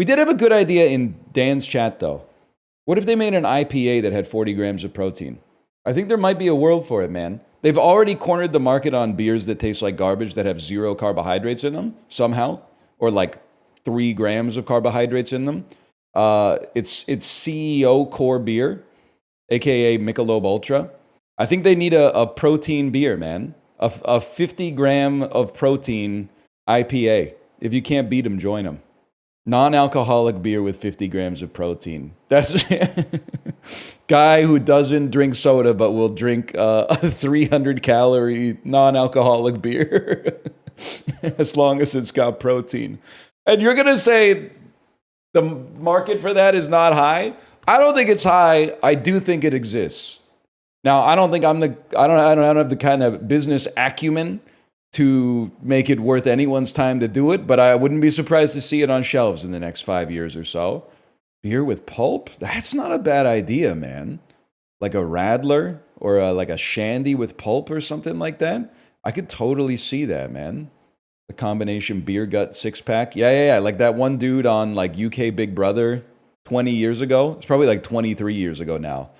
We did have a good idea in Dan's chat, though. What if they made an IPA that had 40 grams of protein? I think there might be a world for it, man. They've already cornered the market on beers that taste like garbage that have 0 carbohydrates in them, somehow. Or like 3 grams of carbohydrates in them. It's CEO Core Beer, aka Michelob Ultra. I think they need a protein beer, man. A 50 gram of protein IPA. If you can't beat them, join them. Non-alcoholic beer with 50 grams of protein. That's guy who doesn't drink soda but will drink a 300 calorie non-alcoholic beer as long as it's got protein. And you're gonna say the market for that is not high? I don't think it's high. I do think it exists. Now, I don't think I don't have the kind of business acumen to make it worth anyone's time to do it, but I wouldn't be surprised to see it on shelves in the next 5 years or so. Beer with pulp? That's not a bad idea, man. Like a Radler or like a Shandy with pulp or something like that. I could totally see that, man. The combination beer gut 6-pack. Yeah. Like that one dude on like UK Big Brother 20 years ago. It's probably like 23 years ago now.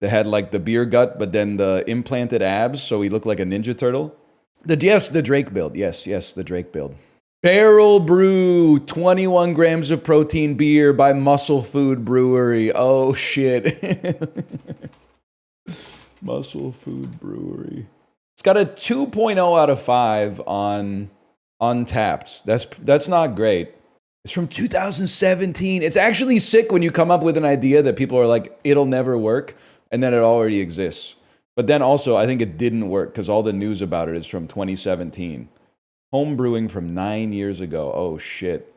They had like the beer gut, but then the implanted abs, so he looked like a Ninja Turtle. The Drake build. Yes, the Drake build. Barrel Brew, 21 grams of protein beer by Muscle Food Brewery. Oh, shit. Muscle Food Brewery. It's got a 2.0 out of 5 on Untapped. That's not great. It's from 2017. It's actually sick when you come up with an idea that people are like, it'll never work, and then it already exists. But then also, I think it didn't work because all the news about it is from 2017. Home brewing from 9 years ago. Oh, shit.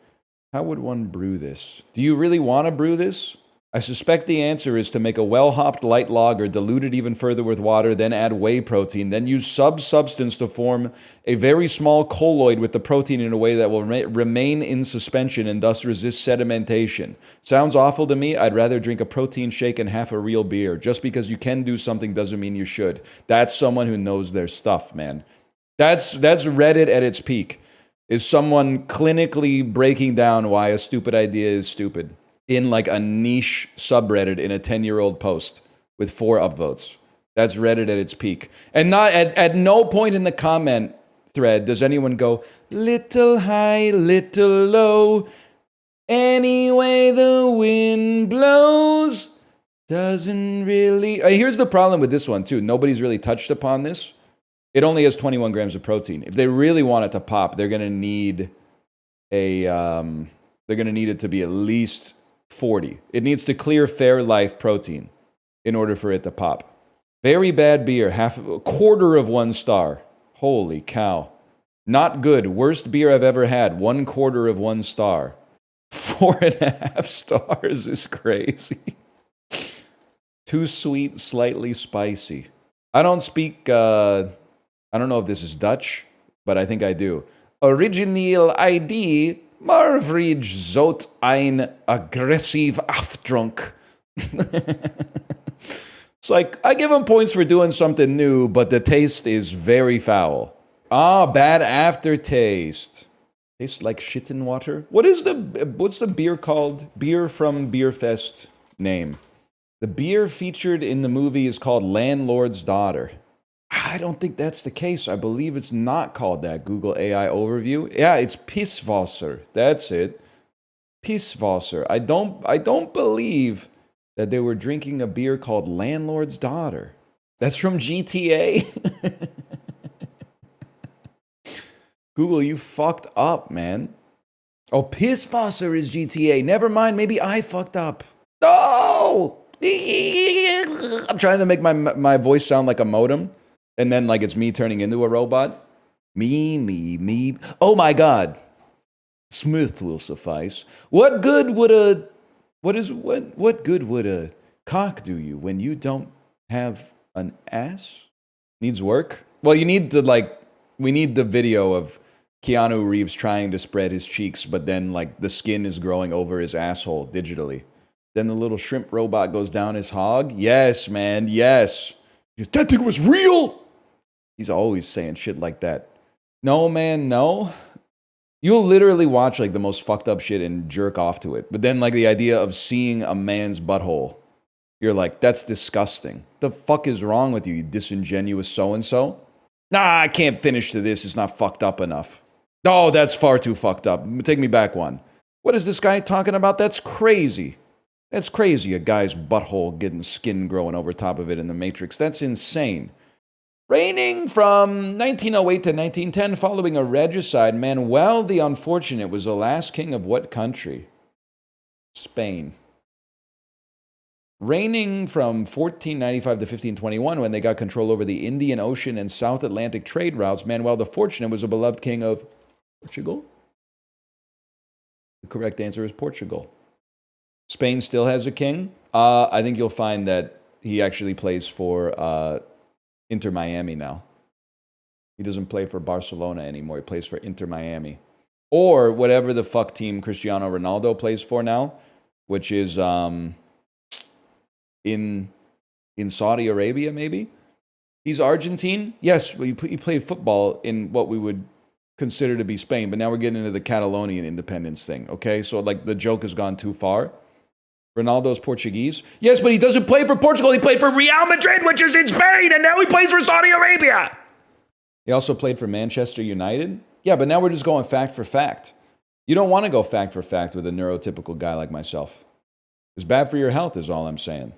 How would one brew this? Do you really want to brew this? I suspect the answer is to make a well-hopped light lager, dilute it even further with water, then add whey protein, then use substance to form a very small colloid with the protein in a way that will remain in suspension and thus resist sedimentation. Sounds awful to me. I'd rather drink a protein shake and half a real beer. Just because you can do something doesn't mean you should. That's someone who knows their stuff, man. That's Reddit at its peak. Is someone clinically breaking down why a stupid idea is stupid in like a niche subreddit in a 10-year-old post with 4 upvotes. That's Reddit at its peak. And not at no point in the comment thread does anyone go, little high, little low, any way the wind blows, doesn't really... Here's the problem with this one, too. Nobody's really touched upon this. It only has 21 grams of protein. If they really want it to pop, they're going to need it to be at least 40. It needs to clear Fairlife protein in order for it to pop. Very bad beer, a quarter of 1 star. Holy cow. Not good. Worst beer I've ever had. 1/4 of 1 star. 4.5 stars is crazy. Too sweet, slightly spicy. I don't speak, I don't know if this is Dutch, but I think I do. Origineel ID, maar vrij zout een aggressief afdronk. It's like, I give them points for doing something new, but the taste is very foul. Bad aftertaste. Tastes like shit in water. What's the beer called? Beer from Beerfest name. The beer featured in the movie is called Landlord's Daughter. I don't think that's the case. I believe it's not called that. Google AI overview. Yeah, it's Pisswasser. That's it. Pisswasser. I don't believe that they were drinking a beer called Landlord's Daughter. That's from GTA. Google, you fucked up, man. Oh, Pisswasser is GTA. Never mind. Maybe I fucked up. No! I'm trying to make my voice sound like a modem. And then like it's me turning into a robot. Me. Oh my God. Smith will suffice. What good would a cock do you when you don't have an ass? Needs work? Well, we need the video of Keanu Reeves trying to spread his cheeks, but then like the skin is growing over his asshole digitally. Then the little shrimp robot goes down his hog. Yes, man, yes. That thing was real. He's always saying shit like that. No, man, no. You'll literally watch like the most fucked up shit and jerk off to it. But then like the idea of seeing a man's butthole, you're like, that's disgusting. The fuck is wrong with you, you disingenuous so-and-so? Nah, I can't finish to this. It's not fucked up enough. Oh, that's far too fucked up. Take me back one. What is this guy talking about? That's crazy. That's crazy. A guy's butthole getting skin growing over top of it in the Matrix. That's insane. Reigning from 1908 to 1910 following a regicide, Manuel the Unfortunate was the last king of what country? Spain. Reigning from 1495 to 1521, when they got control over the Indian Ocean and South Atlantic trade routes, Manuel the Fortunate was a beloved king of Portugal? The correct answer is Portugal. Spain still has a king. I think you'll find that he actually plays for Inter Miami now. He doesn't play for Barcelona anymore. He plays for Inter Miami. Or whatever the fuck team Cristiano Ronaldo plays for now, which is in Saudi Arabia, maybe? He's Argentine? Yes, he played football in what we would consider to be Spain, but now we're getting into the Catalonian independence thing, okay? So, like, the joke has gone too far. Ronaldo's Portuguese? Yes, but he doesn't play for Portugal. He played for Real Madrid, which is in Spain, and now he plays for Saudi Arabia. He also played for Manchester United? Yeah, but now we're just going fact for fact. You don't want to go fact for fact with a neurotypical guy like myself. It's bad for your health is all I'm saying.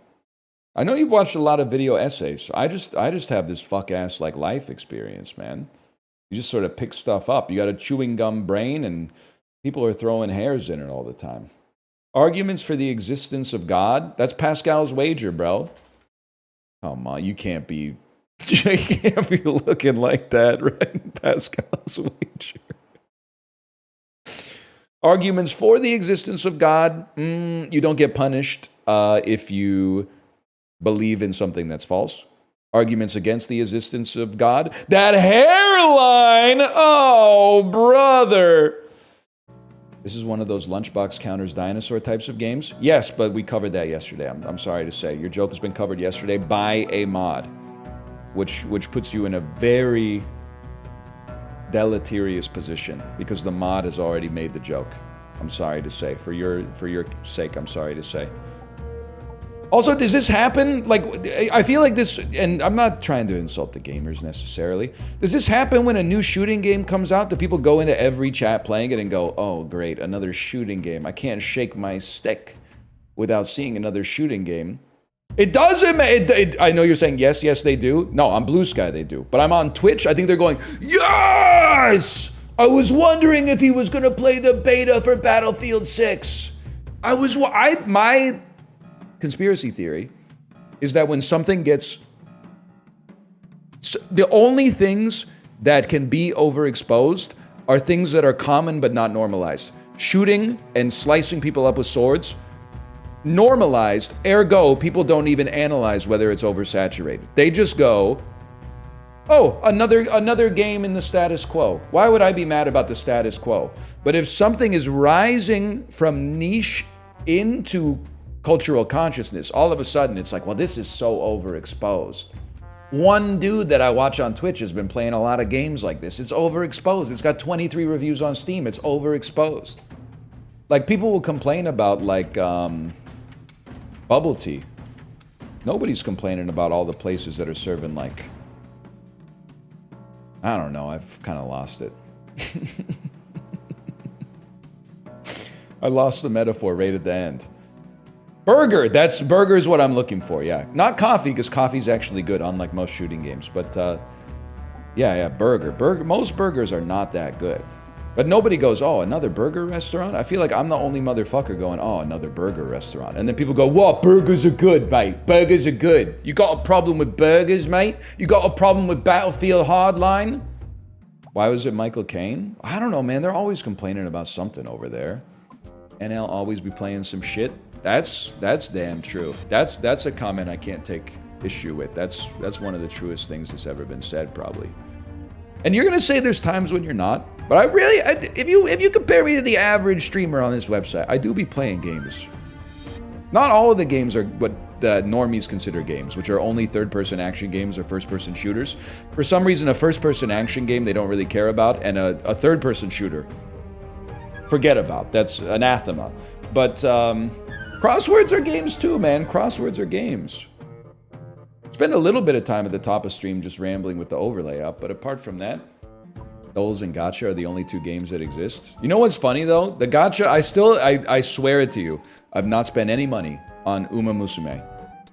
I know you've watched a lot of video essays. I just have this fuck-ass like life experience, man. You just sort of pick stuff up. You got a chewing gum brain, and people are throwing hairs in it all the time. Arguments for the existence of God? That's Pascal's wager, bro. Come on, you can't be looking like that, right? Pascal's wager. Arguments for the existence of God? You don't get punished if you believe in something that's false. Arguments against the existence of God? That hairline! Oh, brother! This is one of those lunchbox counters dinosaur types of games? Yes, but we covered that yesterday. I'm sorry to say. Your joke has been covered yesterday by a mod, which puts you in a very deleterious position because the mod has already made the joke. I'm sorry to say. For your sake, I'm sorry to say. Also, does this happen? Like, I feel like this, and I'm not trying to insult the gamers necessarily. Does this happen when a new shooting game comes out? Do people go into every chat playing it and go, oh, great, another shooting game. I can't shake my stick without seeing another shooting game. It doesn't, I know you're saying yes, they do. No, on Blue Sky they do. But I'm on Twitch, I think they're going, yes! I was wondering if he was going to play the beta for Battlefield 6. My conspiracy theory is that when something gets... The only things that can be overexposed are things that are common but not normalized. Shooting and slicing people up with swords, normalized, ergo, people don't even analyze whether it's oversaturated. They just go, oh, another game in the status quo. Why would I be mad about the status quo? But if something is rising from niche into cultural consciousness, all of a sudden it's like, well, this is so overexposed. One dude that I watch on Twitch has been playing a lot of games like this. It's overexposed. It's got 23 reviews on Steam. It's overexposed. Like, people will complain about, like, bubble tea. Nobody's complaining about all the places that are serving, like, I don't know, I've kind of lost it. I lost the metaphor right at the end. Burger is what I'm looking for, yeah. Not coffee, because coffee's actually good, unlike most shooting games. But, yeah, burger. Most burgers are not that good. But nobody goes, oh, another burger restaurant? I feel like I'm the only motherfucker going, oh, another burger restaurant. And then people go, what? Burgers are good, mate. Burgers are good. You got a problem with burgers, mate? You got a problem with Battlefield Hardline? Why was it Michael Caine? I don't know, man. They're always complaining about something over there. NL always be playing some shit. That's damn true. That's a comment I can't take issue with. That's one of the truest things that's ever been said, probably. And you're gonna say there's times when you're not, but if you compare me to the average streamer on this website, I do be playing games. Not all of the games are what the normies consider games, which are only third-person action games or first-person shooters. For some reason, a first-person action game they don't really care about, and a third-person shooter forget about. That's anathema. But crosswords are games too, man. Crosswords are games. Spend a little bit of time at the top of stream just rambling with the overlay up, but apart from that, those and gacha are the only two games that exist. You know what's funny though? The gacha, I swear it to you, I've not spent any money on Uma Musume.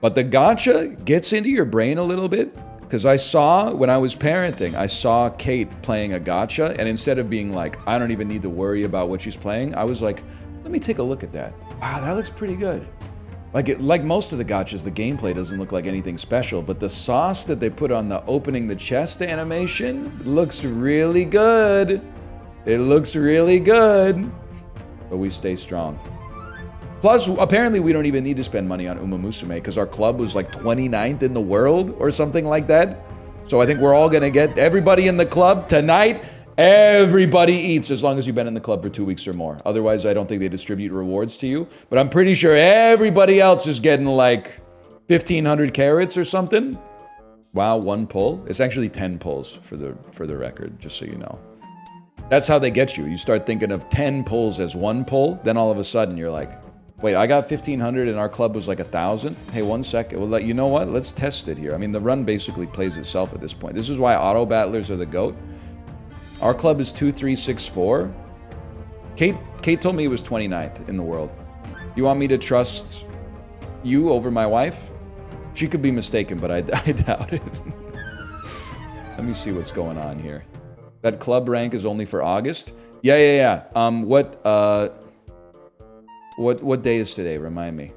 But the gacha gets into your brain a little bit, because I saw, when I was parenting, I saw Kate playing a gacha, and instead of being like, I don't even need to worry about what she's playing, I was like, let me take a look at that. Wow, that looks pretty good. Like most of the gachas, the gameplay doesn't look like anything special, but the sauce that they put on the opening the chest animation looks really good. It looks really good. But we stay strong. Plus, apparently we don't even need to spend money on Uma Musume because our club was like 29th in the world or something like that. So I think we're all gonna get, everybody in the club tonight, everybody eats as long as you've been in the club for 2 weeks or more. Otherwise, I don't think they distribute rewards to you. But I'm pretty sure everybody else is getting like 1,500 carats or something. Wow, 1 pull. It's actually 10 pulls for the record, just so you know. That's how they get you. You start thinking of 10 pulls as 1 pull, then all of a sudden you're like, wait, I got 1,500 and our club was like 1,000? Hey, 1 second. Well, you know what? Let's test it here. I mean, the run basically plays itself at this point. This is why auto battlers are the GOAT. Our club is 2364. Kate told me it was 29th in the world. You want me to trust you over my wife? She could be mistaken, but I doubt it. Let me see what's going on here. That club rank is only for August? Yeah. What day is today? Remind me.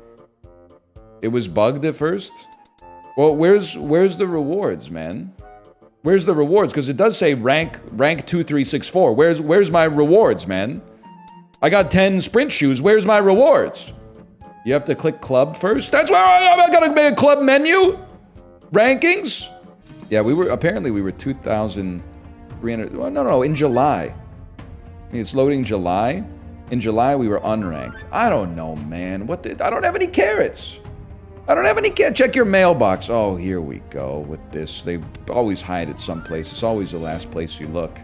It was bugged at first? Well, where's the rewards, man? Where's the rewards? Because it does say rank 2364. Where's my rewards, man? I got 10 sprint shoes. Where's my rewards? You have to click club first? That's where I gotta make a club menu? Rankings? Yeah, we were 2,300. Well, no, in July. I mean, it's loading July. In July, we were unranked. I don't know, man. I don't have any carrots. I don't have any carrots. Check your mailbox. Oh, here we go with this. They always hide it someplace. It's always the last place you look.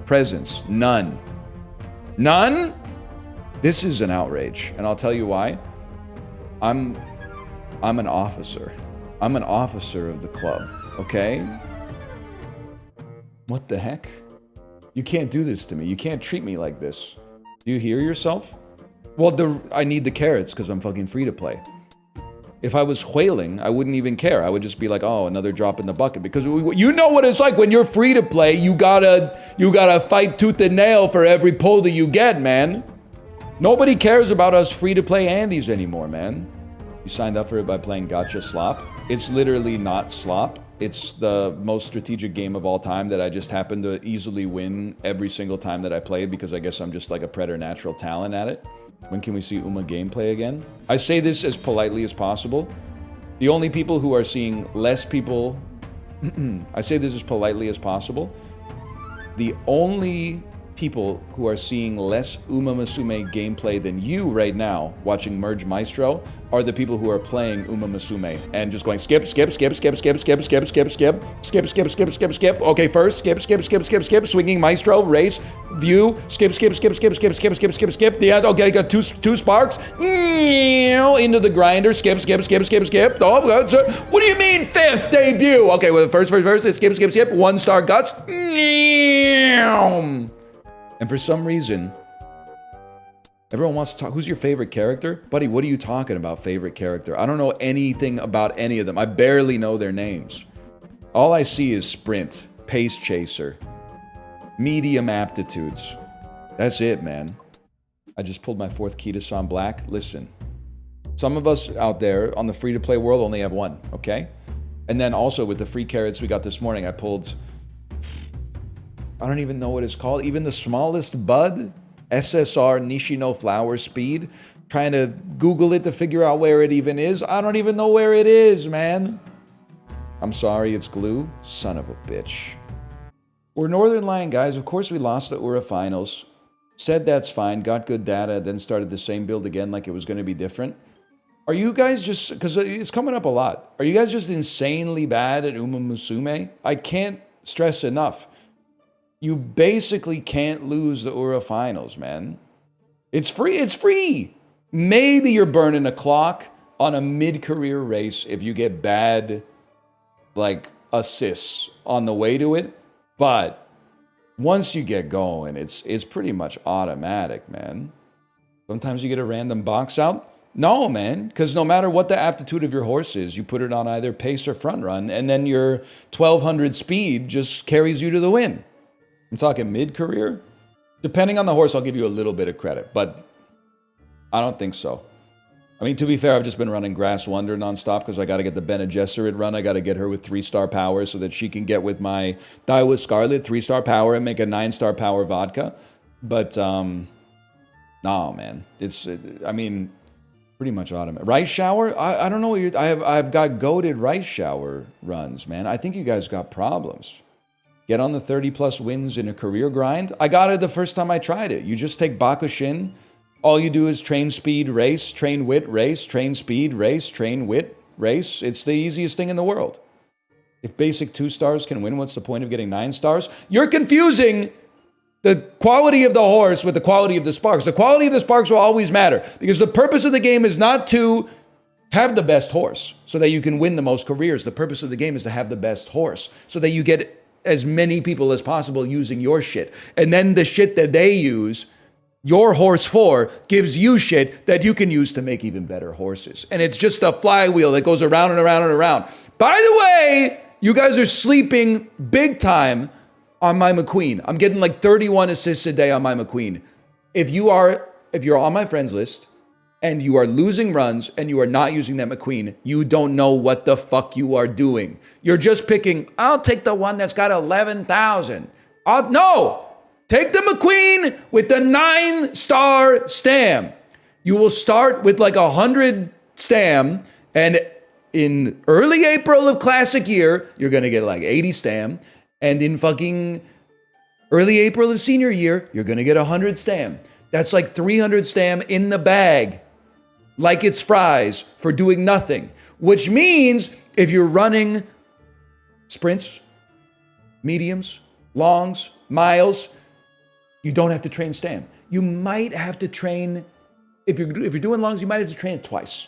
Presents. None. None? This is an outrage. And I'll tell you why. I'm an officer. I'm an officer of the club. Okay? What the heck? You can't do this to me. You can't treat me like this. Do you hear yourself? Well, I need the carrots because I'm fucking free to play. If I was whaling, I wouldn't even care. I would just be like, oh, another drop in the bucket. Because you know what it's like when you're free to play. You gotta fight tooth and nail for every pull that you get, man. Nobody cares about us free to play Andes anymore, man. You signed up for it by playing Gacha Slop. It's literally not slop. It's the most strategic game of all time that I just happen to easily win every single time that I play because I guess I'm just like a preternatural talent at it. When can we see Uma gameplay again? I say this as politely as possible. The only people who are seeing less people... I say this as politely as possible. The only people who are seeing less Uma Musume gameplay than you right now watching Merge Maestro are the people who are playing Uma Musume and just going skip. Okay, first skip, swinging Maestro, race, view, skip. Yeah, okay, got two sparks. Into the grinder, skip. Oh, what do you mean 5th debut? Okay, well, first, skip, 1-star guts. And for some reason, everyone wants to talk. Who's your favorite character? Buddy, what are you talking about, favorite character? I don't know anything about any of them. I barely know their names. All I see is sprint, pace chaser, medium aptitudes. That's it, man. I just pulled my 4th key to San Black. Listen, some of us out there on the free-to-play world only have 1, okay? And then also with the free carrots we got this morning, I pulled... I don't even know what it's called. Even the smallest bud, SSR Nishino flower speed. Trying to Google it to figure out where it even is. I don't even know where it is, man. I'm sorry, it's glue. Son of a bitch. We're Northernlion, guys. Of course we lost the Ura finals. Said that's fine. Got good data. Then started the same build again like it was going to be different. Are you guys just... Because it's coming up a lot. Are you guys just insanely bad at Uma Musume? I can't stress enough. You basically can't lose the URA finals, man. It's free. It's free. Maybe you're burning a clock on a mid-career race if you get bad, like, assists on the way to it. But once you get going, it's pretty much automatic, man. Sometimes you get a random box out. No, man, because no matter what the aptitude of your horse is, you put it on either pace or front run, and then your 1200 speed just carries you to the win. I'm talking mid-career. Depending on the horse, I'll give you a little bit of credit, but I don't think so. I mean, to be fair, I've just been running Grass Wonder nonstop because I got to get the Bene Gesserit run. I got to get her with 3-star power so that she can get with my Die with Scarlet 3-star power and make a 9-star power vodka. But, no, man. I mean, pretty much automatic. Rice shower? I don't know what you're... I've got goated rice shower runs, man. I think you guys got problems. Get on the 30-plus wins in a career grind. I got it the first time I tried it. You just take Bakushin. All you do is train speed, race, train wit, race, train speed, race, train wit, race. It's the easiest thing in the world. If basic 2 stars can win, what's the point of getting 9 stars? You're confusing the quality of the horse with the quality of the sparks. The quality of the sparks will always matter because the purpose of the game is not to have the best horse so that you can win the most careers. The purpose of the game is to have the best horse so that you get as many people as possible using your shit. And then the shit that they use your horse for gives you shit that you can use to make even better horses. And it's just a flywheel that goes around and around and around. By the way, you guys are sleeping big time on my McQueen. I'm getting like 31 assists a day on my McQueen. If you're on my friends list and you are losing runs and you are not using that McQueen, you don't know what the fuck you are doing. You're just picking, I'll take the one that's got 11,000. No! Take the McQueen with the 9-star stam. You will start with like 100 stam, and in early April of classic year, you're going to get like 80 stam, and in fucking early April of senior year, you're going to get 100 stam. That's like 300 stam in the bag, like it's fries for doing nothing, which means if you're running sprints, mediums, longs, miles, you don't have to train stam. You might have to train, if you're doing longs, you might have to train it twice.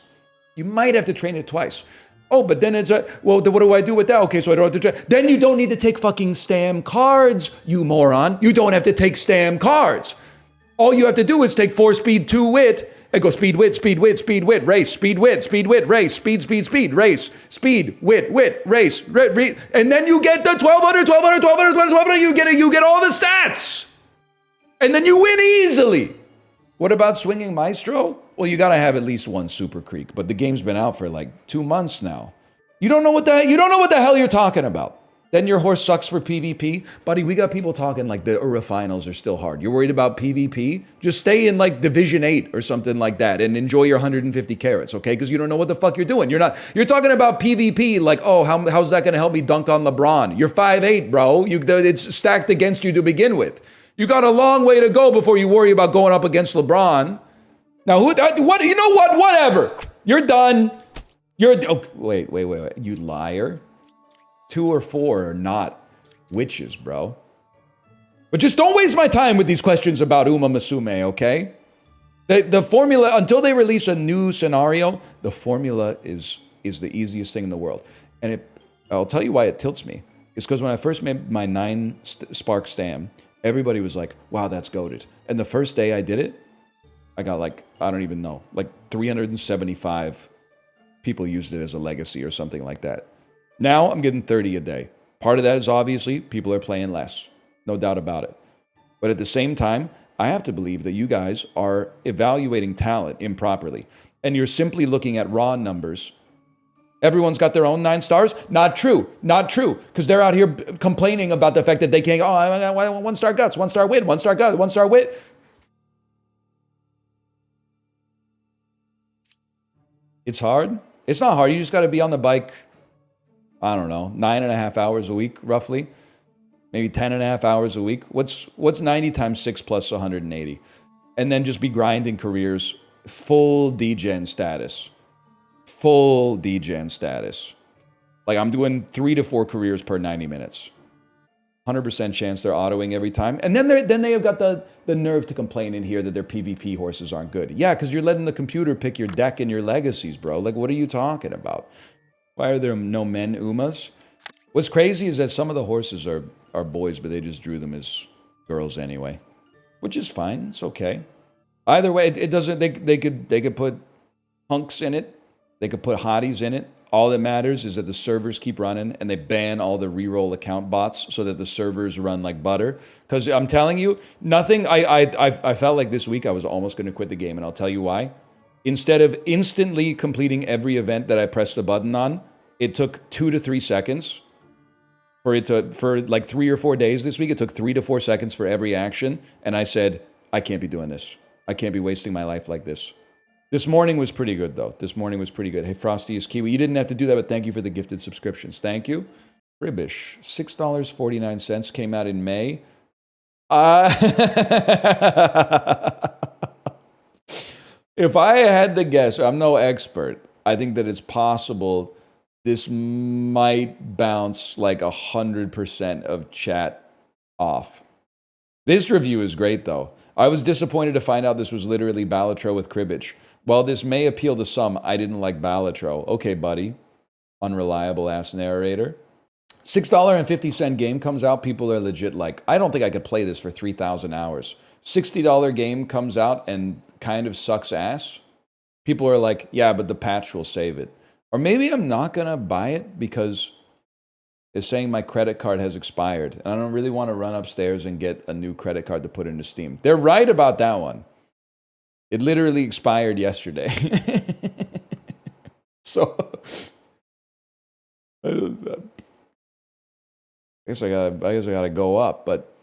You might have to train it twice. Oh, but then it's well, then what do I do with that? Okay, so I don't have to train. Then you don't need to take fucking stam cards, you moron. You don't have to take stam cards. All you have to do is take 4 speed, 2 wit, and go speed, wit, speed, wit, speed, wit, race, speed, wit, race, speed, speed, speed, race, speed, wit, race, and then you get the 1200, you get all the stats. And then you win easily. What about swinging Maestro? Well, you got to have at least 1 Super Creek, but the game's been out for like 2 months now. You don't know what the hell you're talking about. Then your horse sucks for PvP. Buddy, we got people talking like the URA finals are still hard. You're worried about PvP? Just stay in like Division 8 or something like that and enjoy your 150 carats, okay? Because you don't know what the fuck you're doing. You're talking about PvP like, oh, how's that going to help me dunk on LeBron? You're 5'8", bro. It's stacked against you to begin with. You got a long way to go before you worry about going up against LeBron. Now, what? You know what? Whatever. You're done. Wait. You liar. 2 or 4 are not witches, bro. But just don't waste my time with these questions about Uma Musume, okay? The formula, until they release a new scenario, the formula is the easiest thing in the world. And I'll tell you why it tilts me. It's because when I first made my 9 Spark Stam, everybody was like, wow, that's goated. And the first day I did it, I got like, I don't even know, like 375 people used it as a legacy or something like that. Now I'm getting 30 a day. Part of that is obviously people are playing less. No doubt about it. But at the same time, I have to believe that you guys are evaluating talent improperly. And you're simply looking at raw numbers. Everyone's got their own 9 stars? Not true. Because they're out here complaining about the fact that they can't, I got 1-star guts, 1-star wit, 1-star guts, 1-star wit. It's hard. It's not hard. You just got to be on the bike, I don't know, 9.5 hours a week, roughly. Maybe 10.5 hours a week. What's 90 times 6 plus 180? And then just be grinding careers, full degen status. Full degen status. Like I'm doing 3 to 4 careers per 90 minutes. 100% chance they're autoing every time. And then they have got the nerve to complain in here that their PvP horses aren't good. Yeah, because you're letting the computer pick your deck and your legacies, bro. Like, what are you talking about? Why are there no men Umas? What's crazy is that some of the horses are boys, but they just drew them as girls anyway. Which is fine. It's okay. Either way, it doesn't... They could put hunks in it. They could put hotties in it. All that matters is that the servers keep running and they ban all the reroll account bots so that the servers run like butter. Because I'm telling you, nothing... I felt like this week I was almost going to quit the game, and I'll tell you why. Instead of instantly completing every event that I pressed the button on, it took 2 to 3 seconds for like 3 or 4 days this week. It took 3 to 4 seconds for every action. And I said, I can't be doing this. I can't be wasting my life like this. This morning was pretty good, though. This morning was pretty good. Hey, Frosty is Kiwi. You didn't have to do that, but thank you for the gifted subscriptions. Thank you. Ribbish, $6.49 came out in May. If I had to guess, I'm no expert. I think that it's possible this might bounce like 100% of chat off. This review is great, though. I was disappointed to find out this was literally Balatro with cribbage. While this may appeal to some, I didn't like Balatro. Okay, buddy. Unreliable ass narrator. $6.50 game comes out. People are legit like, I don't think I could play this for 3,000 hours. $60 game comes out and kind of sucks ass. People are like, yeah, but the patch will save it. Or maybe I'm not going to buy it because it's saying my credit card has expired. And I don't really want to run upstairs and get a new credit card to put into Steam. They're right about that one. It literally expired yesterday. So, I guess I gotta go up. But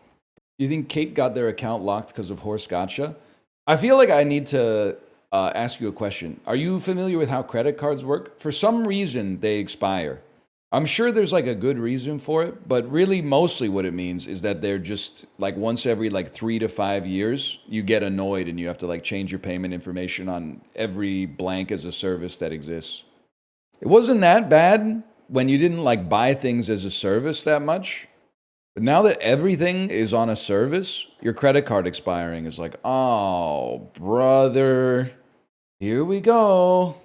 you think Kate got their account locked because of horse gotcha? I feel like I need to ask you a question. Are you familiar with how credit cards work? For some reason, they expire. I'm sure there's like a good reason for it, but really mostly what it means is that they're just like once every like 3 to 5 years, you get annoyed and you have to like change your payment information on every blank as a service that exists. It wasn't that bad when you didn't like buy things as a service that much. But now that everything is on a service, your credit card expiring is like, oh, brother, here we go.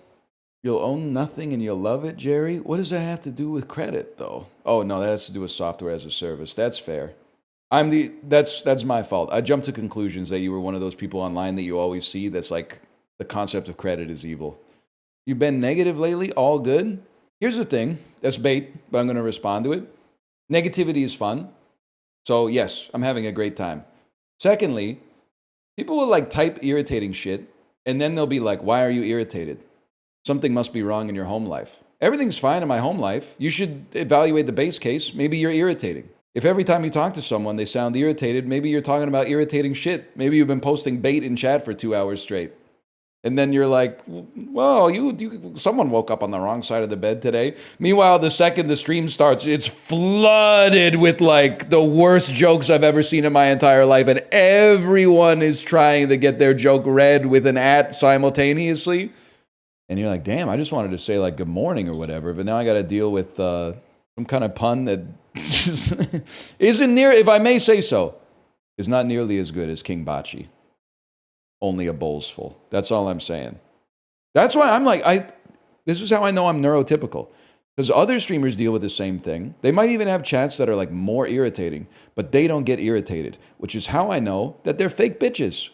You'll own nothing and you'll love it, Jerry? What does that have to do with credit, though? Oh, no, that has to do with software as a service. That's fair. That's my fault. I jumped to conclusions that you were one of those people online that you always see that's like, the concept of credit is evil. You've been negative lately? All good? Here's the thing. That's bait, but I'm going to respond to it. Negativity is fun. So, yes, I'm having a great time. Secondly, people will like type irritating shit, and then they'll be like, why are you irritated? Something must be wrong in your home life. Everything's fine in my home life. You should evaluate the base case. Maybe you're irritating. If every time you talk to someone, they sound irritated, maybe you're talking about irritating shit. Maybe you've been posting bait in chat for 2 hours straight. And then you're like, well, someone woke up on the wrong side of the bed today. Meanwhile, the second the stream starts, it's flooded with like the worst jokes I've ever seen in my entire life. And everyone is trying to get their joke read with an @ simultaneously. And you're like, damn, I just wanted to say like good morning or whatever. But now I got to deal with some kind of pun that isn't near, if I may say so, is not nearly as good as King Bachi. Only a bowl's full. That's all I'm saying. That's why I'm like, this is how I know I'm neurotypical. Because other streamers deal with the same thing. They might even have chats that are like more irritating, but they don't get irritated, which is how I know that they're fake bitches.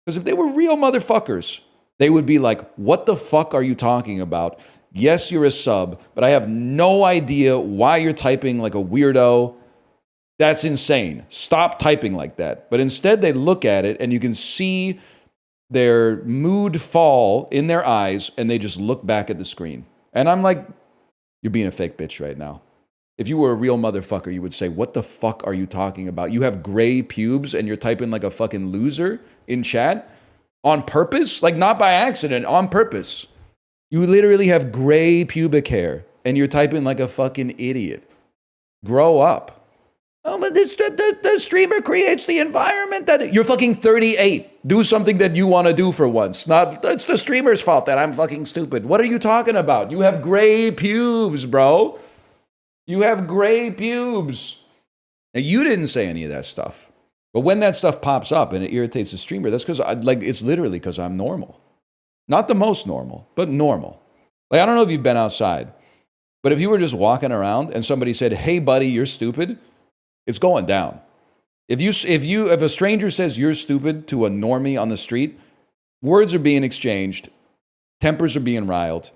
Because if they were real motherfuckers, they would be like, what the fuck are you talking about? Yes, you're a sub, but I have no idea why you're typing like a weirdo. That's insane. Stop typing like that. But instead they look at it and you can see their mood fall in their eyes, and they just look back at the screen. And I'm like, you're being a fake bitch right now. If you were a real motherfucker, you would say, what the fuck are you talking about? You have gray pubes and you're typing like a fucking loser in chat on purpose? Like not by accident, on purpose. You literally have gray pubic hair and you're typing like a fucking idiot. Grow up. Oh, but the streamer creates the environment that... You're fucking 38. Do something that you want to do for once. It's the streamer's fault that I'm fucking stupid. What are you talking about? You have gray pubes, bro. You have gray pubes. Now, you didn't say any of that stuff. But when that stuff pops up and it irritates the streamer, that's because it's literally because I'm normal. Not the most normal, but normal. Like, I don't know if you've been outside, but if you were just walking around and somebody said, "Hey, buddy, you're stupid," it's going down. If a stranger says you're stupid to a normie on the street, words are being exchanged, tempers are being riled.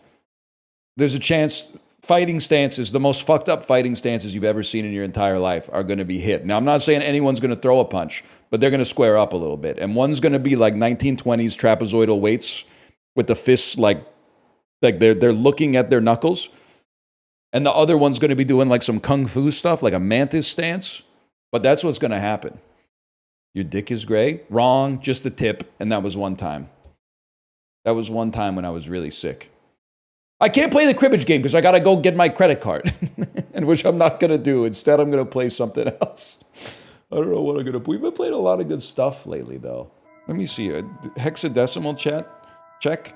There's a chance fighting stances, the most fucked up fighting stances you've ever seen in your entire life, are going to be hit. Now, I'm not saying anyone's going to throw a punch, but they're going to square up a little bit. And one's going to be like 1920s trapezoidal weights with the fists like they're looking at their knuckles. And the other one's going to be doing like some kung fu stuff, like a mantis stance. But that's what's going to happen. Your dick is gray? Wrong, just a tip. And that was one time. That was one time when I was really sick. I can't play the cribbage game because I got to go get my credit card. And which I'm not going to do. Instead, I'm going to play something else. I don't know what I'm going to play. We've been playing a lot of good stuff lately, though. Let me see. A hexadecimal check.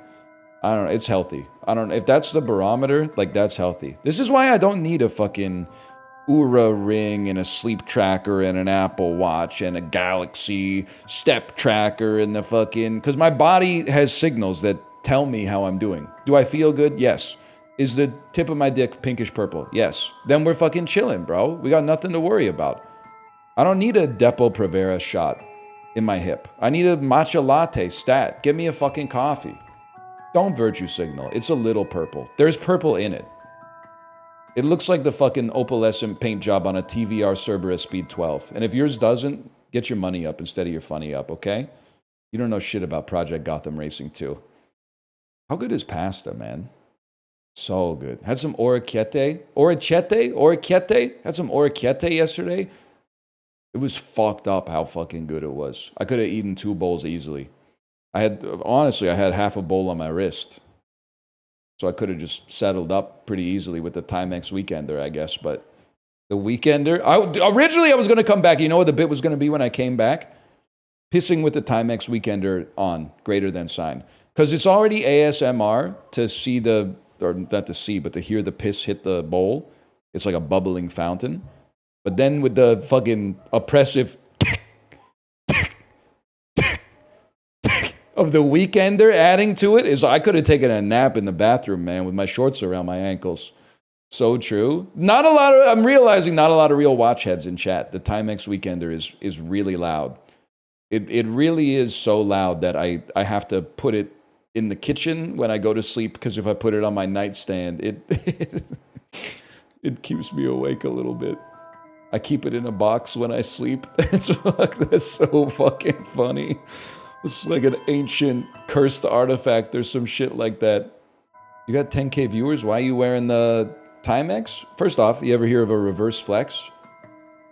I don't know. It's healthy. I don't know. If that's the barometer, like, that's healthy. This is why I don't need a fucking Oura ring and a sleep tracker and an Apple Watch and a Galaxy step tracker and the fucking... Because my body has signals that tell me how I'm doing. Do I feel good? Yes. Is the tip of my dick pinkish purple? Yes. Then we're fucking chilling, bro. We got nothing to worry about. I don't need a Depo-Provera shot in my hip. I need a matcha latte stat. Give me a fucking coffee. Don't virtue signal. It's a little purple. There's purple in it. It looks like the fucking opalescent paint job on a TVR Cerberus Speed 12. And if yours doesn't, get your money up instead of your funny up, okay? You don't know shit about Project Gotham Racing 2. How good is pasta, man? So good. Had some orecchiette. Had some orecchiette yesterday. It was fucked up how fucking good it was. I could have eaten 2 bowls easily. I had half a bowl on my wrist. So I could have just settled up pretty easily with the Timex Weekender, I guess. But the Weekender... Originally, I was going to come back. You know what the bit was going to be when I came back? Pissing with the Timex Weekender on, greater than sign. Because it's already ASMR to see or not to see, but to hear the piss hit the bowl. It's like a bubbling fountain. But then with the fucking oppressive of the Weekender adding to it, is I could have taken a nap in the bathroom, man, with my shorts around my ankles. So true. I'm realizing not a lot of real watch heads in chat. The Timex Weekender is really loud. It really is so loud that I have to put it in the kitchen when I go to sleep, because if I put it on my nightstand, it keeps me awake a little bit. I keep it in a box when I sleep. That's so fucking funny. It's like an ancient cursed artifact or some shit like that. You got 10K viewers? Why are you wearing the Timex? First off, you ever hear of a reverse flex?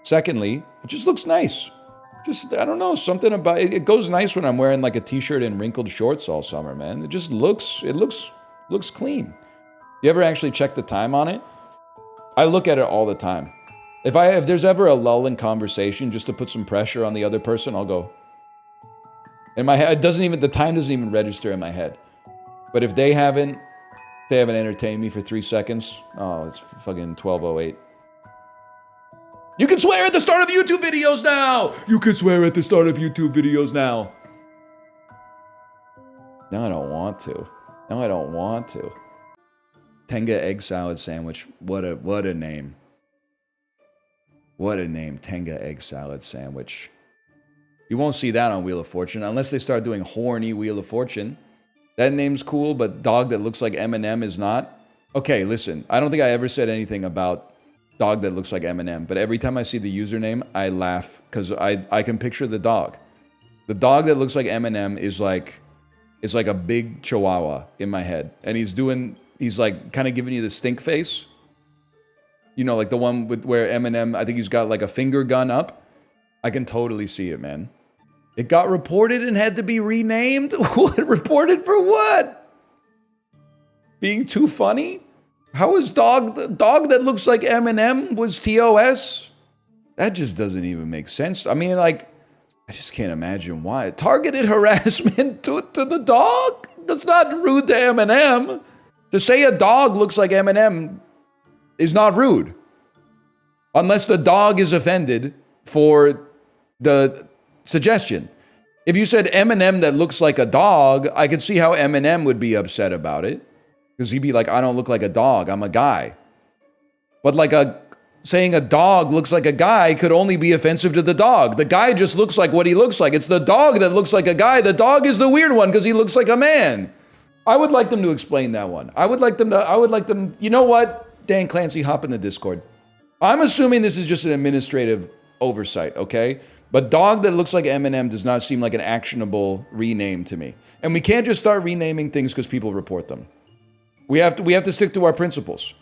Secondly, it just looks nice. I don't know, something about it. It goes nice when I'm wearing like a t-shirt and wrinkled shorts all summer, man. It looks clean. You ever actually check the time on it? I look at it all the time. If there's ever a lull in conversation just to put some pressure on the other person, I'll go. In my head, the time doesn't even register in my head. But if they haven't entertained me for 3 seconds, oh, it's fucking 12:08. You can swear at the start of YouTube videos now! No, I don't want to. Tenga egg salad sandwich. What a name. What a name, Tenga egg salad sandwich. You won't see that on Wheel of Fortune unless they start doing horny Wheel of Fortune. That name's cool, but dog that looks like Eminem is not. Okay, listen, I don't think I ever said anything about dog that looks like Eminem, but every time I see the username, I laugh because I can picture the dog. The dog that looks like Eminem is like a big chihuahua in my head, and he's like kind of giving you the stink face. You know, like the one where Eminem, I think he's got like a finger gun up. I can totally see it, man. It got reported and had to be renamed? What? Reported for what? Being too funny? How is dog that looks like Eminem was TOS? That just doesn't even make sense. I mean, like, I just can't imagine why. Targeted harassment to the dog? That's not rude to Eminem. To say a dog looks like Eminem is not rude. Unless the dog is offended for the suggestion. If you said M&M that looks like a dog, I could see how M&M would be upset about it. Because he'd be like, I don't look like a dog, I'm a guy. But like saying a dog looks like a guy could only be offensive to the dog. The guy just looks like what he looks like. It's the dog that looks like a guy. The dog is the weird one because he looks like a man. I would like them to explain that one. I would like them, you know what? Dan Clancy, hop in the Discord. I'm assuming this is just an administrative oversight, okay? But dog that looks like M&M does not seem like an actionable rename to me. And we can't just start renaming things because people report them. We have to stick to our principles.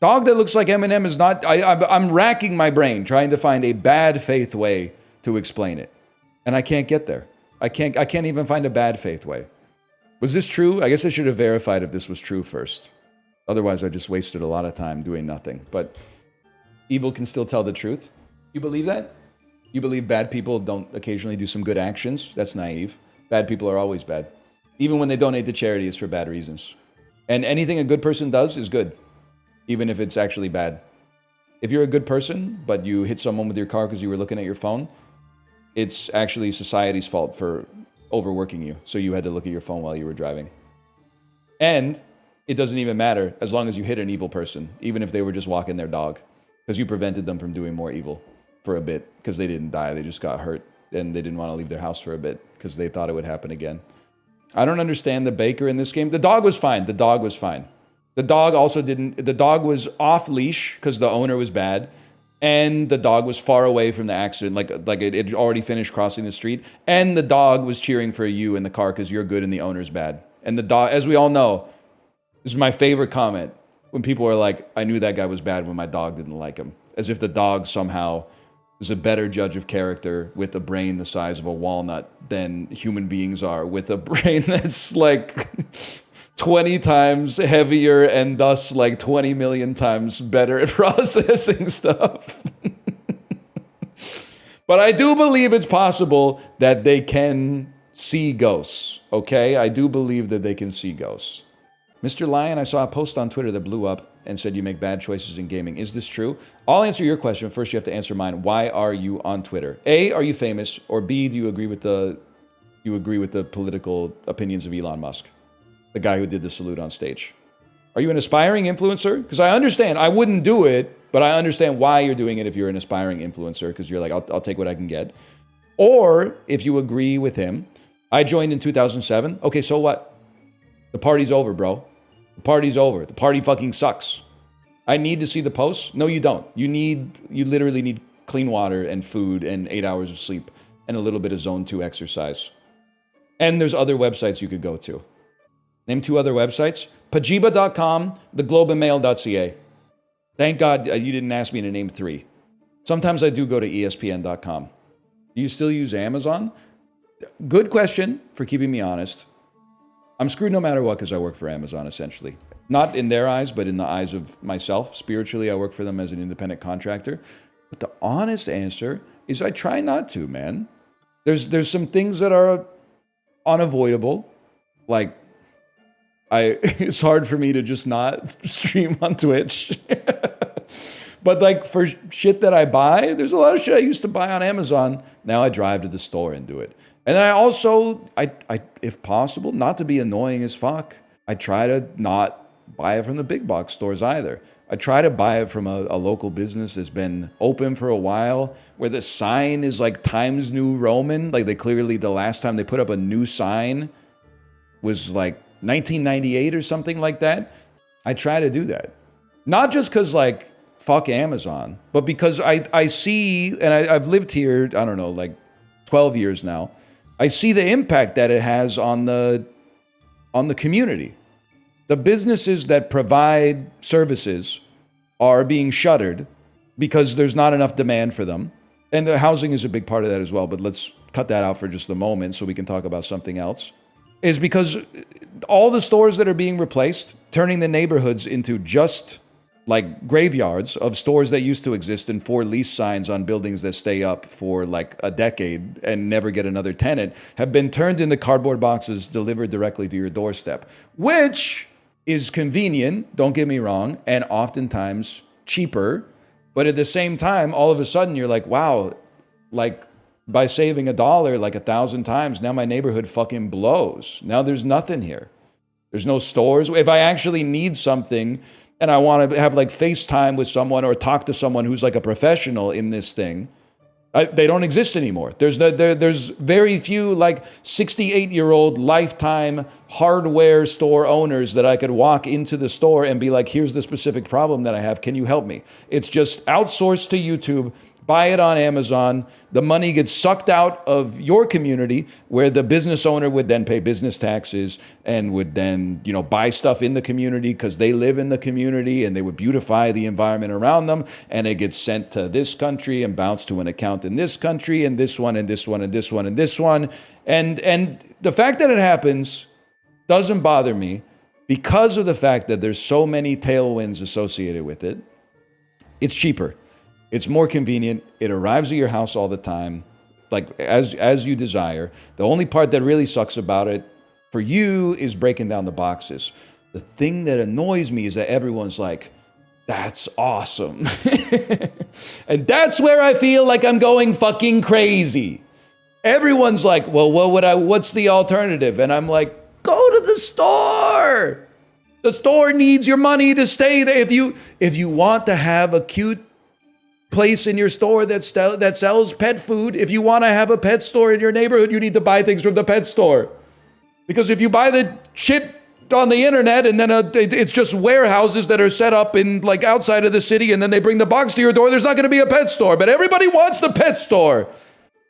Dog that looks like M&M is not, I'm racking my brain trying to find a bad faith way to explain it. And I can't get there. I can't even find a bad faith way. Was this true? I guess I should have verified if this was true first. Otherwise, I just wasted a lot of time doing nothing. But evil can still tell the truth. You believe that? You believe bad people don't occasionally do some good actions? That's naive. Bad people are always bad. Even when they donate to charity, it's for bad reasons. And anything a good person does is good, even if it's actually bad. If you're a good person, but you hit someone with your car because you were looking at your phone, it's actually society's fault for overworking you. So you had to look at your phone while you were driving. And it doesn't even matter as long as you hit an evil person, even if they were just walking their dog, because you prevented them from doing more evil for a bit because they didn't die. They just got hurt and they didn't want to leave their house for a bit because they thought it would happen again. I don't understand the baker in this game. The dog was fine. The dog was fine. The dog also didn't, the dog was off leash because the owner was bad. And the dog was far away from the accident, like it had already finished crossing the street. And the dog was cheering for you in the car because you're good and the owner's bad. And the dog, as we all know, this is my favorite comment when people are like, I knew that guy was bad when my dog didn't like him. As if the dog somehow is a better judge of character with a brain the size of a walnut than human beings are with a brain that's like 20 times heavier and thus like 20 million times better at processing stuff. But I do believe it's possible that they can see ghosts, okay? I do believe that they can see ghosts. Mr. Lion, I saw a post on Twitter that blew up and said you make bad choices in gaming. Is this true? I'll answer your question. First, you have to answer mine. Why are you on Twitter? A, are you famous? Or B, do you agree with the political opinions of Elon Musk, the guy who did the salute on stage? Are you an aspiring influencer? Because I understand. I wouldn't do it, but I understand why you're doing it if you're an aspiring influencer, because you're like, I'll take what I can get. Or if you agree with him, I joined in 2007. Okay, so what? The party's over, bro. The party's over. The party fucking sucks. I need to see the posts? No, you don't. You literally need clean water and food and 8 hours of sleep and a little bit of zone 2 exercise. And there's other websites you could go to. Name 2 other websites. Pajiba.com, theglobeandmail.ca. Thank God you didn't ask me to name 3. Sometimes I do go to ESPN.com. Do you still use Amazon? Good question for keeping me honest. I'm screwed no matter what because I work for Amazon, essentially. Not in their eyes, but in the eyes of myself. Spiritually, I work for them as an independent contractor. But the honest answer is I try not to, man. There's some things that are unavoidable. Like, it's hard for me to just not stream on Twitch. But like for shit that I buy, there's a lot of shit I used to buy on Amazon. Now I drive to the store and do it. And I also, if possible, not to be annoying as fuck, I try to not buy it from the big box stores either. I try to buy it from a local business that's been open for a while, where the sign is like Times New Roman. Like the last time they put up a new sign was like 1998 or something like that. I try to do that. Not just because like, fuck Amazon, but because I see, and I've lived here, I don't know, like 12 years now. I see the impact that it has on the community. The businesses that provide services are being shuttered because there's not enough demand for them. And the housing is a big part of that as well, but let's cut that out for just a moment so we can talk about something else. Is because all the stores that are being replaced, turning the neighborhoods into just like graveyards of stores that used to exist and for lease signs on buildings that stay up for like a decade and never get another tenant, have been turned into cardboard boxes delivered directly to your doorstep, which is convenient, don't get me wrong, and oftentimes cheaper But at the same time, all of a sudden you're like, wow, like by saving $1 like 1,000 times, now my neighborhood fucking blows. Now there's nothing here. There's no stores. If I actually need something and I want to have like FaceTime with someone or talk to someone who's like a professional in this thing, they don't exist anymore. There's very few like 68-year-old lifetime hardware store owners that I could walk into the store and be like, here's the specific problem that I have. Can you help me? It's just outsourced to YouTube. Buy it on Amazon. The money gets sucked out of your community where the business owner would then pay business taxes and would then, buy stuff in the community because they live in the community and they would beautify the environment around them. And it gets sent to this country and bounced to an account in this country and this one and this one and this one and this one. And the fact that it happens doesn't bother me because of the fact that there's so many tailwinds associated with it. It's cheaper. It's more convenient. It arrives at your house all the time, like as you desire. The only part that really sucks about it for you is breaking down the boxes. The thing that annoys me is that everyone's like, that's awesome. And that's where I feel like I'm going fucking crazy. Everyone's like, well, what's the alternative? And I'm like, go to the store. The store needs your money to stay there. If you want to have a cute place in your store that sells pet food. If you want to have a pet store in your neighborhood, you need to buy things from the pet store. Because if you buy the shit on the internet and then it's just warehouses that are set up in like outside of the city and then they bring the box to your door, there's not going to be a pet store. But everybody wants the pet store.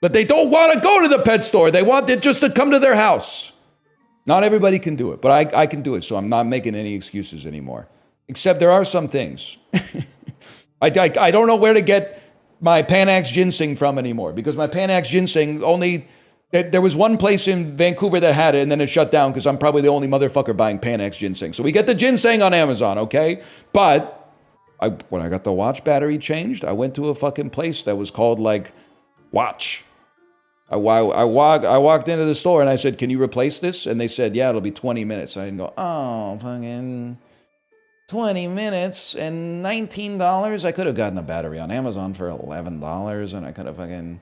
But they don't want to go to the pet store. They want it just to come to their house. Not everybody can do it, but I can do it. So I'm not making any excuses anymore. Except there are some things. I don't know where to get my Panax ginseng from anymore because my Panax ginseng there was one place in Vancouver that had it and then it shut down because I'm probably the only motherfucker buying Panax ginseng. So we get the ginseng on Amazon, okay? But when I got the watch battery changed, I went to a fucking place that was called like Watch. I walked into the store and I said, can you replace this? And they said, yeah, it'll be 20 minutes. I didn't go, oh, fucking 20 minutes and $19. I could have gotten a battery on Amazon for $11 and I could have fucking,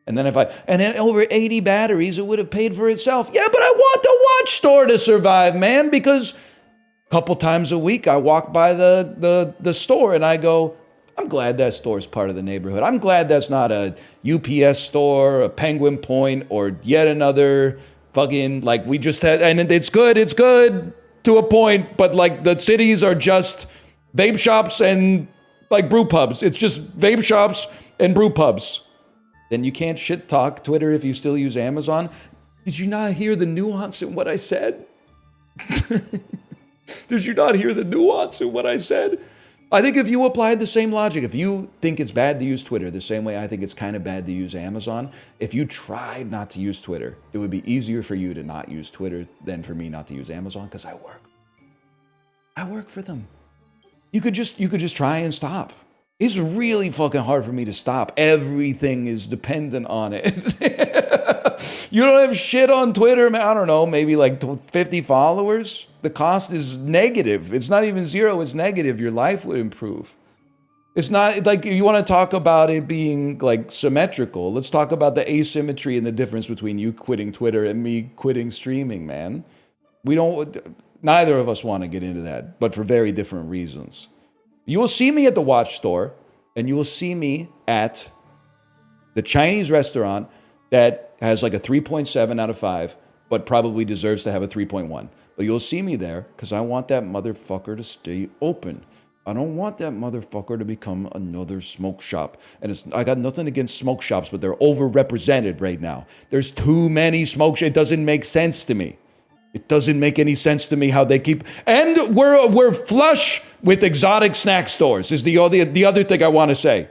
and then over 80 batteries, it would have paid for itself. Yeah, but I want the watch store to survive, man, because a couple times a week I walk by the store and I go, I'm glad that store's part of the neighborhood. I'm glad that's not a UPS store, a Penguin Point, or yet another fucking, like we just had, and it's good to a point, but like the cities are just vape shops and like brew pubs. It's just vape shops and brew pubs. Then you can't shit talk Twitter if you still use Amazon. Did you not hear the nuance in what I said? Did you not hear the nuance in what I said? I think if you applied the same logic, if you think it's bad to use Twitter the same way I think it's kind of bad to use Amazon, if you tried not to use Twitter, it would be easier for you to not use Twitter than for me not to use Amazon because I work for them. You could just try and stop. It's really fucking hard for me to stop. Everything is dependent on it. You don't have shit on Twitter, man. I don't know, maybe like 50 followers. The cost is negative. It's not even zero, it's negative. Your life would improve. It's not like you want to talk about it being like symmetrical. Let's talk about the asymmetry and the difference between you quitting Twitter and me quitting streaming, man. Neither of us want to get into that, but for very different reasons. You will see me at the watch store, and you will see me at the Chinese restaurant that has like a 3.7 out of 5, but probably deserves to have a 3.1. But you'll see me there because I want that motherfucker to stay open. I don't want that motherfucker to become another smoke shop. And I got nothing against smoke shops, but they're overrepresented right now. There's too many smoke shops. It doesn't make sense to me. It doesn't make any sense to me how they keep, and we're flush with exotic snack stores is the other thing I want to say.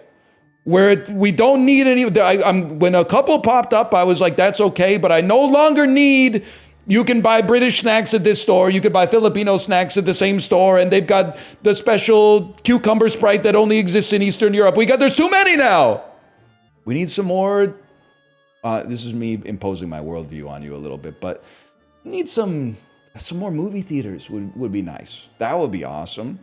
Where we don't need any, when a couple popped up, I was like, that's okay, but I no longer need, you can buy British snacks at this store, you can buy Filipino snacks at the same store, and they've got the special cucumber Sprite that only exists in Eastern Europe. There's too many now. We need some more, this is me imposing my worldview on you a little bit, but need some more movie theaters would be nice. That would be awesome.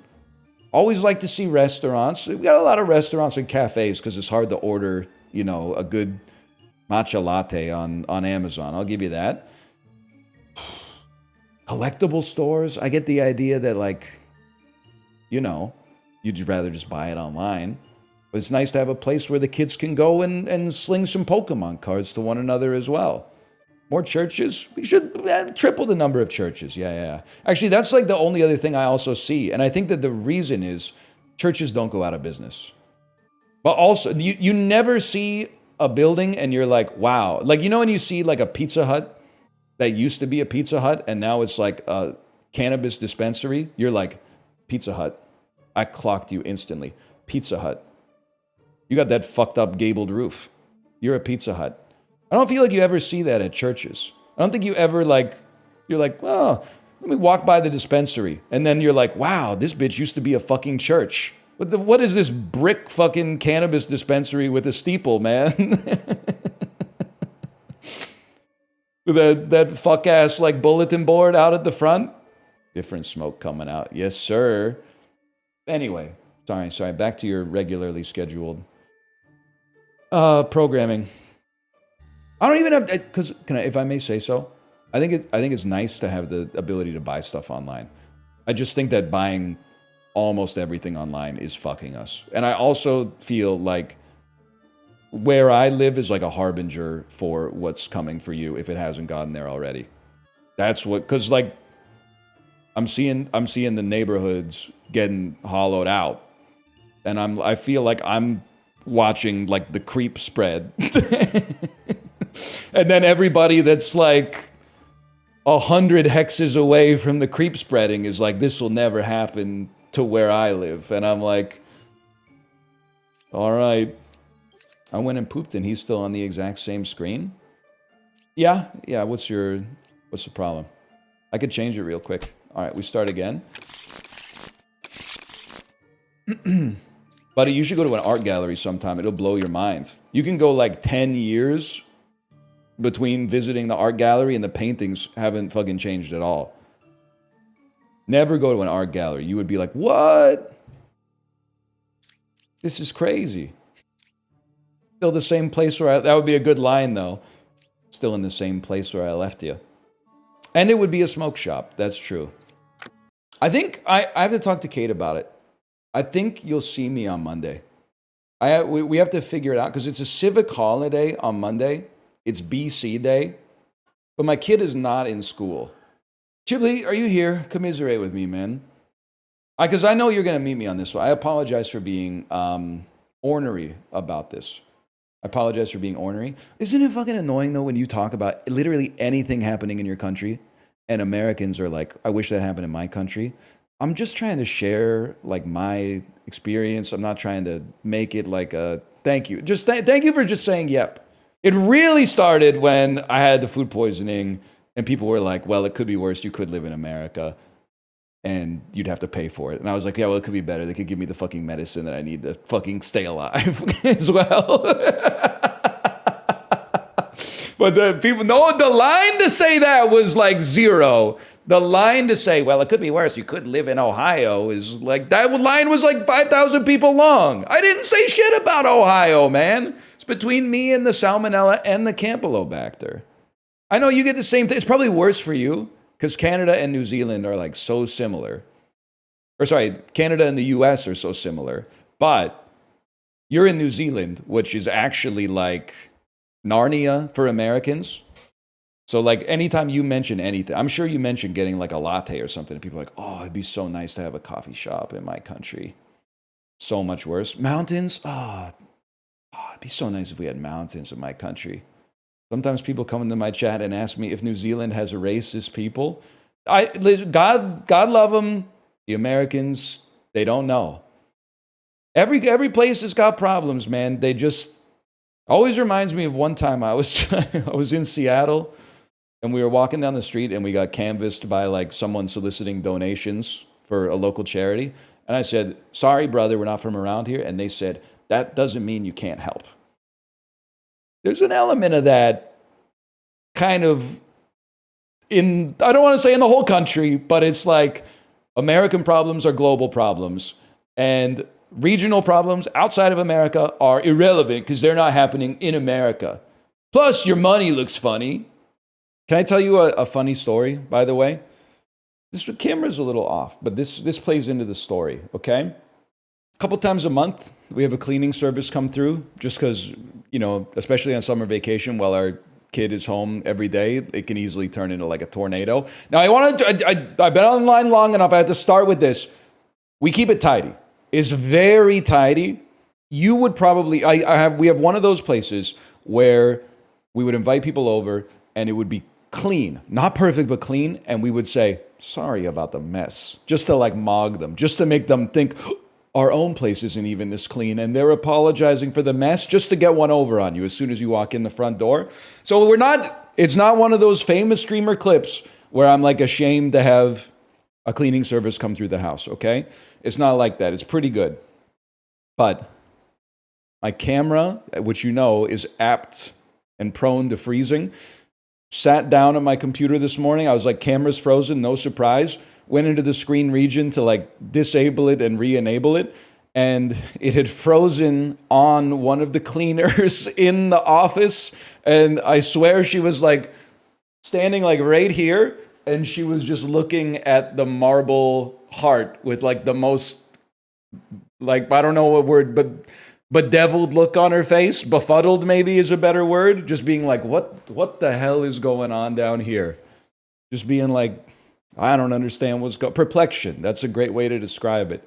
Always like to see restaurants. We've got a lot of restaurants and cafes because it's hard to order, a good matcha latte on Amazon. I'll give you that. Collectible stores. I get the idea that, like, you'd rather just buy it online. But it's nice to have a place where the kids can go and sling some Pokemon cards to one another as well. More churches? We should triple the number of churches. Yeah. Actually, that's like the only other thing I also see. And I think that the reason is churches don't go out of business. But also, you never see a building and you're like, wow. Like, when you see like a Pizza Hut that used to be a Pizza Hut and now it's like a cannabis dispensary, you're like, Pizza Hut. I clocked you instantly. Pizza Hut. You got that fucked up gabled roof. You're a Pizza Hut. I don't feel like you ever see that at churches. I don't think you ever you're like, well, let me walk by the dispensary. And then you're like, wow, this bitch used to be a fucking church. What is this brick fucking cannabis dispensary with a steeple, man? With that fuck ass like bulletin board out at the front. Different smoke coming out. Yes, sir. Anyway, sorry. Back to your regularly scheduled programming. I don't even have, because if I may say so, I think it's nice to have the ability to buy stuff online. I just think that buying almost everything online is fucking us. And I also feel like where I live is like a harbinger for what's coming for you if it hasn't gotten there already. That's what, because like I'm seeing the neighborhoods getting hollowed out, and I feel like I'm watching like the creep spread. And then everybody that's like 100 hexes away from the creep spreading is like, this will never happen to where I live. And I'm like, all right. I went and pooped and he's still on the exact same screen. Yeah. What's the problem? I could change it real quick. All right, we start again. Buddy, you should go to an art gallery sometime. It'll blow your mind. You can go like 10 years between visiting the art gallery and the paintings haven't fucking changed at all. Never go to an art gallery. You would be like, what? This is crazy. Still the same place where that would be a good line though. Still in the same place where I left you. And it would be a smoke shop. That's true. I think I have to talk to Kate about it. I think you'll see me on Monday. We have to figure it out because it's a civic holiday on Monday. It's BC Day. But my kid is not in school. Chiblee, are you here? Commiserate with me, man. Because I know you're going to meet me on this one. I apologize for being ornery about this. I apologize for being ornery. Isn't it fucking annoying, though, when you talk about literally anything happening in your country and Americans are like, I wish that happened in my country. I'm just trying to share, like, my experience. I'm not trying to make it like a thank you. Just thank you for just saying yep. It really started when I had the food poisoning and people were like, well, it could be worse. You could live in America and you'd have to pay for it. And I was like, yeah, well, it could be better. They could give me the fucking medicine that I need to fucking stay alive as well. But the people, no, the line to say that was like zero. The line to say, well, it could be worse. You could live in Ohio is like, that line was like 5,000 people long. I didn't say shit about Ohio, man. It's between me and the Salmonella and the Campylobacter. I know you get the same thing. It's probably worse for you because Canada and New Zealand are like so similar. Or sorry, Canada and the US are so similar. But you're in New Zealand, which is actually like Narnia for Americans. So like anytime you mention anything, I'm sure you mentioned getting like a latte or something, and people are like, oh, it'd be so nice to have a coffee shop in my country. So much worse. Mountains? Oh, it'd be so nice if we had mountains in my country. Sometimes people come into my chat and ask me if New Zealand has racist people. God love them. The Americans, they don't know. Every place has got problems, man. They just always reminds me of one time I was in Seattle and we were walking down the street and we got canvassed by like someone soliciting donations for a local charity. And I said, sorry, brother, we're not from around here. And they said, that doesn't mean you can't help. There's an element of that kind of in, I don't want to say in the whole country, but it's like American problems are global problems. And regional problems outside of America are irrelevant because they're not happening in America. Plus, your money looks funny. Can I tell you a funny story, by the way? This camera's a little off, but this plays into the story, okay? A couple times a month, we have a cleaning service come through just because, you know, especially on summer vacation while our kid is home every day, it can easily turn into like a tornado. Now, I've been online long enough, I had to start with this. We keep it tidy. It's very tidy. You would probably, we have one of those places where we would invite people over and it would be clean, not perfect, but clean. And we would say, sorry about the mess, just to like mog them, just to make them think our own place isn't even this clean. And they're apologizing for the mess just to get one over on you as soon as you walk in the front door. So it's not one of those famous streamer clips where I'm like ashamed to have a cleaning service come through the house, okay? It's not like that. It's pretty good. But my camera, which you know is apt and prone to freezing, sat down at my computer this morning. I was like, camera's frozen, no surprise. Went into the screen region to like disable it and re-enable it. And it had frozen on one of the cleaners in the office. And I swear she was like standing like right here. And she was just looking at the marble heart with like the most, like, I don't know what word, but bedeviled look on her face. Befuddled maybe is a better word. Just being like, what the hell is going on down here? Just being like, I don't understand what's going on. Perplexion. That's a great way to describe it.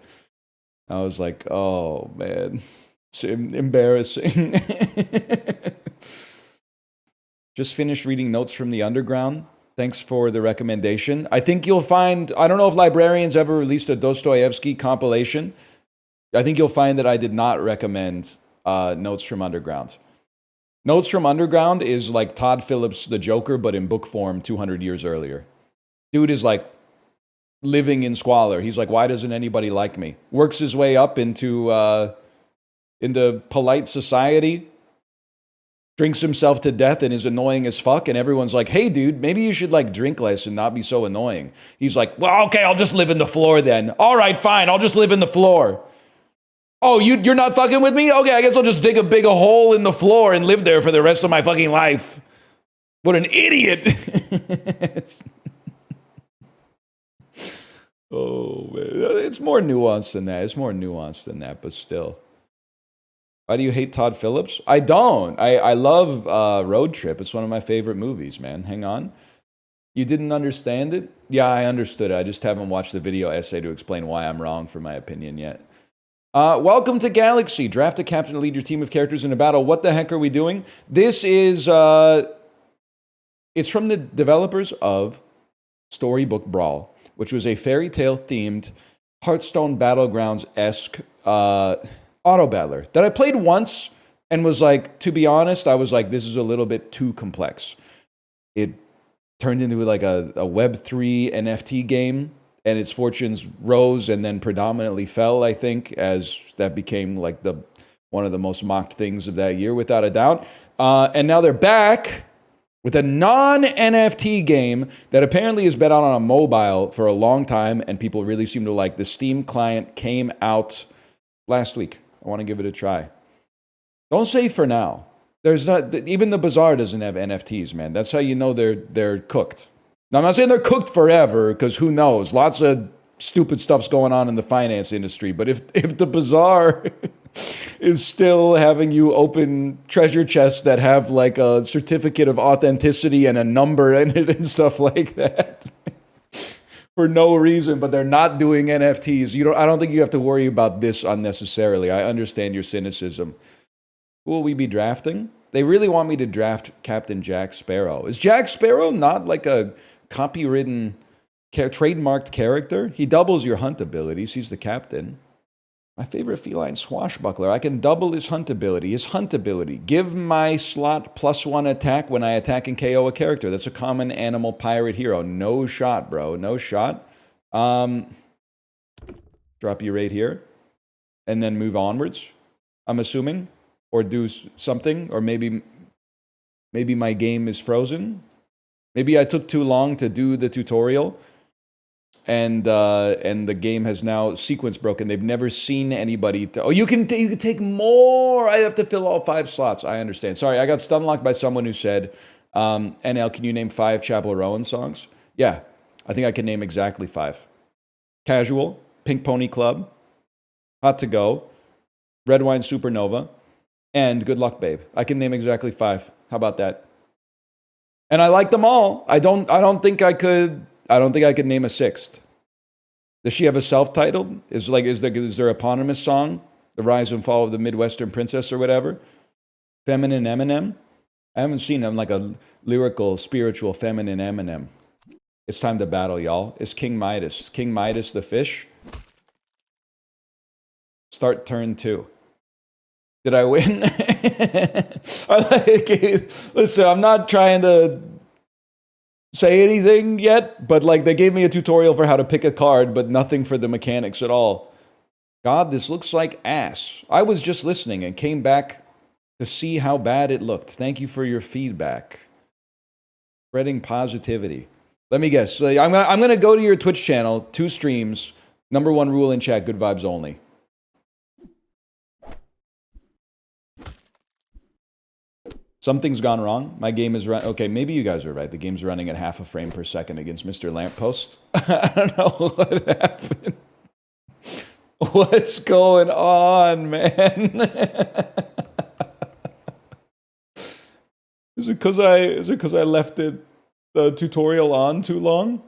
I was like, oh man, it's embarrassing. Just finished reading Notes from the Underground. Thanks for the recommendation. I think you'll find, I don't know if Librarians ever released a Dostoevsky compilation. I think you'll find that I did not recommend Notes from Underground. Notes from Underground is like Todd Phillips' The Joker, but in book form 200 years earlier. Dude is like living in squalor. He's like, why doesn't anybody like me? Works his way up into polite society, drinks himself to death and is annoying as fuck. And everyone's like, hey, dude, maybe you should like drink less and not be so annoying. He's like, well, okay, I'll just live in the floor then. All right, fine, I'll just live in the floor. Oh, you're not fucking with me? Okay, I guess I'll just dig a big hole in the floor and live there for the rest of my fucking life. What an idiot. Oh, man. It's more nuanced than that. But still. Why do you hate Todd Phillips? I don't. I love Road Trip. It's one of my favorite movies, man. Hang on. You didn't understand it? Yeah, I understood it. I just haven't watched the video essay to explain why I'm wrong for my opinion yet. Welcome to Galaxy. Draft a captain to lead your team of characters in a battle. What the heck are we doing? This is... it's from the developers of Storybook Brawl, which was a fairy tale themed Hearthstone Battlegrounds-esque auto battler that I played once and was like, to be honest, I was like, this is a little bit too complex. It turned into like a Web3 NFT game, and its fortunes rose and then predominantly fell, I think, as that became like one of the most mocked things of that year, without a doubt. And now they're back with a non-NFT game that apparently has been out on a mobile for a long time, and people really seem to like. The Steam client came out last week. I want to give it a try. Don't say for now. There's not, even the Bazaar doesn't have NFTs, man. That's how you know they're cooked. Now, I'm not saying they're cooked forever, because who knows? Lots of stupid stuff's going on in the finance industry. But if the Bazaar is still having you open treasure chests that have like a certificate of authenticity and a number in it and stuff like that for no reason, but they're not doing NFTs, I don't think you have to worry about this unnecessarily. I understand your cynicism. Who will we be drafting? They really want me to draft Captain Jack Sparrow. Is Jack Sparrow not like a copywritten, trademarked character? He doubles your hunt abilities. He's the captain. My favorite feline swashbuckler. I can double his hunt ability. His hunt ability. Give my slot +1 attack when I attack and KO a character. That's a common animal pirate hero. No shot, bro. No shot. Drop you right here. And then move onwards, I'm assuming. Or do something. Or maybe my game is frozen. Maybe I took too long to do the tutorial. and the game has now sequence broken. They've never seen anybody. Oh, you can take more. I have to fill all 5 slots. I understand. Sorry, I got stun locked by someone who said, "NL, can you name 5 Chapel Rowan songs?" Yeah, I think I can name exactly 5. Casual, Pink Pony Club, Hot to Go, Red Wine Supernova, and Good Luck Babe. I can name exactly 5. How about that? And I like them all. I don't think I could name a 6th. Does she have a self-titled? Is there eponymous song? The Rise and Fall of the Midwestern Princess or whatever? Feminine Eminem? I haven't seen him like a lyrical, spiritual, feminine Eminem. It's time to battle, y'all. It's King Midas. King Midas the fish. Start turn 2. Did I win? Listen, I'm not trying to say anything yet, but like they gave me a tutorial for how to pick a card, but nothing for the mechanics at all. God, this looks like ass. I was just listening and came back to see how bad it looked. Thank you for your feedback. Spreading positivity. Let me guess. So I'm gonna go to your Twitch channel, 2 streams. Number 1 rule in chat: good vibes only. Something's gone wrong. My game is okay, maybe you guys are right. The game's running at half a frame per second against Mr. Lamppost. I don't know what happened. What's going on, man? Is it because I left the tutorial on too long?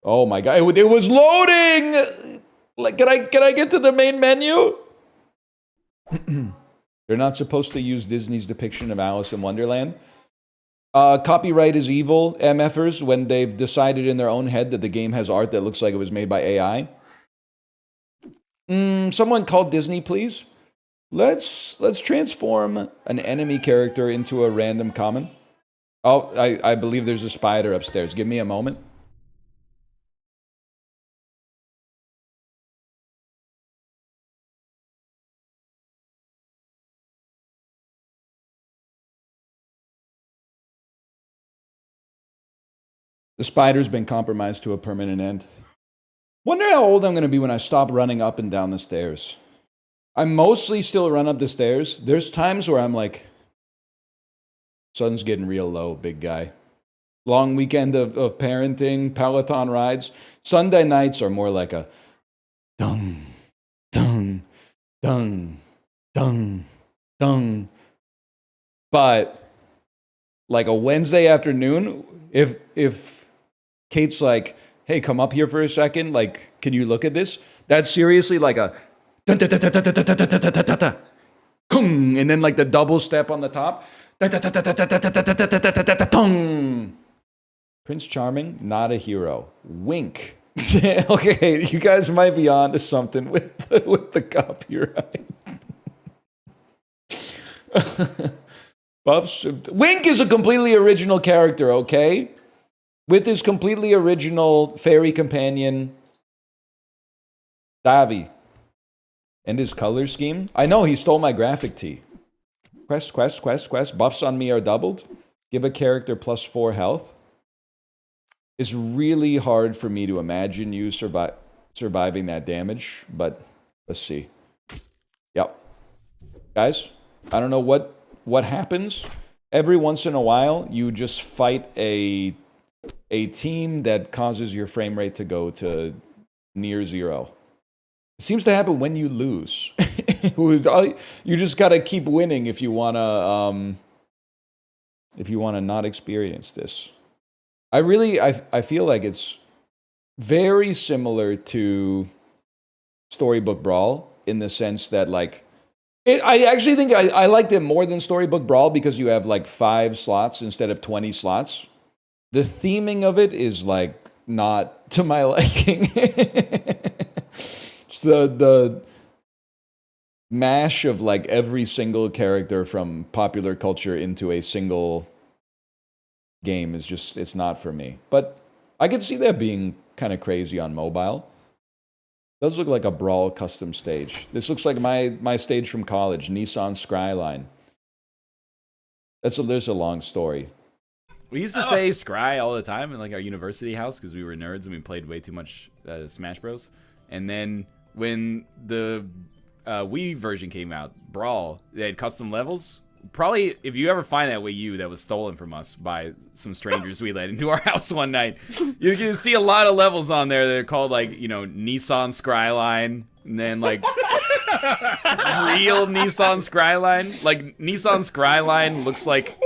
Oh my god, it was loading. Like, can I get to the main menu? They're not supposed to use Disney's depiction of Alice in Wonderland. Copyright is evil, MFers, when they've decided in their own head that the game has art that looks like it was made by AI. Someone call Disney, please. Let's transform an enemy character into a random common. Oh, I believe there's a spider upstairs. Give me a moment. The spider's been compromised to a permanent end. Wonder how old I'm going to be when I stop running up and down the stairs. I mostly still run up the stairs. There's times where I'm like, sun's getting real low, big guy. Long weekend of parenting, Peloton rides. Sunday nights are more like a dung, dung, dung, dung, dung. But like a Wednesday afternoon, if Kate's like, hey, come up here for a second, like, can you look at this? That's seriously like a dun, dun, dun, dun, dun, dun, dun, dun, dun, dun, dun, dun, and then like the double step on the top. Prince Charming, not a hero. Wink. Okay, you guys might be on to something with the copyright. Buffs. Wink is a completely original character, okay? With his completely original fairy companion, Davi. And his color scheme. I know, he stole my graphic tee. Quest. Buffs on me are doubled. Give a character +4 health. It's really hard for me to imagine you surviving that damage, but let's see. Yep. Guys, I don't know what happens. Every once in a while, you just fight a team that causes your frame rate to go to near 0. It seems to happen when you lose. You just gotta keep winning if you wanna not experience this. I feel like it's very similar to Storybook Brawl in the sense that like I actually think I liked it more than Storybook Brawl because you have like 5 slots instead of 20 slots. The theming of it is like not to my liking. So the mash of like every single character from popular culture into a single game is just, it's not for me. But I could see that being kind of crazy on mobile. Does look like a Brawl custom stage. This looks like my stage from college, Nissan Skryline. There's a long story. We used to say Scry all the time in like our university house because we were nerds and we played way too much Smash Bros. And then when the Wii version came out, Brawl, they had custom levels. Probably, if you ever find that Wii U that was stolen from us by some strangers we let into our house one night, you can see a lot of levels on there that are called, like, you know, Nissan Skryline, and then, like, real Nissan Skryline. Like, Nissan Skryline looks like...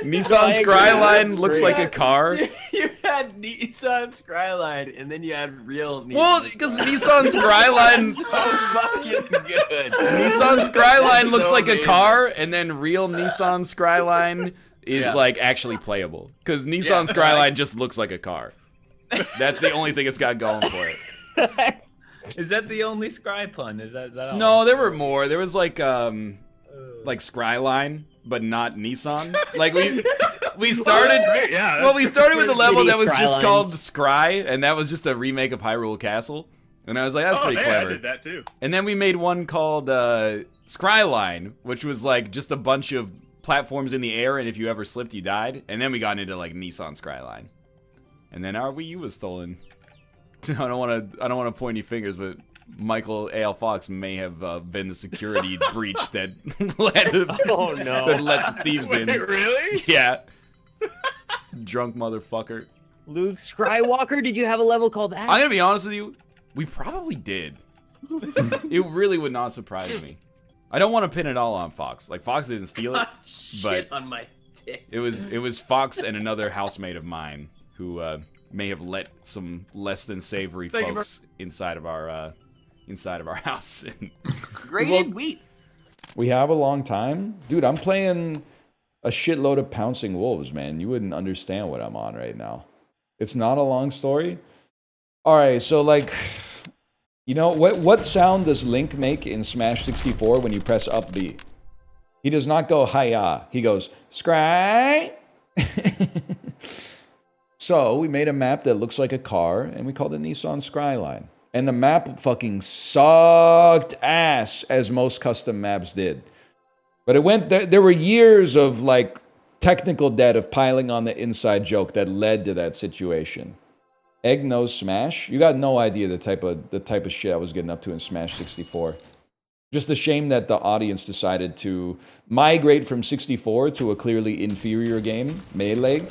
Nissan Skryline looks like a car. You had Nissan Skryline, and then you had real Nissan. Well, because Nissan Skryline... so fucking good. Nissan Skryline looks like a car, and then real Nissan Skryline is, like, actually playable. Because Nissan Skryline just looks like a car. That's the only thing it's got going for it. Is that the only Scry pun? Is that all? No, there were more. There was, like Skryline, but not Nissan. Like, we started... well, we started with a level that was just called Scry, and that was just a remake of Hyrule Castle. And I was like, that's pretty clever. I did that too. And then we made one called Skryline, which was like just a bunch of platforms in the air, and if you ever slipped, you died. And then we got into like Nissan Skryline. And then our Wii U was stolen. I don't want to point any fingers, but Michael A.L. Fox may have been the security breach that let the thieves in. Wait, really? Yeah. Drunk motherfucker. Luke Skywalker, did you have a level called that? I'm gonna be honest with you. We probably did. It really would not surprise me. I don't want to pin it all on Fox. Like, Fox didn't steal it, but on my tits. it was Fox and another housemate of mine who may have let some less than savory folks inside of our house. Grated wheat. We have a long time? Dude, I'm playing a shitload of Pouncing Wolves, man. You wouldn't understand what I'm on right now. It's not a long story. All right, so, like, you know, what sound does Link make in Smash 64 when you press up B? He does not go hi-ya. He goes, scry. So we made a map that looks like a car, and we called it Nissan Skryline. And the map fucking sucked ass, as most custom maps did. But it went, there were years of, like, technical debt of piling on the inside joke that led to that situation. Egg nose Smash? You got no idea the type of shit I was getting up to in Smash 64. Just a shame that the audience decided to migrate from 64 to a clearly inferior game, Melee.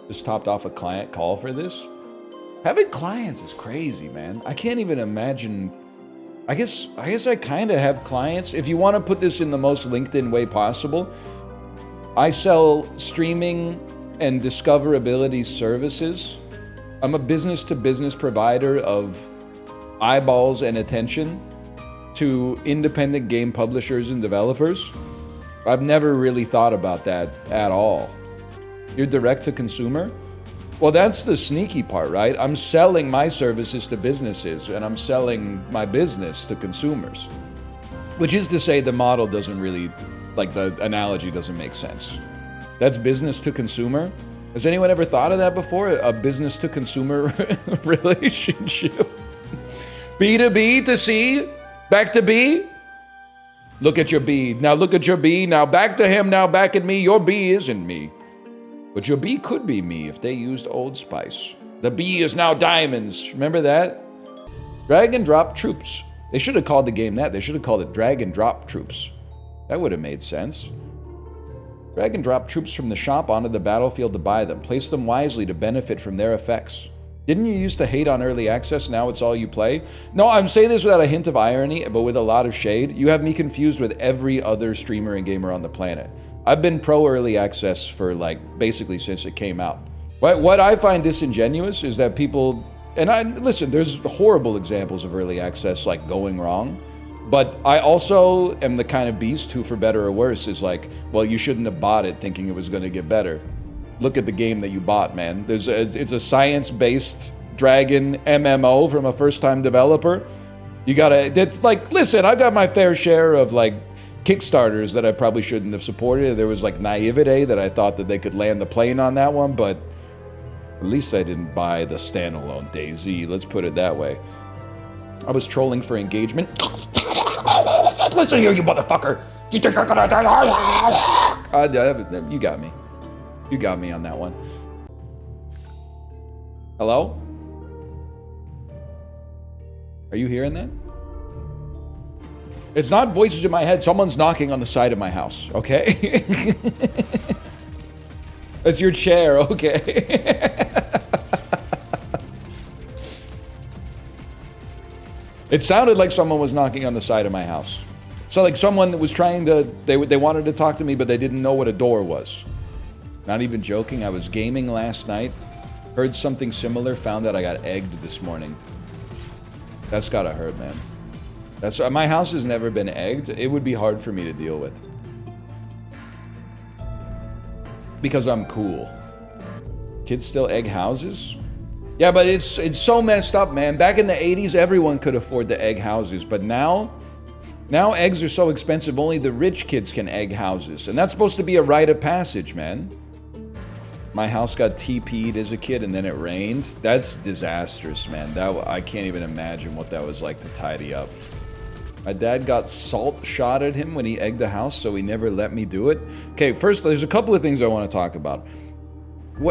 Just topped off a client call for this. Having clients is crazy, man. I can't even imagine. I guess I kind of have clients. If you want to put this in the most LinkedIn way possible, I sell streaming and discoverability services. I'm a business-to-business provider of eyeballs and attention to independent game publishers and developers. I've never really thought about that at all. You're direct to consumer? Well, that's the sneaky part, right? I'm selling my services to businesses, and I'm selling my business to consumers. Which is to say the model doesn't really, like, the analogy doesn't make sense. That's business to consumer? Has anyone ever thought of that before? A business to consumer relationship? B to B to C? Back to B? Look at your B. Now look at your B. Now back to him. Now back at me. Your B isn't me. But your B could be me if they used Old Spice. The B is now diamonds. Remember that? Drag and drop troops. They should have called the game that. They should have called it drag and drop troops. That would have made sense. Drag and drop troops from the shop onto the battlefield to buy them. Place them wisely to benefit from their effects. Didn't you used to hate on early access? Now it's all you play? No, I'm saying this without a hint of irony, but with a lot of shade. You have me confused with every other streamer and gamer on the planet. I've been pro early access for, like, basically since it came out. What I find disingenuous is that people, and listen, there's horrible examples of early access, like, going wrong. But I also am the kind of beast who, for better or worse, is like, well, you shouldn't have bought it thinking it was going to get better. Look at the game that you bought, man. It's a science-based dragon MMO from a first-time developer. You gotta, it's like, listen, I got my fair share of, like, Kickstarters that I probably shouldn't have supported. There was, like, naivete that I thought that they could land the plane on that one, but at least I didn't buy the standalone DayZ. Let's put it that way. I was trolling for engagement. Listen here, you motherfucker. You think you're gonna die? You got me. You got me on that one. Hello? Are you hearing that? It's not voices in my head. Someone's knocking on the side of my house, okay? It's your chair, okay? It sounded like someone was knocking on the side of my house. So like someone was trying to, they wanted to talk to me, but they didn't know what a door was. Not even joking, I was gaming last night, heard something similar, found out I got egged this morning. That's gotta hurt, man. That's my house has never been egged. It would be hard for me to deal with. Because I'm cool. Kids still egg houses? Yeah, but it's so messed up, man. Back in the 80s, everyone could afford to egg houses, but now eggs are so expensive, only the rich kids can egg houses. And that's supposed to be a rite of passage, man. My house got TP'd as a kid and then it rained. That's disastrous, man. I can't even imagine what that was like to tidy up. My dad got salt shot at him when he egged the house, so he never let me do it. Okay, first, there's a couple of things I want to talk about.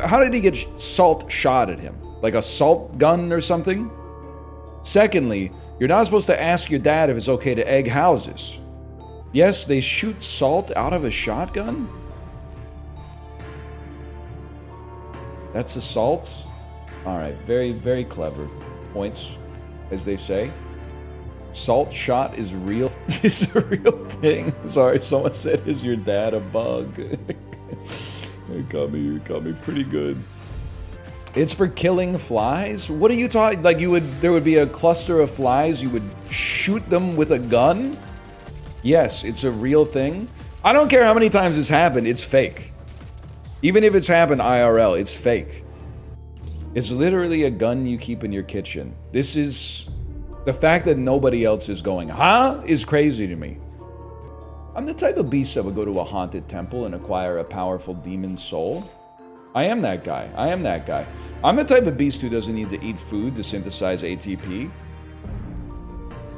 How did he get salt shot at him? Like a salt gun or something? Secondly, you're not supposed to ask your dad if it's okay to egg houses. Yes, they shoot salt out of a shotgun? That's assault? Alright, very, very clever. Points, as they say. Salt shot is real. Is a real thing. Sorry, someone said, is your dad a bug? It got me pretty good. It's for killing flies? What are you talking? Like there would be a cluster of flies, you would shoot them with a gun? Yes, it's a real thing. I don't care how many times it's happened, it's fake. Even if it's happened IRL, it's fake. It's literally a gun you keep in your kitchen. This is... The fact that nobody else is going, huh? Is crazy to me. I'm the type of beast that would go to a haunted temple and acquire a powerful demon soul. I am that guy. I am that guy. I'm the type of beast who doesn't need to eat food to synthesize ATP.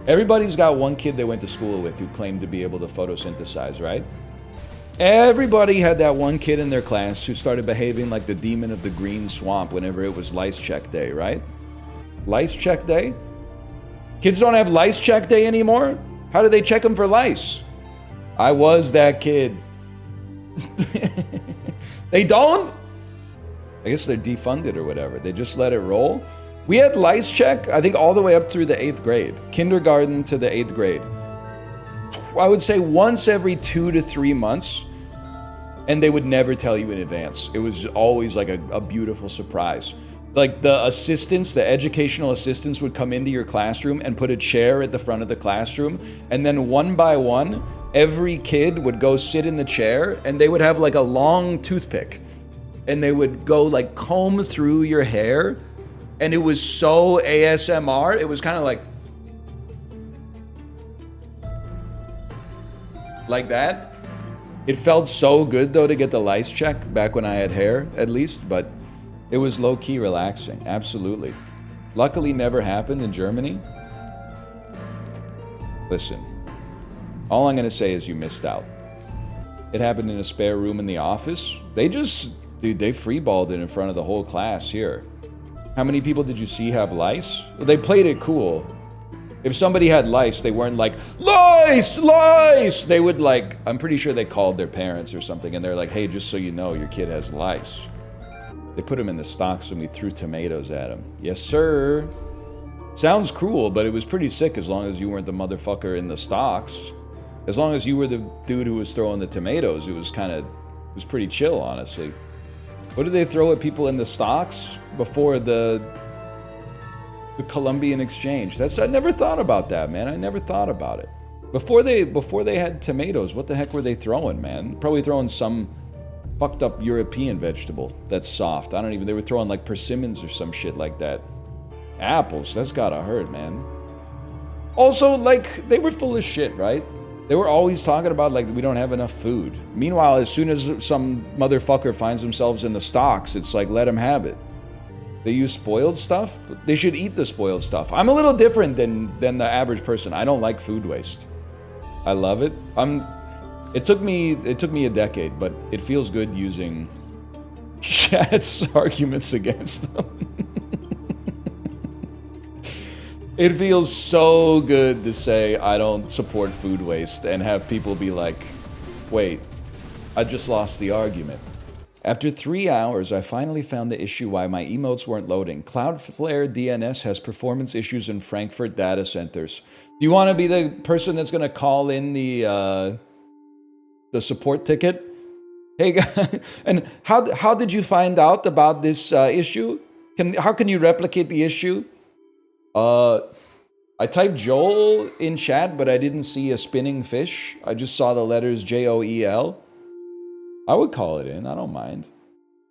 Everybody's got one kid they went to school with who claimed to be able to photosynthesize, right? Everybody had that one kid in their class who started behaving like the demon of the green swamp whenever it was lice check day, right? Lice check day? Kids don't have lice check day anymore? How do they check them for lice? I was that kid. They don't? I guess they're defunded or whatever. They just let it roll. We had lice check, I think, all the way up through the 8th grade. Kindergarten to the 8th grade. I would say once every 2 to 3 months. And they would never tell you in advance. It was always like a beautiful surprise. Like the assistants, the educational assistants would come into your classroom and put a chair at the front of the classroom. And then one by one, every kid would go sit in the chair and they would have like a long toothpick. And they would go like comb through your hair. And it was so ASMR. It was kind of like that. It felt so good though to get the lice check back when I had hair, at least, but it was low-key relaxing, absolutely. Luckily never happened in Germany. Listen, all I'm gonna say is you missed out. It happened in a spare room in the office. They freeballed it in front of the whole class here. How many people did you see have lice? Well, they played it cool. If somebody had lice, they weren't like, lice, lice! They would like, I'm pretty sure they called their parents or something and they're like, hey, just so you know, your kid has lice. They put him in the stocks and we threw tomatoes at him. Yes, sir. Sounds cruel, but it was pretty sick as long as you weren't the motherfucker in the stocks. As long as you were the dude who was throwing the tomatoes, it was pretty chill, honestly. What did they throw at people in the stocks before the Columbian Exchange? I never thought about that, man. I never thought about it. Before they had tomatoes, what the heck were they throwing, man? Probably throwing some fucked up European vegetable that's soft. They were throwing like persimmons or some shit like that. Apples, that's gotta hurt, man. Also, like, they were full of shit, right? They were always talking about, like, we don't have enough food. Meanwhile, as soon as some motherfucker finds themselves in the stocks, it's like, let them have it. They use spoiled stuff. They should eat the spoiled stuff. I'm a little different than the average person. I don't like food waste. I love it. It took me a decade, but it feels good using Chat's arguments against them. It feels so good to say I don't support food waste and have people be like, wait, I just lost the argument. After 3 hours, I finally found the issue why my emotes weren't loading. Cloudflare DNS has performance issues in Frankfurt data centers. Do you want to be the person that's going to call in the support ticket? Hey, guys, and how did you find out about this issue? How can you replicate the issue? I typed Joel in chat, but I didn't see a spinning fish. I just saw the letters Joel. I would call it in. I don't mind.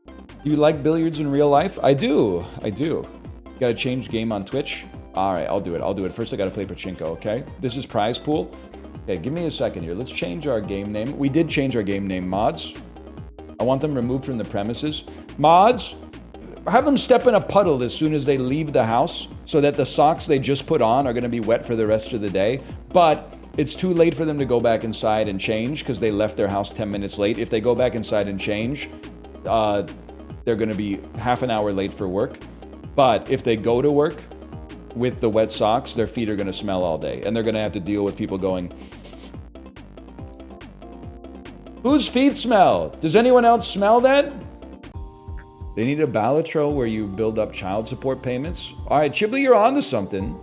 Do you like billiards in real life? I do. Gotta change game on Twitch? Alright, I'll do it. First I gotta play Pachinko, okay? This is prize pool. Okay, give me a second here. Let's change our game name. We did change our game name. Mods. I want them removed from the premises. Mods, have them step in a puddle as soon as they leave the house so that the socks they just put on are going to be wet for the rest of the day. But it's too late for them to go back inside and change because they left their house 10 minutes late. If they go back inside and change, they're going to be half an hour late for work. But if they go to work with the wet socks, their feet are going to smell all day. And they're going to have to deal with people going, whose feet smell? Does anyone else smell that? They need a Balatro where you build up child support payments. All right, Chibley, you're on to something.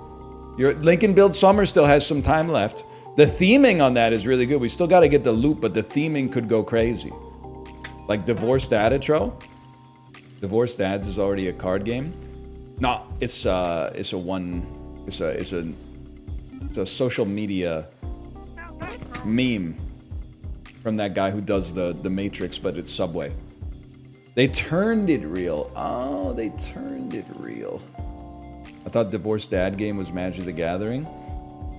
Your Lincoln Build Summer still has some time left. The theming on that is really good. We still got to get the loop, but the theming could go crazy. Like Divorced Dadatro. Divorced Dads is already a card game. No, it's a social media meme from that guy who does the Matrix, but it's Subway. They turned it real. Oh, they turned it real. I thought Divorced Dad game was Magic the Gathering.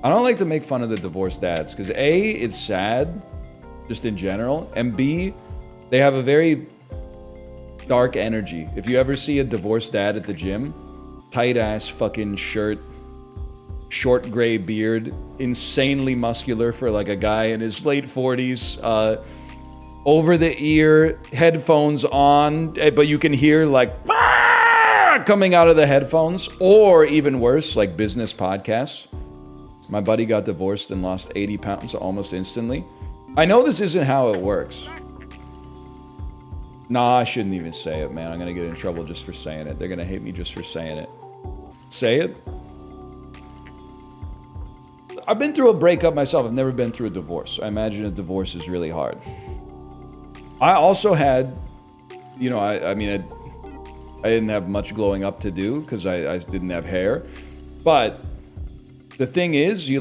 I don't like to make fun of the divorced dads because A, it's sad, just in general, and B, they have a very dark energy. If you ever see a divorced dad at the gym, tight ass fucking shirt, short gray beard, insanely muscular for like a guy in his late 40s, over the ear, headphones on, but you can hear like coming out of the headphones, or even worse, like business podcasts. My buddy got divorced and lost 80 pounds almost instantly. I know this isn't how it works. Nah, I shouldn't even say it, man. I'm gonna get in trouble just for saying it. They're gonna hate me just for saying it. Say it? I've been through a breakup myself. I've never been through a divorce. I imagine a divorce is really hard. I also had, you know, I didn't have much glowing up to do because I didn't have hair. But the thing is, you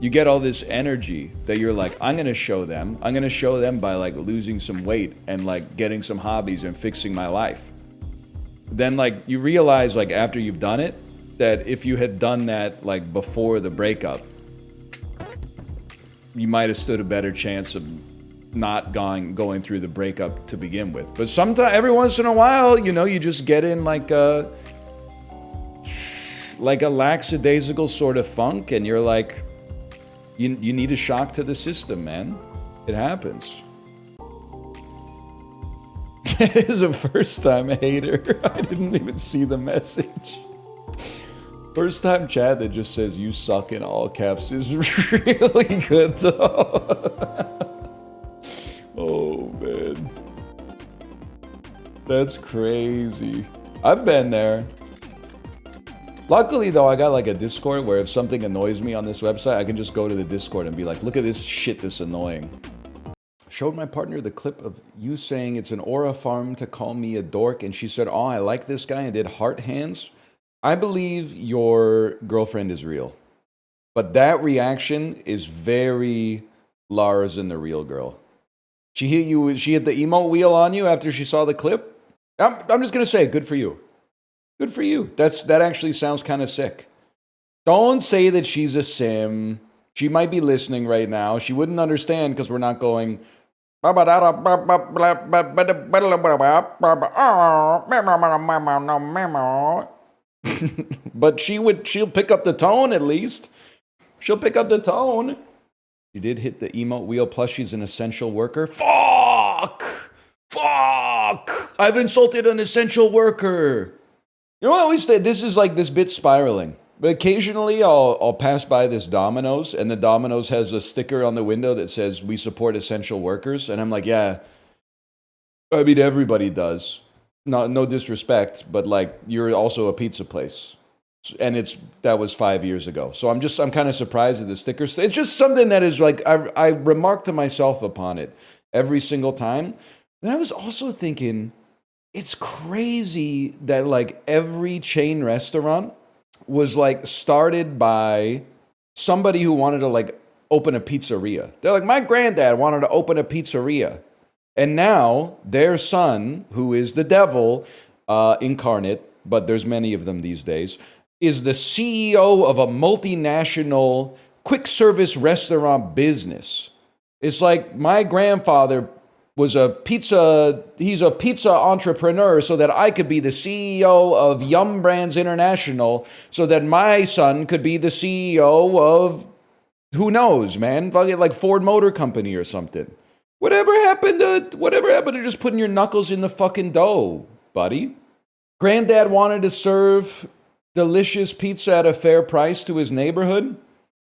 get all this energy that you're like, I'm going to show them. I'm going to show them by like losing some weight and like getting some hobbies and fixing my life. Then like you realize like after you've done it, that if you had done that like before the breakup, you might have stood a better chance of not going through the breakup to begin with. But sometimes, every once in a while, you know, you just get in like a lackadaisical sort of funk, and you're like, you need a shock to the system, man. It happens. It is a first-time hater. I didn't even see the message. First-time chat that just says "you suck" in all caps is really good, though. Oh, man. That's crazy. I've been there. Luckily, though, I got like a Discord where if something annoys me on this website, I can just go to the Discord and be like, look at this shit that's annoying. Showed my partner the clip of you saying it's an aura farm to call me a dork, and she said, oh, I like this guy, and did heart hands. I believe your girlfriend is real. But that reaction is very Lars and the real girl. She hit the emote wheel on you after she saw the clip? I'm just going to say, good for you. Good for you. That actually sounds kind of sick. Don't say that she's a sim. She might be listening right now. She wouldn't understand because we're not going... But she'll pick up the tone at least. She'll pick up the tone. You did hit the emote wheel, plus she's an essential worker. Fuck! fuck, I've insulted an essential worker. You know, I always say this is like this bit spiraling. But occasionally I'll pass by this Domino's, and the Domino's has a sticker on the window that says, "We support essential workers." And I'm like, yeah, I mean, everybody does. No disrespect, but like, you're also a pizza place. And that was 5 years ago. So I'm kind of surprised at the sticker. It's just something that is like, I remark to myself upon it every single time. And I was also thinking, it's crazy that like every chain restaurant was like started by somebody who wanted to like open a pizzeria. They're like, my granddad wanted to open a pizzeria. And now their son, who is the devil incarnate, but there's many of them these days, is the CEO of a multinational quick service restaurant business. It's like my grandfather was he's a pizza entrepreneur so that I could be the CEO of Yum Brands International, so that my son could be the CEO of, who knows, man, like Ford Motor Company or something. Whatever happened to just putting your knuckles in the fucking dough, buddy? Granddad wanted to serve delicious pizza at a fair price to his neighborhood,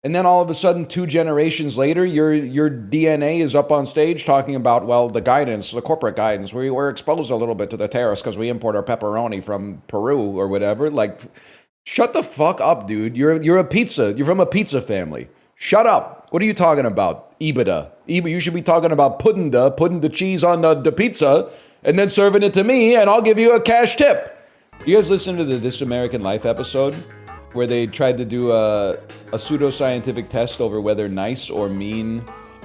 and then all of a sudden 2 generations later your DNA is up on stage talking about, well, the corporate guidance, we're exposed a little bit to the tariffs because we import our pepperoni from Peru or whatever. Like, shut the fuck up, dude. You're from a pizza family. Shut up. What are you talking about? EBITDA, you should be talking about putting the cheese on the pizza and then serving it to me, and I'll give you a cash tip. You guys listen to the This American Life episode where they tried to do a pseudoscientific test over whether nice or mean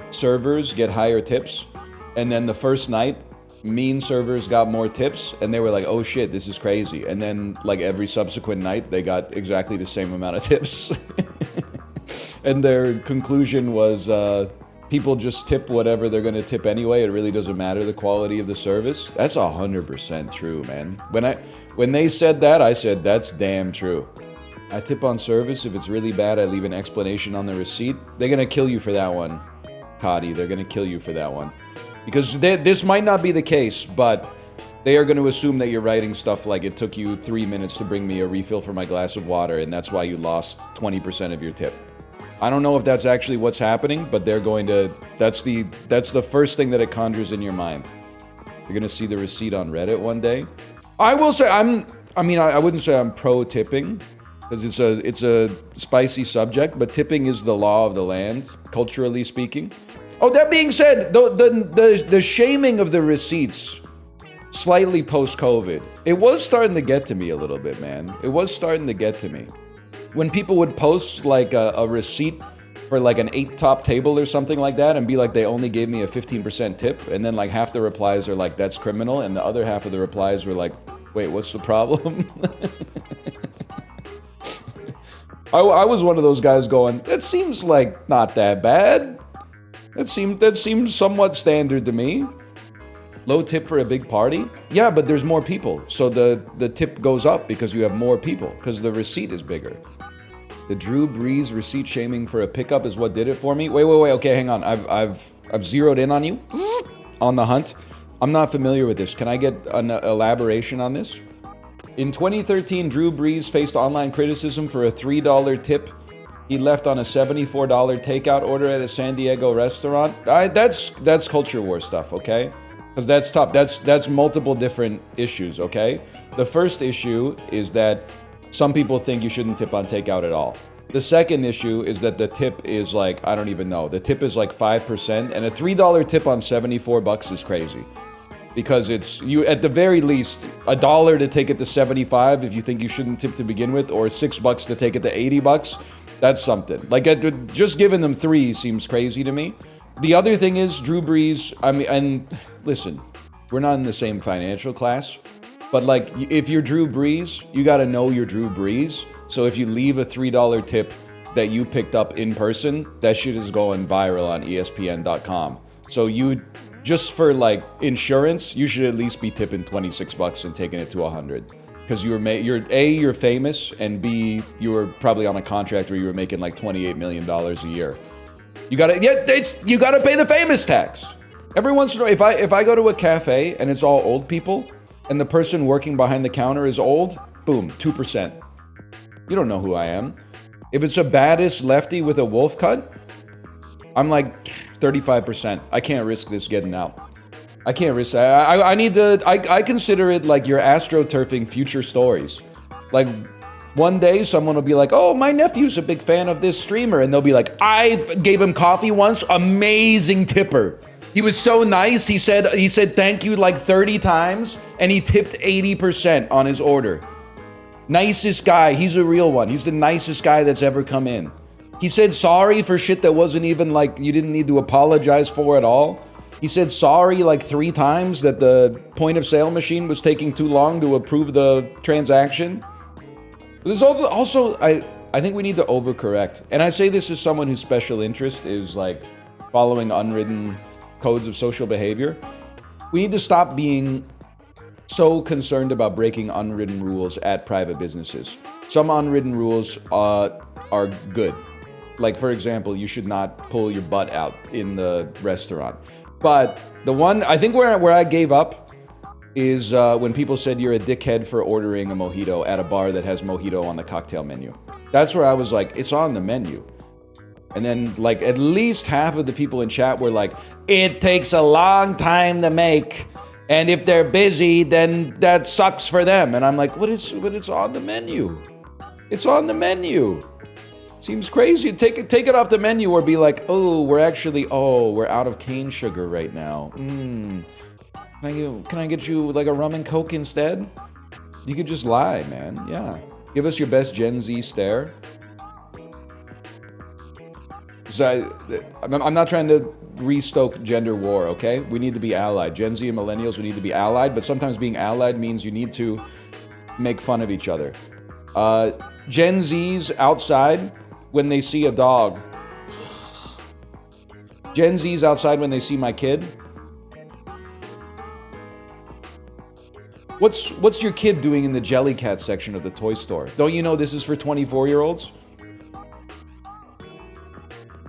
servers get higher tips? And then the first night, mean servers got more tips, and they were like, oh shit, this is crazy. And then like every subsequent night, they got exactly the same amount of tips. And their conclusion was, people just tip whatever they're going to tip anyway. It really doesn't matter the quality of the service. That's 100% true, man. When they said that, I said, that's damn true. I tip on service. If it's really bad, I leave an explanation on the receipt. They're going to kill you for that one, Cotty. They're going to kill you for that one. Because this might not be the case, but they are going to assume that you're writing stuff like, it took you 3 minutes to bring me a refill for my glass of water, and that's why you lost 20% of your tip. I don't know if that's actually what's happening, but they're going to, that's the first thing that it conjures in your mind. You're going to see the receipt on Reddit one day. I will say, I wouldn't say I'm pro tipping, because it's a spicy subject, but tipping is the law of the land, culturally speaking. Oh, that being said, the shaming of the receipts slightly post-COVID, it was starting to get to me a little bit, man. It was starting to get to me. When people would post like a receipt for like an 8-top table or something like that and be like, they only gave me a 15% tip, and then like half the replies are like, that's criminal, and the other half of the replies were like, wait, what's the problem? I was one of those guys going, that seems like not that bad. That seems somewhat standard to me. Low tip for a big party? Yeah, but there's more people, so the tip goes up because you have more people, because the receipt is bigger. The Drew Brees receipt shaming for a pickup is what did it for me. Wait. Okay, hang on. I've zeroed in on you on the hunt. I'm not familiar with this. Can I get an elaboration on this? In 2013, Drew Brees faced online criticism for a $3 tip he left on a $74 takeout order at a San Diego restaurant. That's culture war stuff, okay? Because that's tough. That's multiple different issues, okay? The first issue is that some people think you shouldn't tip on takeout at all. The second issue is that the tip is like, I don't even know. The tip is like 5%, and a $3 tip on $74 is crazy. Because it's, you at the very least, $1 to take it to 75 if you think you shouldn't tip to begin with, or $6 to take it to 80 bucks. That's something. Like, just giving them 3 seems crazy to me. The other thing is, Drew Brees, I mean, and listen, we're not in the same financial class, but like, if you're Drew Brees, you gotta know you're Drew Brees. So if you leave a $3 tip that you picked up in person, that shit is going viral on ESPN.com. So you, just for like insurance, you should at least be tipping $26 and taking it to 100. Because you're A, you're famous, and B, you were probably on a contract where you were making like $28 million a year. You gotta pay the famous tax. Every once in a while, if I go to a cafe and it's all old people, and the person working behind the counter is old, boom, 2%. You don't know who I am. If it's a baddest lefty with a wolf cut, I'm like 35%. I can't risk this getting out. I can't risk that. I need to, I consider it like you're astroturfing future stories. Like, one day someone will be like, oh, my nephew's a big fan of this streamer. And they'll be like, I gave him coffee once, amazing tipper. He was so nice, he said thank you like 30 times, and he tipped 80% on his order. Nicest guy, he's a real one. He's the nicest guy that's ever come in. He said sorry for shit that wasn't even like, you didn't need to apologize for at all. He said sorry like 3 times that the point of sale machine was taking too long to approve the transaction. There's also I think we need to overcorrect. And I say this as someone whose special interest is like following unwritten codes of social behavior. We need to stop being so concerned about breaking unwritten rules at private businesses. Some unwritten rules are good. Like, for example, you should not pull your butt out in the restaurant. But the one, I think where I gave up is when people said you're a dickhead for ordering a mojito at a bar that has mojito on the cocktail menu. That's where I was like, it's on the menu. And then, like, at least half of the people in chat were like, it takes a long time to make, and if they're busy, then that sucks for them. And I'm like, but it's on the menu. It's on the menu. Seems crazy. Take it off the menu or be like, oh, we're out of cane sugar right now. Can I get you like a rum and coke instead? You could just lie, man. Yeah. Give us your best Gen Z stare. So I'm not trying to restoke gender war, okay? We need to be allied. Gen Z and millennials, we need to be allied, but sometimes being allied means you need to make fun of each other. Gen Zs outside when they see a dog. Gen Zs outside when they see my kid. What's your kid doing in the Jellycat section of the toy store? Don't you know this is for 24-year-olds?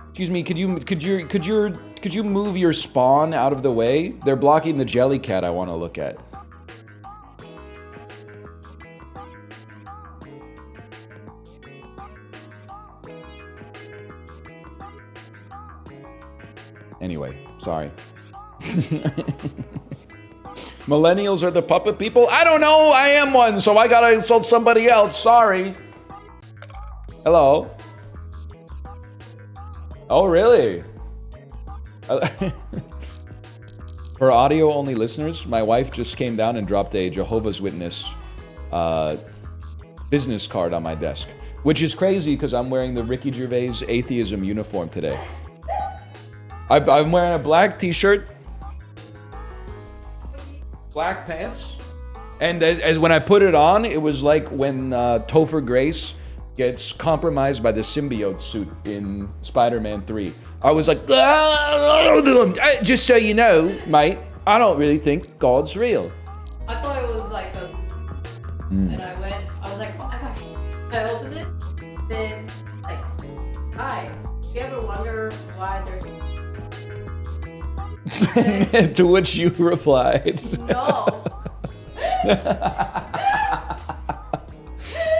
Excuse me, could you move your spawn out of the way? They're blocking the Jellycat I want to look at. Anyway, sorry. Millennials are the puppet people? I don't know, I am one, so I gotta insult somebody else, sorry. Hello? Oh, really? For audio-only listeners, my wife just came down and dropped a Jehovah's Witness business card on my desk, which is crazy because I'm wearing the Ricky Gervais atheism uniform today. I'm wearing a black t-shirt, black pants, and as when I put it on, it was like when Topher Grace gets compromised by the symbiote suit in Spider-Man 3. I was like, just so you know, mate, I don't really think God's real. I thought it was like a... And I was like, oh my gosh. I opened it, then like, guys, you ever wonder why there's... To which you replied, No.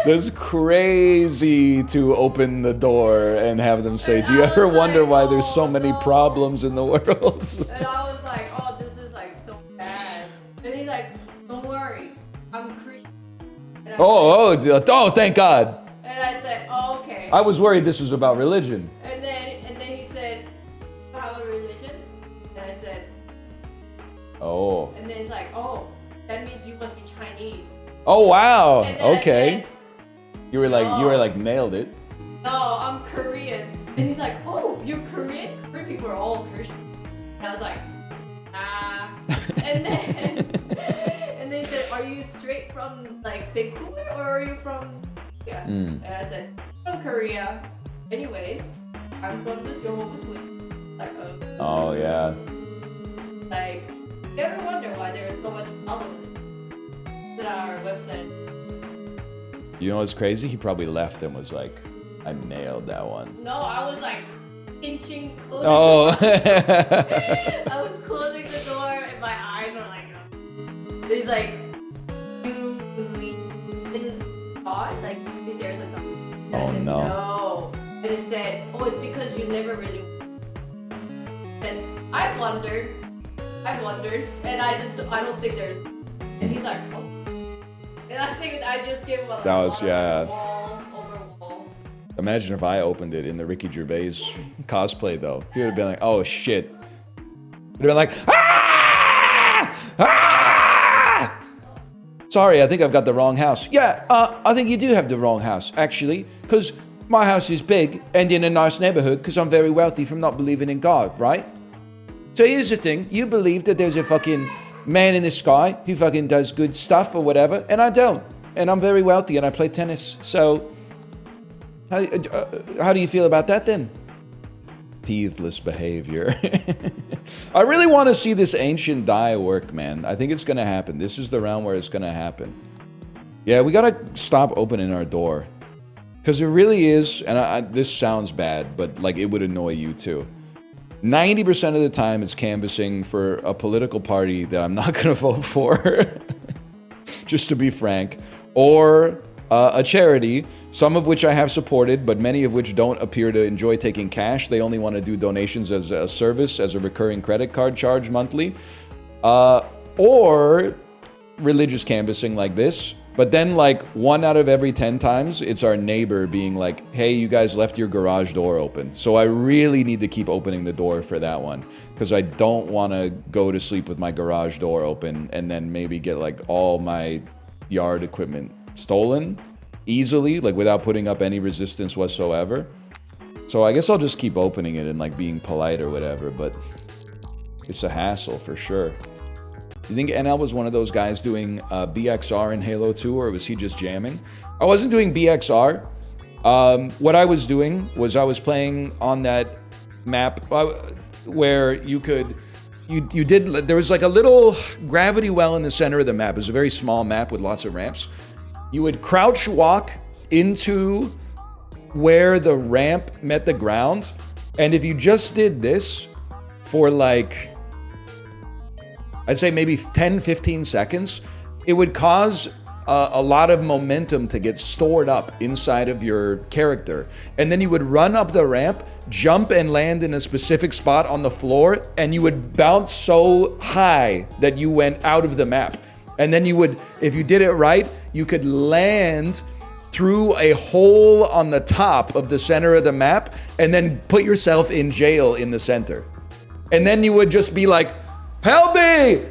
That's crazy to open the door and have them say, do you ever wonder why there's so many problems in the world? And I was like, oh, this is like so bad. And he's like, don't worry, I'm Christian. Oh, thank God. And I said, oh, okay. I was worried this was about religion. And then he said, you have a religion? And I said, Oh. and then he's like, oh, that means you must be Chinese. Oh, wow. And then Okay. I said, You were like nailed it. no, I'm Korean. And he's like, oh, you're Korean? Korean people are all Christian. And I was like, nah. And then he said, are you straight from like Vancouver or are you from Korea? And I said, from Korea. Anyways, I'm from the Jehovah's Witness. Like, Oh, yeah. like, you ever wonder why there is so much problem with our website? You know what's crazy? He probably left and was like, I nailed that one. No, I was like, pinching, closing Oh. I was closing the door and my eyes were like, he's like, you believe in God? Like, if there's a God? And I Oh, said, no. no. And it said, oh, it's because you never really. And I wondered, and I don't think there's. And he's like, oh. And I think I just gave him a That was, yeah. wall over wall. Imagine if I opened it in the Ricky Gervais cosplay, though. He would have been like, oh, shit. He would have been like, ah! Ah! Sorry, I think I've got the wrong house. Yeah, I think you do have the wrong house, actually. Because my house is big and in a nice neighborhood because I'm very wealthy from not believing in God, right? So here's the thing. You believe that there's a fucking man in the sky who fucking does good stuff or whatever, and I don't. And I'm very wealthy and I play tennis. So how do you feel about that then? Thiefless behavior. I really want to see this ancient die work, man. I think it's going to happen. This is the round where it's going to happen. Yeah, we got to stop opening our door. Because it really is, and this sounds bad, but like it would annoy you too. 90% of the time it's canvassing for a political party that I'm not going to vote for, just to be frank, or a charity, some of which I have supported, but many of which don't appear to enjoy taking cash. They only want to do donations as a service, as a recurring credit card charge monthly, or religious canvassing like this. But then like 1 out of every 10 times, it's our neighbor being like, hey, you guys left your garage door open. So I really need to keep opening the door for that one because I don't want to go to sleep with my garage door open and then maybe get like all my yard equipment stolen easily, like without putting up any resistance whatsoever. So I guess I'll just keep opening it and like being polite or whatever, but it's a hassle for sure. You think NL was one of those guys doing BXR in Halo 2, or was he just jamming? I wasn't doing BXR. What I was doing was I was playing on that map where you did, there was like a little gravity well in the center of the map. It was a very small map with lots of ramps. You would crouch walk into where the ramp met the ground, and if you just did this for like, I'd say maybe 10, 15 seconds, it would cause a lot of momentum to get stored up inside of your character. And then you would run up the ramp, jump and land in a specific spot on the floor, and you would bounce so high that you went out of the map. And then you would, if you did it right, you could land through a hole on the top of the center of the map and then put yourself in jail in the center. And then you would just be like, help me,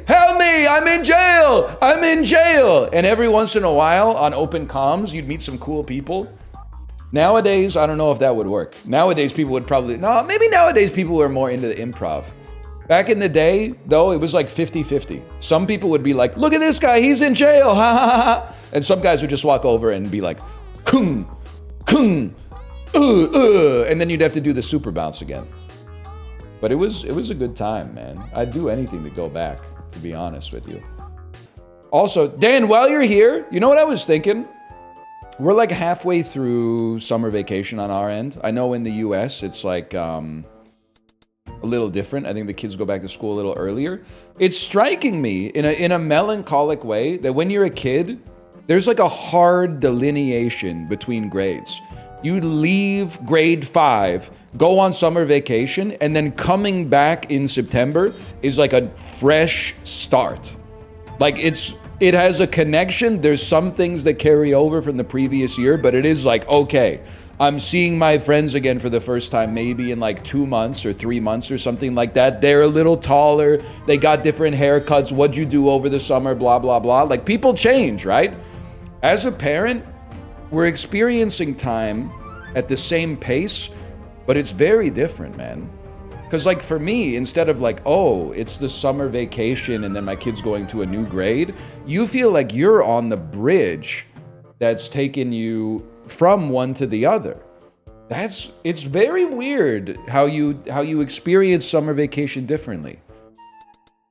I'm in jail, I'm in jail. And every once in a while on open comms, you'd meet some cool people. Nowadays, I don't know if that would work. Nowadays, people would probably, no, maybe nowadays people are more into the improv. Back in the day, though, it was like 50-50. Some people would be like, look at this guy, he's in jail, ha ha ha. And some guys would just walk over and be like, kung, kung, and then you'd have to do the super bounce again. But it was a good time, man. I'd do anything to go back, to be honest with you. Also, Dan, while you're here, you know what I was thinking? We're like halfway through summer vacation on our end. I know in the US, it's like a little different. I think the kids go back to school a little earlier. It's striking me in a melancholic way that when you're a kid, there's like a hard delineation between grades. You leave grade 5, go on summer vacation, and then coming back in September is like a fresh start. Like it has a connection. There's some things that carry over from the previous year, but it is like, okay, I'm seeing my friends again for the first time, maybe in like 2 months or 3 months or something like that. They're a little taller. They got different haircuts. What'd you do over the summer? Blah, blah, blah. Like people change, right? As a parent, we're experiencing time at the same pace, but it's very different, man. Because like for me, instead of like, oh, it's the summer vacation and then my kid's going to a new grade, you feel like you're on the bridge that's taken you from one to the other. It's very weird how you experience summer vacation differently.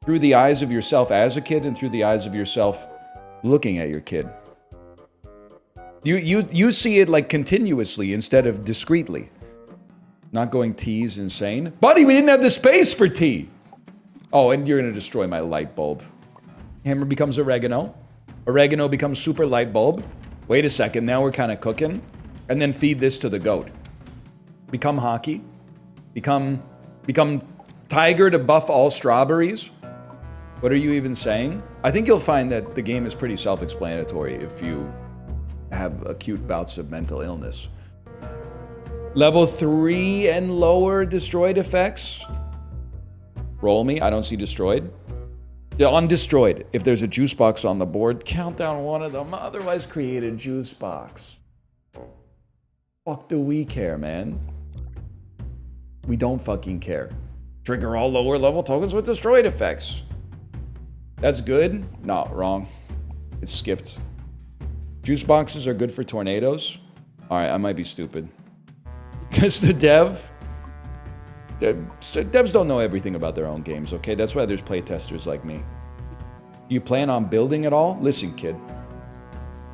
Through the eyes of yourself as a kid and through the eyes of yourself looking at your kid. You see it like continuously instead of discreetly. Not going T is insane. Buddy, we didn't have the space for T. Oh, and you're gonna destroy my light bulb. Hammer becomes oregano. Oregano becomes super light bulb. Wait a second, now we're kind of cooking. And then feed this to the goat. Become hockey. Become tiger to buff all strawberries. What are you even saying? I think you'll find that the game is pretty self-explanatory if you have acute bouts of mental illness. Level 3 and lower destroyed effects. Roll me, I don't see destroyed. On destroyed, if there's a juice box on the board, count down one of them, otherwise create a juice box. Fuck do we care, man? We don't fucking care. Trigger all lower level tokens with destroyed effects. That's good? No, wrong. It's skipped. Juice boxes are good for tornadoes. Alright, I might be stupid. Does the devs don't know everything about their own games, okay? That's why there's playtesters like me. You plan on building at all? Listen, kid.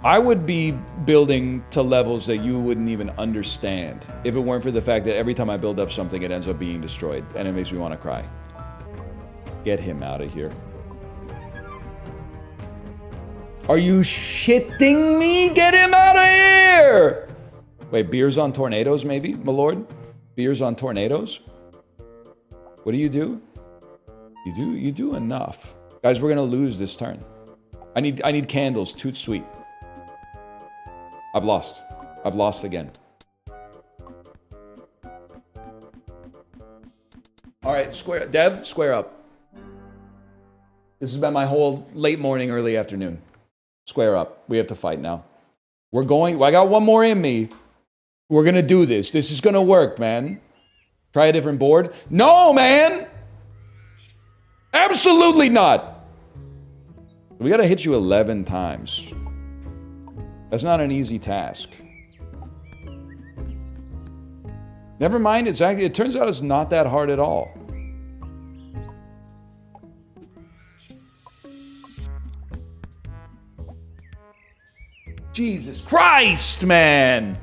I would be building to levels that you wouldn't even understand if it weren't for the fact that every time I build up something, it ends up being destroyed, and it makes me want to cry. Get him out of here. Are you shitting me? Get him out of here! Wait, beers on tornadoes, maybe, my lord? Beers on tornadoes? What do? You do enough. Guys, we're gonna lose this turn. I need candles, toot sweet. I've lost. I've lost again. Alright, Dev, square up. This has been my whole late morning, early afternoon. Square up. We have to fight now. I got one more in me. We're gonna do this. This is gonna work, man. Try a different board. No, man! Absolutely not! We gotta hit you 11 times. That's not an easy task. Never mind, it turns out it's not that hard at all. Jesus Christ, man!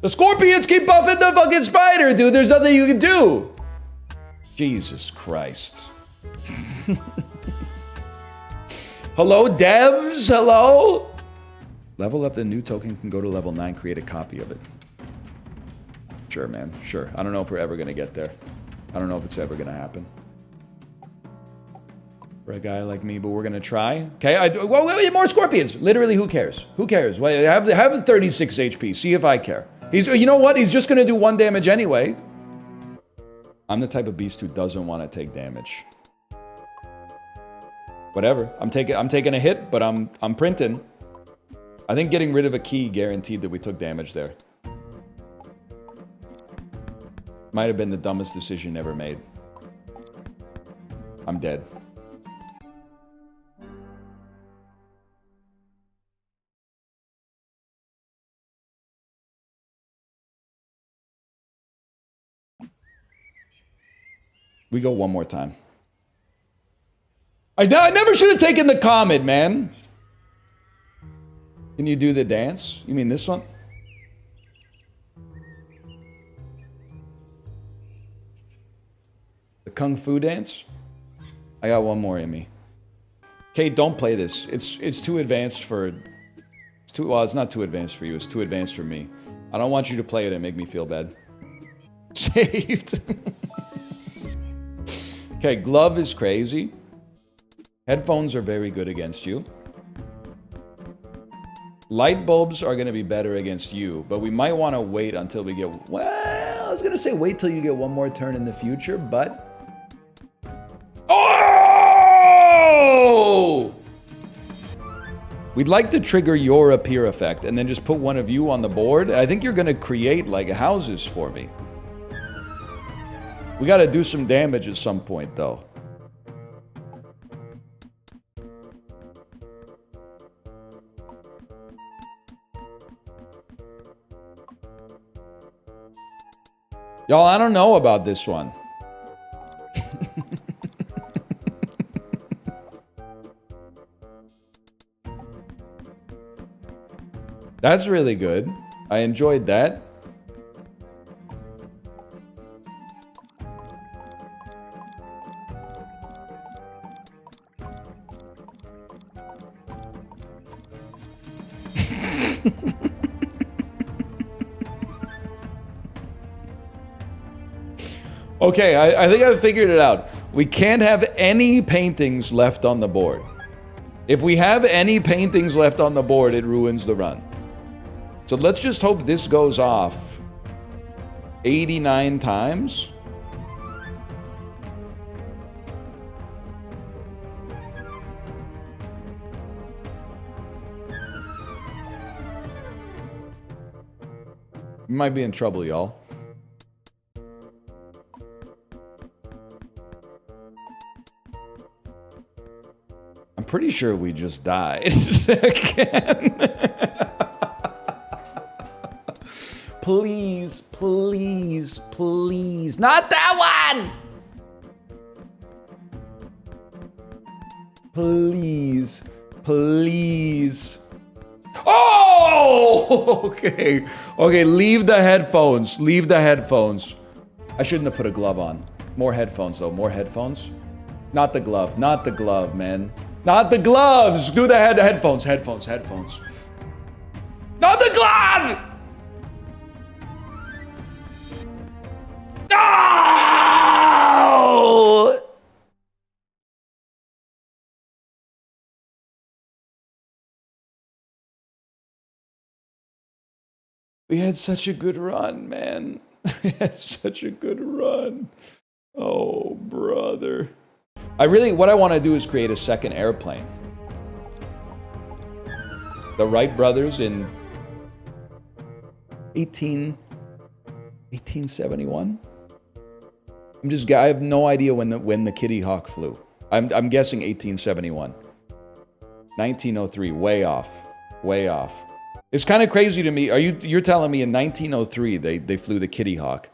The scorpions keep buffing the fucking spider, dude. There's nothing you can do. Jesus Christ. Hello, devs? Hello? Level up the new token can go to level 9, create a copy of it. Sure, man. Sure. I don't know if we're ever going to get there. I don't know if it's ever going to happen. For a guy like me, but we're going to try. Okay, well, more scorpions. Literally, who cares? Who cares? Well, have 36 HP. See if I care. You know what? He's just going to do 1 damage anyway. I'm the type of beast who doesn't want to take damage. Whatever. I'm taking a hit, but I'm printing. I think getting rid of a key guaranteed that we took damage there. Might have been the dumbest decision ever made. I'm dead. We go one more time. I never should have taken the comet, man. Can you do the dance? You mean this one? The Kung Fu dance? I got one more in me. Kate, don't play this. It's too advanced for... Well, it's not too advanced for you. It's too advanced for me. I don't want you to play it and make me feel bad. Saved. Okay, glove is crazy. Headphones are very good against you. Light bulbs are going to be better against you, but we might want to wait until we get... Well, I was going to say wait till you get one more turn in the future, but... Oh! We'd like to trigger your appear effect and then just put one of you on the board. I think you're going to create, like, houses for me. We got to do some damage at some point, though. Y'all, I don't know about this one. That's really good. I enjoyed that. Okay, I think I figured it out. We can't have any paintings left on the board. If we have any paintings left on the board, it ruins the run. So let's just hope this goes off 89 times. We might be in trouble, y'all. I'm pretty sure we just died again. Please, please, please. Not that one! Please, please. Oh! Okay. Okay, leave the headphones. Leave the headphones. I shouldn't have put a glove on. More headphones, though. More headphones. Not the glove. Not the glove, man. Not the gloves! Do the headphones, headphones, headphones. Not the glove! No! We had such a good run, man. We had such a good run. Oh, brother. What I want to do is create a second airplane. The Wright brothers in 1871. I have no idea when the Kitty Hawk flew. I'm guessing 1871. 1903, way off. Way off. It's kind of crazy to me. You're telling me in 1903 they flew the Kitty Hawk.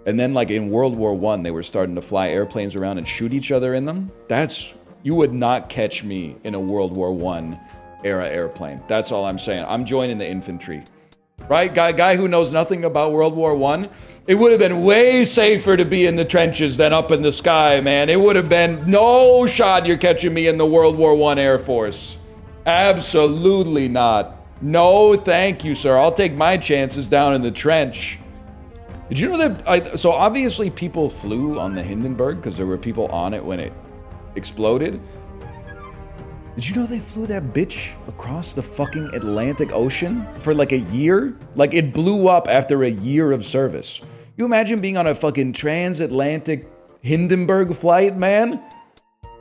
And then, like, in World War I, they were starting to fly airplanes around and shoot each other in them. You would not catch me in a World War I era airplane. That's all I'm saying. I'm joining the infantry. Right? Guy who knows nothing about World War I, it would have been way safer to be in the trenches than up in the sky, man. It would have been no shot you're catching me in the World War I Air Force. Absolutely not. No, thank you, sir. I'll take my chances down in the trench. Did you know that? So obviously people flew on the Hindenburg because there were people on it when it exploded. Did you know they flew that bitch across the fucking Atlantic Ocean for like a year? Like, it blew up after a year of service. You imagine being on a fucking transatlantic Hindenburg flight, man?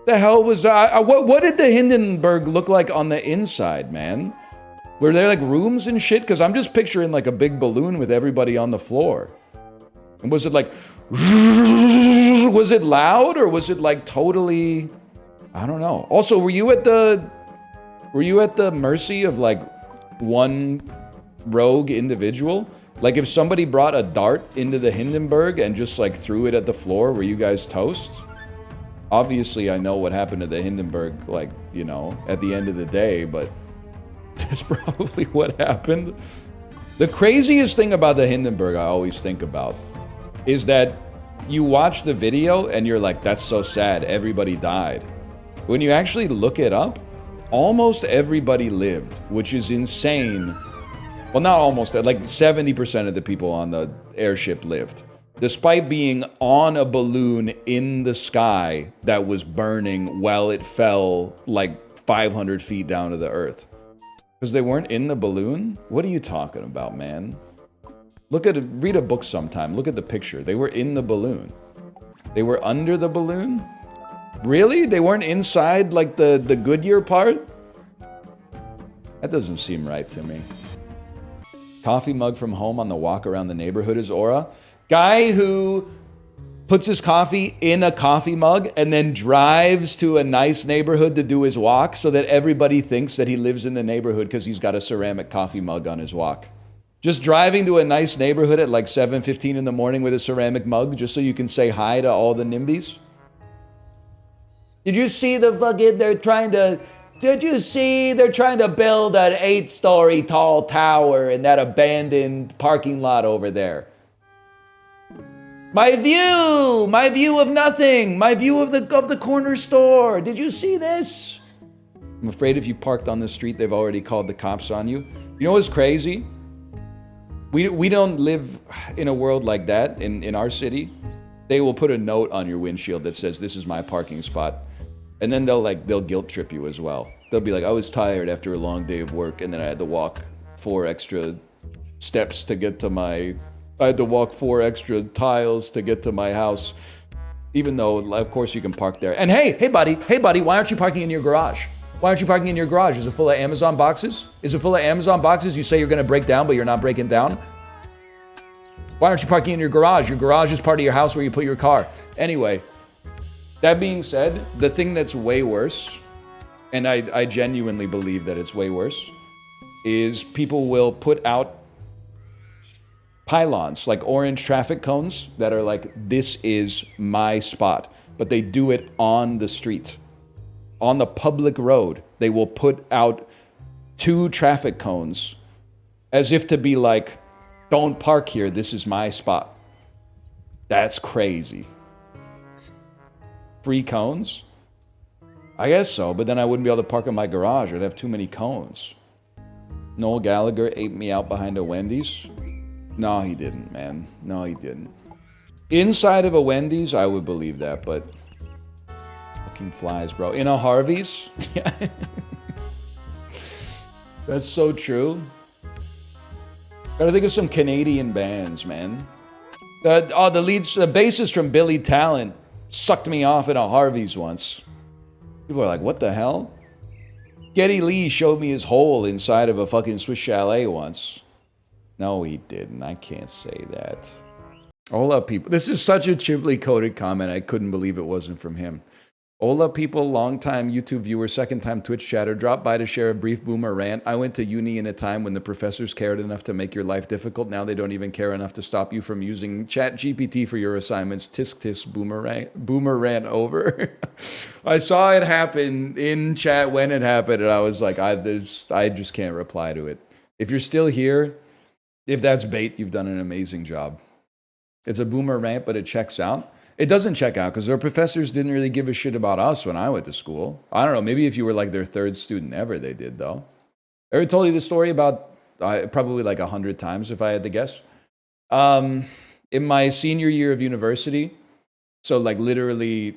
The hell was what did the Hindenburg look like on the inside, man? Were there like rooms and shit? Because I'm just picturing like a big balloon with everybody on the floor. And was it like, was it loud or was it like totally, I don't know. Also, were you at the mercy of like one rogue individual? Like, if somebody brought a dart into the Hindenburg and just like threw it at the floor, were you guys toast? Obviously, I know what happened to the Hindenburg, like, you know, at the end of the day, but that's probably what happened. The craziest thing about the Hindenburg I always think about is that you watch the video and you're like, that's so sad, everybody died. When you actually look it up, almost everybody lived, which is insane. Well, not almost, like 70% of the people on the airship lived, despite being on a balloon in the sky that was burning while it fell like 500 feet down to the earth. Because they weren't in the balloon? What are you talking about, man? Read a book sometime. Look at the picture. They were in the balloon. They were under the balloon? Really? They weren't inside, like, the Goodyear part? That doesn't seem right to me. Coffee mug from home on the walk around the neighborhood is aura. Guy who puts his coffee in a coffee mug and then drives to a nice neighborhood to do his walk so that everybody thinks that he lives in the neighborhood because he's got a ceramic coffee mug on his walk. Just driving to a nice neighborhood at like 7:15 in the morning with a ceramic mug just so you can say hi to all the NIMBYs. Did you see the fucking, they're trying to Did you see they're trying to build an 8-story tall tower in that abandoned parking lot over there? My view of nothing, my view of the corner store. Did you see this? I'm afraid if you parked on the street, they've already called the cops on you. You know what's crazy? We don't live in a world like that in our city. They will put a note on your windshield that says, "This is my parking spot." And then they'll guilt trip you as well. They'll be like, "I was tired after a long day of work, and then I had to walk 4 extra steps to get to I had to walk 4 extra tiles to get to my house." Even though, of course, you can park there. And hey, buddy, why aren't you parking in your garage? Why aren't you parking in your garage? Is it full of Amazon boxes? Is it full of Amazon boxes you say you're gonna break down, but you're not breaking down? Why aren't you parking in your garage? Your garage is part of your house where you put your car. Anyway, that being said, the thing that's way worse, and I genuinely believe that it's way worse, is people will put out pylons, like orange traffic cones that are like, "This is my spot," but they do it on the street. On the public road, they will put out 2 traffic cones as if to be like, "Don't park here, this is my spot." That's crazy. Free cones? I guess so, but then I wouldn't be able to park in my garage. I'd have too many cones. Noel Gallagher ate me out behind a Wendy's? No, he didn't, man. No, he didn't. Inside of a Wendy's, I would believe that, but fucking flies, bro. In a Harvey's? That's so true. Gotta think of some Canadian bands, man. The bassist from Billy Talent sucked me off at a Harvey's once. People are like, "What the hell?" Geddy Lee showed me his hole inside of a fucking Swiss Chalet once. No, he didn't. I can't say that. Hola, people. This is such a chibly coded comment. I couldn't believe it wasn't from him. Hola, people. Long-time YouTube viewer, second-time Twitch chatter. Dropped by to share a brief boomer rant. I went to uni in a time when the professors cared enough to make your life difficult. Now they don't even care enough to stop you from using ChatGPT for your assignments. Tisk tisk boomer rant over. I saw it happen in chat when it happened, and I was like, I just can't reply to it. If you're still here, if that's bait, you've done an amazing job. It's a boomer rant, but it checks out. It doesn't check out because our professors didn't really give a shit about us when I went to school. I don't know, maybe if you were like their 3rd student ever, they did though. I ever told you the story about, probably like 100 times if I had to guess. In my senior year of university, so like literally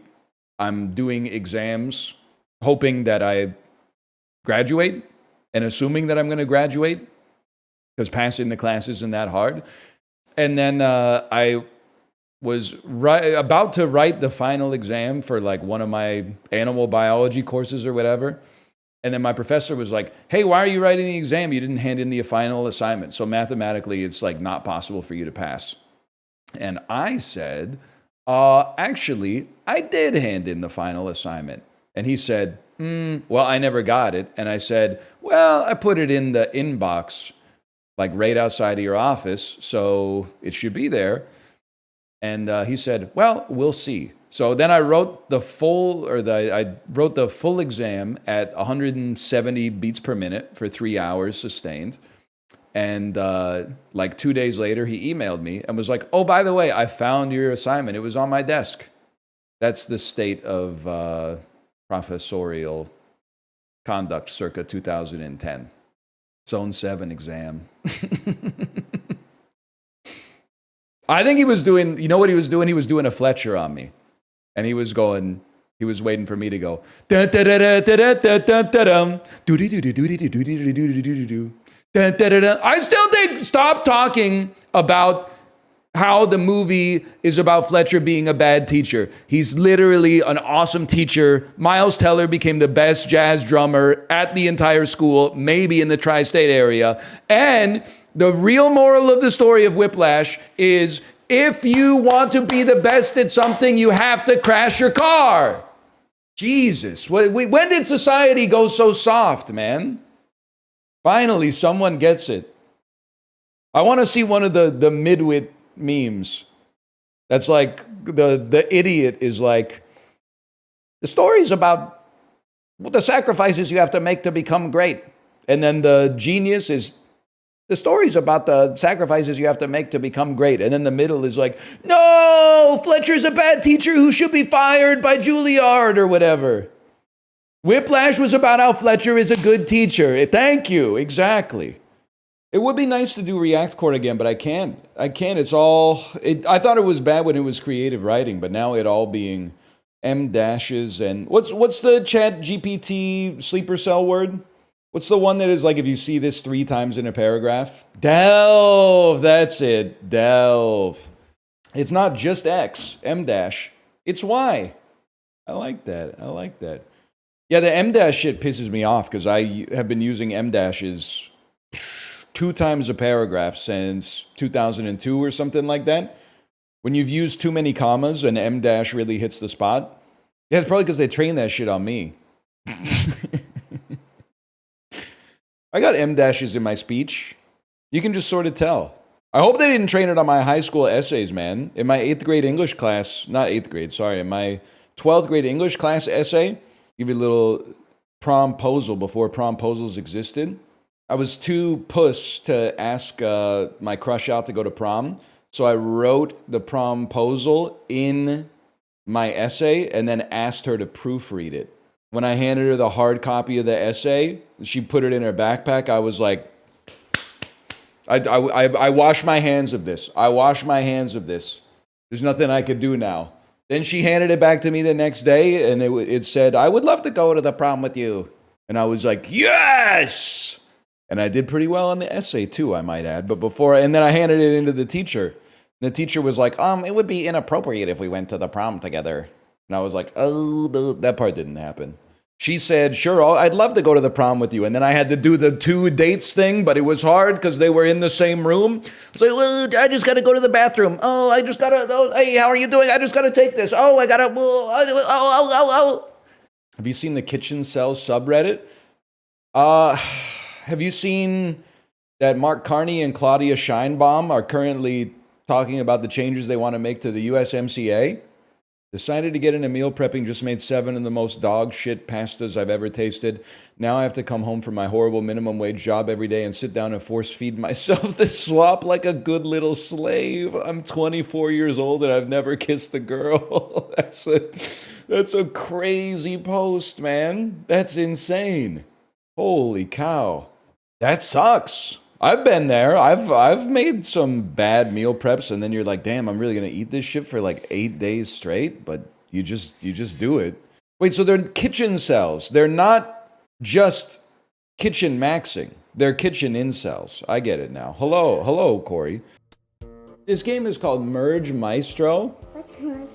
I'm doing exams, hoping that I graduate and assuming that I'm going to graduate because passing the class isn't that hard. And then I was about to write the final exam for like one of my animal biology courses or whatever. And then my professor was like, "Hey, why are you writing the exam? You didn't hand in the final assignment. So mathematically, it's like not possible for you to pass." And I said, "Actually, I did hand in the final assignment." And he said, "Well, I never got it." And I said, "Well, I put it in the inbox, like right outside of your office, so it should be there." And he said, "Well, we'll see." So then I wrote the full exam at 170 beats per minute for 3 hours sustained. And like 2 days later, he emailed me and was like, "Oh, by the way, I found your assignment. It was on my desk." That's the state of professorial conduct circa 2010. Zone 7 exam. I think he was doing, you know what he was doing? He was doing a Fletcher on me. And he was waiting for me to go. I still think, stop talking about how the movie is about Fletcher being a bad teacher. He's literally an awesome teacher. Miles Teller became the best jazz drummer at the entire school, maybe in the tri-state area. And the real moral of the story of Whiplash is if you want to be the best at something, you have to crash your car. Jesus, when did society go so soft, man? Finally, someone gets it. I want to see one of the midwit memes. That's like the idiot is like, the story's about the sacrifices you have to make to become great. And then the genius is the stories about the sacrifices you have to make to become great. And then the middle is like, no, Fletcher's a bad teacher who should be fired by Juilliard or whatever. Whiplash was about how Fletcher is a good teacher. Thank you. Exactly. It would be nice to do React Chord again, but I can't. It's all... I thought it was bad when it was creative writing, but now it all being M dashes and... What's the Chat GPT sleeper cell word? What's the one that is like if you see this 3 times in a paragraph? Delve. That's it. Delve. It's not just X, M dash. It's Y. I like that. Yeah, the M dash shit pisses me off because I have been using M dashes 2 times a paragraph since 2002 or something like that. When you've used too many commas, an M dash really hits the spot. Yeah, it's probably because they trained that shit on me. I got M dashes in my speech. You can just sort of tell. I hope they didn't train it on my high school essays, man. In my 8th grade English class, not 8th grade, sorry, in my 12th grade English class essay, give you a little promposal before promposals existed. I was too puss to ask my crush out to go to prom, so I wrote the promposal in my essay and then asked her to proofread it. When I handed her the hard copy of the essay, she put it in her backpack. I was like, I wash my hands of this. There's nothing I could do now. Then she handed it back to me the next day, and it said, I would love to go to the prom with you. And I was like, yes! And I did pretty well on the essay, too, I might add. And then I handed it into the teacher. The teacher was like, it would be inappropriate if we went to the prom together. And I was like, oh, that part didn't happen. She said, sure, I'd love to go to the prom with you. And then I had to do the 2 dates thing, but it was hard because they were in the same room. I was like, well, I just got to go to the bathroom. Hey, how are you doing? I just got to take this. Have you seen the Kitchen Cell subreddit? Have you seen that Mark Carney and Claudia Scheinbaum are currently talking about the changes they want to make to the USMCA? Decided to get into meal prepping, just made 7 of the most dog shit pastas I've ever tasted. Now I have to come home from my horrible minimum wage job every day and sit down and force feed myself this slop like a good little slave. I'm 24 years old and I've never kissed a girl. That's a crazy post, man. That's insane. Holy cow. That sucks. I've been there. I've made some bad meal preps, and then you're like, damn, I'm really gonna eat this shit for like 8 days straight. But you just do it. Wait, so they're kitchen cells. They're not just kitchen maxing. They're kitchen incels. I get it now. Hello, Corey. This game is called Merge Maestro. What's Merge?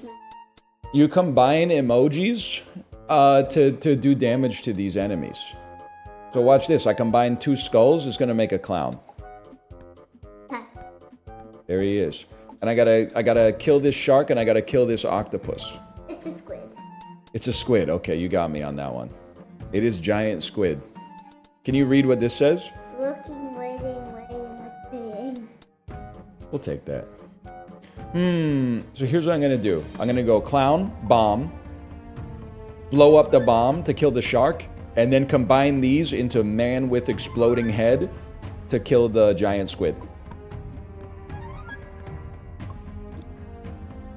You combine emojis to do damage to these enemies. So watch this. I combine 2 skulls. It's gonna make a clown. There he is. And I gotta kill this shark, and I gotta kill this octopus. It's a squid. It's a squid. Okay, you got me on that one. It is giant squid. Can you read what this says? Looking, waiting. We'll take that. So here's what I'm gonna do. I'm gonna go clown, bomb, blow up the bomb to kill the shark, and then combine these into man with exploding head to kill the giant squid.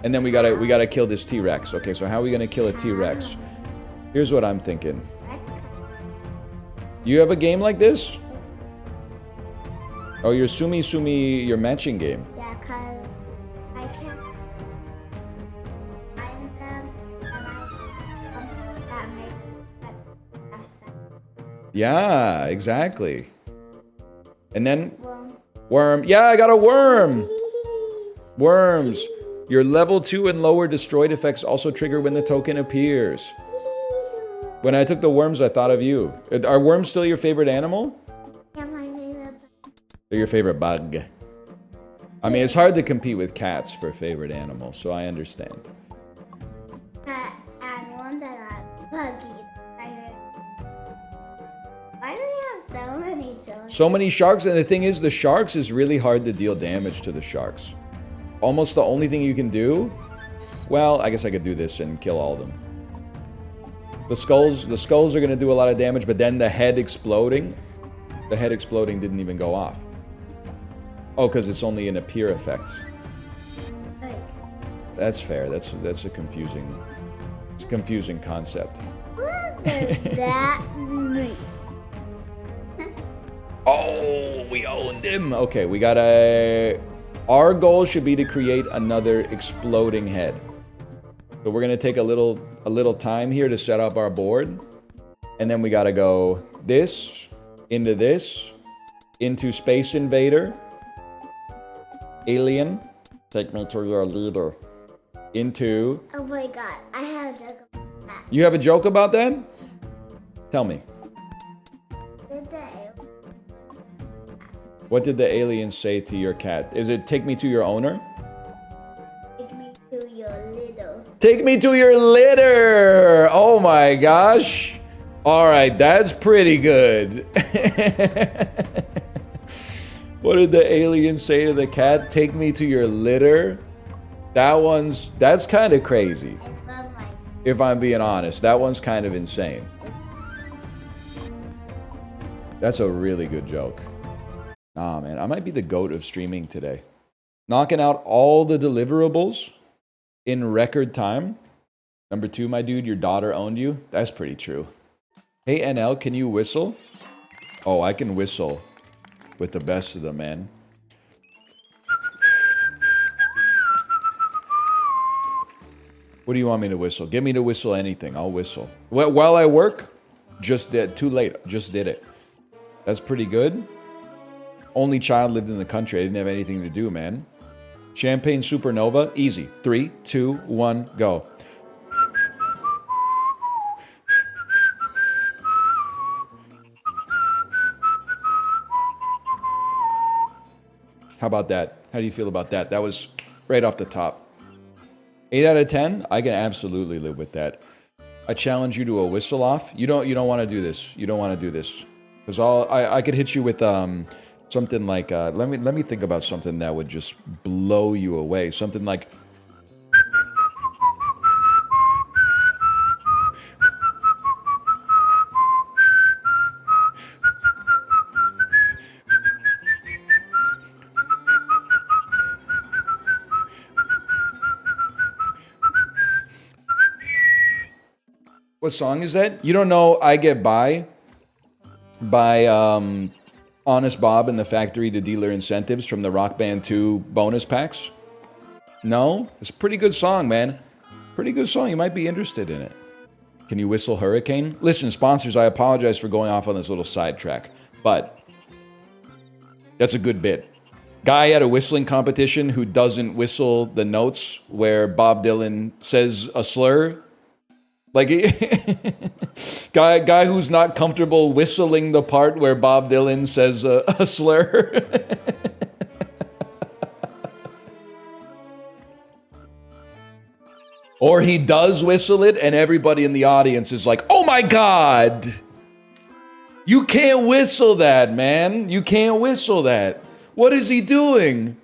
And then we gotta kill this T-Rex. Okay, so how are we gonna kill a T-Rex? Here's what I'm thinking. You have a game like this? Oh, your Sumi, your matching game. Yeah, cause I can't find them, and that makes Yeah, exactly. And then well, worm. Yeah, I got a worm. Worms. Your level 2 and lower destroyed effects also trigger when the token appears. When I took the worms, I thought of you. Are worms still your favorite animal? yeah, my favorite. They're your favorite bug. I mean, it's hard to compete with cats for favorite animal, so I understand. And ones that are buggy. Why do we have so many sharks? So many sharks, and the thing is, the sharks is really hard to deal damage to the sharks. Almost the only thing you can do, well, I guess I could do this and kill all of them. The skulls are going to do a lot of damage, but then the head exploding didn't even go off. Oh, because it's only an appear effect. Like, That's fair. That's a confusing concept. what does that mean? Oh, we owned him. Okay, we got our goal should be to create another exploding head. So we're gonna take a little time here to set up our board, and then we gotta go this, into Space Invader, Alien, take me to your leader, into. Oh my god, I have a joke about that. You have a joke about that? Tell me. Did they? What did the alien say to your cat? Is it take me to your owner? Take me to your little. Take me to your litter! Oh my gosh. All right, that's pretty good. What did the alien say to the cat? Take me to your litter? That's kind of crazy. It's from my. If I'm being honest, that one's kind of insane. That's a really good joke. Ah, man, I might be the GOAT of streaming today. Knocking out all the deliverables in record time. Number 2, my dude, your daughter owned you. That's pretty true. Hey, NL, can you whistle? Oh, I can whistle with the best of them, man. What do you want me to whistle? Get me to whistle anything. I'll whistle. While I work, just did. Too late. Just did it. That's pretty good. Only child lived in the country. I didn't have anything to do, man. Champagne Supernova. Easy. 3, 2, 1, go. How about that? How do you feel about that? That was right off the top. 8 out of 10? I can absolutely live with that. I challenge you to a whistle off. You don't want to do this. You don't want to do this. Because I could hit you with something like let me think about something that would just blow you away. Something like what song is that? You don't know I Get By Honest Bob and the Factory to Dealer Incentives from the Rock Band 2 bonus packs? No? It's a pretty good song, man. Pretty good song. You might be interested in it. Can you whistle Hurricane? Listen, sponsors, I apologize for going off on this little sidetrack, but that's a good bit. Guy at a whistling competition who doesn't whistle the notes where Bob Dylan says a slur. Like, guy who's not comfortable whistling the part where Bob Dylan says a slur. Or he does whistle it and everybody in the audience is like, oh my God, you can't whistle that, man. You can't whistle that. What is he doing?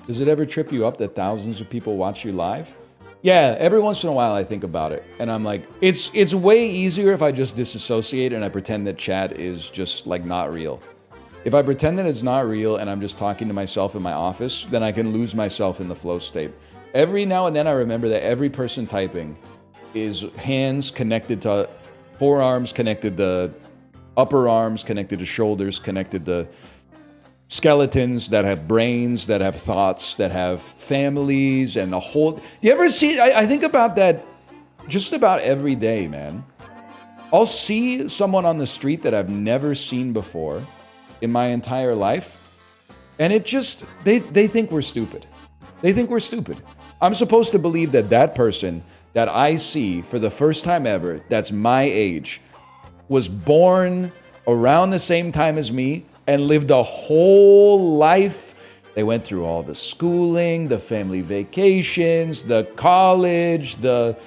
Does it ever trip you up that thousands of people watch you live? Yeah, every once in a while I think about it, and I'm like, it's way easier if I just disassociate and I pretend that chat is just like not real. If I pretend that it's not real and I'm just talking to myself in my office, then I can lose myself in the flow state. Every now and then I remember that every person typing is hands connected to forearms, connected to upper arms, connected to shoulders, connected to skeletons that have brains, that have thoughts, that have families, and the whole. You ever see? I think about that just about every day, man. I'll see someone on the street that I've never seen before in my entire life, and it just they think we're stupid. They think we're stupid. I'm supposed to believe that that person that I see for the first time ever, that's my age, was born around the same time as me and lived a whole life. They went through all the schooling, the family vacations, the college, the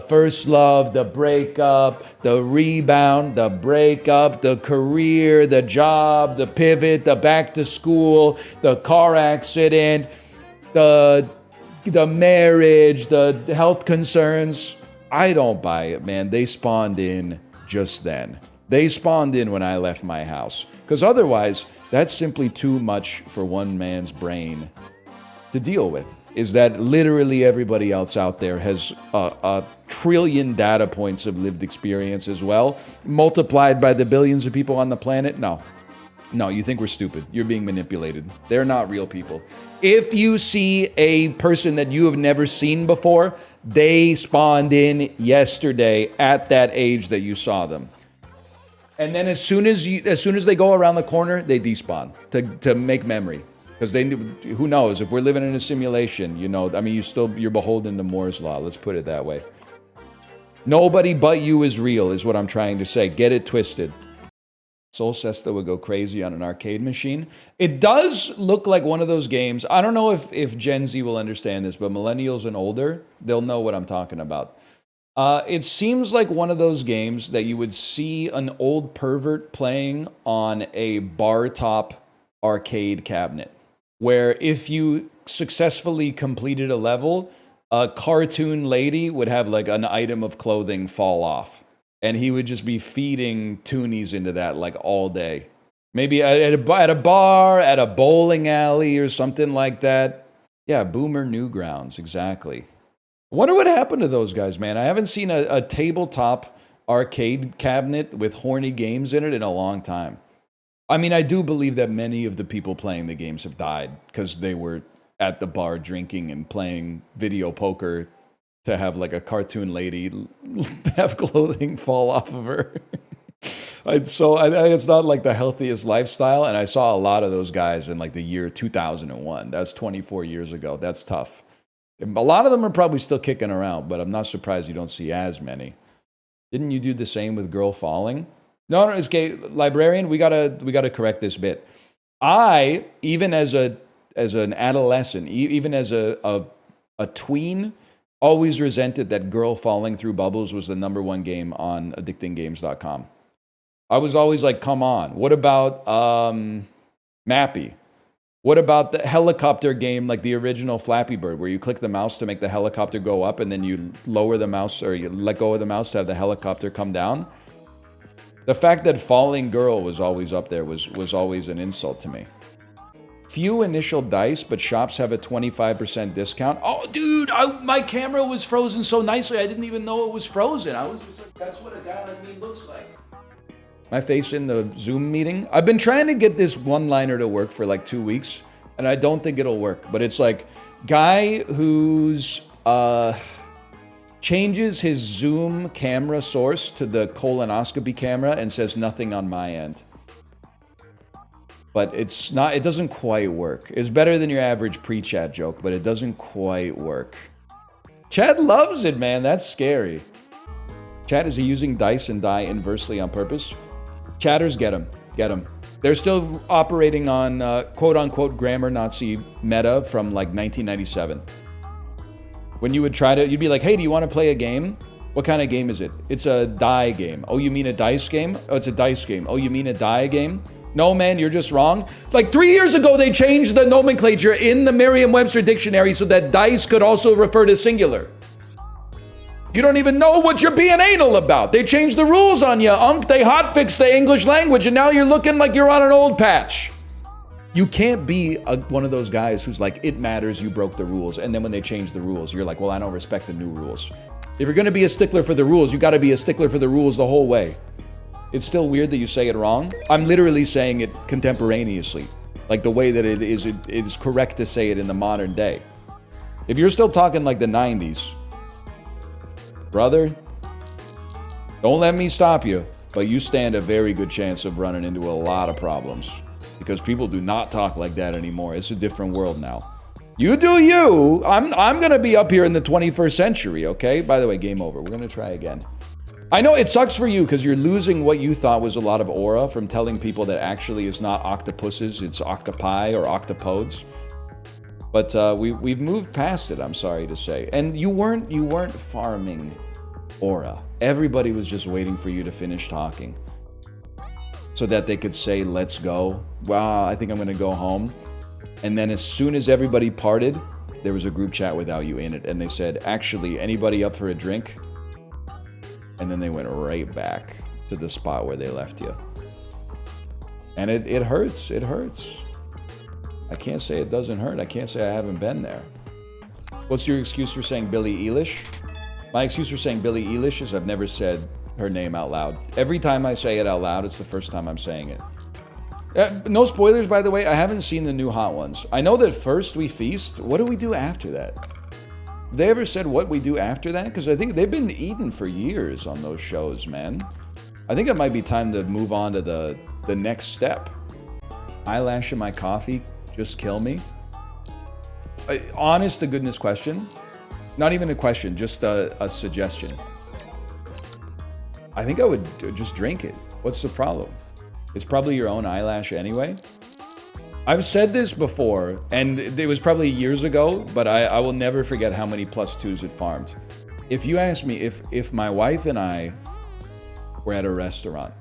first love, the breakup, the rebound, the breakup, the career, the job, the pivot, the back to school, the car accident, the marriage, the health concerns. I don't buy it, man. They spawned in just then. They spawned in when I left my house. Because otherwise, that's simply too much for one man's brain to deal with. Is that literally everybody else out there has a trillion data points of lived experience as well, multiplied by the billions of people on the planet? No. No, you think we're stupid. You're being manipulated. They're not real people. If you see a person that you have never seen before, they spawned in yesterday at that age that you saw them. And then as soon as they go around the corner, they despawn to make memory. Because who knows, if we're living in a simulation, you know, I mean, you're beholden to Moore's Law. Let's put it that way. Nobody but you is real, is what I'm trying to say. Get it twisted. Soul Sesta would go crazy on an arcade machine. It does look like one of those games. I don't know if Gen Z will understand this, but millennials and older, they'll know what I'm talking about. It seems like one of those games that you would see an old pervert playing on a bar top arcade cabinet, where if you successfully completed a level, a cartoon lady would have like an item of clothing fall off. And he would just be feeding toonies into that like all day. Maybe at a bar, at a bowling alley or something like that. Yeah, Boomer Newgrounds, exactly. I wonder what happened to those guys, man. I haven't seen a tabletop arcade cabinet with horny games in it in a long time. I mean, I do believe that many of the people playing the games have died because they were at the bar drinking and playing video poker to have like a cartoon lady have clothing fall off of her. So it's not like the healthiest lifestyle. And I saw a lot of those guys in like the year 2001. That's 24 years ago. That's tough. A lot of them are probably still kicking around, but I'm not surprised you don't see as many. Didn't you do the same with Girl Falling? No, it's gay. Librarian, we gotta correct this bit. I, even as an adolescent, even as a tween, always resented that Girl Falling Through Bubbles was the #1 game on addictinggames.com. I was always like, come on. What about Mappy? What about the helicopter game, like the original Flappy Bird, where you click the mouse to make the helicopter go up and then you lower the mouse or you let go of the mouse to have the helicopter come down? The fact that Falling Girl was always up there was always an insult to me. Few initial dice, but shops have a 25% discount. Oh, dude, my camera was frozen so nicely, I didn't even know it was frozen. I was just like, that's what a guy like me looks like. My face in the Zoom meeting. I've been trying to get this one-liner to work for like 2 weeks, and I don't think it'll work. But it's like, guy who's changes his Zoom camera source to the colonoscopy camera and says nothing on my end. But it doesn't quite work. It's better than your average pre-chat joke, but it doesn't quite work. Chad loves it, man. That's scary. Chat, is he using dice and die inversely on purpose? Chatters, get him. Get him. They're still operating on quote-unquote grammar Nazi meta from like 1997. When you would you'd be like, hey, do you want to play a game? What kind of game is it? It's a die game. Oh, you mean a dice game? Oh, it's a dice game. Oh, you mean a die game? No, man, you're just wrong. Like 3 years ago, they changed the nomenclature in the Merriam-Webster dictionary so that dice could also refer to singular. You don't even know what you're being anal about. They changed the rules on you, Unk. They hotfixed the English language, and now you're looking like you're on an old patch. You can't be one of those guys who's like, it matters, you broke the rules. And then when they change the rules, you're like, well, I don't respect the new rules. If you're going to be a stickler for the rules, you got to be a stickler for the rules the whole way. It's still weird that you say it wrong. I'm literally saying it contemporaneously, like the way that it is correct to say it in the modern day. If you're still talking like the 90s, brother, don't let me stop you, but you stand a very good chance of running into a lot of problems because people do not talk like that anymore. It's a different world now. You do you. I'm going to be up here in the 21st century, okay? By the way, game over. We're going to try again. I know it sucks for you because you're losing what you thought was a lot of aura from telling people that actually it's not octopuses, it's octopi or octopodes. But we've moved past it, I'm sorry to say. And you weren't farming aura. Everybody was just waiting for you to finish talking so that they could say, let's go. Wow, I think I'm going to go home. And then as soon as everybody parted, there was a group chat without you in it. And they said, actually, anybody up for a drink? and then they went right back to the spot where they left you. And it hurts. It hurts. I can't say it doesn't hurt. I can't say I haven't been there. What's your excuse for saying Billie Eilish? My excuse for saying Billie Eilish is I've never said her name out loud. Every time I say it out loud, it's the first time I'm saying it. No spoilers, by the way. I haven't seen the new Hot Ones. I know that first we feast. What do we do after that? Have they ever said what we do after that? Because I think they've been eating for years on those shows, man. I think it might be time to move on to the next step. Eyelash in my coffee just kill me? Honest to goodness question. Not even a question, just a suggestion. I think I would just drink it. What's the problem? It's probably your own eyelash anyway. I've said this before, and it was probably years ago, but I will never forget how many +2s it farmed. If you ask me if my wife and I were at a restaurant,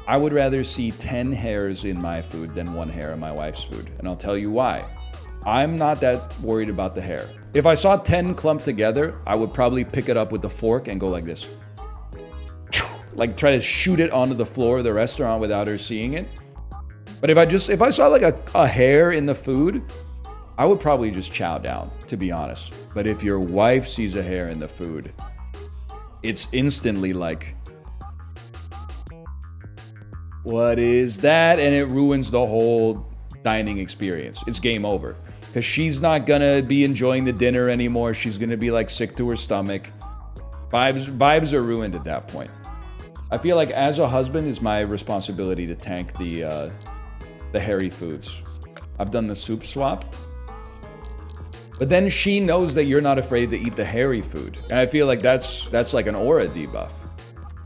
I would rather see 10 hairs in my food than 1 hair in my wife's food. And I'll tell you why. I'm not that worried about the hair. If I saw 10 clumped together, I would probably pick it up with the fork and go like this. Like try to shoot it onto the floor of the restaurant without her seeing it. But if I saw like a hair in the food, I would probably just chow down, to be honest. But if your wife sees a hair in the food, it's instantly like, what is that? And it ruins the whole dining experience. It's game over. Because she's not gonna be enjoying the dinner anymore. She's gonna be like sick to her stomach. Vibes are ruined at that point. I feel like as a husband, it's my responsibility to tank the hairy foods. I've done the soup swap. But then she knows that you're not afraid to eat the hairy food. And I feel like that's like an aura debuff.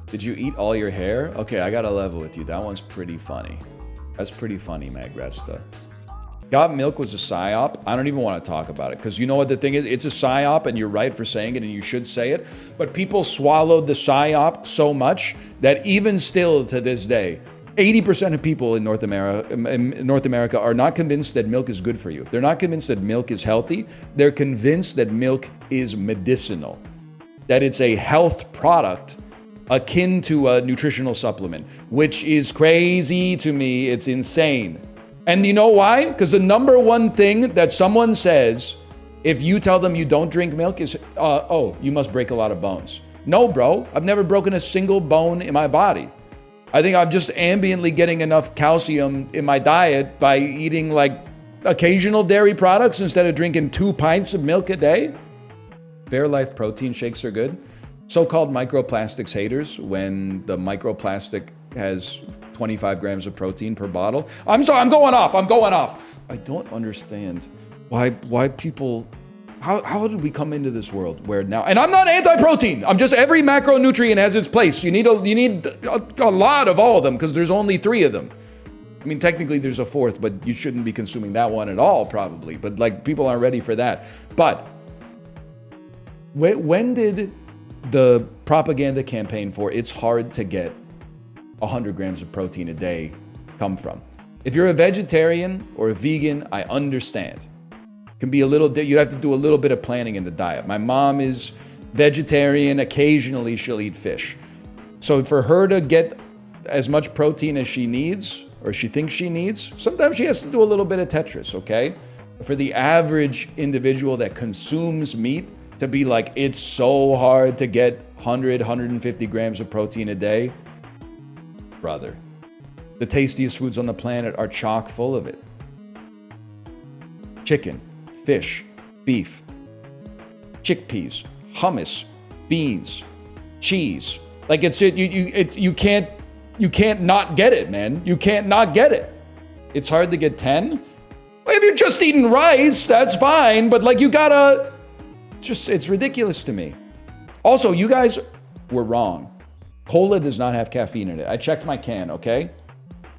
Did you eat all your hair? Okay, I gotta level with you. That one's pretty funny. That's pretty funny, Magresta. Got Milk was a psyop. I don't even want to talk about it because you know what the thing is? It's a psyop and you're right for saying it and you should say it. But people swallowed the psyop so much that even still to this day, 80% of people in North America are not convinced that milk is good for you. They're not convinced that milk is healthy. They're convinced that milk is medicinal, that it's a health product akin to a nutritional supplement, which is crazy to me. It's insane. And you know why? Because the number one thing that someone says if you tell them you don't drink milk is, oh, you must break a lot of bones. No, bro. I've never broken a single bone in my body. I think I'm just ambiently getting enough calcium in my diet by eating like occasional dairy products instead of drinking 2 pints of milk a day. Fairlife protein shakes are good. So-called microplastics haters, when the microplastic has 25 grams of protein per bottle. I'm sorry, I'm going off. I don't understand why people, how did we come into this world where now, and I'm not anti-protein. I'm just, every macronutrient has its place. You need a lot of all of them because there's only 3 of them. I mean, technically there's a 4th, but you shouldn't be consuming that one at all probably. But like people aren't ready for that. But when did the propaganda campaign for it's hard to get 100 grams of protein a day come from? If you're a vegetarian or a vegan, I understand. It can be a little, you'd have to do a little bit of planning in the diet. My mom is vegetarian. Occasionally she'll eat fish. So for her to get as much protein as she needs, or she thinks she needs, sometimes she has to do a little bit of Tetris, okay? For the average individual that consumes meat, to be like, it's so hard to get 100, 150 grams of protein a day. Brother, the tastiest foods on the planet are chock full of it. Chicken, fish, beef, chickpeas, hummus, beans, cheese. Like you can't not get it, man. You can't not get it. It's hard to get 10. Well, if you're just eating rice, that's fine. But like you gotta, it's ridiculous to me. Also, you guys were wrong. Cola does not have caffeine in it. I checked my can, okay?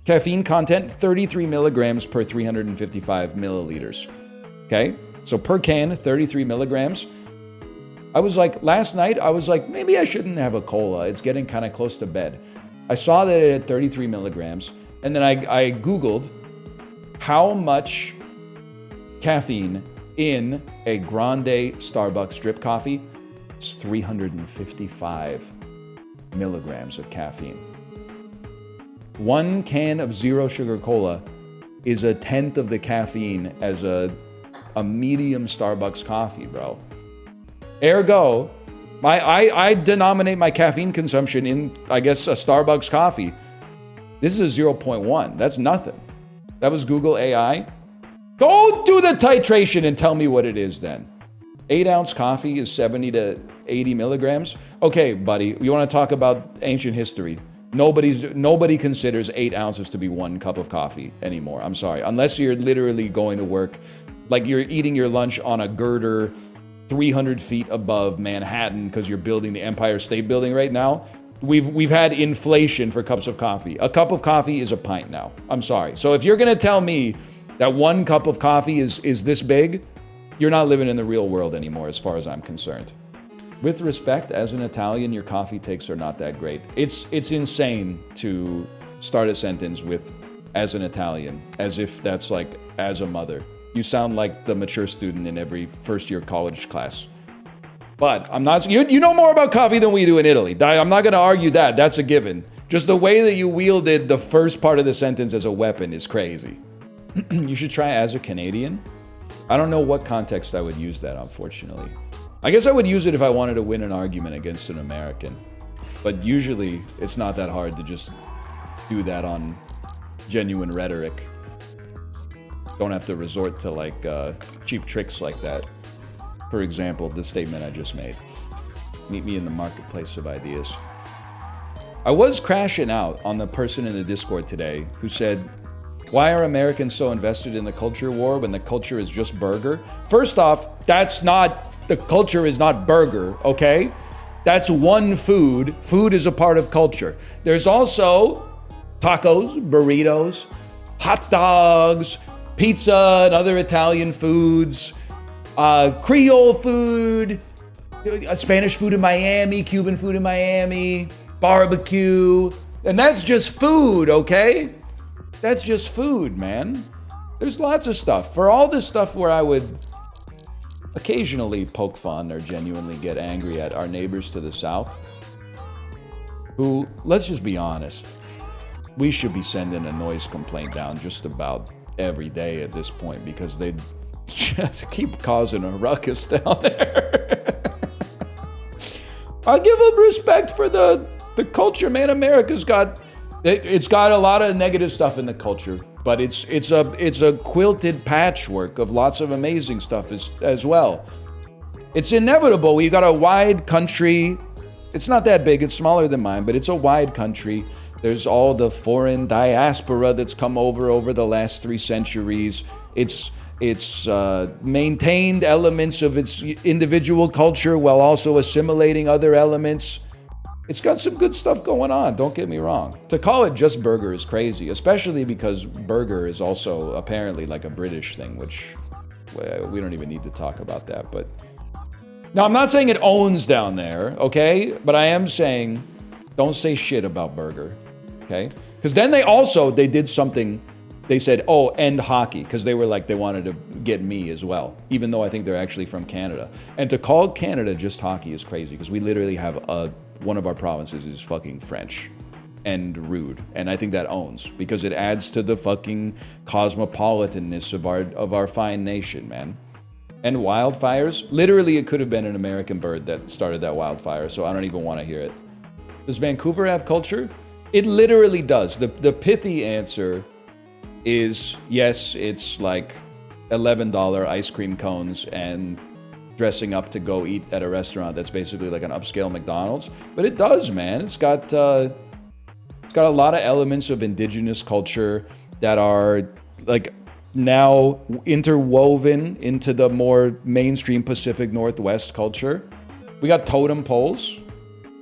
Caffeine content, 33 milligrams per 355 milliliters. Okay? So per can, 33 milligrams. I was like, last night, I was like, maybe I shouldn't have a cola. It's getting kind of close to bed. I saw that it had 33 milligrams. And then I Googled how much caffeine in a grande Starbucks drip coffee. It's 355 milligrams of caffeine. 1 can of zero sugar cola is 1/10 of the caffeine as a medium Starbucks coffee, bro. Ergo, I denominate my caffeine consumption in, I guess, a Starbucks coffee. This is a 0.1. That's nothing. That was Google AI. Go do the titration and tell me what it is then. 8-ounce coffee is 70 to 80 milligrams. Okay, buddy, you want to talk about ancient history? Nobody considers 8 ounces to be 1 cup of coffee anymore. I'm sorry. Unless you're literally going to work, like you're eating your lunch on a girder 300 feet above Manhattan because you're building the Empire State Building right now. We've had inflation for cups of coffee. A cup of coffee is a pint now. I'm sorry. So if you're going to tell me that 1 cup of coffee is this big, you're not living in the real world anymore as far as I'm concerned. With respect, as an Italian, your coffee takes are not that great. It's insane to start a sentence with "as an Italian," as if that's like "as a mother." You sound like the mature student in every first-year college class. But I'm not. You know more about coffee than we do in Italy. I'm not going to argue that. That's a given. Just the way that you wielded the first part of the sentence as a weapon is crazy. You should try "as a Canadian." I don't know what context I would use that, unfortunately. I guess I would use it if I wanted to win an argument against an American. But usually, it's not that hard to just do that on genuine rhetoric. Don't have to resort to like cheap tricks like that. For example, the statement I just made. Meet me in the marketplace of ideas. I was crashing out on the person in the Discord today who said, "Why are Americans so invested in the culture war when the culture is just burger?" First off, the culture is not burger, okay? That's one food. Food is a part of culture. There's also tacos, burritos, hot dogs, pizza and other Italian foods, Creole food, Spanish food in Miami, Cuban food in Miami, barbecue. And that's just food, okay? That's just food, man. There's lots of stuff. For all this stuff where I would occasionally poke fun or genuinely get angry at our neighbors to the south, who, let's just be honest, we should be sending a noise complaint down just about every day at this point because they just keep causing a ruckus down there. I give them respect for the culture, man. America's got a lot of negative stuff in the culture, but it's a quilted patchwork of lots of amazing stuff as well. It's inevitable. We got a wide country. It's not that big. It's smaller than mine, but it's a wide country. There's all the foreign diaspora that's come over the last 3 centuries. It's maintained elements of its individual culture while also assimilating other elements. It's got some good stuff going on, don't get me wrong. To call it just burger is crazy, especially because burger is also apparently like a British thing, which we don't even need to talk about that. But now, I'm not saying it owns down there, okay? But I am saying don't say shit about burger, okay? Because then they did something. They said, oh, end hockey, because they wanted to get me as well, even though I think they're actually from Canada. And to call Canada just hockey is crazy, because we literally have one of our provinces is fucking French and rude. And I think that owns, because it adds to the fucking cosmopolitanness of our fine nation, man. And wildfires, literally it could have been an American bird that started that wildfire, so I don't even want to hear it. Does Vancouver have culture? It literally does. The pithy answer is yes, it's like $11 ice cream cones and dressing up to go eat at a restaurant that's basically like an upscale McDonald's. But it does, man. It's got a lot of elements of indigenous culture that are like now interwoven into the more mainstream Pacific Northwest culture. We got totem poles.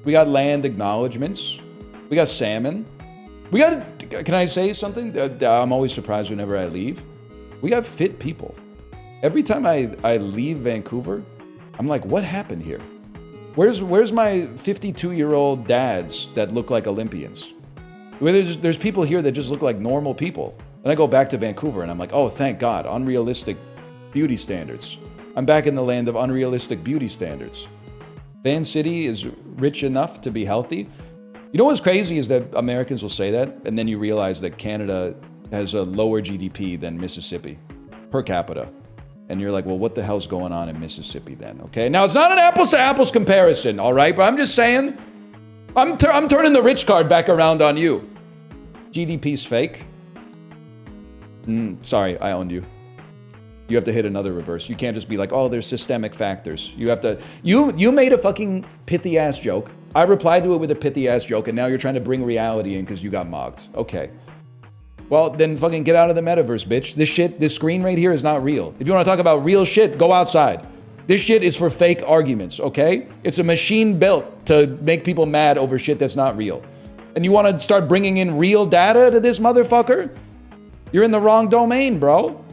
We got land acknowledgements. We got salmon. Can I say something? I'm always surprised whenever I leave. We got fit people. Every time I leave Vancouver, I'm like, what happened here? Where's my 52-year-old dads that look like Olympians? There's people here that just look like normal people. And I go back to Vancouver and I'm like, oh, thank God, unrealistic beauty standards. I'm back in the land of unrealistic beauty standards. Van City is rich enough to be healthy. You know what's crazy is that Americans will say that, and then you realize that Canada has a lower GDP than Mississippi per capita. And you're like, well, what the hell's going on in Mississippi then? Okay, now it's not an apples to apples comparison, all right? But I'm just saying, I'm turning the rich card back around on you. GDP's fake. Sorry, I owned you. You have to hit another reverse. You can't just be like, oh, there's systemic factors. You have to, you made a fucking pithy ass joke. I replied to it with a pithy ass joke, and now you're trying to bring reality in because you got mocked. Okay. Well, then fucking get out of the metaverse, bitch. This screen right here is not real. If you want to talk about real shit, go outside. This shit is for fake arguments, okay? It's a machine built to make people mad over shit that's not real. And you want to start bringing in real data to this motherfucker? You're in the wrong domain, bro.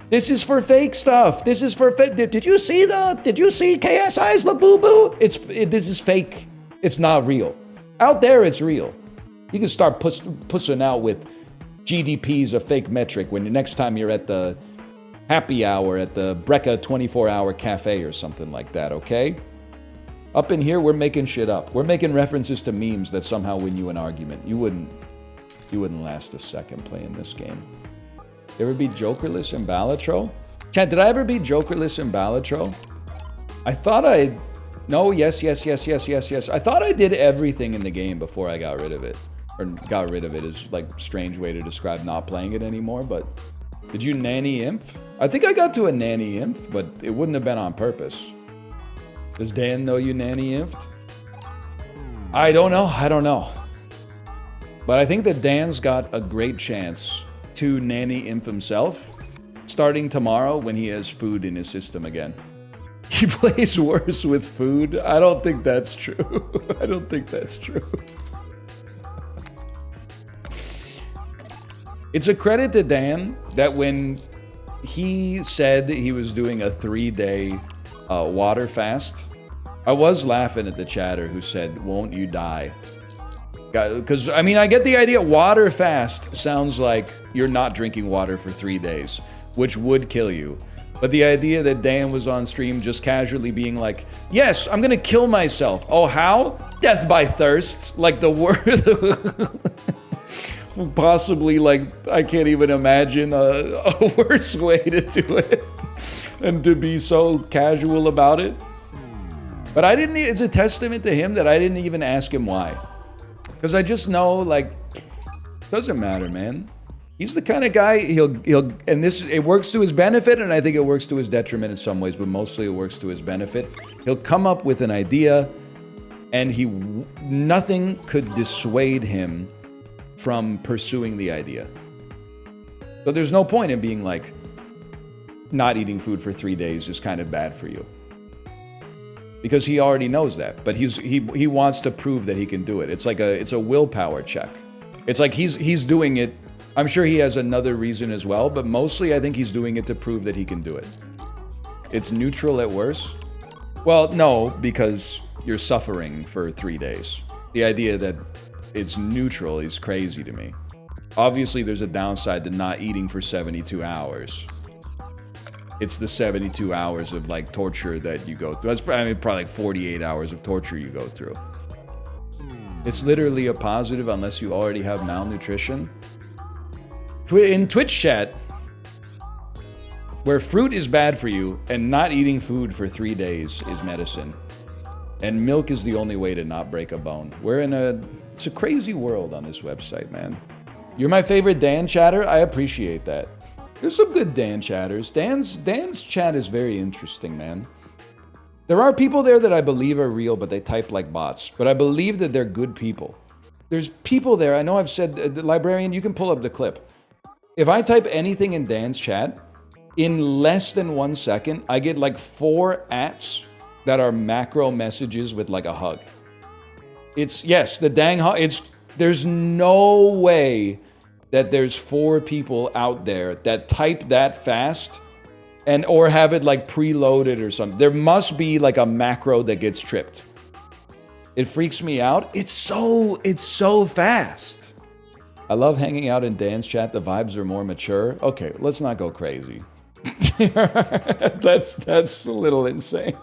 This is for fake stuff. This is for fake. Did you see KSI's Labubu? This is fake. It's not real. Out there, it's real. You can start pussing out with GDP's a fake metric when the next time you're at the happy hour at the Brecca 24-hour cafe or something like that, okay? Up in here, we're making shit up. We're making references to memes that somehow win you an argument. You wouldn't last a second playing this game. You ever beat Jokerless in Balatro? Chad, did I ever beat Jokerless in Balatro? I thought no, yes. I thought I did everything in the game before I got rid of it. Or got rid of it is like a strange way to describe not playing it anymore, but did you nanny inf? I think I got to a nanny inf, but it wouldn't have been on purpose. Does Dan know you nanny infed? I don't know. But I think that Dan's got a great chance to nanny inf himself starting tomorrow when he has food in his system again. He plays worse with food? I don't think that's true. I don't think that's true. It's a credit to Dan that when he said that he was doing a 3-day water fast, I was laughing at the chatter who said, won't you die? Because, I mean, I get the idea. Water fast sounds like you're not drinking water for 3 days, which would kill you. But the idea that Dan was on stream just casually being like, yes, I'm going to kill myself. Oh, how? Death by thirst. Like the word... Possibly, like, I can't even imagine a worse way to do it and to be so casual about it. But it's a testament to him that I didn't even ask him why. Because I just know, like, doesn't matter, man. He's the kind of guy, it works to his benefit, and I think it works to his detriment in some ways, but mostly it works to his benefit. He'll come up with an idea, and nothing could dissuade him from pursuing the idea. So there's no point in being like, not eating food for 3 days is kind of bad for you. Because he already knows that, but he wants to prove that he can do it. It's like it's a willpower check. It's like he's doing it. I'm sure he has another reason as well, but mostly I think he's doing it to prove that he can do it. It's neutral at worst. Well, no, because you're suffering for 3 days. The idea that it's neutral is crazy to me. Obviously, there's a downside to not eating for 72 hours. It's the 72 hours of like torture that you go through. That's probably like 48 hours of torture you go through. It's literally a positive unless you already have malnutrition. In Twitch chat, where fruit is bad for you and not eating food for 3 days is medicine. And milk is the only way to not break a bone. It's a crazy world on this website, man. You're my favorite Dan chatter. I appreciate that. There's some good Dan chatters. Dan's chat is very interesting, man. There are people there that I believe are real, but they type like bots. But I believe that they're good people. There's people there. I know I've said, the librarian, you can pull up the clip. If I type anything in Dan's chat, in less than 1 second, I get like 4 ats that are macro messages with like a hug. The dang hug. There's no way that there's 4 people out there that type that fast or have it like preloaded or something. There must be like a macro that gets tripped. It freaks me out. It's so fast. I love hanging out in Dan's chat. The vibes are more mature. Okay, let's not go crazy. That's a little insane.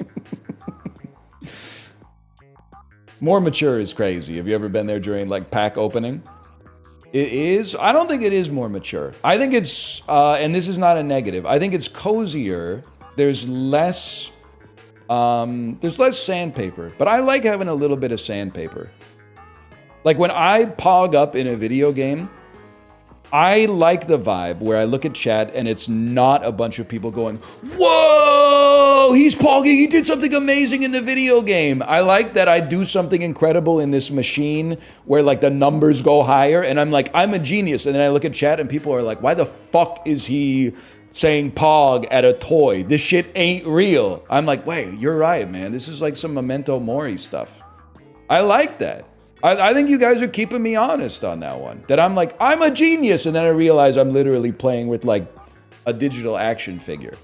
More mature is crazy. Have you ever been there during like pack opening? It is. I don't think it is more mature. I think it's, and this is not a negative. I think it's cozier. There's less sandpaper, but I like having a little bit of sandpaper. Like when I pog up in a video game, I like the vibe where I look at chat and it's not a bunch of people going, whoa, he's pogging, he did something amazing in the video game. I like that I do something incredible in this machine where like the numbers go higher and I'm like, I'm a genius. And then I look at chat and people are like, why the fuck is he saying pog at a toy? This shit ain't real. I'm like, wait, you're right, man. This is like some Memento Mori stuff. I like that. I think you guys are keeping me honest on that one. That I'm like, I'm a genius, and then I realize I'm literally playing with like a digital action figure.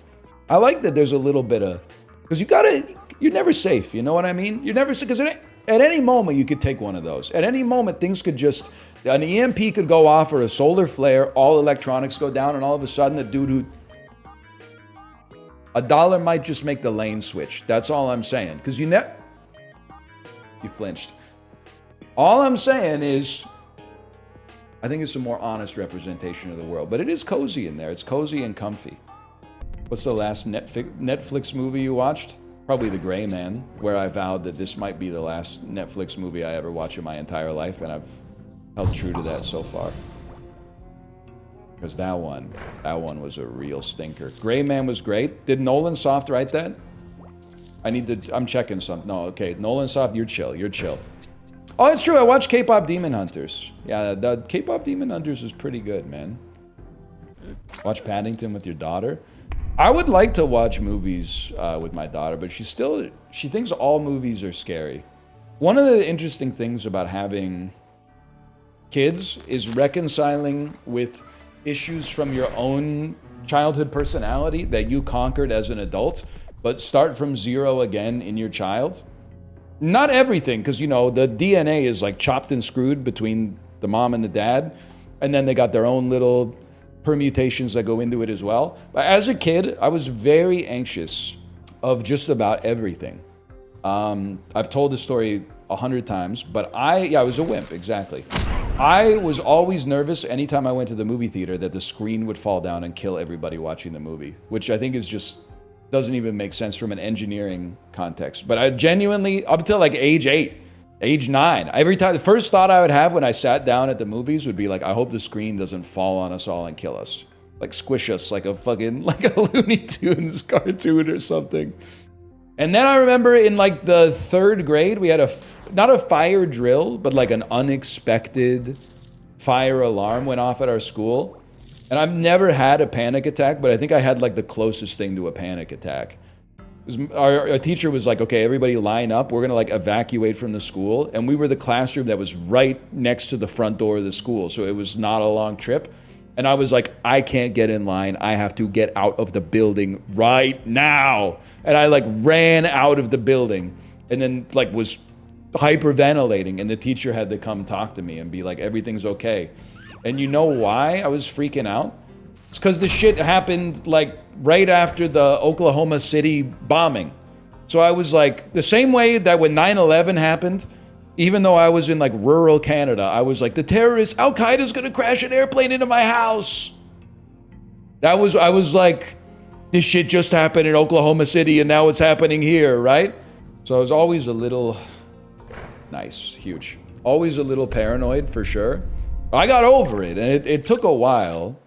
I like that there's a little bit of, because you're never safe, you know what I mean? You're never, because at any moment you could take one of those. At any moment things could just, an EMP could go off or a solar flare, all electronics go down, and all of a sudden the dude who, $1 might just make the lane switch. That's all I'm saying. Because you flinched. All I'm saying is, I think it's a more honest representation of the world. But it is cozy in there. It's cozy and comfy. What's the last Netflix movie you watched? Probably The Gray Man, where I vowed that this might be the last Netflix movie I ever watch in my entire life, and I've held true to that so far. Because that one was a real stinker. Gray Man was great. Did Nolan Soft write that? I'm checking something. No, okay. Nolan Soft, you're chill. Oh, it's true. I watched K-Pop Demon Hunters. Yeah, the K-Pop Demon Hunters is pretty good, man. Watch Paddington with your daughter. I would like to watch movies with my daughter, but she thinks all movies are scary. One of the interesting things about having kids is reconciling with issues from your own childhood personality that you conquered as an adult, but start from zero again in your child. Not everything, because, you know, the DNA is like chopped and screwed between the mom and the dad, and then they got their own little permutations that go into it as well. But as a kid, I was very anxious of just about everything. I've told this story 100 times, but I was a wimp, exactly. I was always nervous anytime I went to the movie theater that the screen would fall down and kill everybody watching the movie, which I think is just doesn't even make sense from an engineering context. But I genuinely, up until like age 8, age 9, every time, the first thought I would have when I sat down at the movies would be like, I hope the screen doesn't fall on us all and kill us. Like squish us like a fucking, like a Looney Tunes cartoon or something. And then I remember in like the 3rd grade, we had not a fire drill, but like an unexpected fire alarm went off at our school. And I've never had a panic attack, but I think I had like the closest thing to a panic attack. Our teacher was like, okay, everybody line up. We're going to like evacuate from the school. And we were the classroom that was right next to the front door of the school. So it was not a long trip. And I was like, I can't get in line. I have to get out of the building right now. And I like ran out of the building and then like was hyperventilating. And the teacher had to come talk to me and be like, everything's okay. And you know why I was freaking out? It's because the shit happened like right after the Oklahoma City bombing. So I was like, the same way that when 9/11 happened, even though I was in like rural Canada, I was like, the terrorists, Al-Qaeda's gonna crash an airplane into my house. I was like, this shit just happened in Oklahoma City and now it's happening here, right? So I was always a little, huge. Always a little paranoid for sure. I got over it, and it took a while.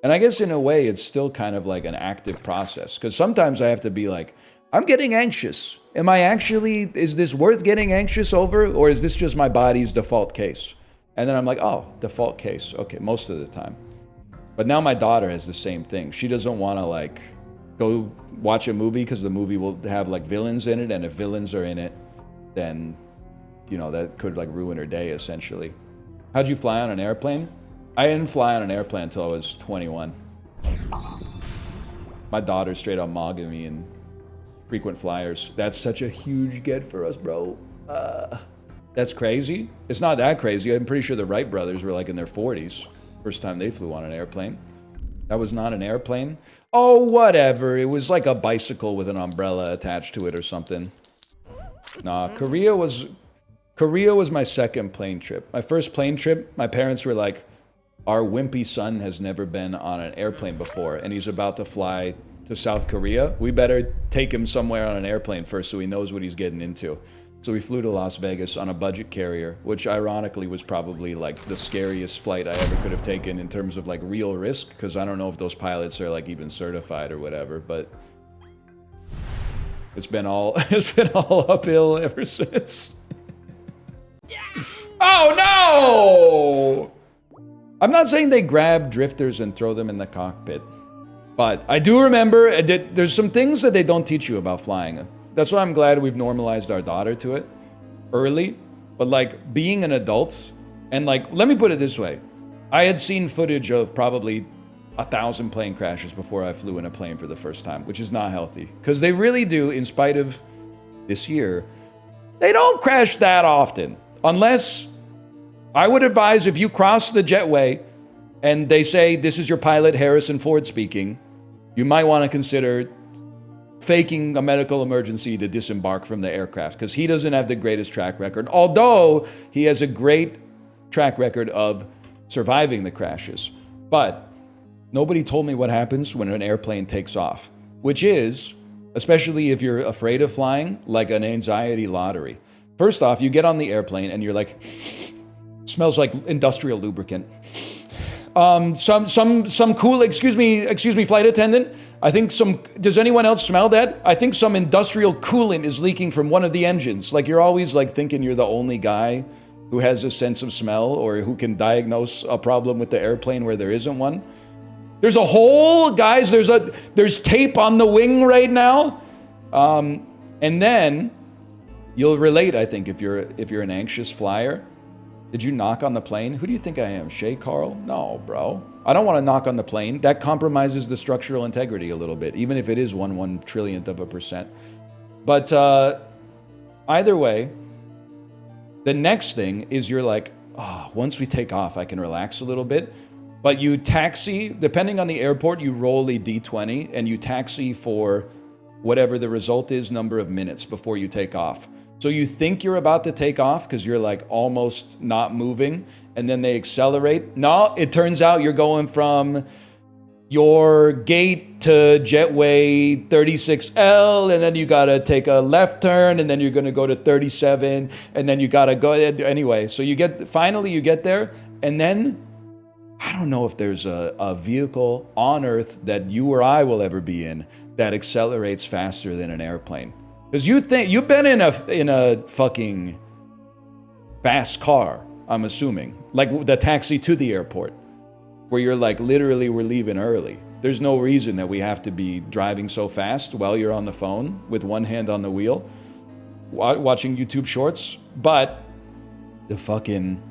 And I guess in a way, it's still kind of like an active process. Because sometimes I have to be like, I'm getting anxious. Is this worth getting anxious over? Or is this just my body's default case? And then I'm like, oh, default case. Okay, most of the time. But now my daughter has the same thing. She doesn't want to like go watch a movie because the movie will have like villains in it. And if villains are in it, then, you know, that could like ruin her day essentially. How'd you fly on an airplane? I didn't fly on an airplane until I was 21. My daughter straight up mogging me in frequent flyers. That's such a huge get for us, bro. That's crazy. It's not that crazy. I'm pretty sure the Wright brothers were like in their 40s. First time they flew on an airplane. That was not an airplane. Oh, whatever. It was like a bicycle with an umbrella attached to it or something. Nah, Korea was Korea was my second plane trip. My first plane trip, my parents were like, our wimpy son has never been on an airplane before, and he's about to fly to South Korea. We better take him somewhere on an airplane first so he knows what he's getting into. So we flew to Las Vegas on a budget carrier, which ironically was probably like the scariest flight I ever could have taken in terms of like real risk, because I don't know if those pilots are like even certified or whatever, but it's been all uphill ever since. Oh no! I'm not saying they grab drifters and throw them in the cockpit, but I do remember there's some things that they don't teach you about flying. That's why I'm glad we've normalized our daughter to it early. But like being an adult, and like, let me put it this way. I had seen footage of probably 1,000 plane crashes before I flew in a plane for the first time, which is not healthy. Because they really do, in spite of this year, they don't crash that often. Unless, I would advise if you cross the jetway and they say, this is your pilot, Harrison Ford speaking, you might want to consider faking a medical emergency to disembark from the aircraft, because he doesn't have the greatest track record, although he has a great track record of surviving the crashes. But nobody told me what happens when an airplane takes off, which is, especially if you're afraid of flying, like an anxiety lottery. First off, you get on the airplane and you're like, smells like industrial lubricant. Some cool, excuse me, flight attendant. I think does anyone else smell that? I think some industrial coolant is leaking from one of the engines. Like, you're always like thinking you're the only guy who has a sense of smell or who can diagnose a problem with the airplane where there isn't one. There's a hole, guys, there's tape on the wing right now. And then you'll relate, I think, if you're an anxious flyer. Did you knock on the plane? Who do you think I am, Shay Carl? No, bro. I don't want to knock on the plane. That compromises the structural integrity a little bit, even if it is 1/1 trillionth of a %. But either way, the next thing is you're like, once we take off, I can relax a little bit. But you taxi, depending on the airport, you roll a D20 and you taxi for whatever the result is, number of minutes before you take off. So you think you're about to take off because you're like almost not moving, and then they accelerate. No, it turns out you're going from your gate to jetway 36L, and then you gotta take a left turn, and then you're gonna go to 37, and then you gotta go anyway. So finally you get there, and then I don't know if there's a vehicle on Earth that you or I will ever be in that accelerates faster than an airplane. Because you think you've been in a fucking fast car, I'm assuming, like the taxi to the airport, where you're like, literally, we're leaving early. There's no reason that we have to be driving so fast while you're on the phone with one hand on the wheel, watching YouTube shorts. But the fucking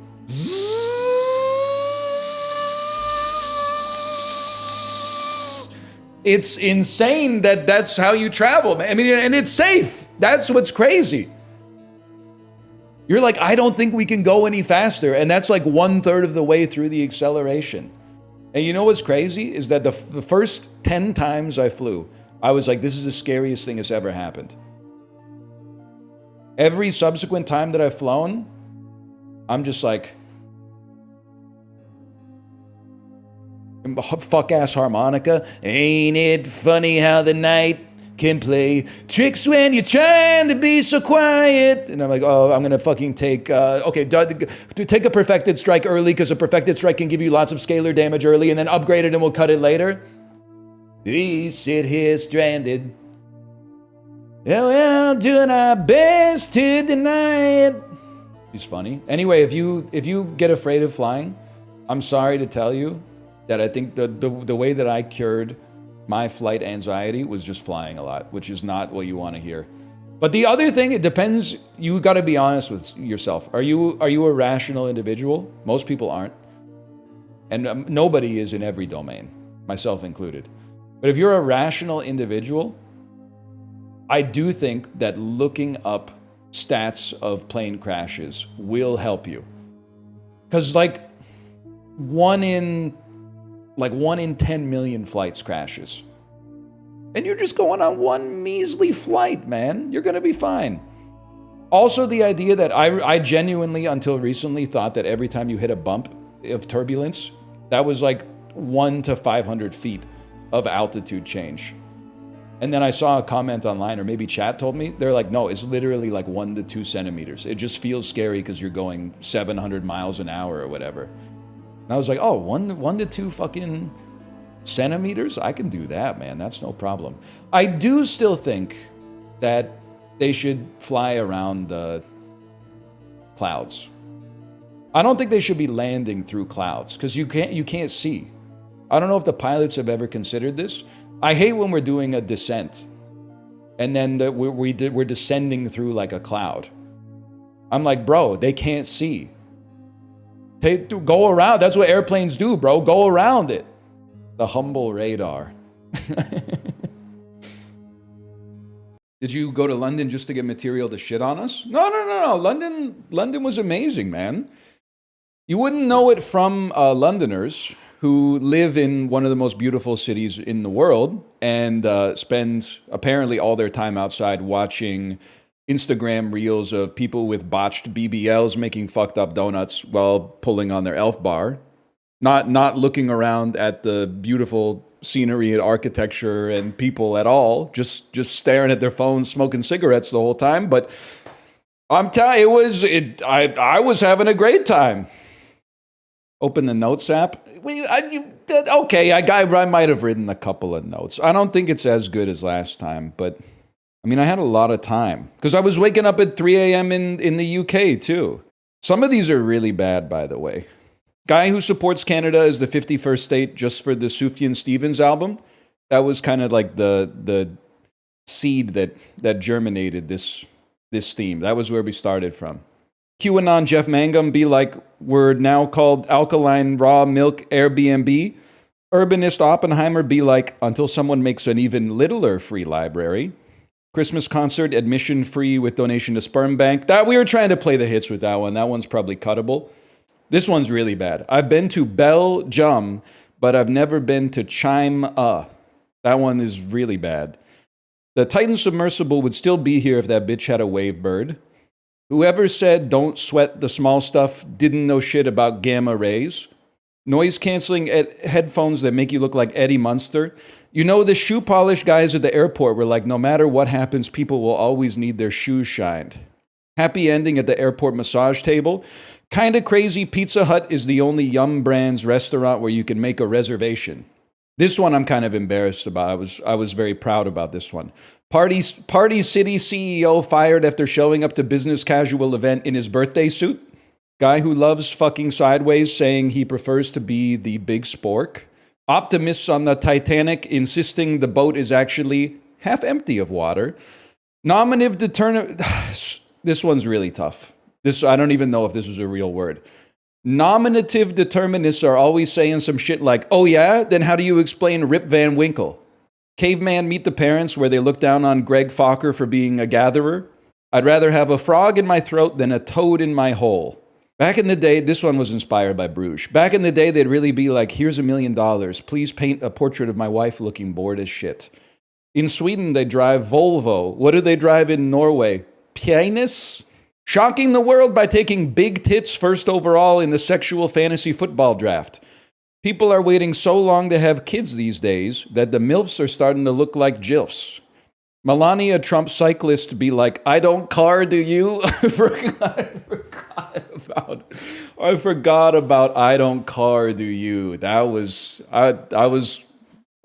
it's insane that that's how you travel, man. I mean, and it's safe. That's what's crazy. You're like, I don't think we can go any faster. And that's like 1/3 of the way through the acceleration. And you know what's crazy is that the first 10 times I flew, I was like, this is the scariest thing that's ever happened. Every subsequent time that I've flown, I'm just like, fuck ass harmonica. Ain't it funny how the night can play tricks when you're trying to be so quiet? And I'm like, I'm gonna fucking take take a perfected strike early, because a perfected strike can give you lots of scalar damage early, and then upgrade it and we'll cut it later. We sit here stranded. Yeah, well, doing our best to deny it. He's funny. Anyway, if you get afraid of flying, I'm sorry to tell you that I think the way that I cured my flight anxiety was just flying a lot, which is not what you want to hear. But the other thing, it depends. You got to be honest with yourself. Are you a rational individual? Most people aren't. And nobody is in every domain, myself included. But if you're a rational individual, I do think that looking up stats of plane crashes will help you. Because like 1 in 10 million flights crashes. And you're just going on one measly flight, man. You're going to be fine. Also, the idea that I genuinely, until recently, thought that every time you hit a bump of turbulence, that was like 1 to 500 feet of altitude change. And then I saw a comment online, or maybe chat told me, they're like, no, it's literally like 1 to 2 centimeters. It just feels scary because you're going 700 miles an hour or whatever. And I was like, oh, 1 to 2 fucking centimeters? I can do that, man. That's no problem. I do still think that they should fly around the clouds. I don't think they should be landing through clouds because you can't see. I don't know if the pilots have ever considered this. I hate when we're doing a descent and then we're descending through like a cloud. I'm like, bro, they can't see. They go around. That's what airplanes do, bro. Go around it. The humble radar. Did you go to London just to get material to shit on us? No. London was amazing, man. You wouldn't know it from Londoners who live in one of the most beautiful cities in the world and spend apparently all their time outside watching Instagram reels of people with botched BBLs making fucked up donuts while pulling on their Elf bar. Not looking around at the beautiful scenery and architecture and people at all, just staring at their phones, smoking cigarettes the whole time. But I'm telling you, I was having a great time. Open the notes app. I might have written a couple of notes. I don't think it's as good as last time, but I mean, I had a lot of time because I was waking up at 3 a.m. in the UK too. Some of these are really bad, by the way. Guy who supports Canada as the 51st state just for the Sufjan Stevens album. That was kind of like the seed that germinated this theme. That was where we started from. QAnon Jeff Mangum be like, we're now called Alkaline Raw Milk Airbnb. Urbanist Oppenheimer be like, until someone makes an even littler free library. Christmas concert, admission free with donation to sperm bank. That we were trying to play the hits with that one. That one's probably cuttable. This one's really bad. I've been to Belgium, but I've never been to Chime. That one is really bad. The Titan submersible would still be here if that bitch had a wave bird. Whoever said don't sweat the small stuff didn't know shit about gamma rays. Noise canceling headphones that make you look like Eddie Munster. You know, the shoe polish guys at the airport were like, no matter what happens, people will always need their shoes shined. Happy ending at the airport massage table. Kinda crazy Pizza Hut is the only Yum Brands restaurant where you can make a reservation. This one I'm kind of embarrassed about. I was very proud about this one. Party City CEO fired after showing up to business casual event in his birthday suit. Guy who loves fucking sideways saying he prefers to be the big spork. Optimists on the Titanic insisting the boat is actually half empty of water. Nominative This one's really tough. I don't even know if this is a real word. Nominative determinists are always saying some shit like, oh yeah? Then how do you explain Rip Van Winkle? Caveman Meet the Parents, where they look down on Greg Fokker for being a gatherer. I'd rather have a frog in my throat than a toad in my hole. Back in the day, this one was inspired by Bruges. Back in the day, they'd really be like, here's $1 million. Please paint a portrait of my wife looking bored as shit. In Sweden, they drive Volvo. What do they drive in Norway? Penis? Shocking the world by taking big tits first overall in the sexual fantasy football draft. People are waiting so long to have kids these days that the MILFs are starting to look like GILFs. Melania Trump cyclist be like, I don't car, do you? I forgot about I don't car, do you? That was I was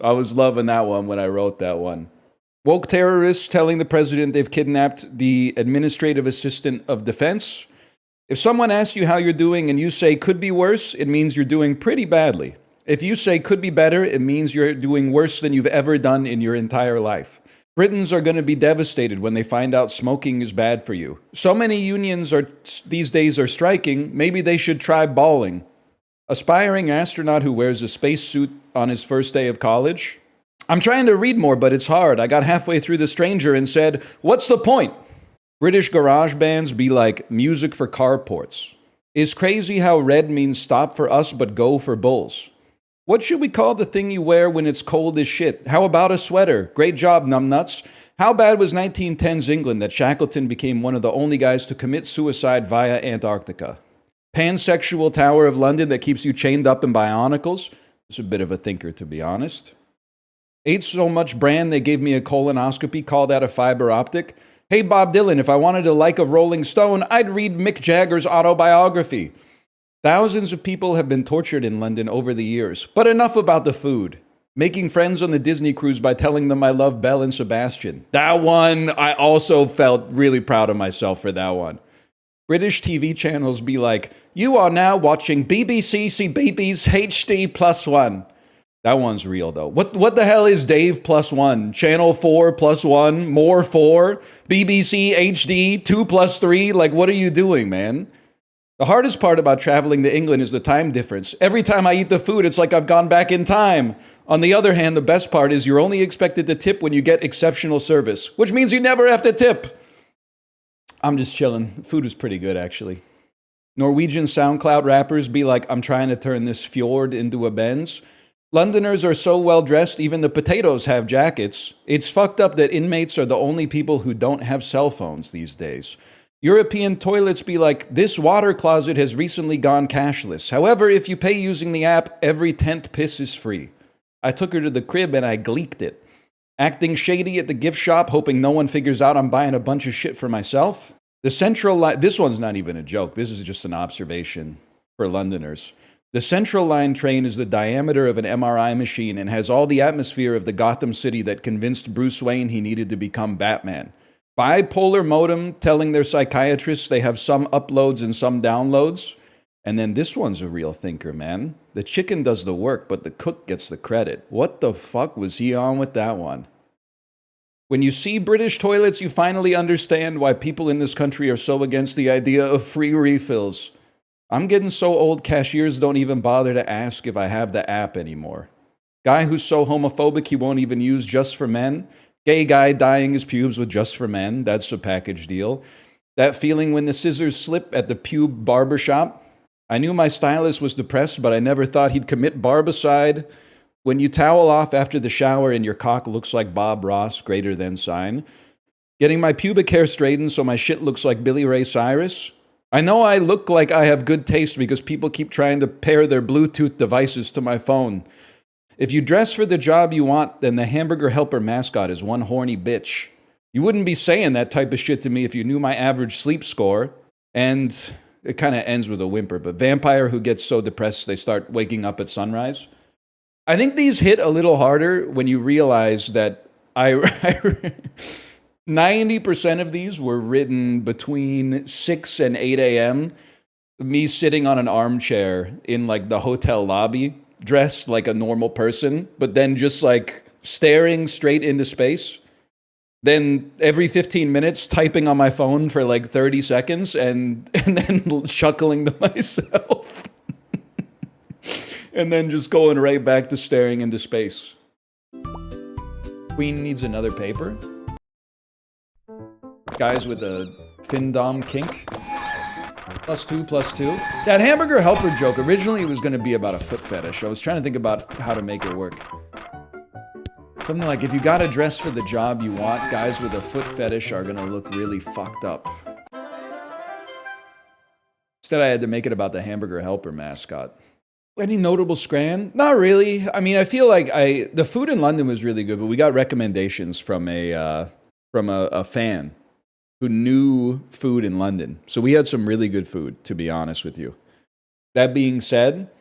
loving that one when I wrote that one. Woke terrorists telling the president they've kidnapped the administrative assistant of defense. If someone asks you how you're doing and you say could be worse, it means you're doing pretty badly. If you say could be better, it means you're doing worse than you've ever done in your entire life. Britons are going to be devastated when they find out smoking is bad for you. So many unions these days are striking, maybe they should try bawling. Aspiring astronaut who wears a spacesuit on his first day of college. I'm trying to read more, but it's hard. I got halfway through The Stranger and said, what's the point? British garage bands be like music for carports. It's crazy how red means stop for us but go for bulls. What should we call the thing you wear when it's cold as shit? How about a sweater? Great job, numbnuts. How bad was 1910s England that Shackleton became one of the only guys to commit suicide via Antarctica? Pansexual Tower of London that keeps you chained up in bionicles? It's a bit of a thinker, to be honest. Ate so much bran they gave me a colonoscopy, call that a fiber optic? Hey, Bob Dylan, if I wanted to like a Rolling Stone, I'd read Mick Jagger's autobiography. Thousands of people have been tortured in London over the years, but enough about the food. Making friends on the Disney cruise by telling them I love Belle and Sebastian. That one, I also felt really proud of myself for that one. British TV channels be like, you are now watching BBC CBeebies HD +1. That one's real, though. What the hell is Dave +1? Channel 4 +1? More 4? BBC HD 2 + 3? Like, what are you doing, man? The hardest part about traveling to England is the time difference. Every time I eat the food, it's like I've gone back in time. On the other hand, the best part is you're only expected to tip when you get exceptional service, which means you never have to tip. I'm just chilling. Food is pretty good, actually. Norwegian SoundCloud rappers be like, I'm trying to turn this fjord into a Benz. Londoners are so well dressed, even the potatoes have jackets. It's fucked up that inmates are the only people who don't have cell phones these days. European toilets be like, this water closet has recently gone cashless. However, if you pay using the app, every 10th piss is free. I took her to the crib and I gleeked it. Acting shady at the gift shop, hoping no one figures out I'm buying a bunch of shit for myself. The Central Line, this one's not even a joke, this is just an observation for Londoners. The Central Line train is the diameter of an MRI machine and has all the atmosphere of the Gotham City that convinced Bruce Wayne he needed to become Batman. Bipolar modem telling their psychiatrists they have some uploads and some downloads. And then this one's a real thinker, man. The chicken does the work, but the cook gets the credit. What the fuck was he on with that one? When you see British toilets, you finally understand why people in this country are so against the idea of free refills. I'm getting so old, cashiers don't even bother to ask if I have the app anymore. Guy who's so homophobic he won't even use Just for Men. Gay guy dyeing his pubes with Just for Men. That's a package deal. That feeling when the scissors slip at the pube barbershop. I knew my stylist was depressed, but I never thought he'd commit barbicide. When you towel off after the shower and your cock looks like Bob Ross, greater than sign. Getting my pubic hair straightened so my shit looks like Billy Ray Cyrus. I know I look like I have good taste because people keep trying to pair their Bluetooth devices to my phone. If you dress for the job you want, then the hamburger helper mascot is one horny bitch. You wouldn't be saying that type of shit to me if you knew my average sleep score. And it kind of ends with a whimper, but vampire who gets so depressed they start waking up at sunrise. I think these hit a little harder when you realize that 90% of these were written between 6 and 8 a.m. Me sitting on an armchair in like the hotel lobby, dressed like a normal person, but then just like staring straight into space. Then every 15 minutes typing on my phone for like 30 seconds and then chuckling to myself. And then just going right back to staring into space. Queen needs another paper. Guys with a findom kink. +2. That hamburger helper joke, originally it was going to be about a foot fetish. I was trying to think about how to make it work. Something like, if you gotta dress for the job you want, guys with a foot fetish are gonna look really fucked up. Instead, I had to make it about the hamburger helper mascot. Any notable Scran? Not really. I mean, I feel like the food in London was really good, but we got recommendations from a fan who knew food in London. So we had some really good food, to be honest with you. That being said,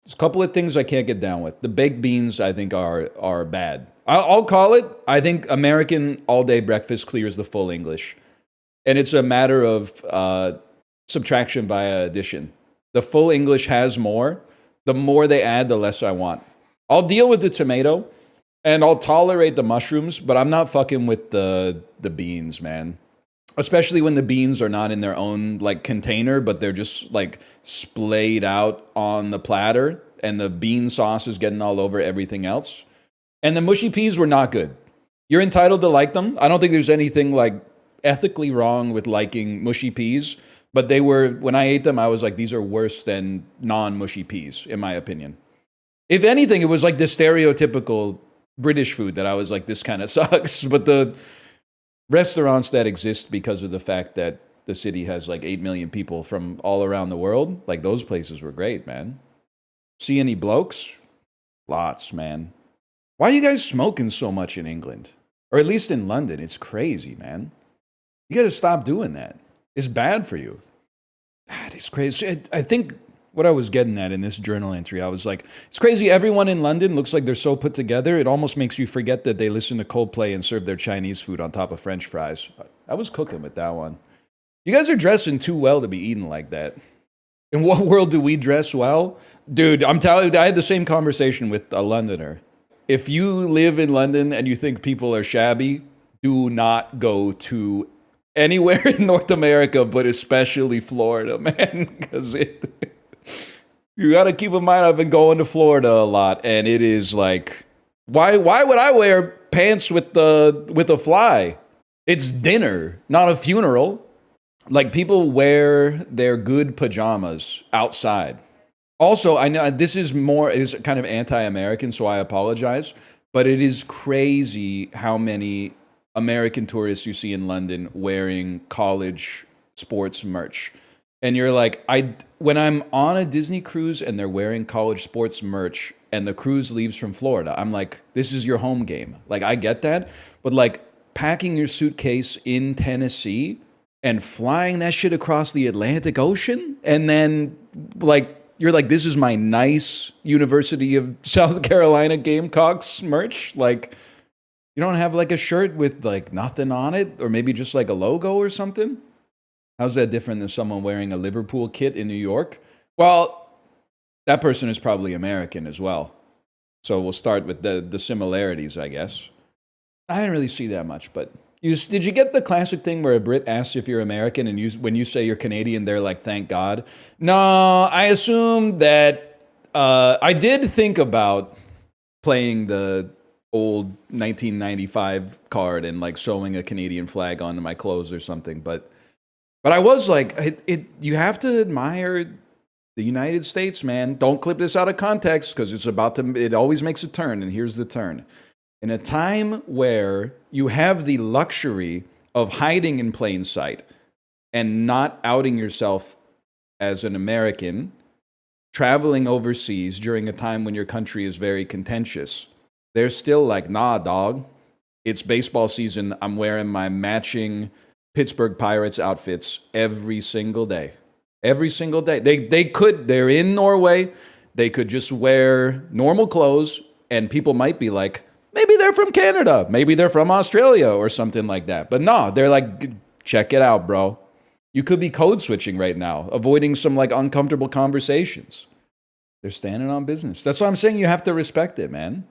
there's a couple of things I can't get down with. The baked beans, I think, are bad. I'll call it. I think American all-day breakfast clears the full English. And it's a matter of subtraction via addition. The full English has more. The more they add, the less I want. I'll deal with the tomato, and I'll tolerate the mushrooms, but I'm not fucking with the beans, man. Especially when the beans are not in their own like container, but they're just like splayed out on the platter, and the bean sauce is getting all over everything else. And the mushy peas were not good. You're entitled to like them. I don't think there's anything like ethically wrong with liking mushy peas, but they were, when I ate them, I was like, these are worse than non-mushy peas, in my opinion. If anything, it was like the stereotypical British food that I was like, this kind of sucks. But the restaurants that exist because of the fact that the city has like 8 million people from all around the world, like those places were great, man. See any blokes? Lots, man. Why are you guys smoking so much in England? Or at least in London? It's crazy, man. You got to stop doing that. It's bad for you. That is crazy. I think what I was getting at in this journal entry, I was like, it's crazy. Everyone in London looks like they're so put together. It almost makes you forget that they listen to Coldplay and serve their Chinese food on top of French fries. I was cooking with that one. You guys are dressing too well to be eating like that. In what world do we dress well? Dude, I'm telling you, I had the same conversation with a Londoner. If you live in London and you think people are shabby, do not go to anywhere in North America, but especially Florida, man. Because you got to keep in mind, I've been going to Florida a lot, and it is like, why would I wear pants with a fly? It's dinner, not a funeral. Like, people wear their good pajamas outside. Also, I know this is kind of anti-American, so I apologize, but it is crazy how many American tourists you see in London wearing college sports merch. And you're like, when I'm on a Disney cruise and they're wearing college sports merch and the cruise leaves from Florida, I'm like, this is your home game. Like, I get that, but like packing your suitcase in Tennessee and flying that shit across the Atlantic Ocean, and then like, you're like, this is my nice University of South Carolina Gamecocks merch. Like, you don't have like a shirt with like nothing on it, or maybe just like a logo or something? How's that different than someone wearing a Liverpool kit in New York? Well, that person is probably American as well. So we'll start with the similarities, I guess. I didn't really see that much, but did you get the classic thing where a Brit asks if you're American, and when you say you're Canadian, they're like, thank God? No, I assume that I did think about playing the old 1995 card and like sewing a Canadian flag onto my clothes or something, but I was like, you have to admire the United States, man. Don't clip this out of context, because it always makes a turn, and here's the turn. In a time where you have the luxury of hiding in plain sight and not outing yourself as an American, traveling overseas during a time when your country is very contentious, they're still like, nah, dog. It's baseball season. I'm wearing my matching Pittsburgh Pirates outfits every single day. Every single day. They're in Norway. They could just wear normal clothes, and people might be like, maybe they're from Canada. Maybe they're from Australia or something like that. But no, they're like, check it out, bro. You could be code switching right now, avoiding some like uncomfortable conversations. They're standing on business. That's why I'm saying you have to respect it, man.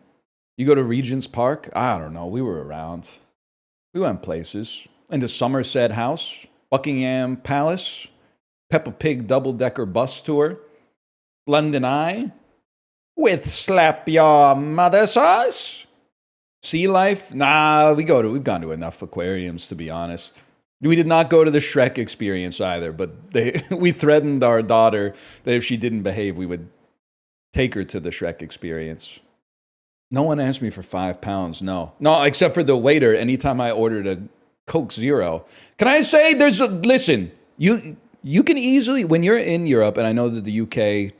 You go to Regent's Park. I don't know. We were around. We went places. Into Somerset House, Buckingham Palace, Peppa Pig double-decker bus tour, London Eye, with slap your mother sauce. Sea life? Nah, we've gone to enough aquariums, to be honest. We did not go to the Shrek experience either, but we threatened our daughter that if she didn't behave, we would take her to the Shrek experience. No one asked me for £5, no. No, except for the waiter anytime I ordered a Coke Zero. Can I say listen, you can easily, when you're in Europe, and I know that the UK,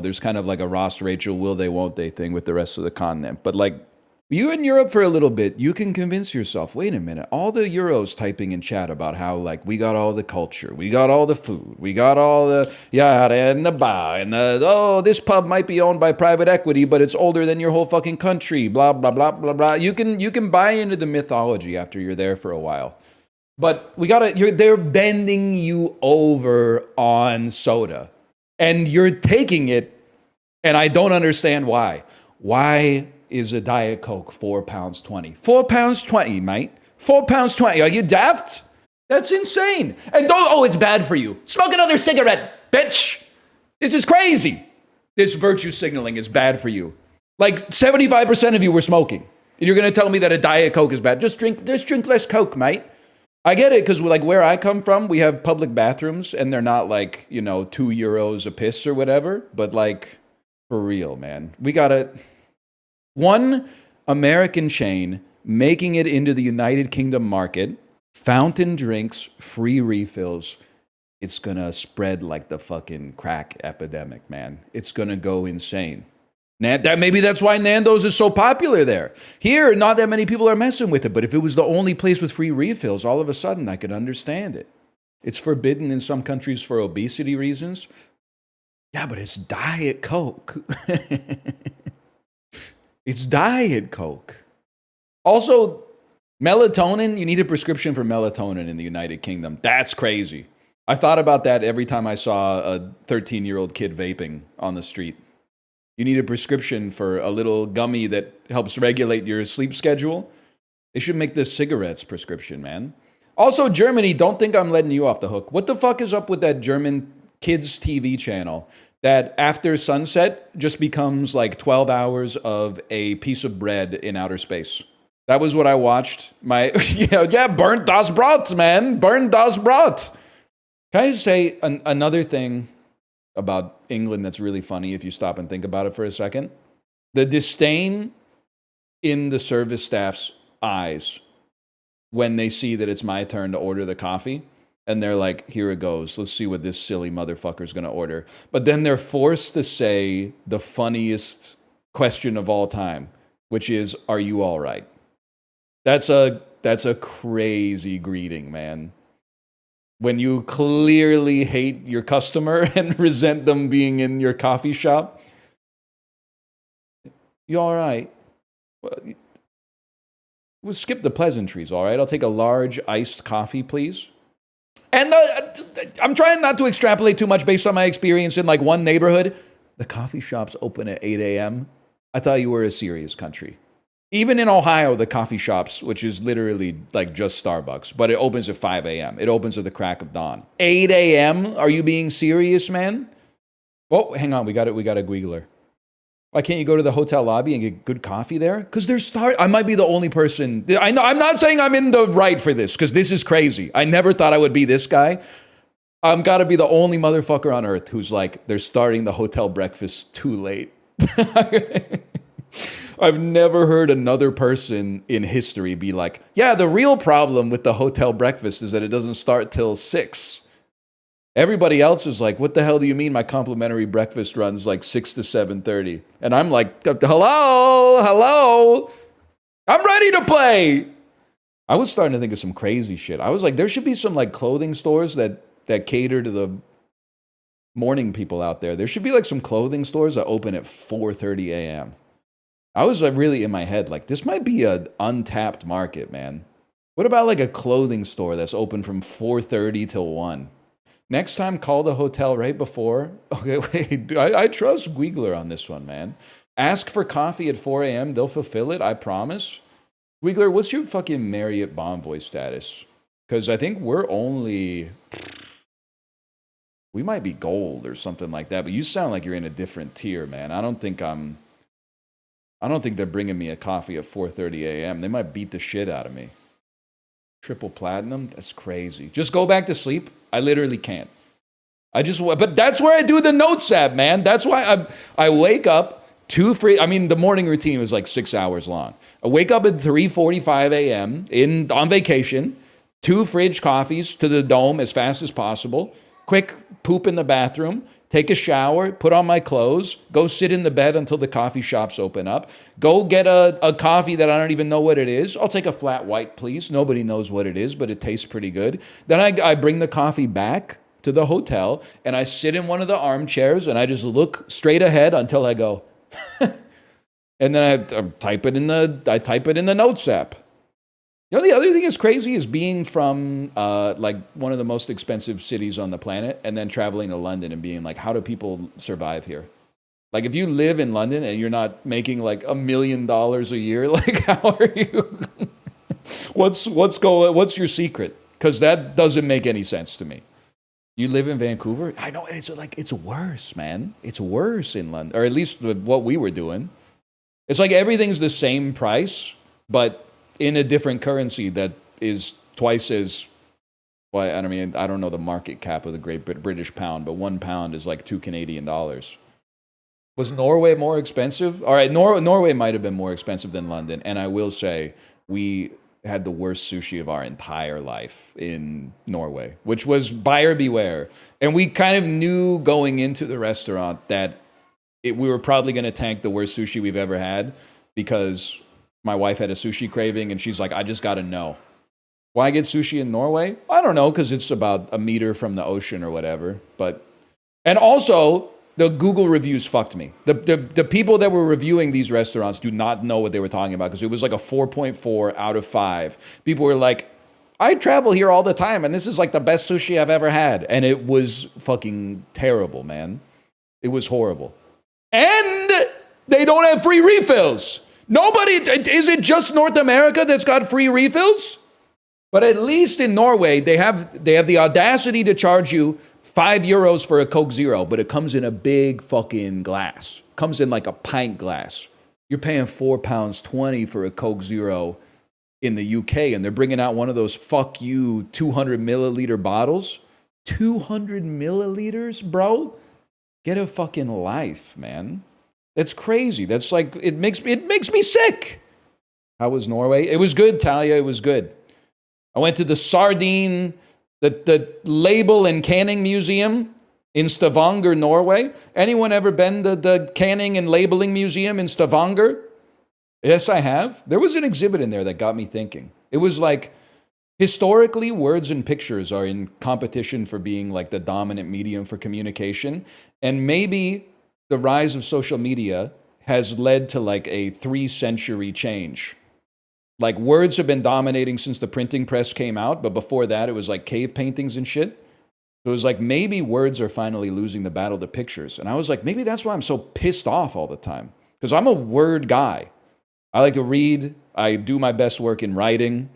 there's kind of like a Ross Rachel will they, won't they thing with the rest of the continent, but like, you're in Europe for a little bit, you can convince yourself, wait a minute, all the Euros typing in chat about how, like, we got all the culture, we got all the food, we got all the yada and the bar, and this pub might be owned by private equity, but it's older than your whole fucking country, blah, blah, blah, blah, blah. You can buy into the mythology after you're there for a while. But they're bending you over on soda. And you're taking it, and I don't understand why. Why is a Diet Coke £4.20? £4.20, mate. £4.20. Are you daft? That's insane. And it's bad for you. Smoke another cigarette, bitch. This is crazy. This virtue signaling is bad for you. Like 75% of you were smoking. And you're going to tell me that a Diet Coke is bad. Just drink less Coke, mate. I get it, because like where I come from, we have public bathrooms, and they're not like, €2 a piss or whatever. But like, For real, man. We gotta... One American chain making it into the United Kingdom market, fountain drinks, free refills. It's gonna spread like the fucking crack epidemic, man. It's gonna go insane. Maybe that's why Nando's is so popular there. Here, not that many people are messing with it, but if it was the only place with free refills, all of a sudden I could understand it. It's forbidden in some countries for obesity reasons. Yeah, but it's Diet Coke. It's Diet Coke. Also, melatonin, you need a prescription for melatonin in the United Kingdom. That's crazy. I thought about that every time I saw a 13-year-old kid vaping on the street. You need a prescription for a little gummy that helps regulate your sleep schedule. They should make this cigarettes prescription, man. Also, Germany, don't think I'm letting you off the hook. What the fuck is up with that German kids TV channel that after sunset just becomes like 12 hours of a piece of bread in outer space? That was what I watched. Burnt das Brot, man. Burnt das Brot. Can I just say another thing about England that's really funny if you stop and think about it for a second? The disdain in the service staff's eyes when they see that it's my turn to order the coffee. And they're like, here it goes. Let's see what this silly motherfucker's going to order. But then they're forced to say the funniest question of all time, which is, are you all right? That's a crazy greeting, man. When you clearly hate your customer and resent them being in your coffee shop. You all right? We'll skip the pleasantries, all right? I'll take a large iced coffee, please. And I'm trying not to extrapolate too much based on my experience in like one neighborhood. The coffee shops open at 8 a.m. I thought you were a serious country. Even in Ohio, the coffee shops, which is literally like just Starbucks, but it opens at 5 a.m. It opens at the crack of dawn. 8 a.m.? Are you being serious, man? Oh, hang on. We got a Gwiggler. Why can't you go to the hotel lobby and get good coffee there? Because I might be the only person. I know. I'm not saying I'm in the right for this, because this is crazy. I never thought I would be this guy. I'm got to be the only motherfucker on earth who's like, they're starting the hotel breakfast too late. I've never heard another person in history be like, yeah, the real problem with the hotel breakfast is that it doesn't start till 6. Everybody else is like, what the hell do you mean my complimentary breakfast runs like 6 to 7:30? And I'm like, hello, I'm ready to play. I was starting to think of some crazy shit. I was like, there should be some like clothing stores that cater to the morning people out there. There should be like some clothing stores that open at 4:30 a.m. I was like really in my head, like this might be an untapped market, man. What about like a clothing store that's open from 4:30 till 1? Next time, call the hotel right before. Okay, wait, I trust Gwiggler on this one, man. Ask for coffee at 4 a.m. They'll fulfill it, I promise. Gwiggler, what's your fucking Marriott Bonvoy status? Because I think we might be gold or something like that, but you sound like you're in a different tier, man. I don't think they're bringing me a coffee at 4:30 a.m. They might beat the shit out of me. Triple platinum? That's crazy. Just go back to sleep. I literally can't. But that's where I do the notes app, man. That's why I wake up the morning routine was like 6 hours long. I wake up at 3:45 a.m. on vacation, 2 fridge coffees to the dome as fast as possible, quick poop in the bathroom, take a shower, put on my clothes, go sit in the bed until the coffee shops open up, go get a coffee that I don't even know what it is. I'll take a flat white, please. Nobody knows what it is, but it tastes pretty good. Then I bring the coffee back to the hotel, and I sit in one of the armchairs, and I just look straight ahead until I go, and then I type it in the notes app. You know, the other thing is crazy is being from like one of the most expensive cities on the planet and then traveling to London and being like, how do people survive here? Like if you live in London and you're not making like $1 million a year, like how are you? What's your secret? Because that doesn't make any sense to me. You live in Vancouver? I know it's worse, man. It's worse in London, or at least with what we were doing. It's like everything's the same price, but in a different currency that is twice as, well, I mean, I don't know the market cap of the Great British pound, but £1 is like $2 Canadian. Was Norway more expensive? All right, Norway might have been more expensive than London. And I will say, we had the worst sushi of our entire life in Norway, which was buyer beware. And we kind of knew going into the restaurant that we were probably going to tank the worst sushi we've ever had because my wife had a sushi craving and she's like, I just got to know. Why get sushi in Norway? I don't know, because it's about a meter from the ocean or whatever. And also, the Google reviews fucked me. The people that were reviewing these restaurants do not know what they were talking about because it was like a 4.4 out of 5. People were like, I travel here all the time and this is like the best sushi I've ever had. And it was fucking terrible, man. It was horrible. And they don't have free refills. Is it just North America that's got free refills? But at least in Norway, they have the audacity to charge you €5 for a Coke Zero, but it comes in a big fucking glass. Comes in like a pint glass. You're paying £4.20 for a Coke Zero in the UK, and they're bringing out one of those fuck you 200 milliliter bottles. 200 milliliters, bro? Get a fucking life, man. That's crazy. That's like, it makes me sick. How was Norway? It was good, Talia. It was good. I went to the sardine, the label and canning museum in Stavanger, Norway. Anyone ever been to the canning and labeling museum in Stavanger? Yes, I have. There was an exhibit in there that got me thinking. It was like, historically, words and pictures are in competition for being like the dominant medium for communication. And maybe the rise of social media has led to like a 3-century change. Like words have been dominating since the printing press came out, but before that it was like cave paintings and shit. So it was like maybe words are finally losing the battle to pictures. And I was like, maybe that's why I'm so pissed off all the time. Because I'm a word guy. I like to read. I do my best work in writing.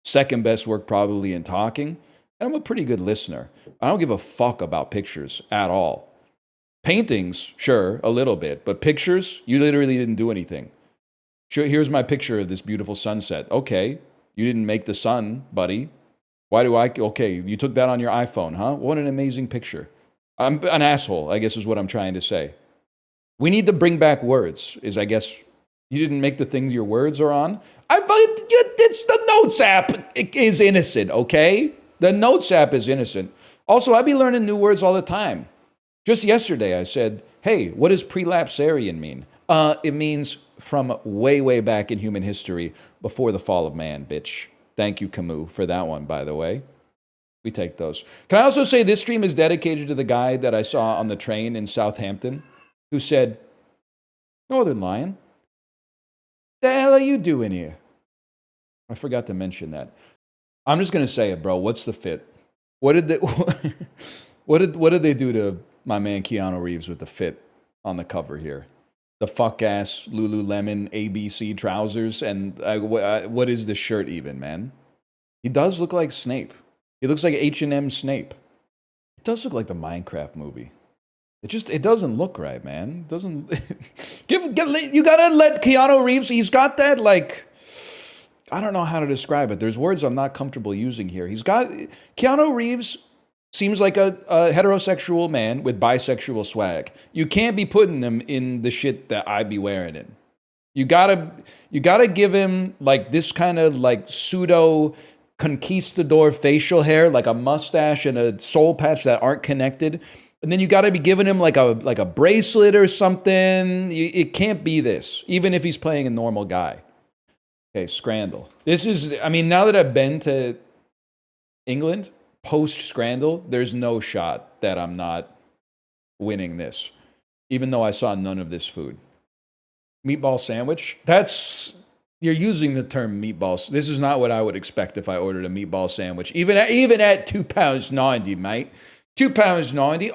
Second best work probably in talking. And I'm a pretty good listener. I don't give a fuck about pictures at all. Paintings, sure, a little bit. But pictures, you literally didn't do anything. Sure, here's my picture of this beautiful sunset. Okay, you didn't make the sun, buddy. Okay, you took that on your iPhone, huh? What an amazing picture. I'm an asshole, I guess is what I'm trying to say. We need to bring back words, I guess you didn't make the things your words are on. It's the Notes app is innocent, okay? The Notes app is innocent. Also, I be learning new words all the time. Just yesterday I said, hey, what does prelapsarian mean? It means from way, way back in human history, before the fall of man, bitch. Thank you, Camus, for that one, by the way. We take those. Can I also say this stream is dedicated to the guy that I saw on the train in Southampton who said, Northernlion, the hell are you doing here? I forgot to mention that. I'm just going to say it, bro. What's the fit? What did they do to my man Keanu Reeves with the fit on the cover here? The fuck-ass Lululemon ABC trousers, and what is the shirt even, man? He does look like Snape. He looks like H&M Snape. It does look like the Minecraft movie. It doesn't look right, man. It doesn't. You gotta let Keanu Reeves. He's got that like. I don't know how to describe it. There's words I'm not comfortable using here. Keanu Reeves seems like a heterosexual man with bisexual swag. You can't be putting him in the shit that I be wearing in. You gotta give him like this kind of like pseudo conquistador facial hair, like a mustache and a soul patch that aren't connected. And then you gotta be giving him like a bracelet or something. It can't be this, even if he's playing a normal guy. Okay, Scrandle. Now that I've been to England, post-Scrandle, there's no shot that I'm not winning this, even though I saw none of this food. Meatball sandwich? You're using the term meatballs. This is not what I would expect if I ordered a meatball sandwich. Even at £2.90, mate. £2.90.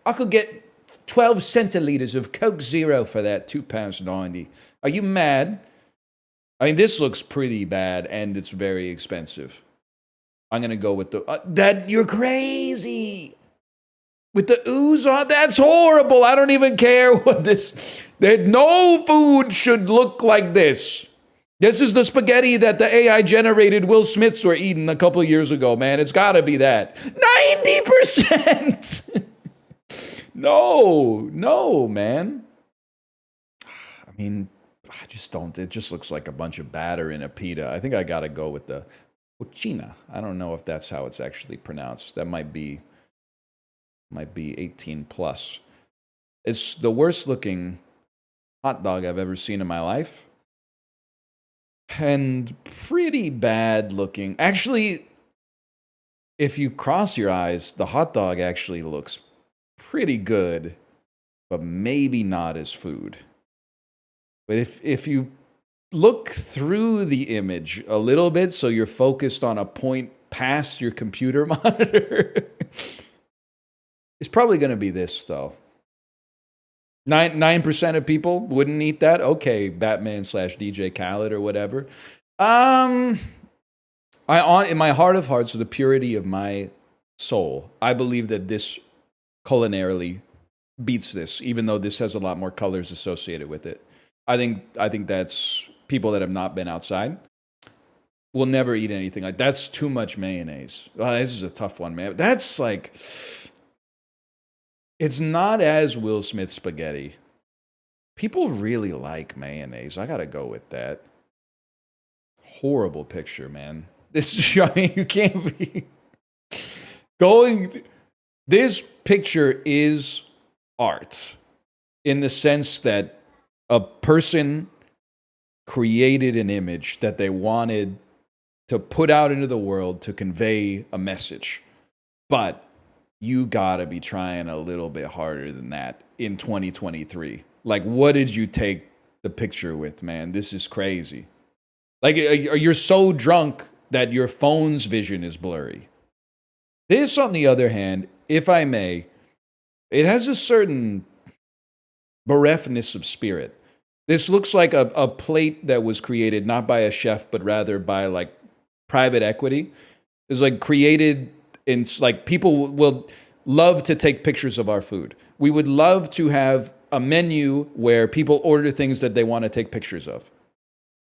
I could get 12 centiliters of Coke Zero for that £2.90. Are you mad? This looks pretty bad, and it's very expensive. I'm going to go with you're crazy. With the ooze on, that's horrible. I don't even care what no food should look like this. This is the spaghetti that the AI generated Will Smiths were eating a couple of years ago, man. It's got to be that. 90%. No, man. mean, I just don't. It just looks like a bunch of batter in a pita. I think I got to go with the cucina. I don't know if that's how it's actually pronounced. That might be 18 plus. It's the worst looking hot dog I've ever seen in my life. And pretty bad looking. Actually, if you cross your eyes, the hot dog actually looks pretty good, but maybe not as food. But if you look through the image a little bit so you're focused on a point past your computer monitor, it's probably going to be this, though. 9% of people wouldn't eat that. Okay, Batman / DJ Khaled or whatever. In my heart of hearts, the purity of my soul, I believe that this culinarily beats this, even though this has a lot more colors associated with it. I think that's people that have not been outside will never eat anything like that's too much mayonnaise. This is a tough one, man. That's like, it's not as Will Smith spaghetti. People really like mayonnaise. I gotta go with that. Horrible picture, man. This, I mean, you can't be going. This picture is art in the sense that a person created an image that they wanted to put out into the world to convey a message. But you gotta be trying a little bit harder than that in 2023. Like, what did you take the picture with, man? This is crazy. Like, you're so drunk that your phone's vision is blurry. This, on the other hand, if I may, it has a certain bereftness of spirit. This looks like a plate that was created not by a chef, but rather by like private equity. It's like created in, like, people will love to take pictures of our food. We would love to have a menu where people order things that they want to take pictures of,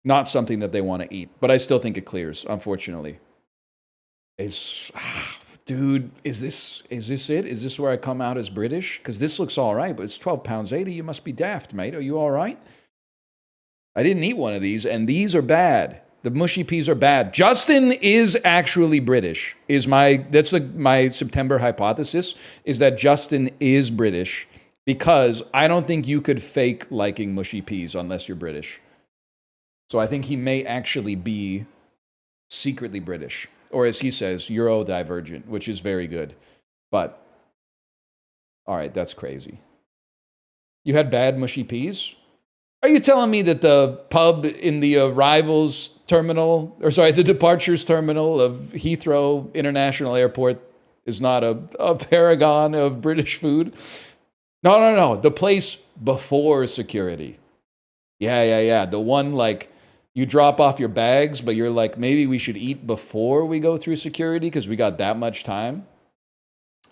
not something that they want to eat. But I still think it clears, unfortunately. Dude, is this it? Is this where I come out as British? Because this looks all right, but it's 12 pounds 80. You must be daft, mate. Are you all right? I didn't eat one of these, and these are bad. The mushy peas are bad. Justin is actually British. My September hypothesis is that Justin is British because I don't think you could fake liking mushy peas unless you're British. So I think he may actually be secretly British, or as he says, Euro-divergent, which is very good. But, all right, that's crazy. You had bad mushy peas? Are you telling me that the pub in the the departures terminal of Heathrow International Airport is not a paragon of British food? No. The place before security. Yeah. The one, like, you drop off your bags, but you're like, maybe we should eat before we go through security because we got that much time.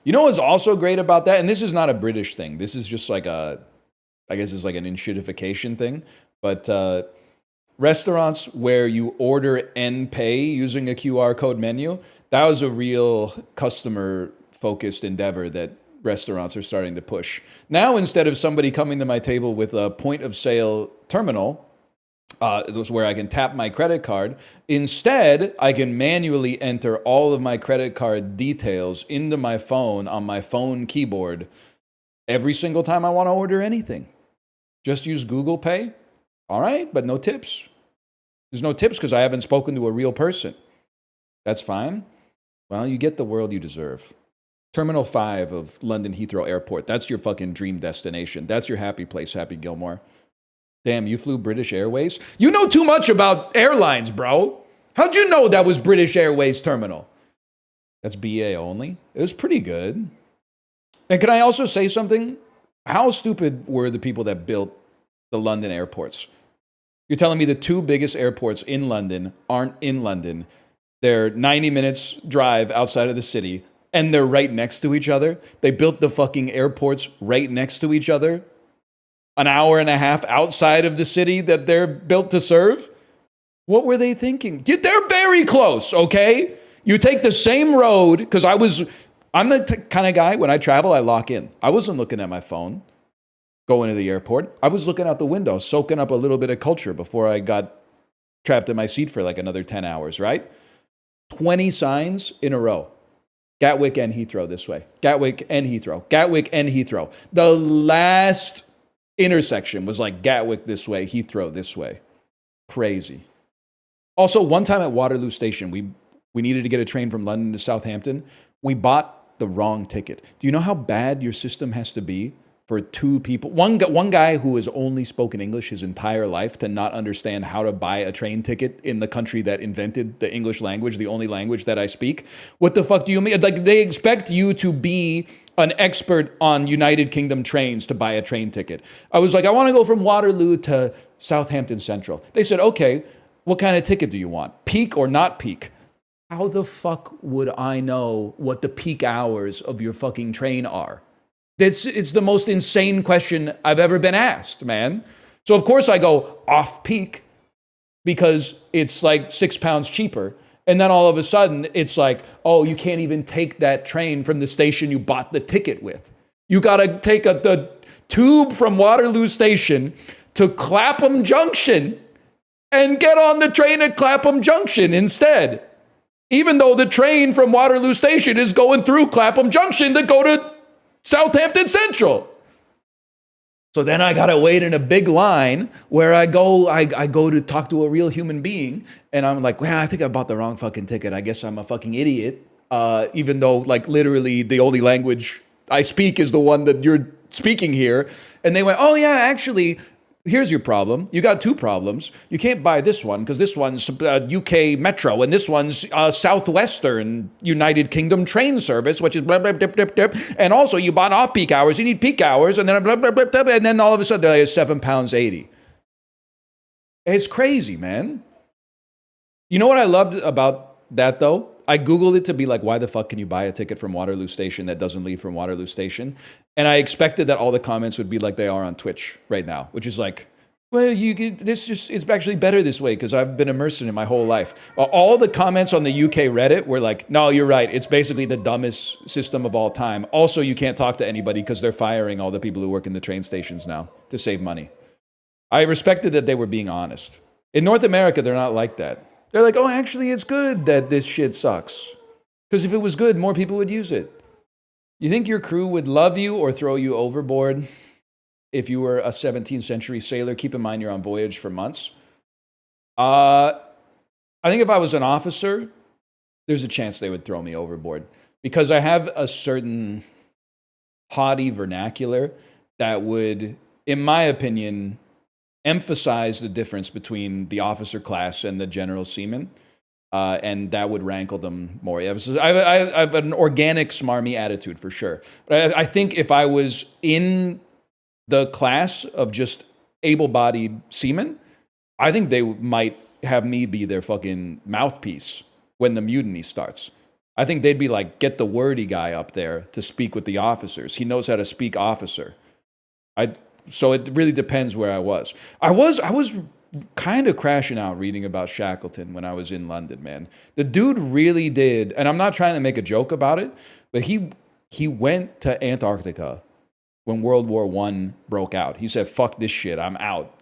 You know what's also great about that? And this is not a British thing. This is just like I guess it's like an enshittification thing. But restaurants where you order and pay using a QR code menu, that was a real customer-focused endeavor that restaurants are starting to push. Now, instead of somebody coming to my table with a point-of-sale terminal, it was where I can tap my credit card. Instead, I can manually enter all of my credit card details into my phone on my phone keyboard every single time I want to order anything. Just use Google Pay. All right, but no tips. There's no tips because I haven't spoken to a real person. That's fine. Well, you get the world you deserve. Terminal 5 of London Heathrow Airport. That's your fucking dream destination. That's your happy place, Happy Gilmore. Damn, you flew British Airways? You know too much about airlines, bro. How'd you know that was British Airways terminal? That's BA only. It was pretty good. And can I also say something? How stupid were the people that built the London airports? You're telling me the two biggest airports in London aren't in London. They're 90 minutes drive outside of the city, and they're right next to each other. They built the fucking airports right next to each other, an hour and a half outside of the city that they're built to serve. What were they thinking? They're very close, okay? You take the same road, because I'm the kind of guy, when I travel, I lock in. I wasn't looking at my phone. going to the airport. I was looking out the window, soaking up a little bit of culture before I got trapped in my seat for like another 10 hours, right? 20 signs in a row. Gatwick and Heathrow this way. Gatwick and Heathrow. Gatwick and Heathrow. The last intersection was like Gatwick this way, Heathrow this way. Crazy. Also, one time at Waterloo Station, we needed to get a train from London to Southampton. We bought the wrong ticket. Do you know how bad your system has to be for two people? One guy who has only spoken English his entire life to not understand how to buy a train ticket in the country that invented the English language, the only language that I speak. What the fuck do you mean? Like, they expect you to be an expert on United Kingdom trains to buy a train ticket. I was like, I want to go from Waterloo to Southampton Central. They said, okay, what kind of ticket do you want? Peak or not peak? How the fuck would I know what the peak hours of your fucking train are? It's the most insane question I've ever been asked, man. So of course I go off peak because it's like £6 cheaper. And then all of a sudden it's like, oh, you can't even take that train from the station you bought the ticket with. You got to take the tube from Waterloo Station to Clapham Junction and get on the train at Clapham Junction instead. Even though the train from Waterloo Station is going through Clapham Junction to go to Southampton Central. So then I gotta wait in a big line where I go to talk to a real human being, and I'm like, well, I think I bought the wrong fucking ticket. I guess I'm a fucking idiot. Even though, like, literally the only language I speak is the one that you're speaking here. And they went, oh yeah, actually, here's your problem. You got two problems. You can't buy this one because this one's UK Metro and this one's Southwestern United Kingdom train service, which is blah, blah, blah, blah, blah. And also you bought off-peak hours. You need peak hours. And then blah, blah, blah, blah, and then all of a sudden they're like £7.80. It's crazy, man. You know what I loved about that, though? I Googled it to be like, why the fuck can you buy a ticket from Waterloo Station that doesn't leave from Waterloo Station? And I expected that all the comments would be like they are on Twitch right now, which is like, well, it's actually better this way because I've been immersed in it my whole life. All the comments on the UK Reddit were like, no, you're right. It's basically the dumbest system of all time. Also, you can't talk to anybody because they're firing all the people who work in the train stations now to save money. I respected that they were being honest. In North America, they're not like that. They're like, oh, actually, it's good that this shit sucks. Because if it was good, more people would use it. You think your crew would love you or throw you overboard if you were a 17th century sailor? Keep in mind you're on voyage for months. I think if I was an officer, there's a chance they would throw me overboard. Because I have a certain haughty vernacular that would, in my opinion, emphasize the difference between the officer class and the general seaman, and that would rankle them more. I have an organic smarmy attitude for sure. But I think if I was in the class of just able-bodied seamen, I think they might have me be their fucking mouthpiece when the mutiny starts. I think they'd be like, get the wordy guy up there to speak with the officers. He knows how to speak officer. So it really depends where I was. I was kind of crashing out reading about Shackleton when I was in London, man. The dude really did, and I'm not trying to make a joke about it, but he went to Antarctica when World War I broke out. He said, fuck this shit, I'm out.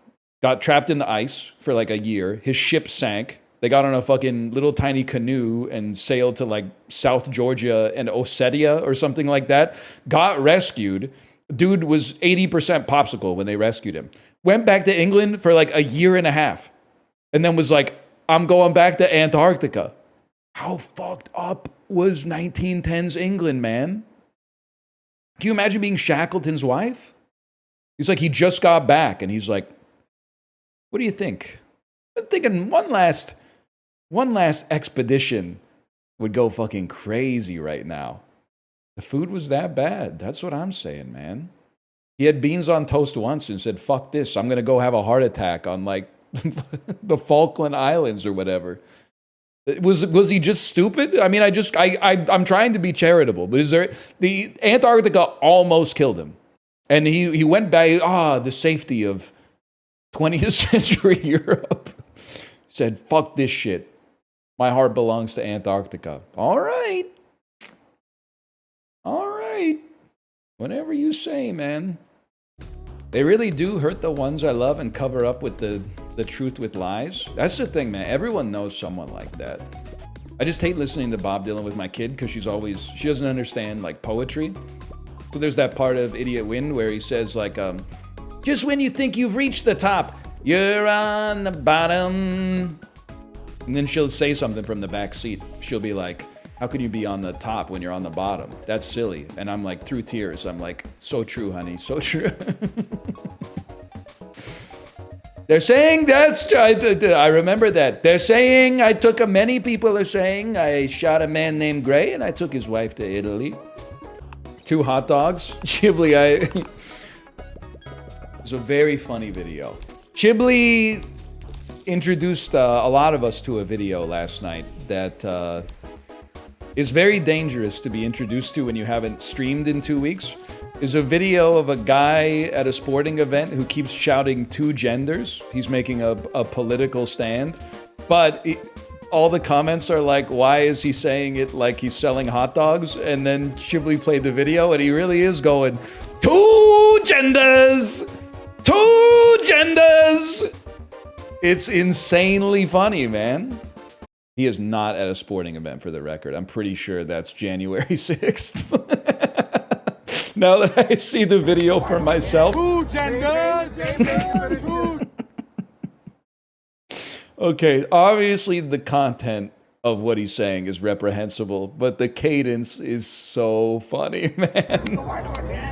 Got trapped in the ice for like a year. His ship sank. They got on a fucking little tiny canoe and sailed to like South Georgia and Ossetia or something like that. Got rescued. Dude was 80% popsicle when they rescued him. Went back to England for like a year and a half. And then was like, I'm going back to Antarctica. How fucked up was 1910s England, man? Can you imagine being Shackleton's wife? He's like, he just got back. And he's like, what do you think? I'm thinking one last expedition would go fucking crazy right now. The food was that bad. That's what I'm saying, man. He had beans on toast once and said, fuck this. I'm going to go have a heart attack on like the Falkland Islands or whatever. Was he just stupid? I mean, I'm trying to be charitable, but the Antarctica almost killed him. And he went back, the safety of 20th century Europe. Said, fuck this shit. My heart belongs to Antarctica. All right. Whatever you say, man. They really do hurt the ones I love and cover up with the truth with lies. That's the thing, man. Everyone knows someone like that. I just hate listening to Bob Dylan with my kid because she doesn't understand like poetry. So there's that part of Idiot Wind where he says like, just when you think you've reached the top, you're on the bottom. And then she'll say something from the back seat. She'll be like, how can you be on the top when you're on the bottom? That's silly. And I'm like, through tears, I'm like, so true, honey, so true. They're saying I remember that. They're saying many people are saying I shot a man named Gray and I took his wife to Italy. 2 hot dogs. Chibli, it's a very funny video. Chibli introduced a lot of us to a video last night that is very dangerous to be introduced to when you haven't streamed in 2 weeks. Is a video of a guy at a sporting event who keeps shouting 2 genders. He's making a political stand. But all the comments are like, why is he saying it like he's selling hot dogs? And then Chibli played the video and he really is going, 2 genders! 2 genders! It's insanely funny, man. He is not at a sporting event, for the record. I'm pretty sure that's January 6th. Now that I see the video for myself. Okay, obviously the content of what he's saying is reprehensible, but the cadence is so funny, man.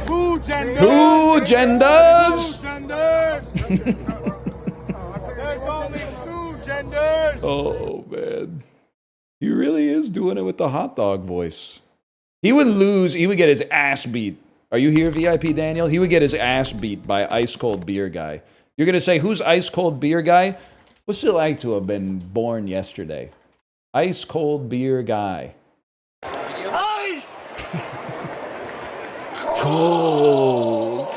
2 genders! Oh, man. He really is doing it with the hot dog voice. He would lose. He would get his ass beat. Are you here, VIP Daniel? He would get his ass beat by Ice Cold Beer Guy. You're going to say, who's Ice Cold Beer Guy? What's it like to have been born yesterday? Ice Cold Beer Guy. Ice! Cold.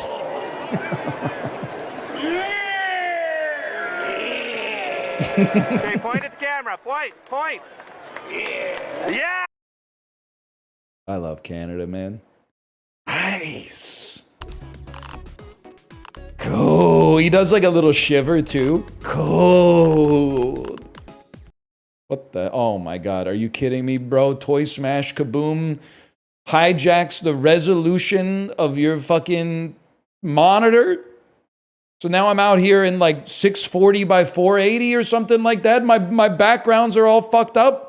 Okay, point at the camera. Point. Yeah. I love Canada, man. Ice. Cold. He does like a little shiver too. Cold. What the? Oh my God. Are you kidding me, bro? Toy Smash Kaboom hijacks the resolution of your fucking monitor. So now I'm out here in like 640 by 480 or something like that. My backgrounds are all fucked up.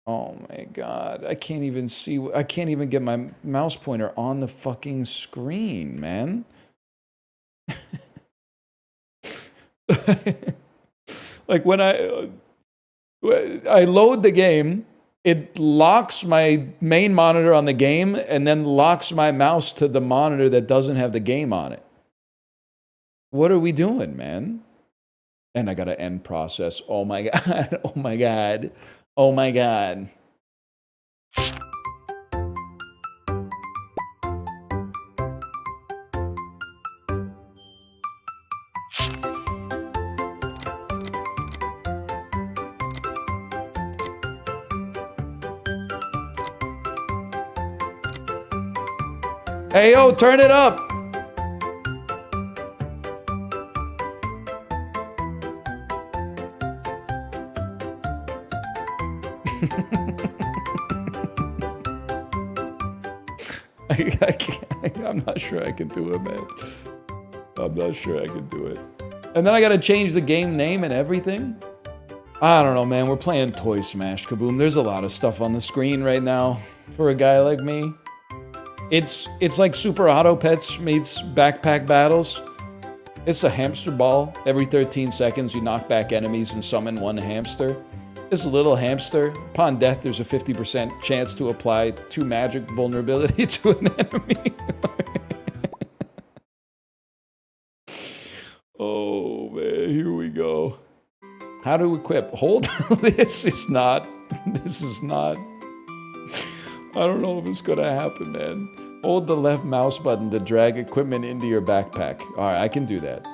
Oh my God. I can't even see. I can't even get my mouse pointer on the fucking screen, man. Like when I load the game, it locks my main monitor on the game and then locks my mouse to the monitor that doesn't have the game on it. What are we doing, man? And I got to end process. Oh my God. Oh my God. Oh my God. Hey, yo, turn it up. I'm not sure I can do it, man. I'm not sure I can do it. And then I gotta change the game name and everything. I don't know, man. We're playing Toy Smash Kaboom. There's a lot of stuff on the screen right now for a guy like me. It's like Super Auto Pets meets Backpack Battles. It's a hamster ball. Every 13 seconds, you knock back enemies and summon one hamster. This little hamster, upon death, there's a 50% chance to apply 2 magic vulnerability to an enemy. Oh, man, here we go. How to equip? Hold. This is not. I don't know if it's gonna happen, man. Hold the left mouse button to drag equipment into your backpack. All right, I can do that.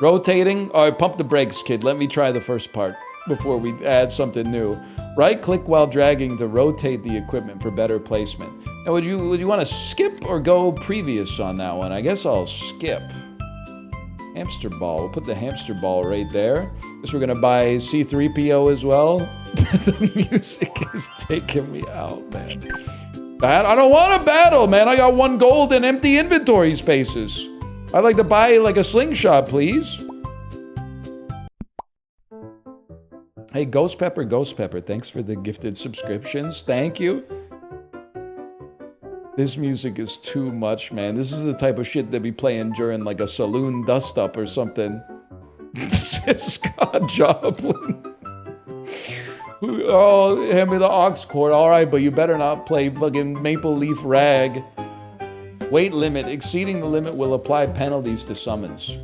Rotating. All right, pump the brakes, kid. Let me try the first part before we add something new. Right-click while dragging to rotate the equipment for better placement. Now, would you want to skip or go previous on that one? I guess I'll skip. Hamster ball. We'll put the hamster ball right there. Guess we're gonna buy C3PO as well. The music is taking me out, man. I don't want to battle, man. I got 1 gold and empty inventory spaces. I'd like to buy like a slingshot, please. Hey, Ghost Pepper, thanks for the gifted subscriptions. Thank you. This music is too much, man. This is the type of shit they'd be playing during like a saloon dust-up or something. Scott Joplin. Oh, hand me the aux cord. All right, but you better not play fucking Maple Leaf Rag. Weight limit. Exceeding the limit will apply penalties to summons.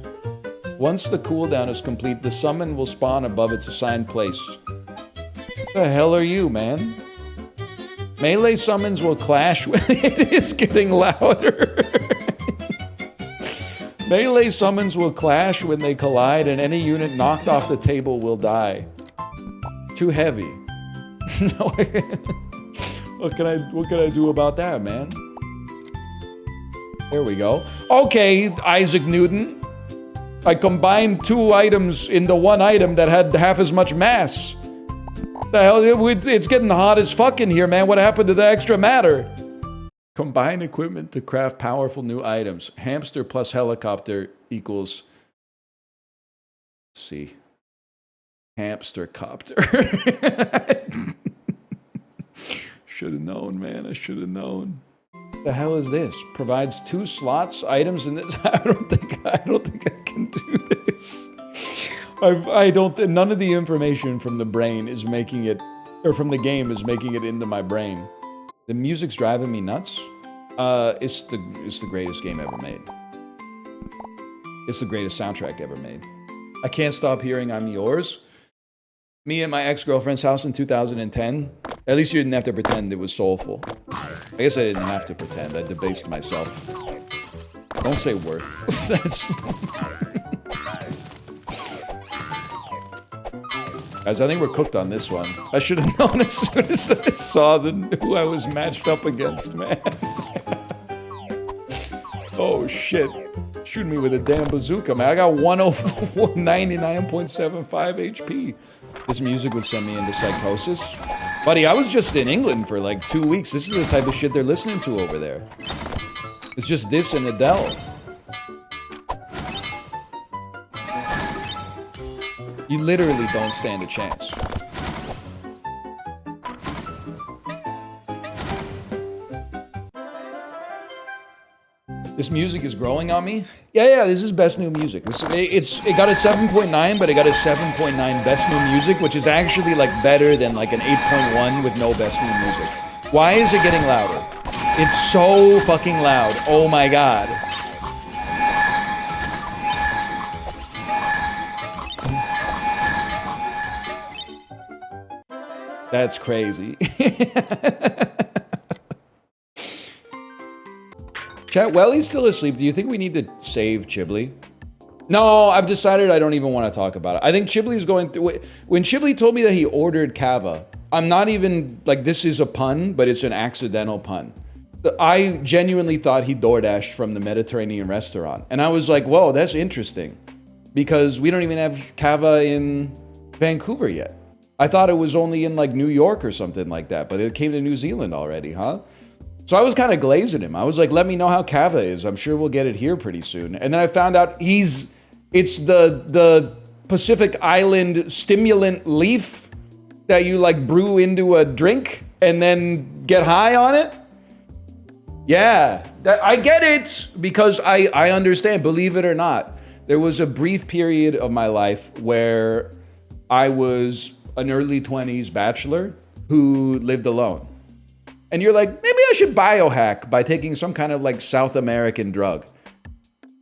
Once the cooldown is complete, the summon will spawn above its assigned place. What the hell are you, man? Melee summons will clash when it is getting louder. Melee summons will clash when they collide, and any unit knocked off the table will die. Too heavy. No, what can I do about that, man? There we go. Okay, Isaac Newton. I combined 2 items into 1 item that had half as much mass. The hell, it's getting hot as fuck in here, man. What happened to the extra matter? Combine equipment to craft powerful new items. Hamster plus helicopter equals... Let's see. Hamster copter. Should have known, man. I should have known. The hell is this? Provides 2 slots, items in this. I don't think I can do this. None of the information from the brain is making it, or from the game is making it into my brain. The music's driving me nuts. It's the greatest game ever made. It's the greatest soundtrack ever made. I can't stop hearing I'm Yours. Me at my ex-girlfriend's house in 2010. At least you didn't have to pretend it was soulful. I guess I didn't have to pretend. I debased myself. Don't say worth. That's... Guys, I think we're cooked on this one. I should have known as soon as I saw who I was matched up against, man. Oh, shit. Shoot me with a damn bazooka, man. I got 199.75 HP. This music would send me into psychosis. Buddy, I was just in England for like 2 weeks. This is the type of shit they're listening to over there. It's just this and Adele. You literally don't stand a chance. This music is growing on me. Yeah, this is best new music. It got a 7.9, but it got a 7.9 best new music, which is actually like better than like an 8.1 with no best new music. Why is it getting louder? It's so fucking loud. Oh my god. That's crazy. Chat, Welly's still asleep. Do you think we need to save Chiblee? No, I've decided I don't even want to talk about it. I think Chibley's going through... When Chiblee told me that he ordered Cava, I'm not even... Like, this is a pun, but it's an accidental pun. I genuinely thought he DoorDashed from the Mediterranean restaurant. And I was like, whoa, that's interesting. Because we don't even have Cava in Vancouver yet. I thought it was only in, like, New York or something like that. But it came to New Zealand already, huh? So I was kind of glazing him. I was like, let me know how Cava is. I'm sure we'll get it here pretty soon. And then I found out it's the Pacific Island stimulant leaf that you like brew into a drink and then get high on it. Yeah, I get it because I understand, believe it or not. There was a brief period of my life where I was an early 20s bachelor who lived alone. And you're like, maybe I should biohack by taking some kind of like South American drug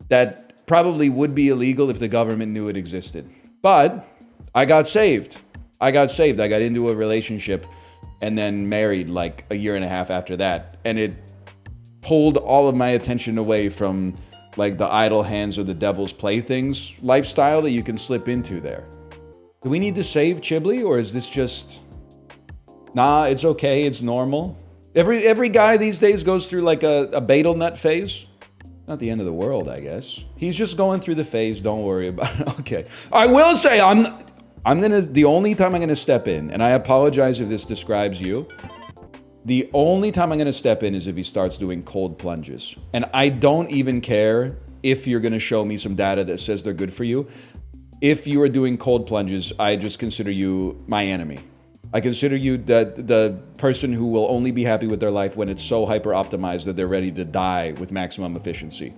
that probably would be illegal if the government knew it existed. But I got saved. I got into a relationship and then married like a year and a half after that. And it pulled all of my attention away from like the idle hands or the devil's playthings lifestyle that you can slip into there. Do we need to save Chiblee or is this just, nah, it's okay, it's normal? Every guy these days goes through like a betel nut phase. Not the end of the world, I guess. He's just going through the phase. Don't worry about it. Okay. I will say the only time I'm gonna step in, and I apologize if this describes you. The only time I'm gonna step in is if he starts doing cold plunges. And I don't even care if you're gonna show me some data that says they're good for you. If you are doing cold plunges, I just consider you my enemy. I consider you the person who will only be happy with their life when it's so hyper optimized that they're ready to die with maximum efficiency.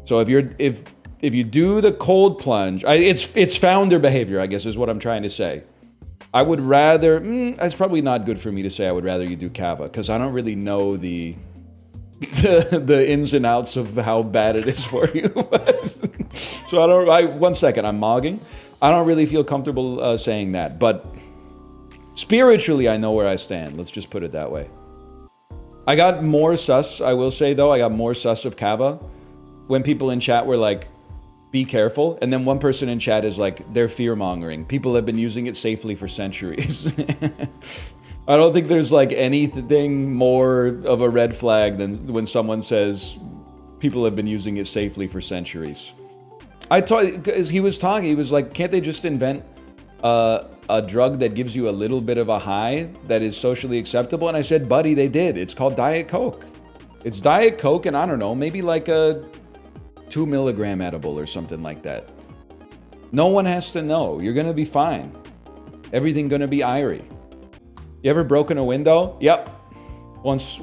So if you do the cold plunge, it's founder behavior, I guess is what I'm trying to say. I would rather, it's probably not good for me to say I would rather you do kava, because I don't really know the ins and outs of how bad it is for you. So one second, I'm mogging. I don't really feel comfortable saying that, but spiritually, I know where I stand. Let's just put it that way. I got more sus, I will say though, I got more sus of kava when people in chat were like, be careful. And then one person in chat is like, they're fear-mongering. People have been using it safely for centuries. I don't think there's like anything more of a red flag than when someone says people have been using it safely for centuries. Because he was like, can't they just invent a drug that gives you a little bit of a high that is socially acceptable? And I said, buddy, they did. It's called Diet Coke. It's Diet Coke and I don't know, maybe like a 2 milligram edible or something like that. No one has to know. You're gonna be fine. Everything gonna be irie. You ever broken a window? Yep. Once.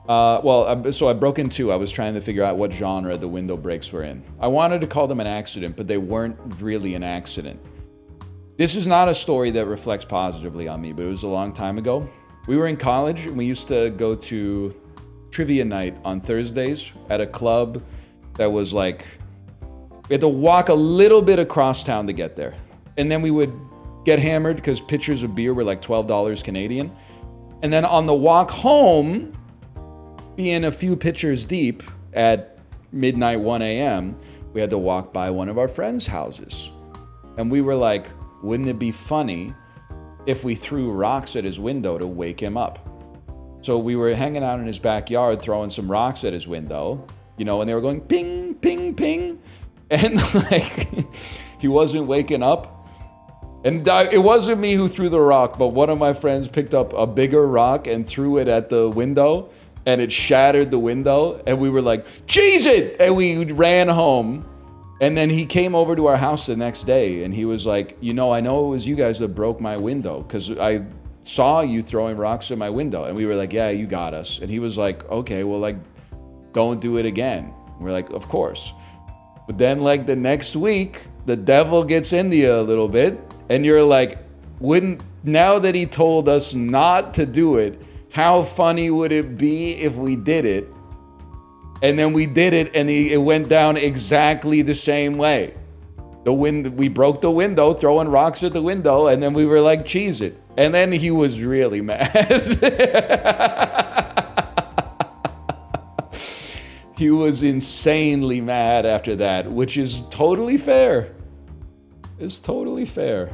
So I broke in two. I was trying to figure out what genre the window breaks were in. I wanted to call them an accident, but they weren't really an accident. This is not a story that reflects positively on me, but it was a long time ago. We were in college and we used to go to trivia night on Thursdays at a club that was like, we had to walk a little bit across town to get there. And then we would get hammered because pitchers of beer were like $12 Canadian. And then on the walk home, being a few pitchers deep at midnight, 1 a.m., we had to walk by one of our friends' houses. And we were like, wouldn't it be funny if we threw rocks at his window to wake him up? So we were hanging out in his backyard, throwing some rocks at his window, you know, and they were going ping, ping, ping. And like, he wasn't waking up. And it wasn't me who threw the rock, but one of my friends picked up a bigger rock and threw it at the window, and it shattered the window. And we were like, cheese it! And we ran home. And then he came over to our house the next day, and he was like, you know, I know it was you guys that broke my window, because I saw you throwing rocks at my window. And we were like, yeah, you got us. And he was like, okay, well, like, don't do it again. And we're like, of course. But then, like, the next week, the devil gets into you a little bit, and you're like, now that he told us not to do it, how funny would it be if we did it? And then we did it, and it went down exactly the same way. We broke the window, throwing rocks at the window, and then we were like, cheese it. And then he was really mad. He was insanely mad after that, which is totally fair. It's totally fair.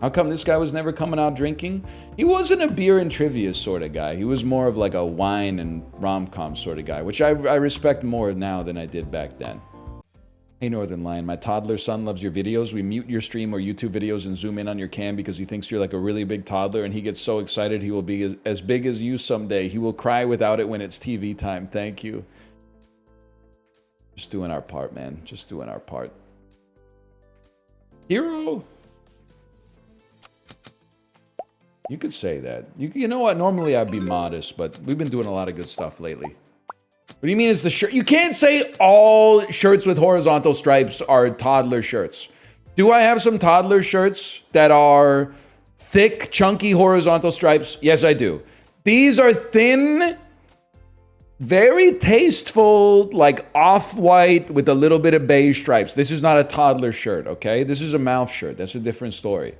How come this guy was never coming out drinking? He wasn't a beer and trivia sort of guy. He was more of like a wine and rom-com sort of guy, which I respect more now than I did back then. Hey Northernlion, my toddler son loves your videos. We mute your stream or YouTube videos and zoom in on your cam because he thinks you're like a really big toddler, and he gets so excited he will be as big as you someday. He will cry without it when it's TV time. Thank you. Just doing our part, man. Just doing our part. Hero! You could say that. You know what? Normally I'd be modest, but we've been doing a lot of good stuff lately. What do you mean it's the shirt? You can't say all shirts with horizontal stripes are toddler shirts. Do I have some toddler shirts that are thick, chunky horizontal stripes? Yes, I do. These are thin, very tasteful, like off-white with a little bit of beige stripes. This is not a toddler shirt, okay? This is a mouth shirt. That's a different story.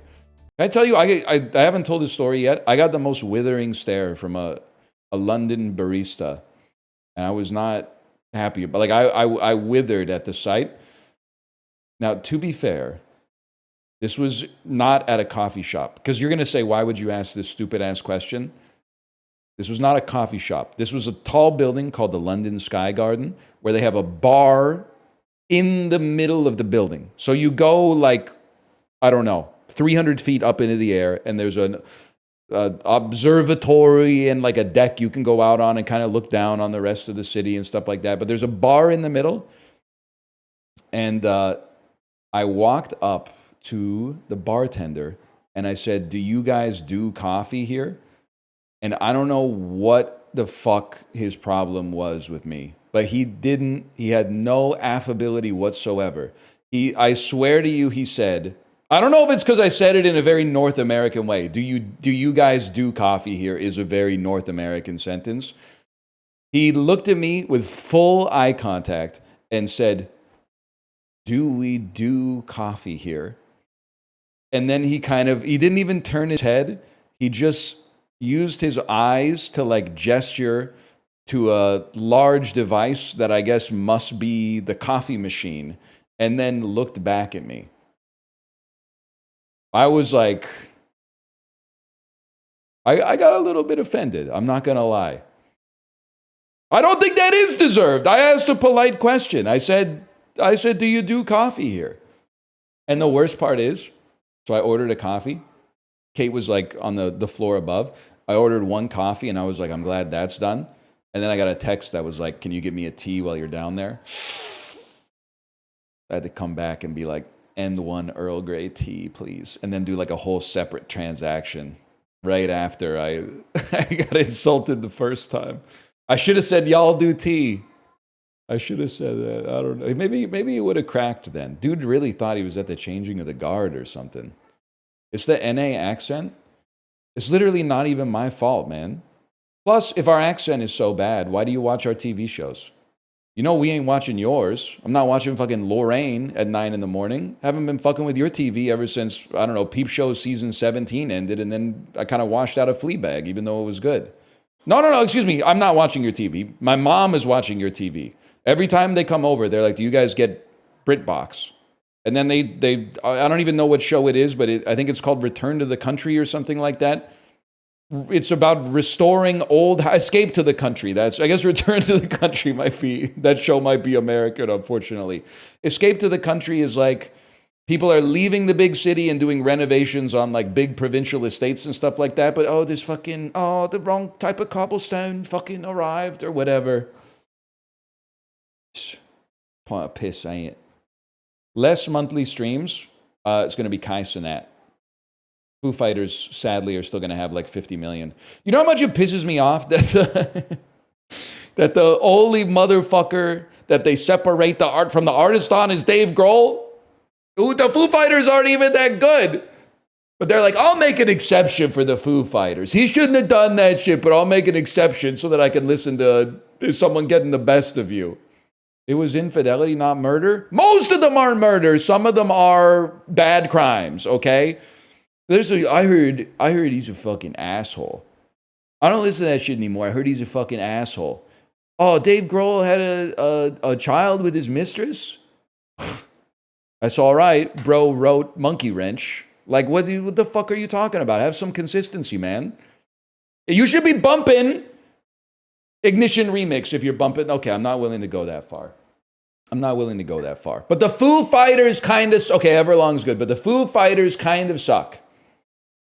Can I tell you, I haven't told this story yet. I got the most withering stare from a London barista, and I was not happy. But like I withered at the sight. Now, to be fair, this was not at a coffee shop, because you're going to say, why would you ask this stupid ass question? This was not a coffee shop. This was a tall building called the London Sky Garden, where they have a bar in the middle of the building. So you go like, I don't know, 300 feet up into the air, and there's an observatory and like a deck you can go out on and kind of look down on the rest of the city and stuff like that. But there's a bar in the middle. And I walked up to the bartender and I said, "Do you guys do coffee here?" And I don't know what the fuck his problem was with me, but he had no affability whatsoever. I swear to you, he said, I don't know if it's because I said it in a very North American way. Do you guys do coffee here is a very North American sentence. He looked at me with full eye contact and said, "Do we do coffee here?" And then he didn't even turn his head. He just used his eyes to like gesture to a large device that I guess must be the coffee machine, and then looked back at me. I was like, I got a little bit offended. I'm not going to lie. I don't think that is deserved. I asked a polite question. I said, "Do you do coffee here?" And the worst part is, so I ordered a coffee. Kate was like on the floor above. I ordered one coffee and I was like, "I'm glad that's done." And then I got a text that was like, "Can you get me a tea while you're down there?" I had to come back and be like, "And one Earl Grey tea, please." And then do like a whole separate transaction right after I got insulted the first time. I should have said, "Y'all do tea." I should have said that. I don't know. Maybe it would have cracked then. Dude really thought he was at the changing of the guard or something. It's the NA accent. It's literally not even my fault, man. Plus, if our accent is so bad, why do you watch our TV shows? You know we ain't watching yours. I'm not watching fucking Lorraine at 9 in the morning. Haven't been fucking with your TV ever since, I don't know, Peep Show season 17 ended, and then I kind of washed out a Fleabag, even though it was good. No, excuse me. I'm not watching your TV. My mom is watching your TV. Every time they come over, they're like, "Do you guys get BritBox?" And then they I don't even know what show it is, but I think it's called Return to the Country or something like that. It's about restoring Escape to the Country. I guess Return to the Country that show might be American, unfortunately. Escape to the Country is like, people are leaving the big city and doing renovations on like big provincial estates and stuff like that. But the wrong type of cobblestone fucking arrived or whatever. Point of piss, ain't it? Less monthly streams. It's going to be Kai Cenat. Foo Fighters, sadly, are still going to have like 50 million. You know how much it pisses me off that the only motherfucker that they separate the art from the artist on is Dave Grohl? Ooh, the Foo Fighters aren't even that good. But they're like, "I'll make an exception for the Foo Fighters. He shouldn't have done that shit, but I'll make an exception so that I can listen to someone getting the best of you." It was infidelity, not murder. Most of them aren't murder. Some of them are bad crimes, okay? I heard he's a fucking asshole. I don't listen to that shit anymore. I heard he's a fucking asshole. Oh, Dave Grohl had a child with his mistress? That's all right. Bro wrote Monkey Wrench. Like, what the fuck are you talking about? Have some consistency, man. You should be bumping Ignition Remix if you're bumping. Okay, I'm not willing to go that far. But the Foo Fighters kind of, okay, Everlong's good, but the Foo Fighters kind of suck.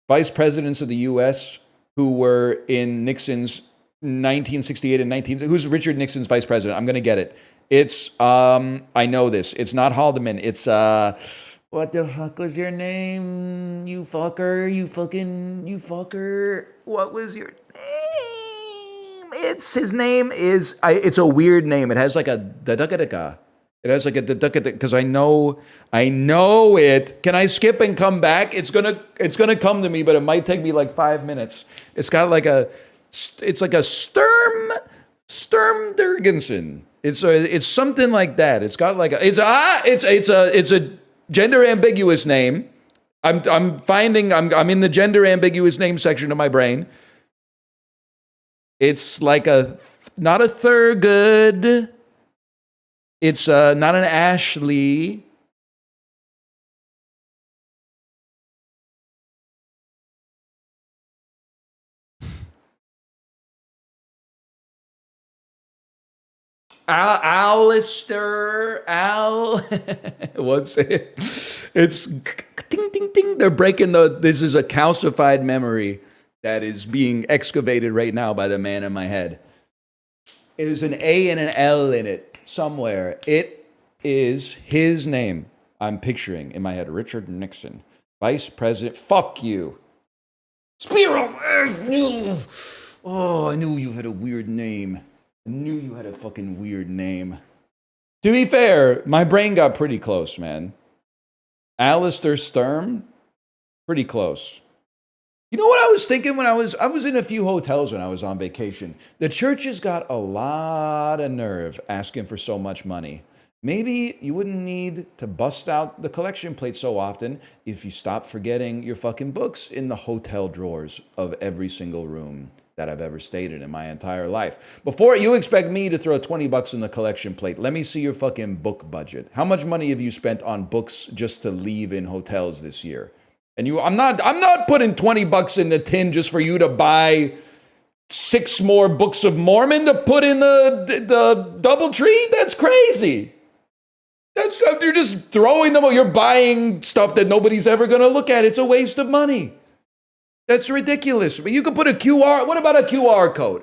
Vice presidents of the U.S. who were in Nixon's 1968 and who's Richard Nixon's vice president? I'm going to get it. It's, I know this. It's not Haldeman. It's, what the fuck was your name? You fucker. What was your name? His name is, it's a weird name. It has like a da-da-da-da. It has like a because I know it. Can I skip and come back? It's gonna come to me, but it might take me like 5 minutes. It's got like it's like a Sturm Durgensen. It's something like that. It's got like it's a gender ambiguous name. I'm in the gender ambiguous name section of my brain. It's like not a Thurgood. It's not an Ashley. Alistair, what's it? It's ding, ding, ding. They're breaking this is a calcified memory that is being excavated right now by the man in my head. There's an A and an L in it somewhere. It is his name. I'm picturing in my head, Richard Nixon, Vice President. Fuck you. Spiro. Oh, I knew you had a weird name. I knew you had a fucking weird name. To be fair, my brain got pretty close, man. Alistair Sturm, pretty close. You know what I was thinking when I was in a few hotels when I was on vacation. The churches got a lot of nerve asking for so much money. Maybe you wouldn't need to bust out the collection plate so often if you stopped forgetting your fucking books in the hotel drawers of every single room that I've ever stayed in my entire life. Before you expect me to throw $20 in the collection plate, let me see your fucking book budget. How much money have you spent on books just to leave in hotels this year? And I'm not putting $20 in the tin just for you to buy 6 more books of Mormon to put in the DoubleTree. That's crazy. You're just throwing them. You're buying stuff that nobody's ever going to look at. It's a waste of money. That's ridiculous. But you could put a QR. What about a QR code?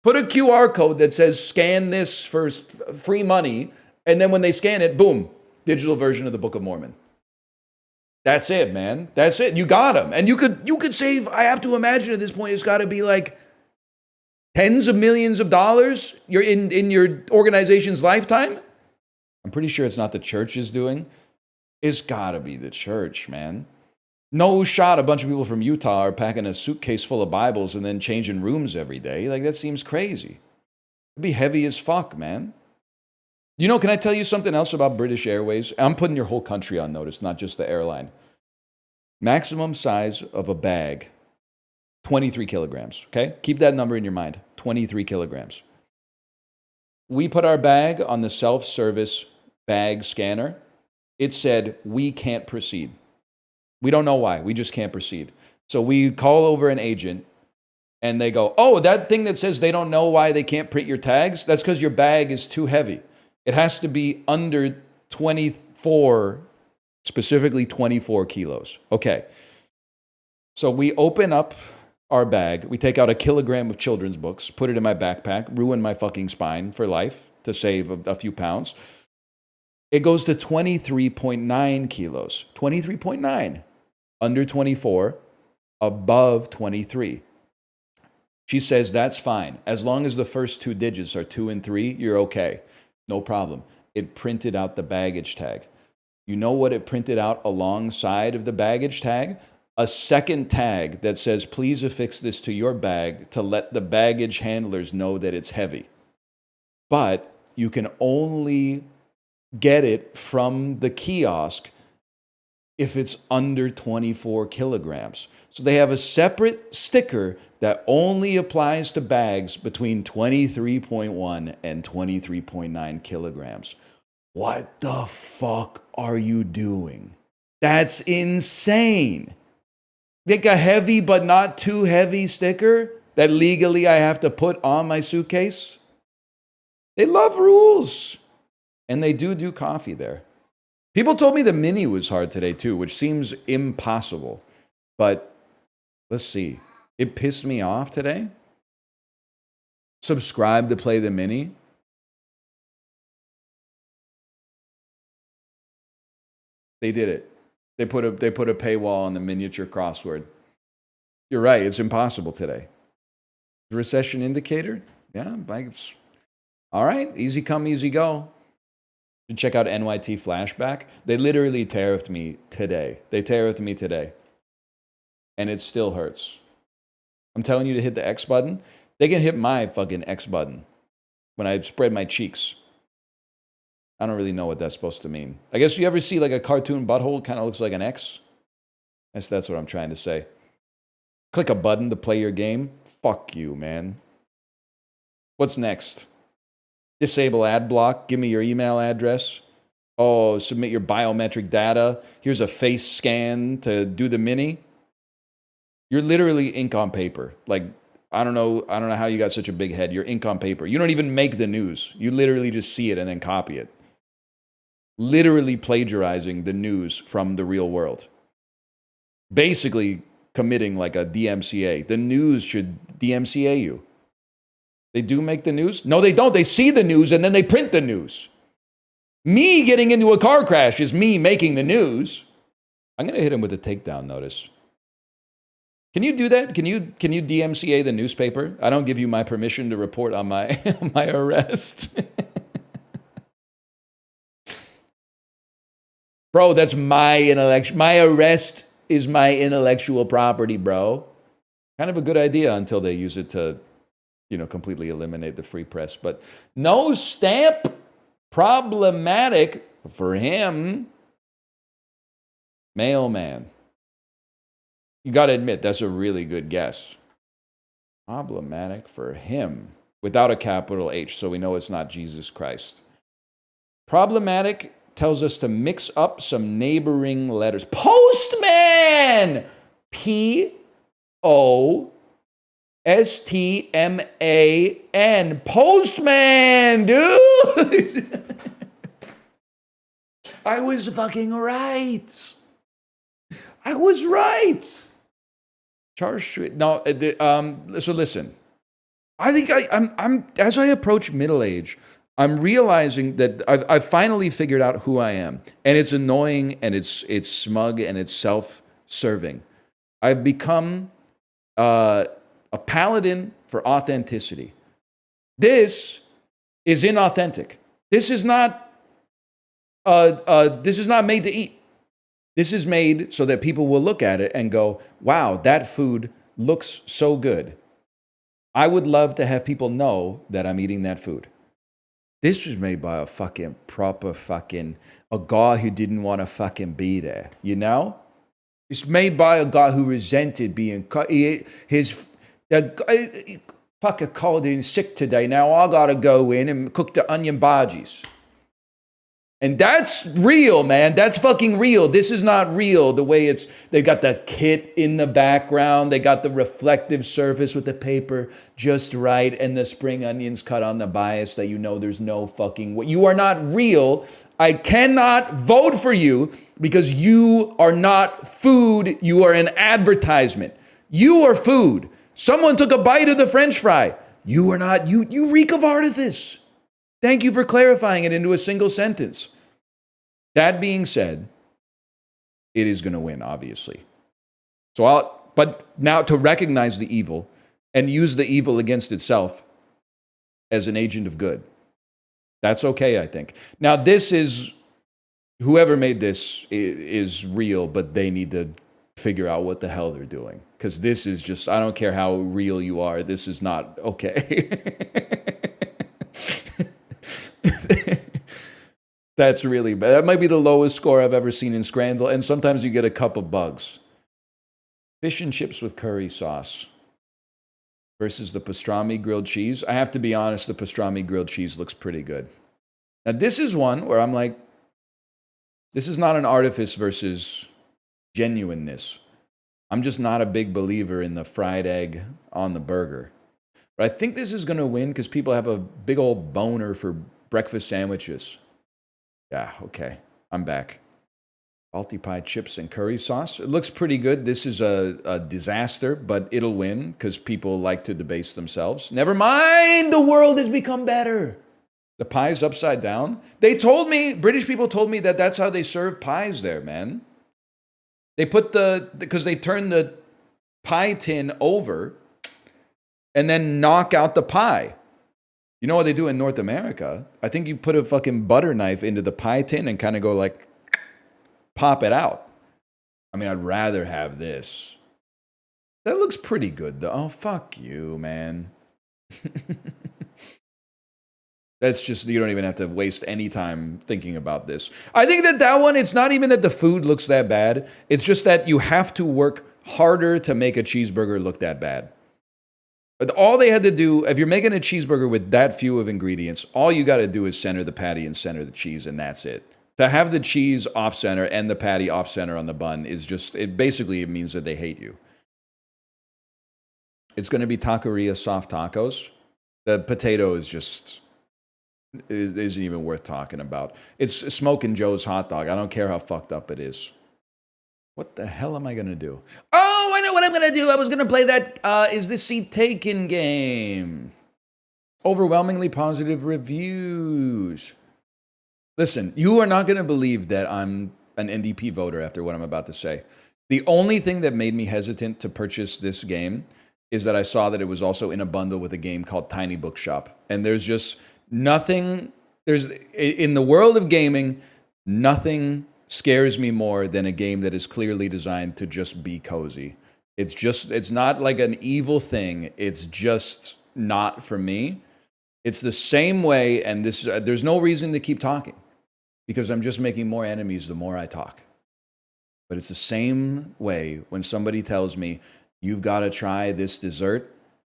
Put a QR code that says scan this for free money. And then when they scan it, boom, digital version of the Book of Mormon. That's it, man. That's it. You got them. And you could save, I have to imagine at this point, it's got to be like tens of millions of dollars you're in your organization's lifetime. I'm pretty sure it's not the church is doing. It's got to be the church, man. No shot a bunch of people from Utah are packing a suitcase full of Bibles and then changing rooms every day. Like, that seems crazy. It'd be heavy as fuck, man. You know, can I tell you something else about British Airways? I'm putting your whole country on notice, not just the airline. Maximum size of a bag, 23 kilograms, okay? Keep that number in your mind, 23 kilograms. We put our bag on the self-service bag scanner. It said, we can't proceed. We don't know why. We just can't proceed. So we call over an agent, and they go, oh, that thing that says they don't know why they can't print your tags, that's because your bag is too heavy. It has to be under 24, specifically 24 kilos. Okay. So we open up our bag. We take out a kilogram of children's books, put it in my backpack, ruin my fucking spine for life to save a few pounds. It goes to 23.9 kilos. 23.9. Under 24, above 23. She says that's fine. As long as the first 2 digits are 2 and 3, you're okay. No problem. It printed out the baggage tag. You know what it printed out alongside of the baggage tag? A second tag that says, please affix this to your bag to let the baggage handlers know that it's heavy. But you can only get it from the kiosk if it's under 24 kilograms. So they have a separate sticker that only applies to bags between 23.1 and 23.9 kilograms. What the fuck are you doing? That's insane. Like a heavy but not too heavy sticker that legally I have to put on my suitcase. They love rules. And they do coffee there. People told me the Mini was hard today too, which seems impossible. But let's see. It pissed me off today. Subscribe to play the Mini. They did it. They put a paywall on the miniature crossword. You're right. It's impossible today. Recession indicator? Yeah. All right. Easy come, easy go. You check out NYT Flashback. They literally tariffed me today. And it still hurts. I'm telling you to hit the X button. They can hit my fucking X button when I spread my cheeks. I don't really know what that's supposed to mean. I guess you ever see like a cartoon butthole kind of looks like an X? That's what I'm trying to say. Click a button to play your game. Fuck you, man. What's next? Disable ad block. Give me your email address. Oh, submit your biometric data. Here's a face scan to do the Mini. You're literally ink on paper. Like, I don't know how you got such a big head. You're ink on paper. You don't even make the news. You literally just see it and then copy it. Literally plagiarizing the news from the real world. Basically committing like a DMCA. The news should DMCA you. They do make the news? No, they don't. They see the news and then they print the news. Me getting into a car crash is me making the news. I'm going to hit him with a takedown notice. Can you do that? Can you DMCA the newspaper? I don't give you my permission to report on my my arrest. Bro, that's my arrest is my intellectual property, bro. Kind of a good idea until they use it to, completely eliminate the free press. But no stamp, problematic for him. Mailman. You got to admit, that's a really good guess. Problematic for him. Without a capital H, so we know it's not Jesus Christ. Problematic tells us to mix up some neighboring letters. Postman! Postman. Postman, dude! I was fucking right. I was right. Charles Street. No, so listen. I think I'm as I approach middle age, I'm realizing that I've finally figured out who I am, and it's annoying, and it's smug, and it's self-serving. I've become a paladin for authenticity. This is inauthentic. This is not made to eat. This is made so that people will look at it and go, wow, that food looks so good. I would love to have people know that I'm eating that food. This was made by a fucking proper a guy who didn't want to fucking be there, you know? It's made by a guy who resented being, fucker called in sick today. Now I gotta go in and cook the onion bhajis. And that's real, man. That's fucking real. This is not real the way they got the kit in the background. They got the reflective surface with the paper just right and the spring onions cut on the bias that there's no fucking way. You are not real. I cannot vote for you because you are not food. You are an advertisement. You are food. Someone took a bite of the French fry. You are not. You reek of artifice. Thank you for clarifying it into a single sentence. That being said, it is going to win, obviously. But now to recognize the evil and use the evil against itself as an agent of good. That's okay, I think. Now, whoever made this is real, but they need to figure out what the hell they're doing. Because this is just, I don't care how real you are, this is not okay. That's really bad. That might be the lowest score I've ever seen in Scrandle, and sometimes you get a cup of bugs. Fish and chips with curry sauce versus the pastrami grilled cheese. I have to be honest, the pastrami grilled cheese looks pretty good. Now, this is one where I'm like, this is not an artifice versus genuineness. I'm just not a big believer in the fried egg on the burger. But I think this is going to win because people have a big old boner for breakfast sandwiches. Yeah, okay, I'm back. Balti pie chips and curry sauce. It looks pretty good. This is a disaster, but it'll win because people like to debase themselves. Never mind, the world has become better. The pie's upside down. British people told me that that's how they serve pies there, man. They because they turn the pie tin over and then knock out the pie. You know what they do in North America? I think you put a fucking butter knife into the pie tin and kind of go like, pop it out. I mean, I'd rather have this. That looks pretty good, though. Oh, fuck you, man. That's just, you don't even have to waste any time thinking about this. I think that one, it's not even that the food looks that bad. It's just that you have to work harder to make a cheeseburger look that bad. But all they had to do, if you're making a cheeseburger with that few of ingredients, all you got to do is center the patty and center the cheese, and that's it. To have the cheese off-center and the patty off-center on the bun is just, it means that they hate you. It's going to be taqueria soft tacos. The potato is just isn't even worth talking about. It's Smoking Joe's hot dog. I don't care how fucked up it is. What the hell am I going to do? Oh, I know what I'm going to do. I was going to play that Is This Seat Taken game. Overwhelmingly positive reviews. Listen, you are not going to believe that I'm an NDP voter after what I'm about to say. The only thing that made me hesitant to purchase this game is that I saw that it was also in a bundle with a game called Tiny Bookshop. And there's just nothing, in the world of gaming, nothing scares me more than a game that is clearly designed to just be cozy. It's not like an evil thing. It's just not for me. It's the same way, and there's no reason to keep talking because I'm just making more enemies the more I talk. But it's the same way when somebody tells me, you've got to try this dessert,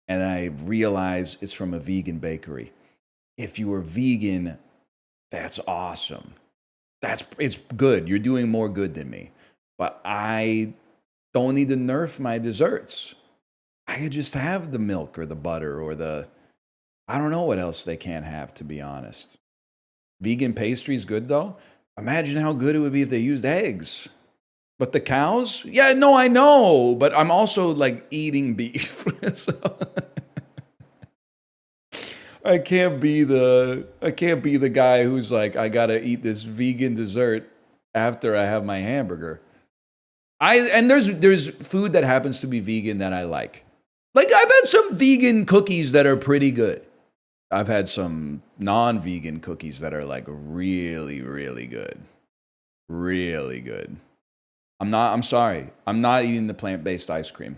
and I realize it's from a vegan bakery. If you were vegan, that's awesome. It's good. You're doing more good than me. But I don't need to nerf my desserts. I could just have the milk or the butter or I don't know what else they can't have, to be honest. Vegan pastry's good, though. Imagine how good it would be if they used eggs. But the cows? Yeah, no, I know. But I'm also, like, eating beef. So I can't be the guy who's like, I gotta eat this vegan dessert after I have my hamburger. And there's food that happens to be vegan that I like. Like, I've had some vegan cookies that are pretty good. I've had some non-vegan cookies that are like really, really good. Really good. I'm sorry. I'm not eating the plant-based ice cream.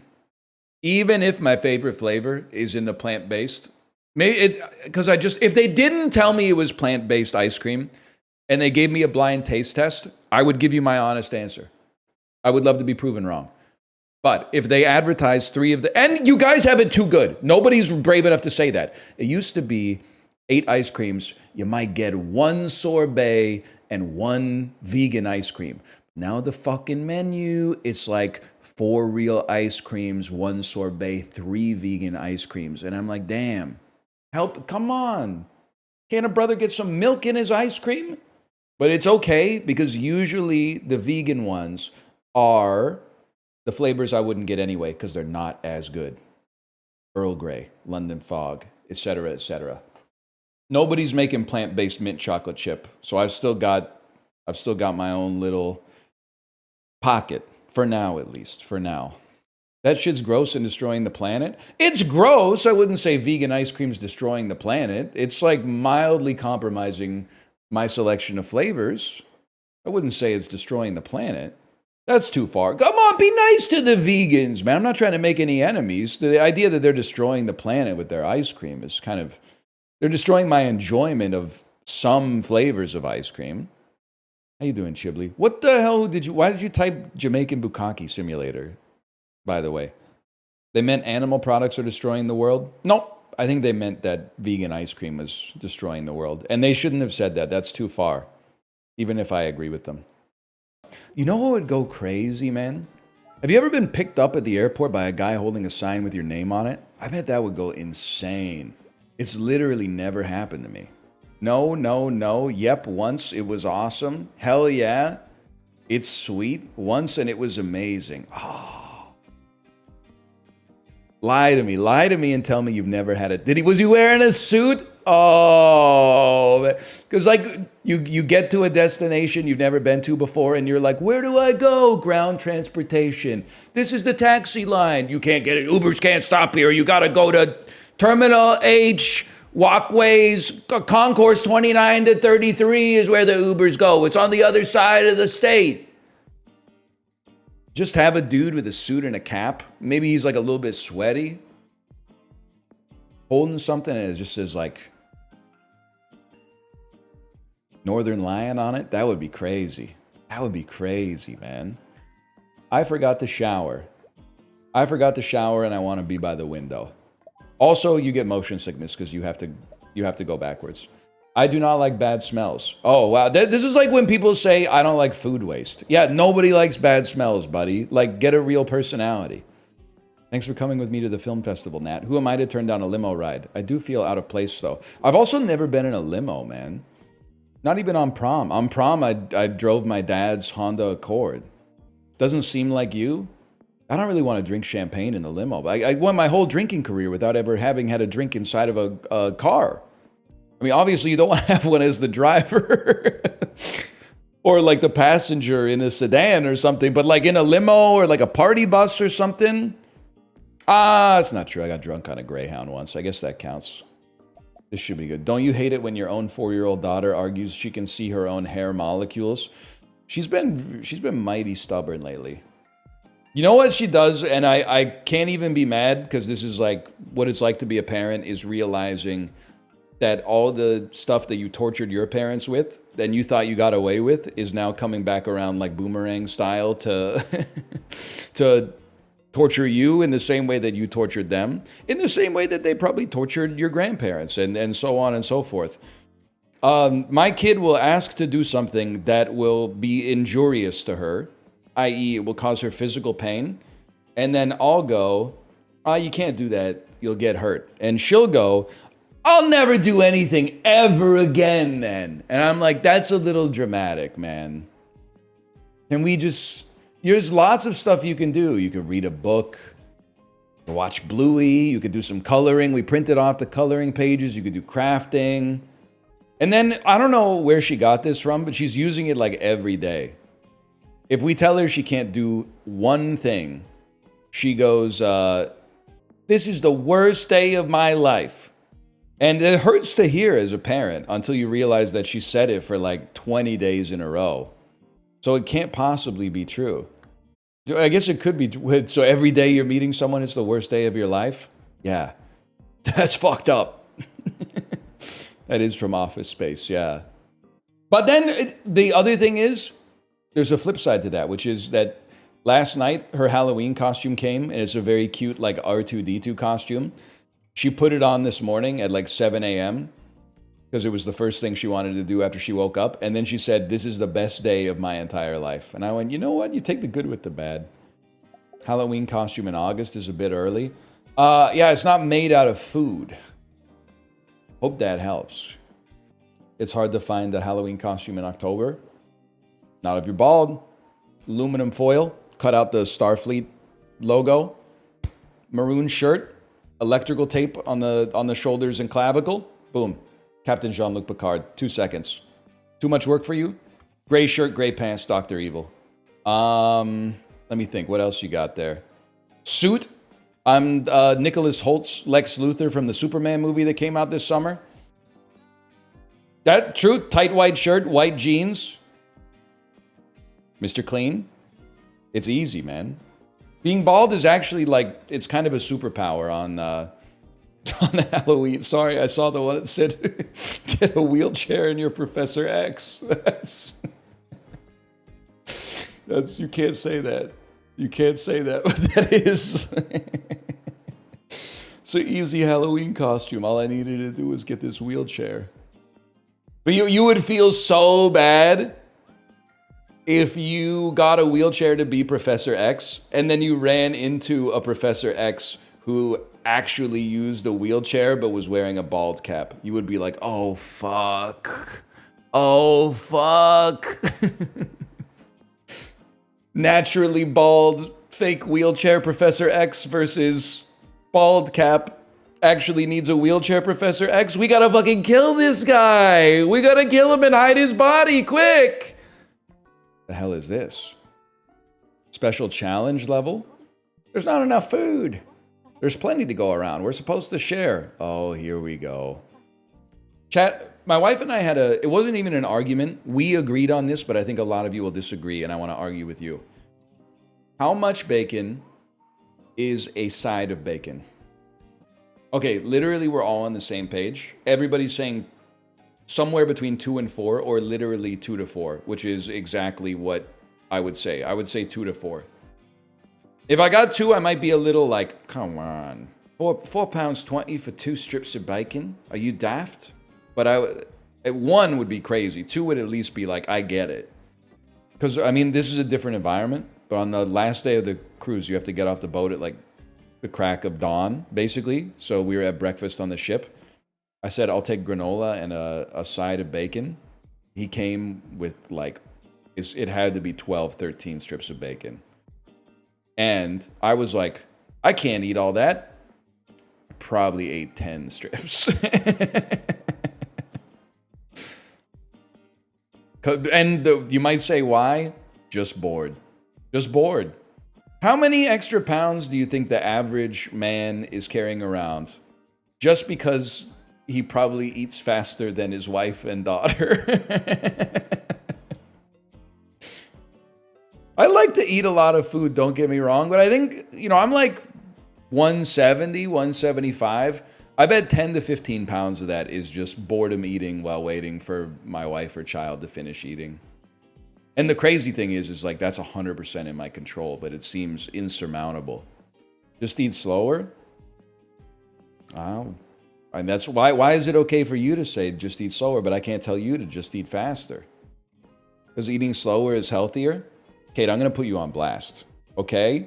Even if my favorite flavor is in the plant-based, because if they didn't tell me it was plant-based ice cream and they gave me a blind taste test, I would give you my honest answer. I would love to be proven wrong. But if they advertise 3 of the, and you guys have it too good. Nobody's brave enough to say that. It used to be 8 ice creams. You might get 1 sorbet and 1 vegan ice cream. Now the fucking menu, it's like 4 real ice creams, 1 sorbet, 3 vegan ice creams. And I'm like, damn, come on. Can't a brother get some milk in his ice cream? But it's okay because usually the vegan ones are the flavors I wouldn't get anyway because they're not as good. Earl Grey, London Fog, etc., etc. Nobody's making plant-based mint chocolate chip, so I've still got my own little pocket for now, at least for now. That shit's gross and destroying the planet. It's gross. I wouldn't say vegan ice cream's destroying the planet. It's like mildly compromising my selection of flavors. I wouldn't say it's destroying the planet. That's too far. Come on, be nice to the vegans, man. I'm not trying to make any enemies. The idea that they're destroying the planet with their ice cream is kind of, they're destroying my enjoyment of some flavors of ice cream. How you doing, Chiblee? What the hell why did you type Jamaican Bukkake Simulator, by the way? They meant animal products are destroying the world? Nope. I think they meant that vegan ice cream was destroying the world. And they shouldn't have said that. That's too far, even if I agree with them. You know what would go crazy, man? Have you ever been picked up at the airport by a guy holding a sign with your name on it? I bet that would go insane. It's literally never happened to me. No. Yep, once it was awesome. Hell yeah. It's sweet. Once and it was amazing. Oh. Lie to me and tell me you've never had it. Was he wearing a suit? Oh, because like you get to a destination you've never been to before and you're like, where do I go? Ground transportation. This is the taxi line. You can't get it. Ubers can't stop here. You got to go to Terminal H, walkways, Concourse 29 to 33 is where the Ubers go. It's on the other side of the state. Just have a dude with a suit and a cap. Maybe he's like a little bit sweaty, holding something and it just says like Northernlion on it. That would be crazy. That would be crazy, man. I forgot to shower and I want to be by the window. Also, you get motion sickness because you have to go backwards. I do not like bad smells. Oh, wow. This is like when people say, I don't like food waste. Yeah, nobody likes bad smells, buddy. Like, get a real personality. Thanks for coming with me to the film festival, Nat. Who am I to turn down a limo ride? I do feel out of place, though. I've also never been in a limo, man. Not even on prom. On prom, I drove my dad's Honda Accord. Doesn't seem like you? I don't really want to drink champagne in the limo. But I went my whole drinking career without ever having had a drink inside of a car. I mean, obviously, you don't want to have one as the driver. Or like the passenger in a sedan or something. But like in a limo or like a party bus or something. That's not true. I got drunk on a Greyhound once. I guess that counts. This should be good. Don't you hate it when your own 4-year-old daughter argues she can see her own hair molecules? She's been mighty stubborn lately. You know what she does, and I can't even be mad because this is like what it's like to be a parent, is realizing that all the stuff that you tortured your parents with, and you thought you got away with, is now coming back around like boomerang style to to torture you in the same way that you tortured them, in the same way that they probably tortured your grandparents, and so on and so forth. My kid will ask to do something that will be injurious to her, i.e. it will cause her physical pain, and then I'll go, you can't do that, you'll get hurt. And she'll go, I'll never do anything ever again then. And I'm like, that's a little dramatic, man. Can we just... There's lots of stuff you can do. You could read a book, watch Bluey, you could do some coloring. We printed off the coloring pages. You could do crafting. And then, I don't know where she got this from, but she's using it like every day. If we tell her she can't do one thing, she goes, this is the worst day of my life. And it hurts to hear as a parent until you realize that she said it for like 20 days in a row. So it can't possibly be true. I guess it could be. So every day you're meeting someone, it's the worst day of your life? Yeah. That's fucked up. That is from Office Space, yeah. But then the other thing is, there's a flip side to that, which is that last night her Halloween costume came, and it's a very cute like R2-D2 costume. She put it on this morning at like 7 a.m. because it was the first thing she wanted to do after she woke up. And then she said, this is the best day of my entire life. And I went, you know what? You take the good with the bad. Halloween costume in August is a bit early. Yeah, it's not made out of food. Hope that helps. It's hard to find a Halloween costume in October. Not if you're bald. Aluminum foil. Cut out the Starfleet logo. Maroon shirt. Electrical tape on the shoulders and clavicle. Boom. Captain Jean-Luc Picard, 2 seconds. Too much work for you? Gray shirt, gray pants, Dr. Evil. Let me think, what else you got there? Suit, I'm Nicholas Holt's Lex Luthor from the Superman movie that came out this summer. That, true, tight white shirt, white jeans. Mr. Clean. It's easy, man. Being bald is actually like, it's kind of a superpower on Halloween. Sorry, I saw the one that said, get a wheelchair in your Professor X. That's you can't say that. You can't say that, but that is. It's an easy Halloween costume. All I needed to do was get this wheelchair. But you would feel so bad if you got a wheelchair to be Professor X, and then you ran into a Professor X who actually used a wheelchair but was wearing a bald cap. You would be like, oh, fuck. Oh, fuck. Naturally bald, fake wheelchair Professor X versus bald cap actually needs a wheelchair Professor X. We gotta fucking kill this guy. We gotta kill him and hide his body, quick. The hell is this? Special challenge level? There's not enough food. There's plenty to go around. We're supposed to share. Oh, here we go. Chat, my wife and I had it wasn't even an argument. We agreed on this, but I think a lot of you will disagree, and I want to argue with you. How much bacon is a side of bacon? Okay, literally we're all on the same page. Everybody's saying somewhere between 2 and 4, or literally 2 to 4, which is exactly what I would say. I would say 2 to 4. If I got 2, I might be a little like, come on. £4.20 for 2 strips of bacon? Are you daft? But 1 would be crazy. 2 would at least be like, I get it. Because, I mean, this is a different environment. But on the last day of the cruise, you have to get off the boat at like the crack of dawn, basically. So we were at breakfast on the ship. I said, I'll take granola and a side of bacon. He came with like, it had to be 12, 13 strips of bacon. And I was like, I can't eat all that. I probably ate 10 strips. And you might say, why? Just bored. Just bored. How many extra pounds do you think the average man is carrying around? Just because he probably eats faster than his wife and daughter. I like to eat a lot of food, don't get me wrong, but I think, I'm like 170, 175. I bet 10 to 15 pounds of that is just boredom eating while waiting for my wife or child to finish eating. And the crazy thing is like that's 100% in my control, but it seems insurmountable. Just eat slower? Wow. And that's why is it okay for you to say just eat slower, but I can't tell you to just eat faster? Because eating slower is healthier? Kate, I'm going to put you on blast, okay?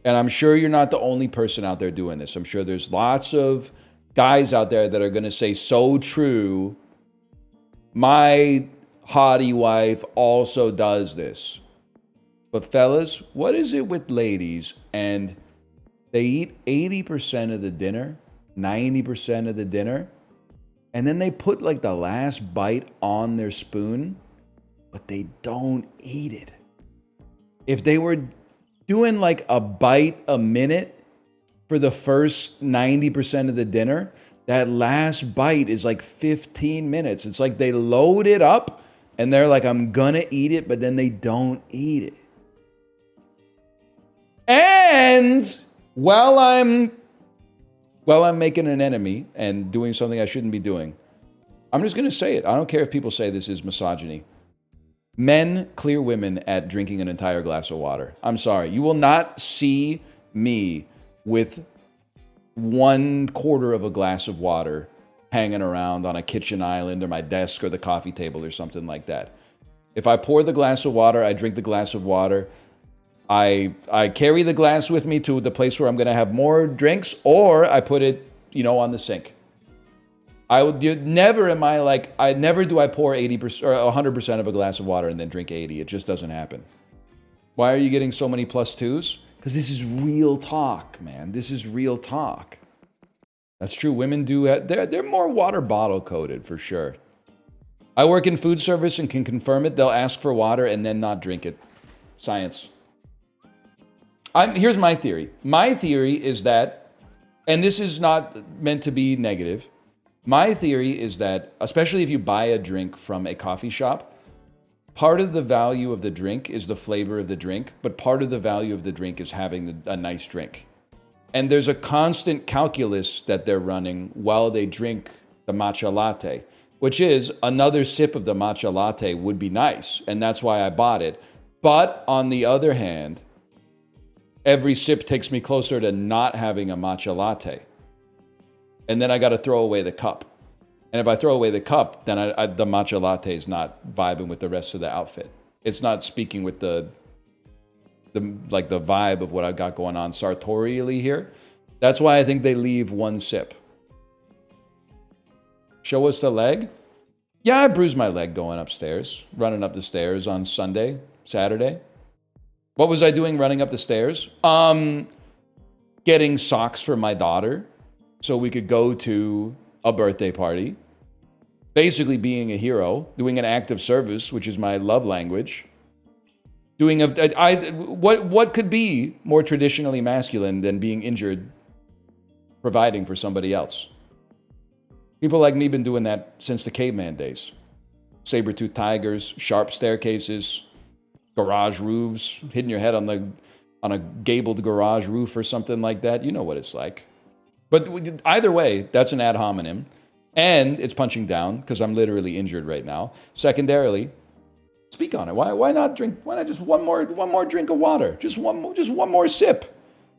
And I'm sure you're not the only person out there doing this. I'm sure there's lots of guys out there that are going to say, so true, my hottie wife also does this. But fellas, what is it with ladies and they eat 80% of the dinner, 90% of the dinner, and then they put like the last bite on their spoon, but they don't eat it. If they were doing like a bite a minute for the first 90% of the dinner, that last bite is like 15 minutes. It's like they load it up and they're like, I'm gonna eat it, but then they don't eat it. And while I'm making an enemy and doing something I shouldn't be doing, I'm just gonna say it. I don't care if people say this is misogyny. Men clear women at drinking an entire glass of water. I'm sorry. You will not see me with 1/4 of a glass of water hanging around on a kitchen island or my desk or the coffee table or something like that. If I pour the glass of water, I drink the glass of water. I carry the glass with me to the place where I'm going to have more drinks, or I put it, on the sink. Never do I pour 80% or 100% of a glass of water and then drink 80. It just doesn't happen. Why are you getting so many +2s? Because this is real talk, man. This is real talk. That's true. Women do. They're more water bottle coated for sure. I work in food service and can confirm it. They'll ask for water and then not drink it. Science. Here's my theory. My theory is that, and this is not meant to be negative, my theory is that, especially if you buy a drink from a coffee shop, part of the value of the drink is the flavor of the drink, but part of the value of the drink is having a nice drink. And there's a constant calculus that they're running while they drink the matcha latte, which is another sip of the matcha latte would be nice, and that's why I bought it. But on the other hand, every sip takes me closer to not having a matcha latte. And then I got to throw away the cup. And if I throw away the cup, then the matcha latte is not vibing with the rest of the outfit. It's not speaking with the vibe of what I got going on sartorially here. That's why I think they leave one sip. Show us the leg? Yeah, I bruised my leg going upstairs, running up the stairs on Saturday. What was I doing running up the stairs? Getting socks for my daughter so we could go to a birthday party. Basically being a hero, doing an act of service, which is my love language. What could be more traditionally masculine than being injured, providing for somebody else? People like me been doing that since the caveman days. Saber-toothed tigers, sharp staircases, garage roofs, hitting your head on a gabled garage roof or something like that. You know what it's like. But either way, that's an ad hominem. And it's punching down because I'm literally injured right now. Secondarily, speak on it. Why not drink? Why not just one more drink of water? Just one more sip.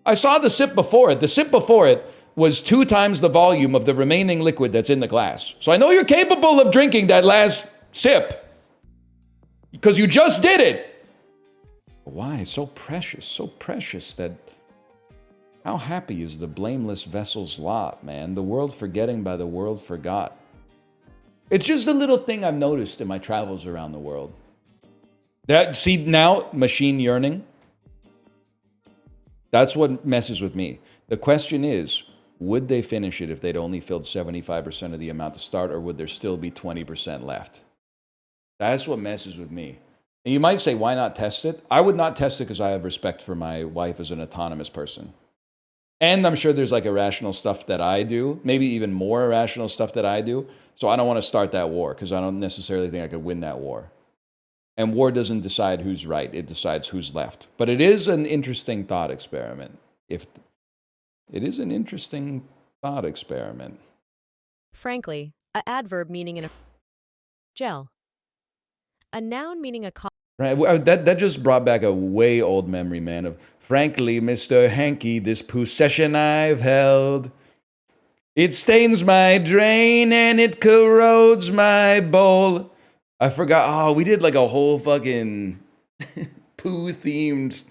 I saw the sip before it. The sip before it was 2 times the volume of the remaining liquid that's in the glass. So I know you're capable of drinking that last sip because you just did it. Why? So precious that How happy is the blameless vessel's lot, man? The world forgetting by the world forgot. It's just a little thing I've noticed in my travels around the world. See, now, machine yearning. That's what messes with me. The question is, would they finish it if they'd only filled 75% of the amount to start, or would there still be 20% left? That's what messes with me. And you might say, why not test it? I would not test it because I have respect for my wife as an autonomous person. And I'm sure there's like irrational stuff that I do, maybe even more irrational stuff that I do. So I don't want to start that war because I don't necessarily think I could win that war. And war doesn't decide who's right. It decides who's left. But it is an interesting thought experiment. It is an interesting thought experiment. Frankly, a adverb meaning in a gel. A noun meaning a Right? That just brought back a way old memory, man, of frankly, Mr. Hanky, this possession I've held. It stains my drain and it corrodes my bowl. I forgot. Oh, we did like a whole fucking poo-themed,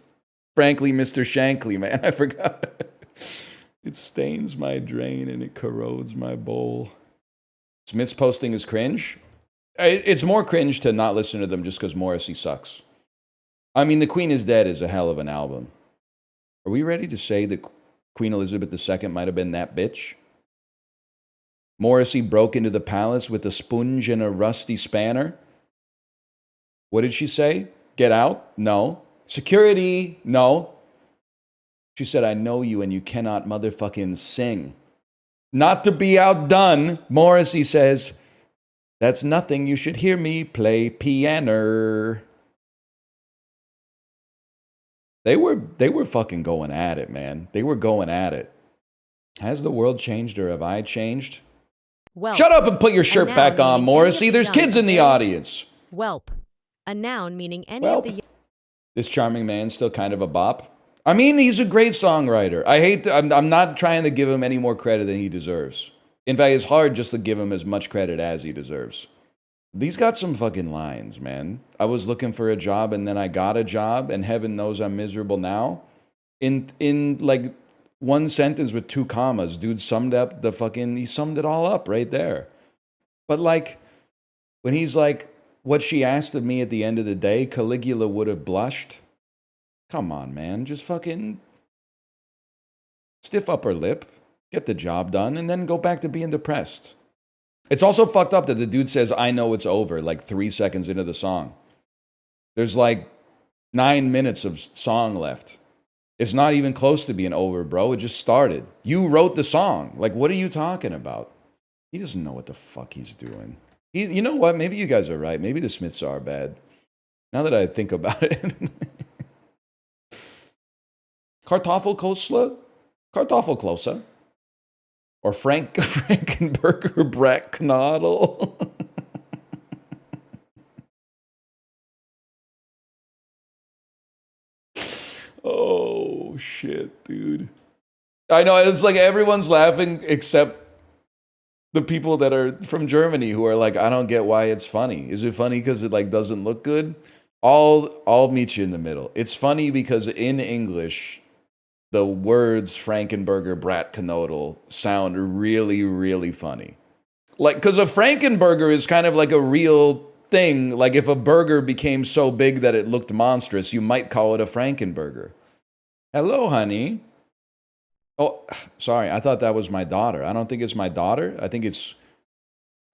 frankly, Mr. Shankly, man. I forgot. It stains my drain and it corrodes my bowl. Smith's posting is cringe. It's more cringe to not listen to them just because Morrissey sucks. I mean, The Queen is Dead is a hell of an album. Are we ready to say that Queen Elizabeth II might have been that bitch? Morrissey broke into the palace with a sponge and a rusty spanner. What did she say? Get out? No. Security? No. She said, I know you and you cannot motherfucking sing. Not to be outdone, Morrissey says, that's nothing. You should hear me play piano. They were fucking going at it, man. They were going at it. Has the world changed or have I changed? Whelp. Shut up and put your shirt back on, meaning Morrissey. any of There's the kids young in the of those- audience. Whelp. A noun meaning any Welp. of the This charming man's still kind of a bop. I mean, he's a great songwriter. I'm not trying to give him any more credit than he deserves. In fact, it's hard just to give him as much credit as he deserves. He's got some fucking lines, man. I was looking for a job and then I got a job and heaven knows I'm miserable now. In like one sentence with 2 commas, dude summed up he summed it all up right there. But like, when he's like, what she asked of me at the end of the day, Caligula would have blushed. Come on, man. Just fucking stiff upper lip, get the job done, and then go back to being depressed. It's also fucked up that the dude says, I know it's over, like 3 seconds into the song. There's like 9 minutes of song left. It's not even close to being over, bro. It just started. You wrote the song. Like, what are you talking about? He doesn't know what the fuck he's doing. You know what? Maybe you guys are right. Maybe the Smiths are bad. Now that I think about it. Kartoffelkosla? Kartoffelklose? Or Frankenburger Brattknadel? Oh, shit, dude. I know, it's like everyone's laughing except the people that are from Germany who are like, I don't get why it's funny. Is it funny because it like doesn't look good? I'll meet you in the middle. It's funny because in English, the words Frankenburger Brattknodel sound really, really funny. Like, because a Frankenburger is kind of like a real thing. Like if a burger became so big that it looked monstrous, you might call it a Frankenburger. Hello, honey. Oh, sorry. I thought that was my daughter. I don't think it's my daughter. I think it's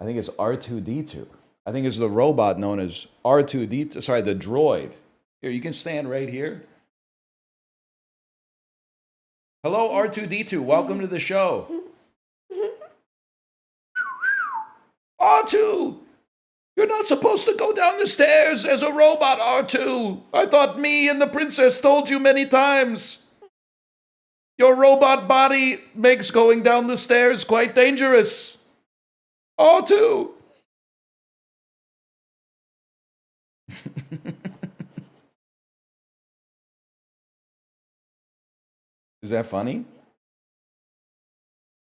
R2D2. I think it's the robot known as R2D2. Sorry, the droid. Here, you can stand right here. Hello, R2D2. Welcome to the show. R2! You're not supposed to go down the stairs as a robot, R2. I thought me and the princess told you many times. Your robot body makes going down the stairs quite dangerous. R2! Is that funny?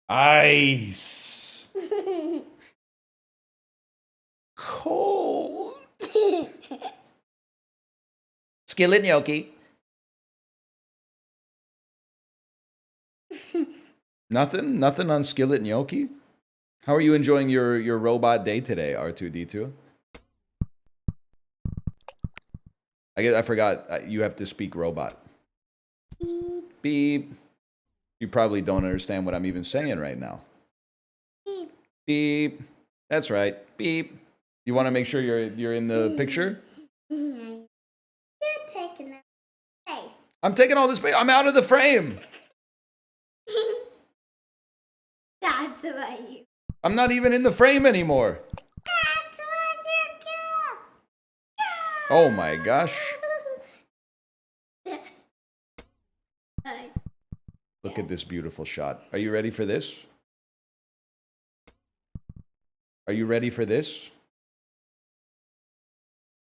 Ice. Cold. Skillet gnocchi. Nothing? Nothing on skillet gnocchi? How are you enjoying your robot day today, R2D2? I forgot you have to speak robot. Beep. You probably don't understand what I'm even saying right now. Beep. That's right. Beep. You want to make sure you're in the picture? You're taking up space. I'm taking all this space. I'm out of the frame. That's what you. I'm not even in the frame anymore. That's what you do. Oh my gosh. Look at this beautiful shot. Are you ready for this? Are you ready for this?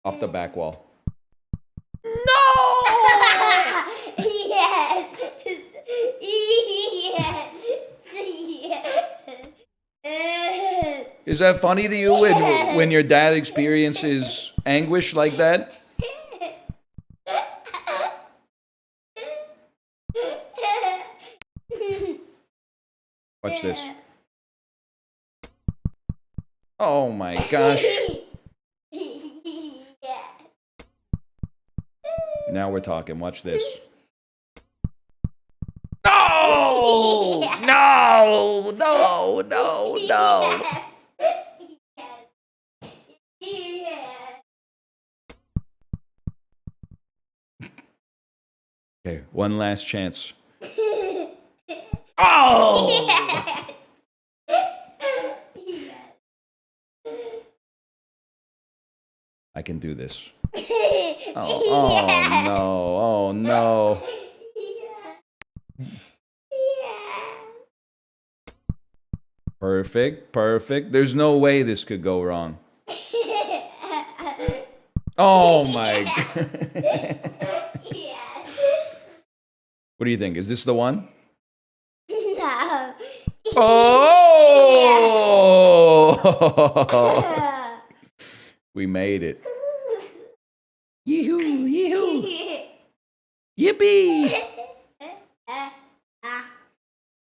Off the back wall. No! Yes! Yes! Yes! Is that funny to you when your dad experiences anguish like that? Watch this. Oh my gosh. Now we're talking. Watch this. No! No! No! No! No! Okay, one last chance. Oh! I can do this. Oh no. Oh no. Perfect. Perfect. There's no way this could go wrong. Oh my God. What do you think? Is this the one? No. Oh! We made it. Yee-hoo, yee-hoo. Yippee!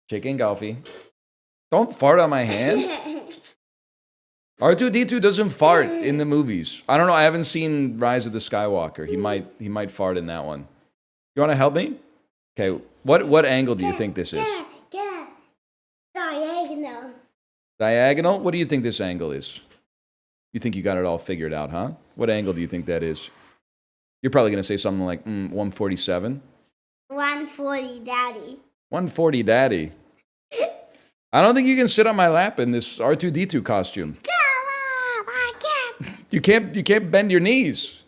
Chicken coffee. Don't fart on my hand. R2D2 doesn't fart in the movies. I don't know. I haven't seen Rise of the Skywalker. He might fart in that one. You want to help me? Okay. What angle do you think this is? Diagonal. Diagonal? What do you think this angle is? You think you got it all figured out, huh? What angle do you think that is? You're probably going to say something like 147. 140, Daddy. 140, Daddy. I don't think you can sit on my lap in this R2D2 costume. Come on, I can't. You can't bend your knees.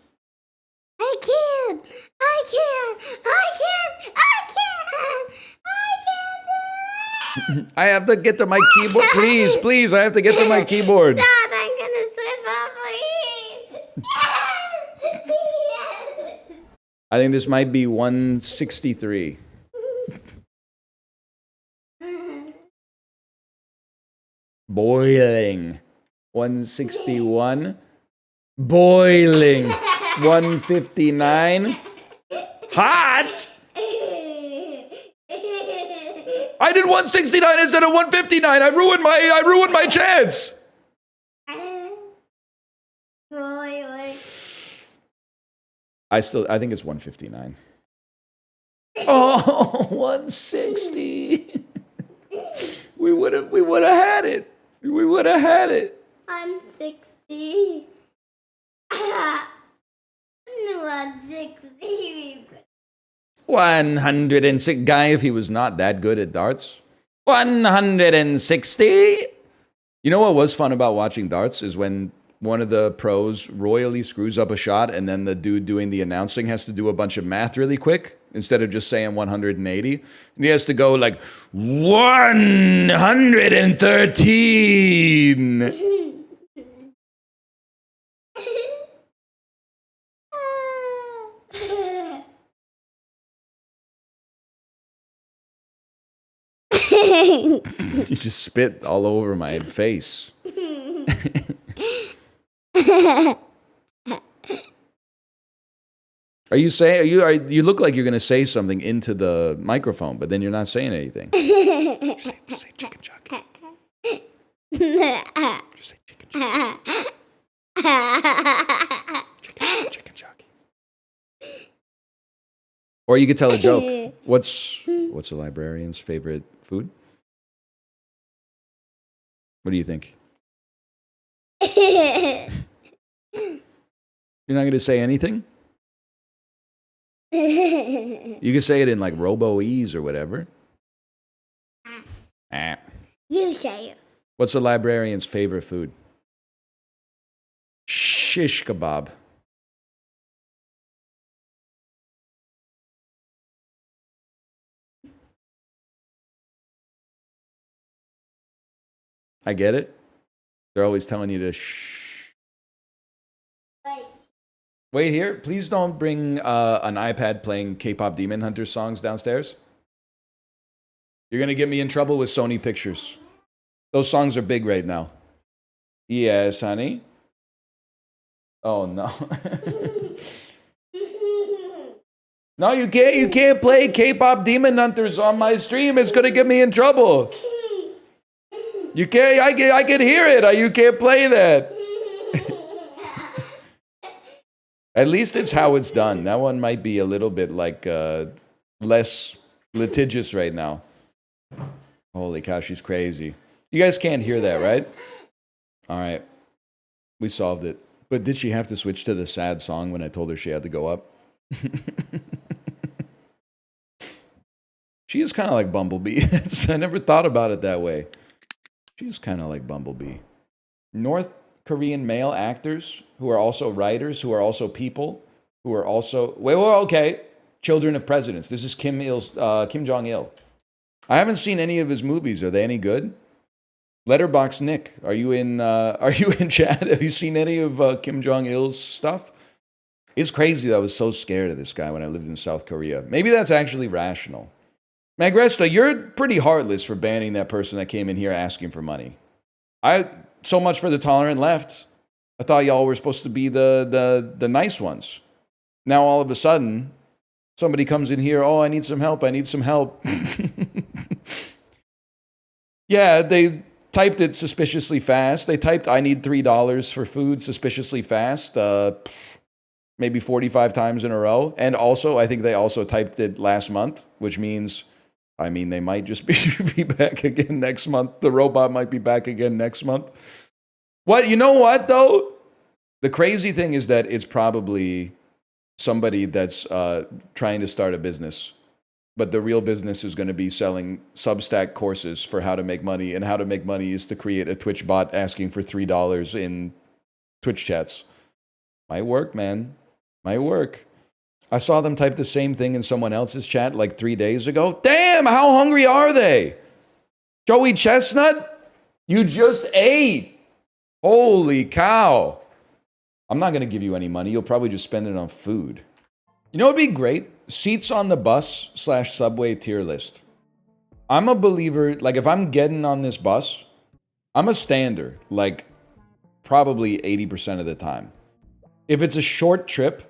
I can't. I can't. I can't. I can't. I can't. I have to get to my keyboard. Please, please, I have to get to my keyboard. Dad, I'm gonna swim off, please. Yes. Yes. I think this might be 163. Boiling. 161. Boiling. 159. Hot! I did 169 instead of 159. I ruined my chance. I think it's 159. Oh, 160. We would have had it. We would have had it. 160. 160. 106. Guy, if he was not that good at darts. 160. You know what was fun about watching darts is when one of the pros royally screws up a shot and then the dude doing the announcing has to do a bunch of math really quick instead of just saying 180. And he has to go like 113. You just spit all over my face. Are you saying you look like you're going to say something into the microphone, but then you're not saying anything. Just say chicken jockey. Just say chicken jockey. Chicken jockey. Or you could tell a joke. What's a librarian's favorite food? What do you think? You're not going to say anything? You can say it in like Robo-Ease or whatever. You say it. What's a librarian's favorite food? Shish kebab. I get it. They're always telling you to shh. Wait here. Please don't bring an iPad playing K-pop Demon Hunter songs downstairs. You're going to get me in trouble with Sony Pictures. Those songs are big right now. Yes, honey. Oh, no. No, you can't play K-pop Demon Hunters on my stream. It's going to get me in trouble. You can't, I can hear it. You can't play that. At least it's how it's done. That one might be a little bit like less litigious right now. Holy cow, she's crazy. You guys can't hear that, right? All right. We solved it. But did she have to switch to the sad song when I told her she had to go up? She is kind of like Bumblebee. I never thought about it that way. She's kind of like Bumblebee. North Korean male actors who are also writers, who are also people, who are also... okay. Children of presidents. This is Kim Jong-il. I haven't seen any of his movies. Are they any good? Letterbox Nick, are you in chat? Have you seen any of Kim Jong-il's stuff? It's crazy that I was so scared of this guy when I lived in South Korea. Maybe that's actually rational. Magresta, you're pretty heartless for banning that person that came in here asking for money. So much for the tolerant left. I thought y'all were supposed to be the nice ones. Now all of a sudden, somebody comes in here, oh, I need some help, I need some help. Yeah, they typed it suspiciously fast. They typed, I need $3 for food suspiciously fast, maybe 45 times in a row. And also, I think they also typed it last month, which means, they might just be back again next month. The robot might be back again next month. What? You know what, though? The crazy thing is that it's probably somebody that's trying to start a business. But the real business is going to be selling Substack courses for how to make money. And how to make money is to create a Twitch bot asking for $3 in Twitch chats. Might work, man. Might work. I saw them type the same thing in someone else's chat like 3 days ago. Damn, how hungry are they? Joey Chestnut, you just ate. Holy cow. I'm not going to give you any money. You'll probably just spend it on food. You know what would be great? Seats on the bus / subway tier list. I'm a believer, like if I'm getting on this bus, I'm a stander, like probably 80% of the time. If it's a short trip,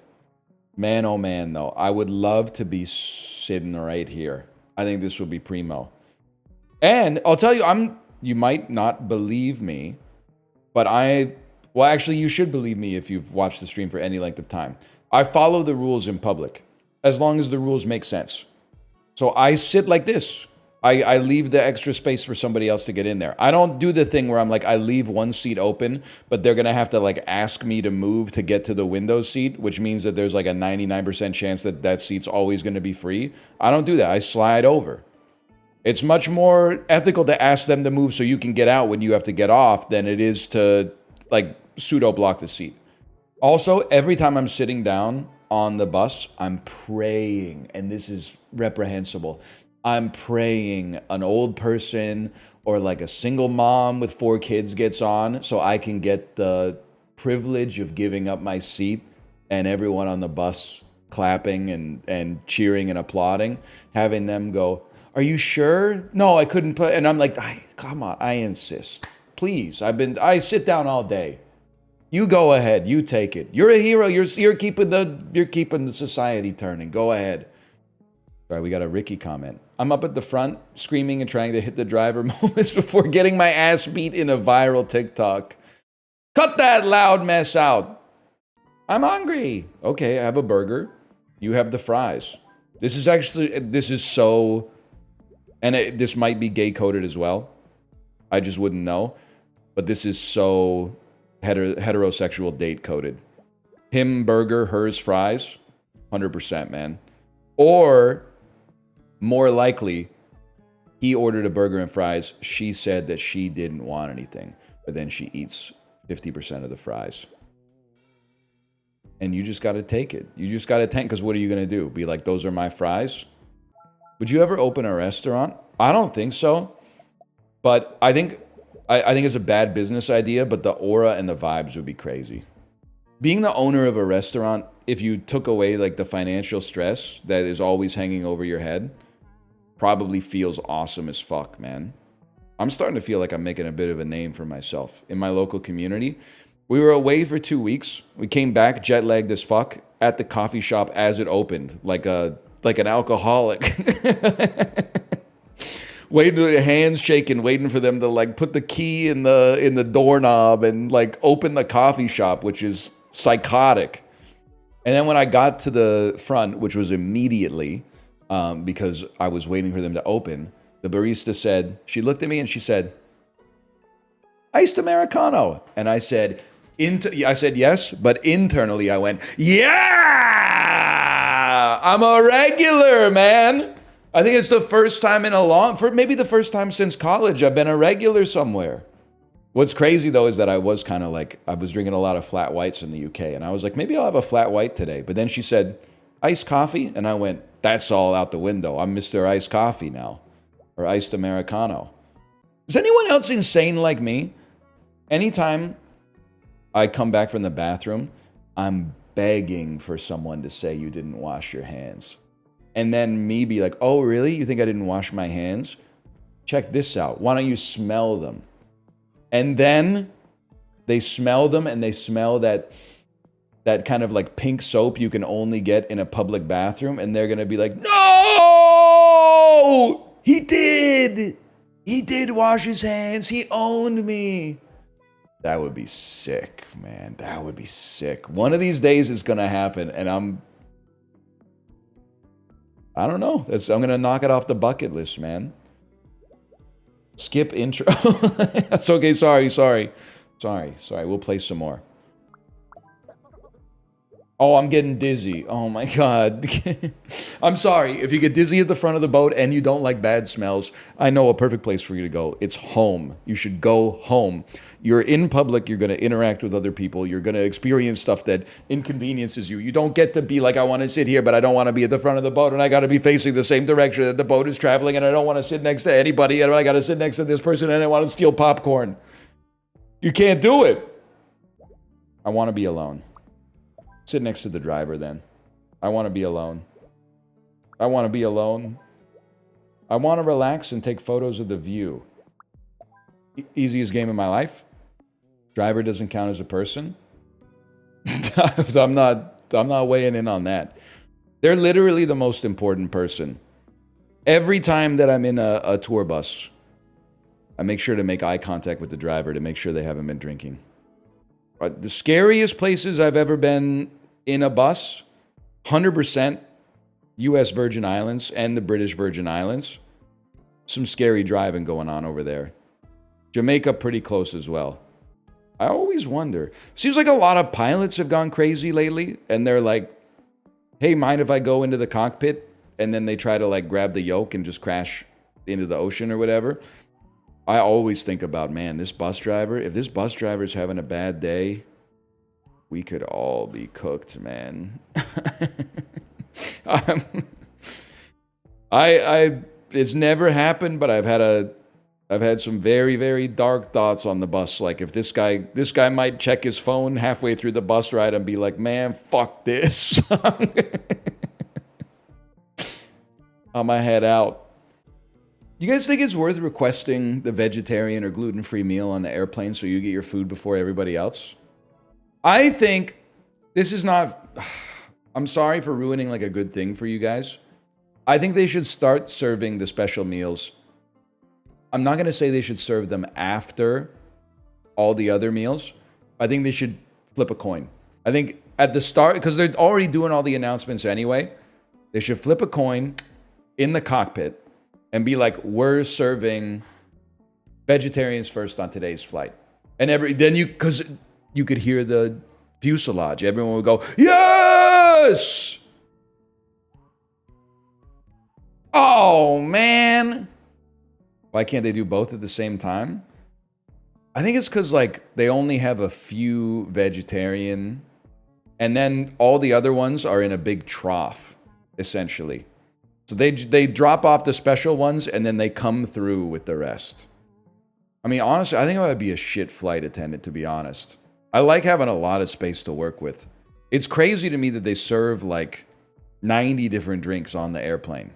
man, oh man, though, I would love to be sitting right here. I think this would be primo. And I'll tell you, you might not believe me, but actually you should believe me if you've watched the stream for any length of time. I follow the rules in public, as long as the rules make sense. So I sit like this. I leave the extra space for somebody else to get in there. I don't do the thing where I'm like, I leave one seat open, but they're going to have to like ask me to move to get to the window seat, which means that there's like a 99% chance that that seat's always going to be free. I don't do that. I slide over. It's much more ethical to ask them to move so you can get out when you have to get off than it is to like pseudo block the seat. Also, every time I'm sitting down on the bus, I'm praying, and this is reprehensible. I'm praying an old person or like a single mom with 4 kids gets on so I can get the privilege of giving up my seat and everyone on the bus clapping and cheering and applauding, having them go, are you sure? No, I couldn't put, and I'm like, come on, I insist. Please, I sit down all day. You go ahead, you take it. You're a hero, you're keeping the society turning. Go ahead. Sorry, we got a Ricky comment. I'm up at the front, screaming and trying to hit the driver moments before getting my ass beat in a viral TikTok. Cut that loud mess out. I'm hungry. Okay, I have a burger. You have the fries. This is so, and this might be gay coded as well. I just wouldn't know. But this is so heterosexual date coded. Him burger, hers fries. 100%, man. Or, more likely, he ordered a burger and fries. She said that she didn't want anything. But then she eats 50% of the fries. And you just got to take it. You just got to tank, because what are you going to do? Be like, those are my fries? Would you ever open a restaurant? I don't think so. But I think it's a bad business idea, but the aura and the vibes would be crazy. Being the owner of a restaurant, if you took away like the financial stress that is always hanging over your head, probably feels awesome as fuck, man. I'm starting to feel like I'm making a bit of a name for myself in my local community. We were away for 2 weeks. We came back jet lagged as fuck at the coffee shop as it opened, like an alcoholic. Waiting, hands shaking, waiting for them to like put the key in the doorknob and like open the coffee shop, which is psychotic. And then when I got to the front, which was immediately, because I was waiting for them to open, the barista said, she looked at me and she said, "Iced Americano." And I said, yes, but internally I went, yeah, I'm a regular, man. I think it's the first time maybe the first time since college I've been a regular somewhere. What's crazy though is that I was kind of like, I was drinking a lot of flat whites in the UK and I was like, maybe I'll have a flat white today. But then she said, "Iced coffee?" And I went, that's all out the window. I'm Mr. Iced Coffee now, or Iced Americano. Is anyone else insane like me? Anytime I come back from the bathroom, I'm begging for someone to say you didn't wash your hands. And then me be like, "Oh, really? You think I didn't wash my hands? Check this out. Why don't you smell them?" And then they smell them and they smell that kind of like pink soap you can only get in a public bathroom. And they're going to be like, "No, he did. He did wash his hands. He owned me." That would be sick, man. That would be sick. One of these days it's going to happen. And I don't know. I'm going to knock it off the bucket list, man. Skip intro. That's okay. Sorry. We'll play some more. Oh, I'm getting dizzy. Oh my God. I'm sorry. If you get dizzy at the front of the boat and you don't like bad smells, I know a perfect place for you to go. It's home. You should go home. You're in public. You're going to interact with other people. You're going to experience stuff that inconveniences you. You don't get to be like, I want to sit here, but I don't want to be at the front of the boat. And I got to be facing the same direction that the boat is traveling. And I don't want to sit next to anybody. And I got to sit next to this person. And I want to steal popcorn. You can't do it. I want to be alone. Sit next to the driver then. I want to be alone. I want to be alone. I want to relax and take photos of the view. Easiest game of my life. Driver doesn't count as a person. I'm not weighing in on that. They're literally the most important person. Every time that I'm in a tour bus, I make sure to make eye contact with the driver to make sure they haven't been drinking. The scariest places I've ever been in a bus, 100% U.S. Virgin Islands and the British Virgin Islands. Some scary driving going on over there. Jamaica pretty close as well. I always wonder. Seems like a lot of pilots have gone crazy lately, and they're like, "Hey, mind if I go into the cockpit?" And then they try to like grab the yoke and just crash into the ocean or whatever. I always think about, man, this bus driver, if this bus driver's having a bad day, we could all be cooked, man. It's never happened, but I've had some very, very dark thoughts on the bus. Like if this guy might check his phone halfway through the bus ride and be like, "Man, fuck this." I'm gonna head out. You guys think it's worth requesting the vegetarian or gluten-free meal on the airplane so you get your food before everybody else? I think this is not... I'm sorry for ruining like a good thing for you guys. I think they should start serving the special meals. I'm not going to say they should serve them after all the other meals. I think they should flip a coin. I think at the start, because they're already doing all the announcements anyway, they should flip a coin in the cockpit and be like, we're serving vegetarians first on today's flight. And because you could hear the fuselage. Everyone would go, yes! Oh, man. Why can't they do both at the same time? I think it's because, like, they only have a few vegetarian, and then all the other ones are in a big trough, essentially. So they drop off the special ones, and then they come through with the rest. I mean, honestly, I think I would be a shit flight attendant, to be honest. I like having a lot of space to work with. It's crazy to me that they serve, like, 90 different drinks on the airplane.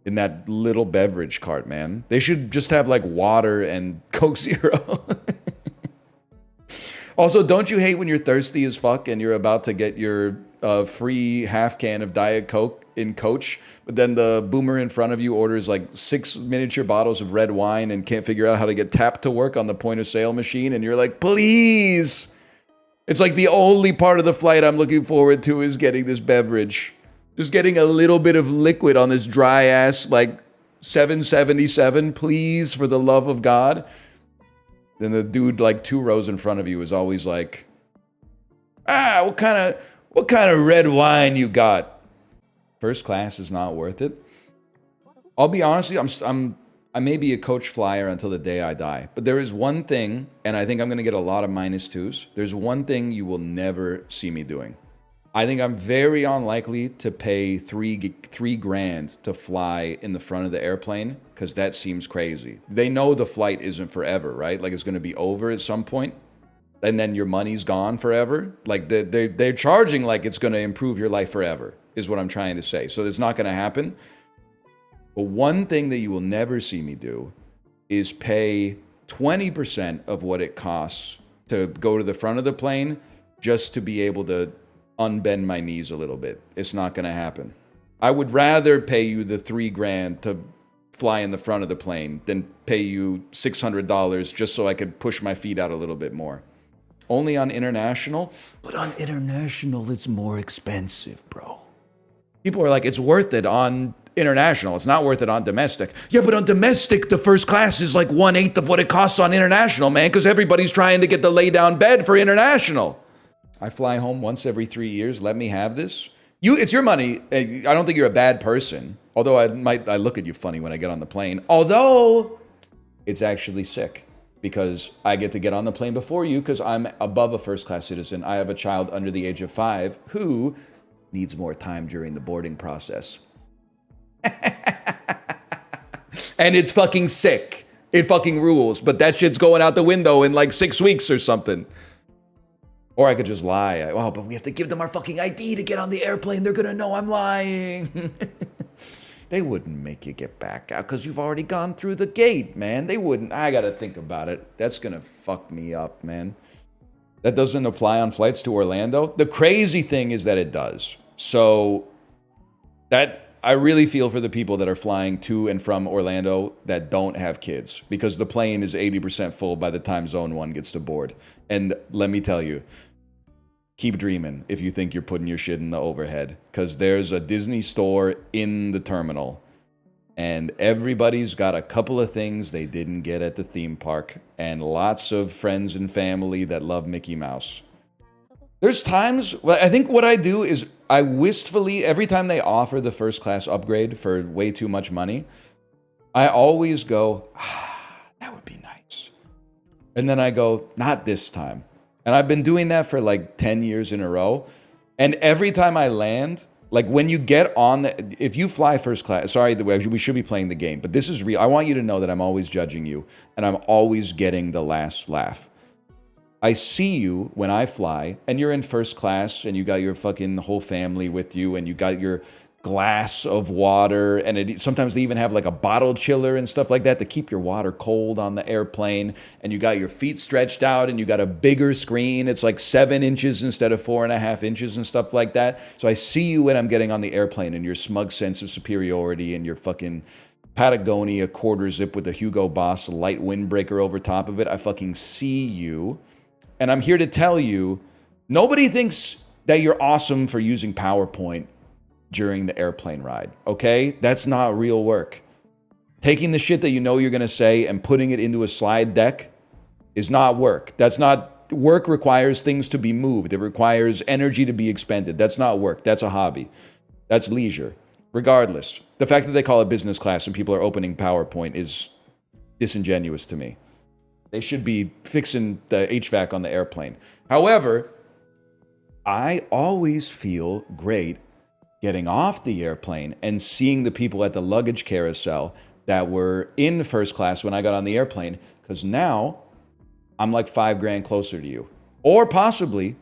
In that little beverage cart, man. They should just have, like, water and Coke Zero. Also, don't you hate when you're thirsty as fuck and you're about to get your free half can of Diet Coke in Coach, but then the boomer in front of you orders like 6 miniature bottles of red wine and can't figure out how to get tap to work on the point of sale machine, and you're like, please! It's like the only part of the flight I'm looking forward to is getting this beverage. Just getting a little bit of liquid on this dry ass, like, 777, please, for the love of God. Then the dude, like, 2 rows in front of you is always like, what kind of red wine you got? First class is not worth it. I'll be honest with you, I may be a coach flyer until the day I die. But there is one thing, and I think I'm going to get a lot of -2s. There's one thing you will never see me doing. I think I'm very unlikely to pay three grand to fly in the front of the airplane, because that seems crazy. They know the flight isn't forever, right? Like, it's going to be over at some point, and then your money's gone forever. Like, they're charging like it's going to improve your life forever, is what I'm trying to say. So it's not going to happen. But one thing that you will never see me do is pay 20% of what it costs to go to the front of the plane just to be able to unbend my knees a little bit. It's not going to happen. I would rather pay you the 3 grand to fly in the front of the plane than pay you $600 just so I could push my feet out a little bit more. Only on international, but on international it's more expensive, bro. People are like, it's worth it on international. It's not worth it on domestic. Yeah, but on domestic, the first class is like 1/8 of what it costs on international, man, because everybody's trying to get the lay down bed for international. I fly home once every 3 years. Let me have this. It's your money. I don't think you're a bad person. Although I look at you funny when I get on the plane. Although it's actually sick because I get to get on the plane before you because I'm above a first class citizen. I have a child under the age of 5 who needs more time during the boarding process. And it's fucking sick. It fucking rules. But that shit's going out the window in like 6 weeks or something. Or I could just lie. Oh, but we have to give them our fucking ID to get on the airplane. They're going to know I'm lying. They wouldn't make you get back out because you've already gone through the gate, man. They wouldn't. I got to think about it. That's going to fuck me up, man. That doesn't apply on flights to Orlando. The crazy thing is that it does. So that I really feel for the people that are flying to and from Orlando that don't have kids because the plane is 80% full by the time Zone 1 gets to board. And let me tell you, keep dreaming if you think you're putting your shit in the overhead. Because there's a Disney store in the terminal. And everybody's got a couple of things they didn't get at the theme park. And lots of friends and family that love Mickey Mouse. There's times, well, I think what I do is I wistfully, every time they offer the first class upgrade for way too much money, I always go, that would be nice. And then I go, not this time. And I've been doing that for like 10 years in a row. And every time I land, like when you get on, if you fly first class, sorry, we should be playing the game, but this is real. I want you to know that I'm always judging you and I'm always getting the last laugh. I see you when I fly and you're in first class and you got your fucking whole family with you and you got your glass of water, and sometimes they even have like a bottle chiller and stuff like that to keep your water cold on the airplane. And you got your feet stretched out, and you got a bigger screen. It's like 7 inches instead of 4.5 inches and stuff like that. So I see you when I'm getting on the airplane, and your smug sense of superiority and your fucking Patagonia quarter zip with the Hugo Boss light windbreaker over top of it. I fucking see you, and I'm here to tell you, nobody thinks that you're awesome for using PowerPoint during the airplane ride, okay? That's not real work. Taking the shit that you know you're gonna say and putting it into a slide deck is not work. That's not, work requires things to be moved. It requires energy to be expended. That's not work, that's a hobby. That's leisure. Regardless, the fact that they call it business class and people are opening PowerPoint is disingenuous to me. They should be fixing the HVAC on the airplane. However, I always feel great getting off the airplane and seeing the people at the luggage carousel that were in first class when I got on the airplane, because now I'm like $5,000 closer to you. Or possibly,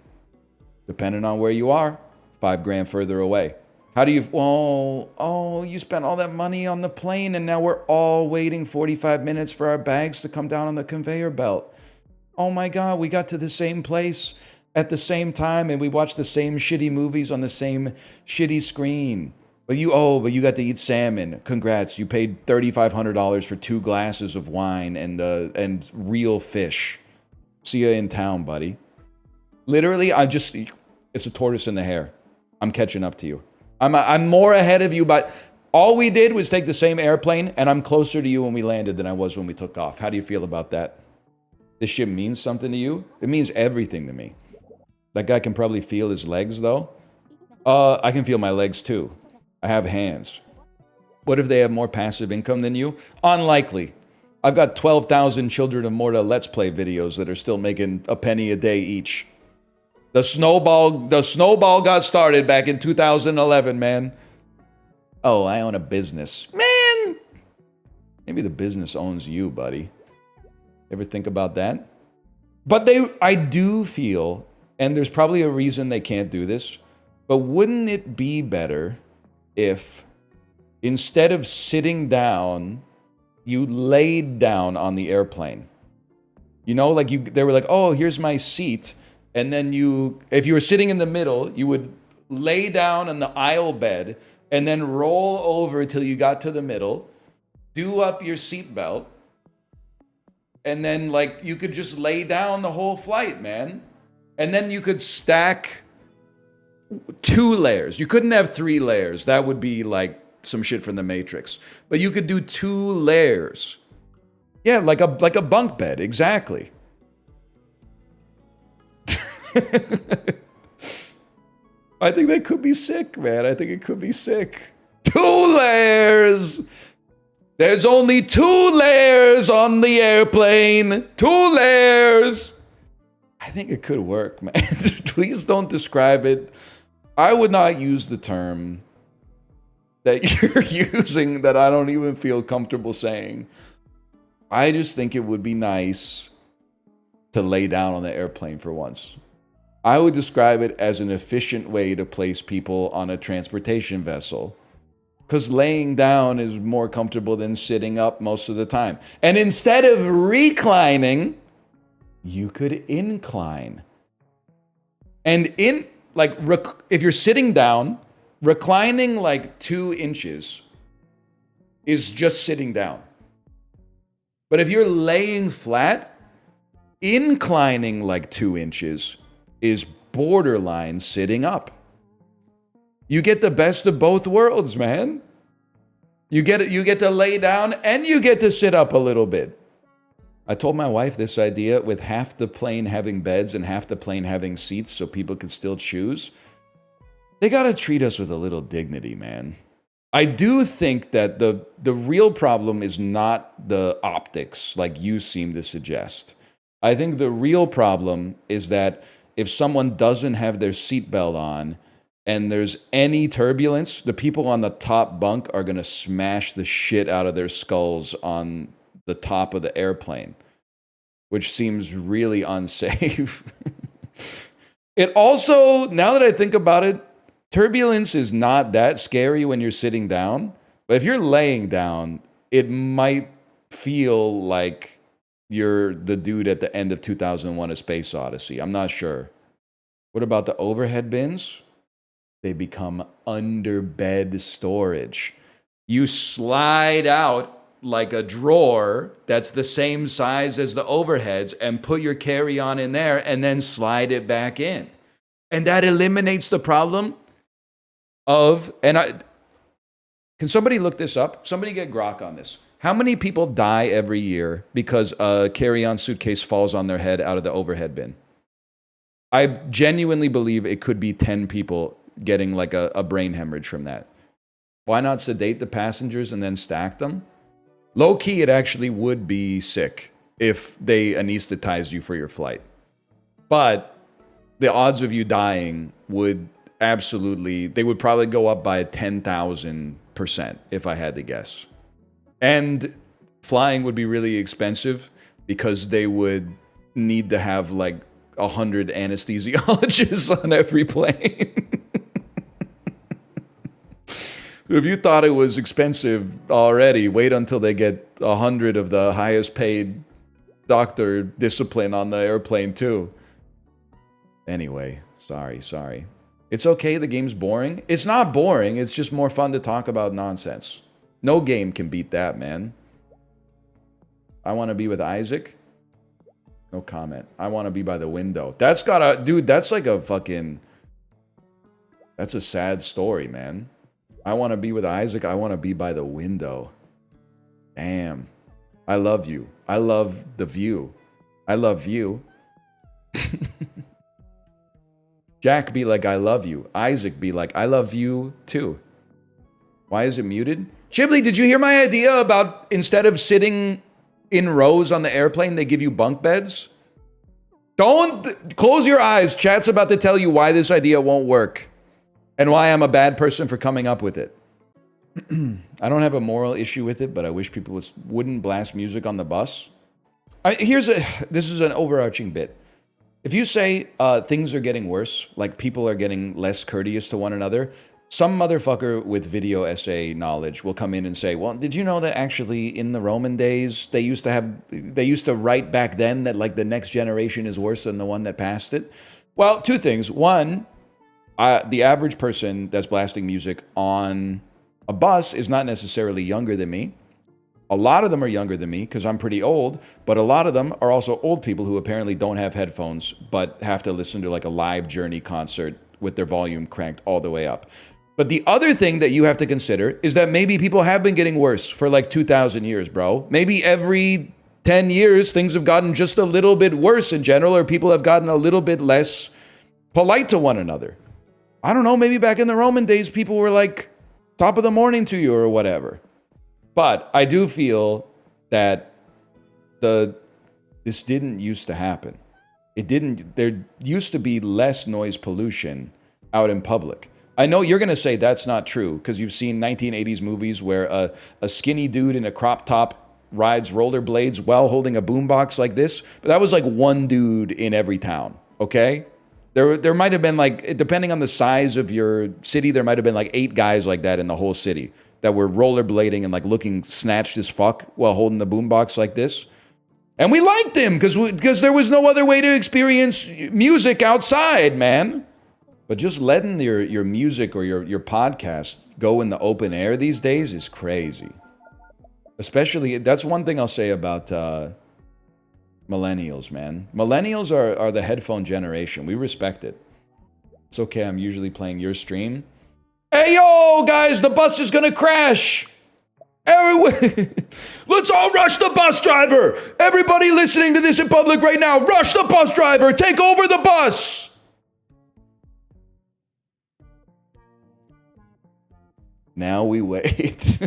depending on where you are, $5,000 further away. How do you, you spent all that money on the plane and now we're all waiting 45 minutes for our bags to come down on the conveyor belt. Oh my God, we got to the same place at the same time, and we watched the same shitty movies on the same shitty screen. But you got to eat salmon. Congrats, you paid $3,500 for 2 glasses of wine and real fish. See you in town, buddy. Literally, it's a tortoise in the hare. I'm catching up to you. I'm more ahead of you, but all we did was take the same airplane, and I'm closer to you when we landed than I was when we took off. How do you feel about that? This shit means something to you? It means everything to me. That guy can probably feel his legs, though. I can feel my legs, too. I have hands. What if they have more passive income than you? Unlikely. I've got 12,000 Children of Morta Let's Play videos that are still making a penny a day each. The snowball got started back in 2011, man. Oh, I own a business. Man! Maybe the business owns you, buddy. Ever think about that? But I do feel... And there's probably a reason they can't do this, but wouldn't it be better if instead of sitting down, you laid down on the airplane? You know, like they were like, oh, here's my seat. And then if you were sitting in the middle, you would lay down on the aisle bed and then roll over till you got to the middle, do up your seatbelt, and then like you could just lay down the whole flight, man. And then you could stack 2 layers. You couldn't have 3 layers. That would be like some shit from the Matrix. But you could do 2 layers. Yeah, like a bunk bed, exactly. I think that could be sick, man. I think it could be sick. 2 layers! There's only 2 layers on the airplane. 2 layers! I think it could work, man. Please don't describe it. I would not use the term that you're using that I don't even feel comfortable saying. I just think it would be nice to lay down on the airplane for once. I would describe it as an efficient way to place people on a transportation vessel. Because laying down is more comfortable than sitting up most of the time. And instead of reclining, you could incline. And if you're sitting down, reclining like 2 inches is just sitting down. But if you're laying flat, inclining like 2 inches is borderline sitting up. You get the best of both worlds, man. You get to lay down and you get to sit up a little bit. I told my wife this idea with half the plane having beds and half the plane having seats so people could still choose. They gotta treat us with a little dignity, man. I do think that the real problem is not the optics like you seem to suggest. I think the real problem is that if someone doesn't have their seatbelt on and there's any turbulence, the people on the top bunk are gonna smash the shit out of their skulls on the top of the airplane, which seems really unsafe. It also, now that I think about it, turbulence is not that scary when you're sitting down, but if you're laying down, it might feel like you're the dude at the end of 2001: A Space Odyssey. I'm not sure. What about the overhead bins? They become underbed storage. You slide out like a drawer that's the same size as the overheads and put your carry-on in there and then slide it back in. And that eliminates the problem of, can somebody look this up? Somebody get grok on this. How many people die every year because a carry-on suitcase falls on their head out of the overhead bin? I genuinely believe it could be 10 people getting like a brain hemorrhage from that. Why not sedate the passengers and then stack them? Low key, it actually would be sick if they anesthetized you for your flight. But the odds of you dying would absolutely, they would probably go up by 10,000% if I had to guess. And flying would be really expensive because they would need to have like 100 anesthesiologists on every plane. If you thought it was expensive already, wait until they get 100 of the highest paid doctor discipline on the airplane too. Anyway, sorry. It's okay, the game's boring. It's not boring, it's just more fun to talk about nonsense. No game can beat that, man. I want to be with Isaac. No comment. I want to be by the window. That's gotta, dude, that's like a fucking, that's a sad story, man. I want to be with Isaac. I want to be by the window. Damn. I love you. I love the view. I love you. Jack be like, I love you. Isaac be like, I love you too. Why is it muted? Chibli, did you hear my idea about instead of sitting in rows on the airplane, they give you bunk beds? Don't close your eyes. Chat's about to tell you why this idea won't work. And why I'm a bad person for coming up with it. I don't have a moral issue with it, but I wish people wouldn't blast music on the bus. This is an overarching bit. If you say things are getting worse, like people are getting less courteous to one another, some motherfucker with video essay knowledge will come in and say, well, did you know that actually in the Roman days, they used to write back then that like the next generation is worse than the one that passed it? Well, two things. One, the average person that's blasting music on a bus is not necessarily younger than me. A lot of them are younger than me because I'm pretty old, but a lot of them are also old people who apparently don't have headphones but have to listen to like a live Journey concert with their volume cranked all the way up. But the other thing that you have to consider is that maybe people have been getting worse for like 2,000 years, bro. Maybe every 10 years things have gotten just a little bit worse in general, or people have gotten a little bit less polite to one another. I don't know, maybe back in the Roman days, people were like, top of the morning to you or whatever. But I do feel that this didn't used to happen. There used to be less noise pollution out in public. I know you're going to say that's not true because you've seen 1980s movies where a skinny dude in a crop top rides rollerblades while holding a boombox like this. But that was like one dude in every town, okay? There might have been like, depending on the size of your city, there might have been like 8 guys like that in the whole city that were rollerblading and like looking snatched as fuck while holding the boombox like this. And we liked them because there was no other way to experience music outside, man. But just letting your music or your podcast go in the open air these days is crazy. Especially, that's one thing I'll say about millennials, man. Millennials are the headphone generation. We respect it. It's okay, I'm usually playing your stream. Hey, yo, guys, the bus is gonna crash. Let's all rush the bus driver. Everybody listening to this in public right now, rush the bus driver. Take over the bus. Now we wait.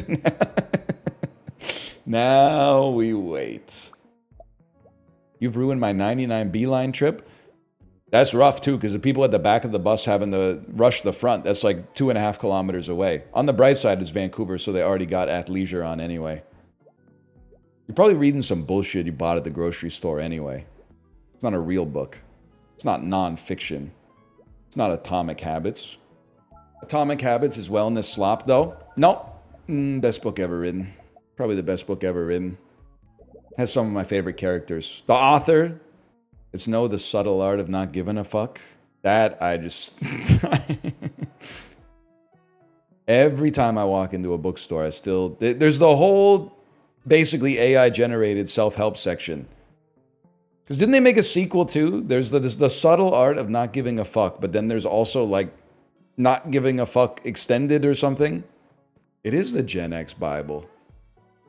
Now we wait. You've ruined my 99 Beeline trip. That's rough too, because the people at the back of the bus having to rush the front, that's like 2.5 kilometers away. On the bright side, it's Vancouver, so they already got athleisure on anyway. You're probably reading some bullshit you bought at the grocery store anyway. It's not a real book. It's not non-fiction. It's not Atomic Habits. Atomic Habits is wellness slop, though. No. Best book ever written. Probably the best book ever written. Has some of my favorite characters. The author, it's the subtle art of not giving a fuck. That I just... Every time I walk into a bookstore, I still... There's the whole, basically, AI-generated self-help section. Because didn't they make a sequel, too? There's the subtle art of not giving a fuck, but then there's also, like, not giving a fuck extended or something. It is the Gen X Bible.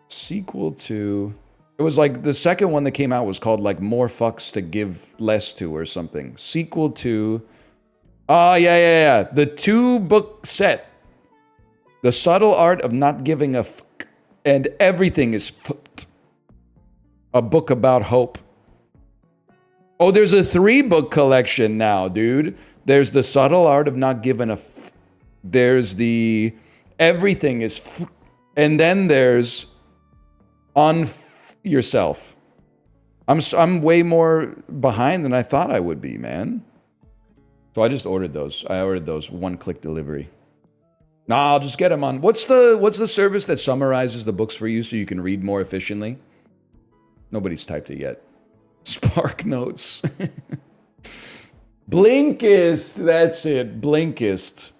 Sequel to... It was like the second one that came out was called like More Fucks to Give Less To or something. Sequel to... Oh, yeah. The 2-book set. The Subtle Art of Not Giving a Fuck. And Everything is Fucked. A book about hope. Oh, there's a 3-book collection now, dude. There's the Subtle Art of Not Giving a Fuck. There's the Everything is Fucked. And then there's On Yourself. I'm way more behind than I thought I would be, man. So I just ordered those. I ordered those 1-click delivery. Nah, I'll just get them on. What's the service that summarizes the books for you so you can read more efficiently? Nobody's typed it yet. Spark Notes. Blinkist. That's it. Blinkist.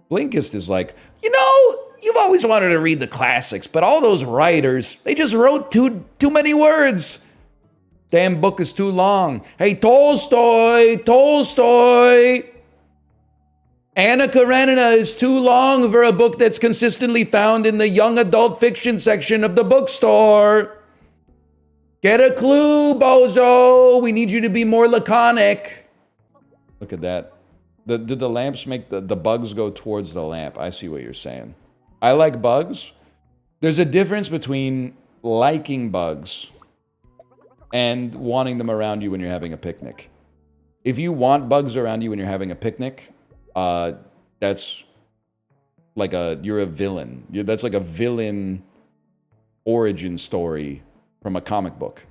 Blinkist is like, you've always wanted to read the classics, but all those writers, they just wrote too many words. Damn book is too long. Hey, Tolstoy. Anna Karenina is too long for a book that's consistently found in the young adult fiction section of the bookstore. Get a clue, bozo. We need you to be more laconic. Look at that. Did the lamps make the bugs go towards the lamp? I see what you're saying. I like bugs. There's a difference between liking bugs and wanting them around you when you're having a picnic. If you want bugs around you when you're having a picnic, that's like you're a villain. That's like a villain origin story from a comic book.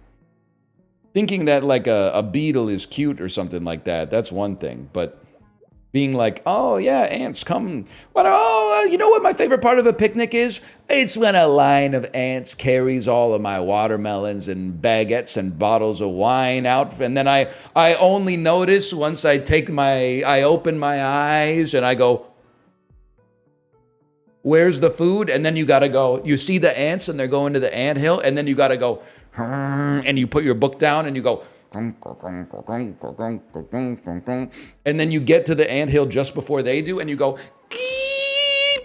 Thinking that like a beetle is cute or something like that, that's one thing. But being like, oh yeah, ants come. You know what my favorite part of a picnic is? It's when a line of ants carries all of my watermelons and baguettes and bottles of wine out. And then I only notice once I open my eyes and I go, where's the food? And then you gotta go, you see the ants and they're going to the anthill. And then you gotta go, and you put your book down and you go, and then you get to the anthill just before they do, and you go,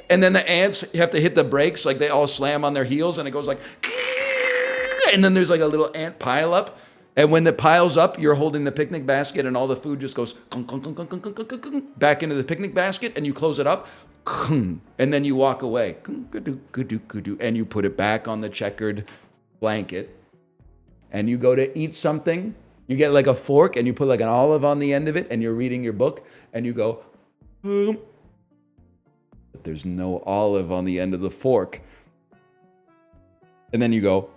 and then the ants have to hit the brakes, like they all slam on their heels, and it goes like, and then there's like a little ant pile up, and when it piles up, you're holding the picnic basket, and all the food just goes back into the picnic basket, and you close it up, and then you walk away, and you put it back on the checkered blanket, and you go to eat something. You get like a fork and you put like an olive on the end of it and you're reading your book and you go, but there's no olive on the end of the fork. And then you go,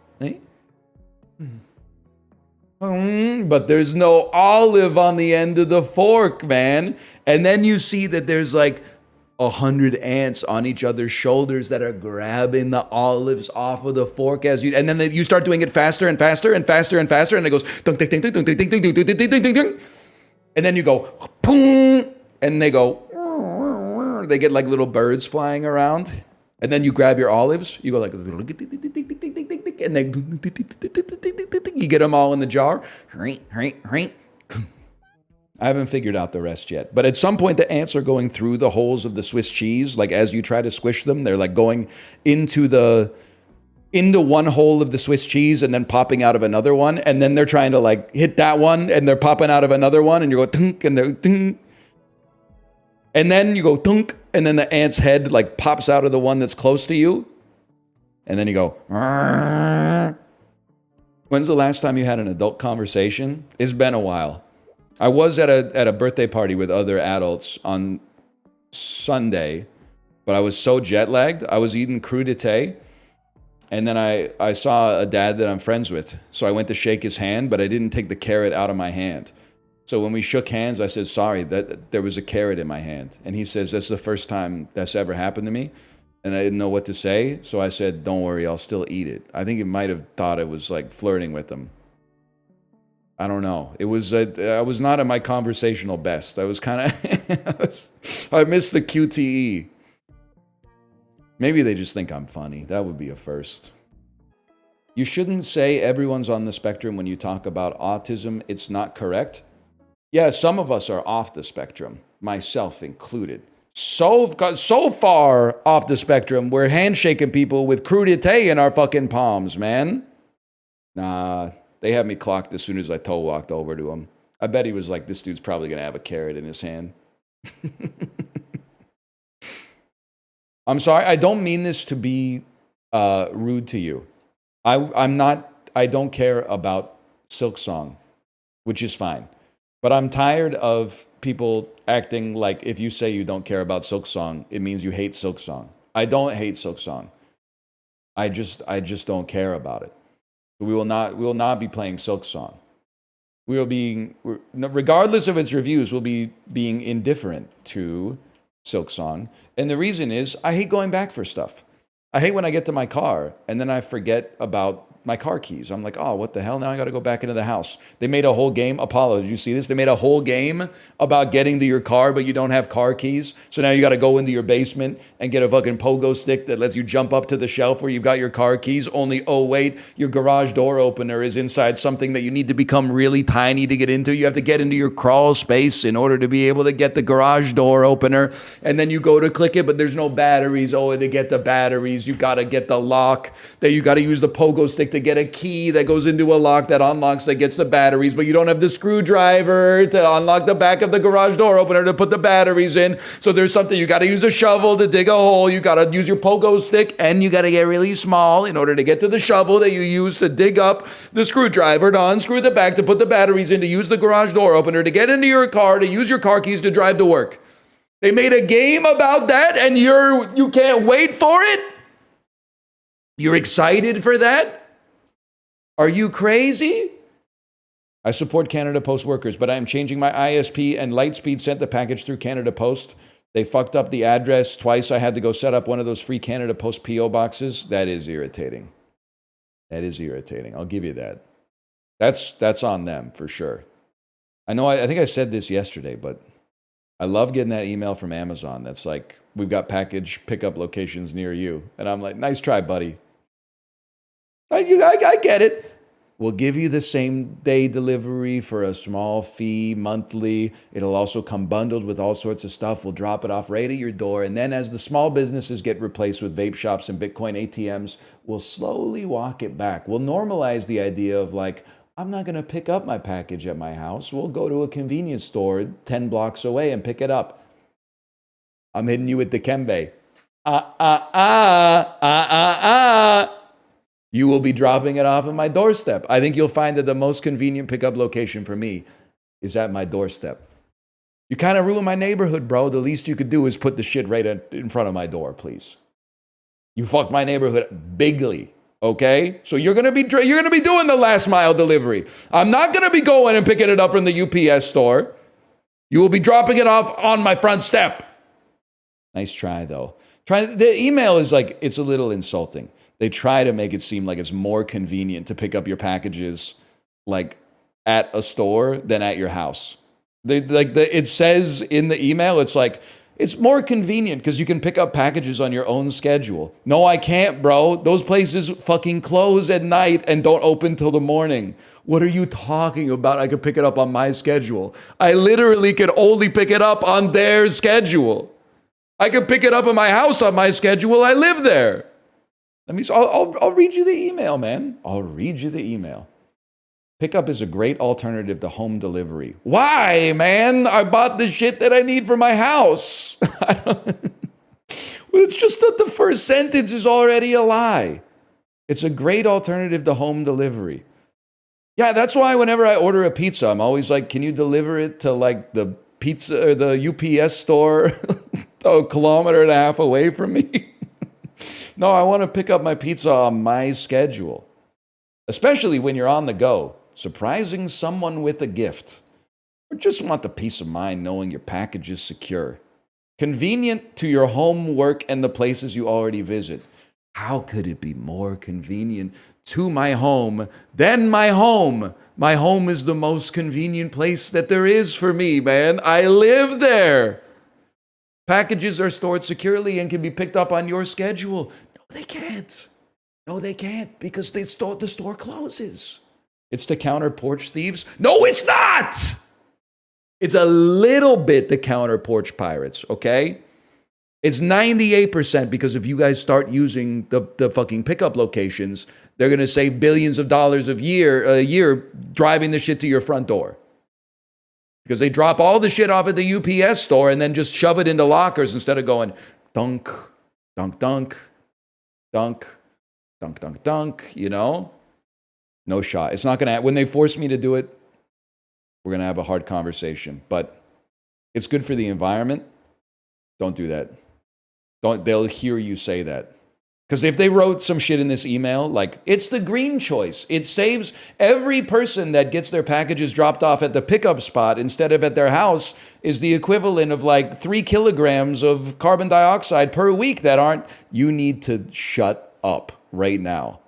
but there's no olive on the end of the fork, man. And then you see that there's like 100 ants on each other's shoulders that are grabbing the olives off of the fork and then you start doing it faster and faster and faster and faster, and it goes ding ding ding ding ding ding ding ding ding ding ding ding, and then you go boom, and they go, they get like little birds flying around, and then you grab your olives, you go like, and they you get them all in the jar. I haven't figured out the rest yet. But at some point, the ants are going through the holes of the Swiss cheese. Like, as you try to squish them, they're like going into one hole of the Swiss cheese and then popping out of another one. And then they're trying to, like, hit that one, and they're popping out of another one, and you go, tunk, and they're, tunk. And then you go, tunk, and then the ant's head, like, pops out of the one that's close to you. And then you go, argh. When's the last time you had an adult conversation? It's been a while. I was at a birthday party with other adults on Sunday, but I was so jet lagged. I was eating crudité, and then I saw a dad that I'm friends with. So I went to shake his hand, but I didn't take the carrot out of my hand. So when we shook hands, I said, sorry, that there was a carrot in my hand. And he says, that's the first time that's ever happened to me. And I didn't know what to say. So I said, don't worry, I'll still eat it. I think he might have thought it was like flirting with him. I don't know. It was, I was not at my conversational best. I was kind of, I missed the QTE. Maybe they just think I'm funny. That would be a first. You shouldn't say everyone's on the spectrum when you talk about autism. It's not correct. Yeah, some of us are off the spectrum, myself included. So far off the spectrum, we're handshaking people with crudité in our fucking palms, man. Nah, they had me clocked as soon as I toe walked over to him. I bet he was like, this dude's probably going to have a carrot in his hand. I'm sorry, I don't mean this to be rude to you. I don't care about Silk Song, which is fine. But I'm tired of people acting like if you say you don't care about Silk Song, it means you hate Silk Song. I don't hate Silk Song. I just don't care about it. We will not be playing Silk Song. Regardless of its reviews, we'll be being indifferent to Silk Song. And the reason is I hate going back for stuff. I hate when I get to my car and then I forget about my car keys. I'm like, oh, what the hell? Now I got to go back into the house. They made a whole game. Apollo, did you see this? They made a whole game about getting to your car, but you don't have car keys. So now you got to go into your basement and get a fucking pogo stick that lets you jump up to the shelf where you've got your car keys. Only, oh, wait, your garage door opener is inside something that you need to become really tiny to get into. You have to get into your crawl space in order to be able to get the garage door opener. And then you go to click it, but there's no batteries. Oh, and to get the batteries, you got to get the lock. That you got to use the pogo stick to get a key that goes into a lock that unlocks, that gets the batteries, but you don't have the screwdriver to unlock the back of the garage door opener to put the batteries in. So there's something, you got to use a shovel to dig a hole. You got to use your pogo stick, and you got to get really small in order to get to the shovel that you use to dig up the screwdriver, to unscrew the back, to put the batteries in, to use the garage door opener, to get into your car, to use your car keys to drive to work. They made a game about that, and you can't wait for it? You're excited for that? Are you crazy? I support Canada Post workers, but I am changing my ISP, and Lightspeed sent the package through Canada Post. They fucked up the address twice. I had to go set up one of those free Canada Post PO boxes. That is irritating. That is irritating. I'll give you that. That's on them for sure. I know, I think I said this yesterday, but I love getting that email from Amazon that's like, we've got package pickup locations near you. And I'm like, nice try, buddy. I get it. We'll give you the same day delivery for a small fee monthly. It'll also come bundled with all sorts of stuff. We'll drop it off right at your door. And then as the small businesses get replaced with vape shops and Bitcoin ATMs, we'll slowly walk it back. We'll normalize the idea of like, I'm not going to pick up my package at my house. We'll go to a convenience store 10 blocks away and pick it up. I'm hitting you with the Kembe. You will be dropping it off at my doorstep. I think you'll find that the most convenient pickup location for me is at my doorstep. You kind of ruined my neighborhood, bro. The least you could do is put the shit right in front of my door, please. You fucked my neighborhood bigly, okay? So you're gonna be doing the last mile delivery. I'm not gonna be going and picking it up from the UPS store. You will be dropping it off on my front step. Nice try, though. The email is like, it's a little insulting. They try to make it seem like it's more convenient to pick up your packages like at a store than at your house. It says in the email, it's like, it's more convenient because you can pick up packages on your own schedule. No, I can't, bro. Those places fucking close at night and don't open till the morning. What are you talking about? I could pick it up on my schedule. I literally could only pick it up on their schedule. I could pick it up at my house on my schedule. I live there. I'll read you the email, man. I'll read you the email. Pickup is a great alternative to home delivery. Why, man? I bought the shit that I need for my house. It's just that the first sentence is already a lie. It's a great alternative to home delivery. Yeah, that's why whenever I order a pizza, I'm always like, can you deliver it to like the pizza or the UPS store a kilometer and a half away from me? No, I want to pick up my pizza on my schedule, especially when you're on the go, surprising someone with a gift. or just want the peace of mind knowing your package is secure. Convenient to your home, work, and the places you already visit. How could it be more convenient to my home than my home? My home is the most convenient place that there is for me, man. I live there. Packages are stored securely and can be picked up on your schedule. No, they can't. No, they can't because the store closes. It's to counter porch thieves? No, it's not! It's a little bit to counter porch pirates, okay? It's 98% because if you guys start using the fucking pickup locations, they're going to save billions of dollars a year driving the shit to your front door. Because they drop all the shit off at the UPS store and then just shove it into lockers instead of going dunk, dunk, dunk, dunk, dunk, dunk, dunk, you know? No shot. It's not going to, when they force me to do it, we're going to have a hard conversation. But it's good for the environment. Don't do that. They'll hear you say that. Because if they wrote some shit in this email, like, it's the green choice. It saves every person that gets their packages dropped off at the pickup spot instead of at their house is the equivalent of like 3 kilograms of carbon dioxide per week that aren't, you need to shut up right now.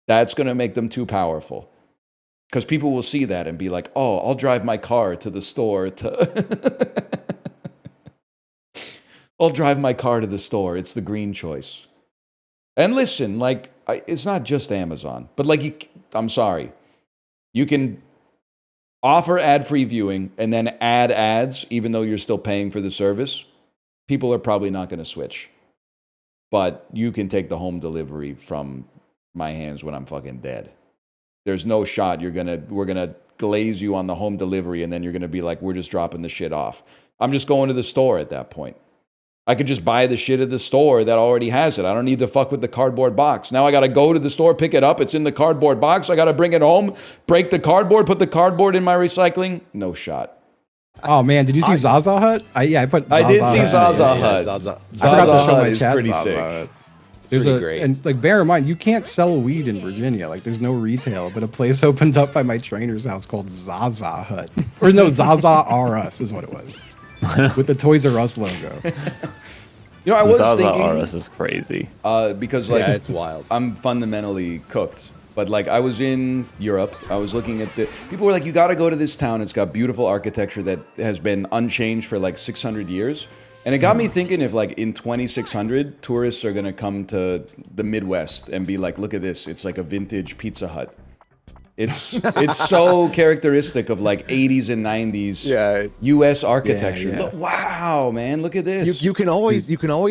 That's going to make them too powerful. Because people will see that and be like, oh, I'll drive my car to the store to... I'll drive my car to the store. It's the green choice. And listen, like, it's not just Amazon, but like, I'm sorry. You can offer ad-free viewing and then add ads, even though you're still paying for the service. People are probably not going to switch. But you can take the home delivery from my hands when I'm fucking dead. There's no shot we're gonna glaze you on the home delivery and then you're gonna be like, we're just dropping the shit off. I'm just going to the store at that point. I could just buy the shit at the store that already has it. I don't need to fuck with the cardboard box. Now I gotta go to the store, pick it up. It's in the cardboard box. I gotta bring it home, break the cardboard, put the cardboard in my recycling. No shot. Oh man, did you see Zaza Hut? I put. I did see Zaza Hut. I forgot to show my chat. Pretty sick. There's and like bear in mind, you can't sell weed in Virginia. Like there's no retail, but a place opened up by my trainer's house called Zaza Hut, or no, Zaza R Us is what it was, with the Toys R Us logo. You know, I was Zaza thinking R Us is crazy. Because like Yeah, it's wild. I'm fundamentally cooked. But like I was in Europe, I was looking at people were like, you got to go to this town. It's got beautiful architecture that has been unchanged for like 600 years. And it got me thinking if like in 2600, tourists are going to come to the Midwest and be like, look at this. It's like a vintage Pizza Hut. It's so characteristic of like 80s and 90s U.S. architecture. Yeah, yeah. Look, wow, man, look at this. You can always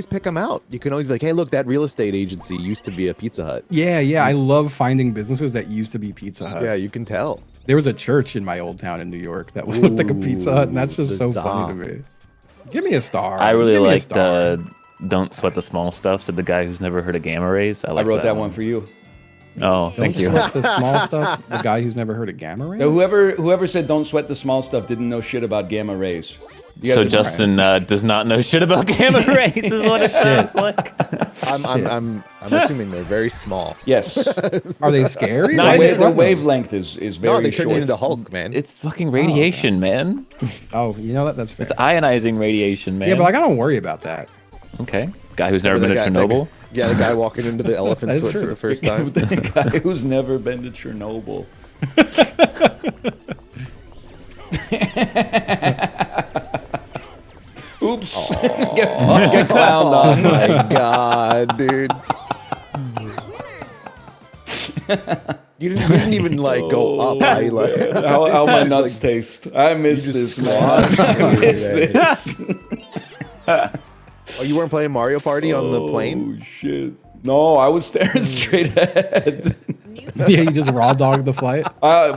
pick them out. You can always be like, hey, look, that real estate agency used to be a Pizza Hut. Yeah. I love finding businesses that used to be Pizza Huts. Yeah, you can tell. There was a church in my old town in New York that looked like a Pizza Hut, and that's just so funny to me. Give me a star. I really liked Don't Sweat the Small Stuff, said the guy who's never heard of gamma rays. I wrote that one for you. Oh, thank you. Don't sweat the small stuff. The guy who's never heard of gamma rays. Now, whoever said don't sweat the small stuff didn't know shit about gamma rays. So Justin does not know shit about gamma rays, is what it sounds like. I'm assuming they're very small. Yes. Are they scary? No, the wavelength is very no, they short. turn you into Hulk, man. It's fucking radiation, man. Oh, you know that's fair. It's ionizing radiation, man. Yeah, but like, I don't worry about that. Okay. Guy who's never been to Chernobyl. Yeah, the guy walking into the elephant's foot for the first time. The guy who's never been to Chernobyl. Oops. Get fucking clowned on. Oh my god, dude. You didn't even like go up. How my nuts taste. I miss this, man. I miss this. Oh, you weren't playing Mario Party on the plane? Oh shit! No, I was staring straight ahead. Yeah, you just raw dogged the flight. I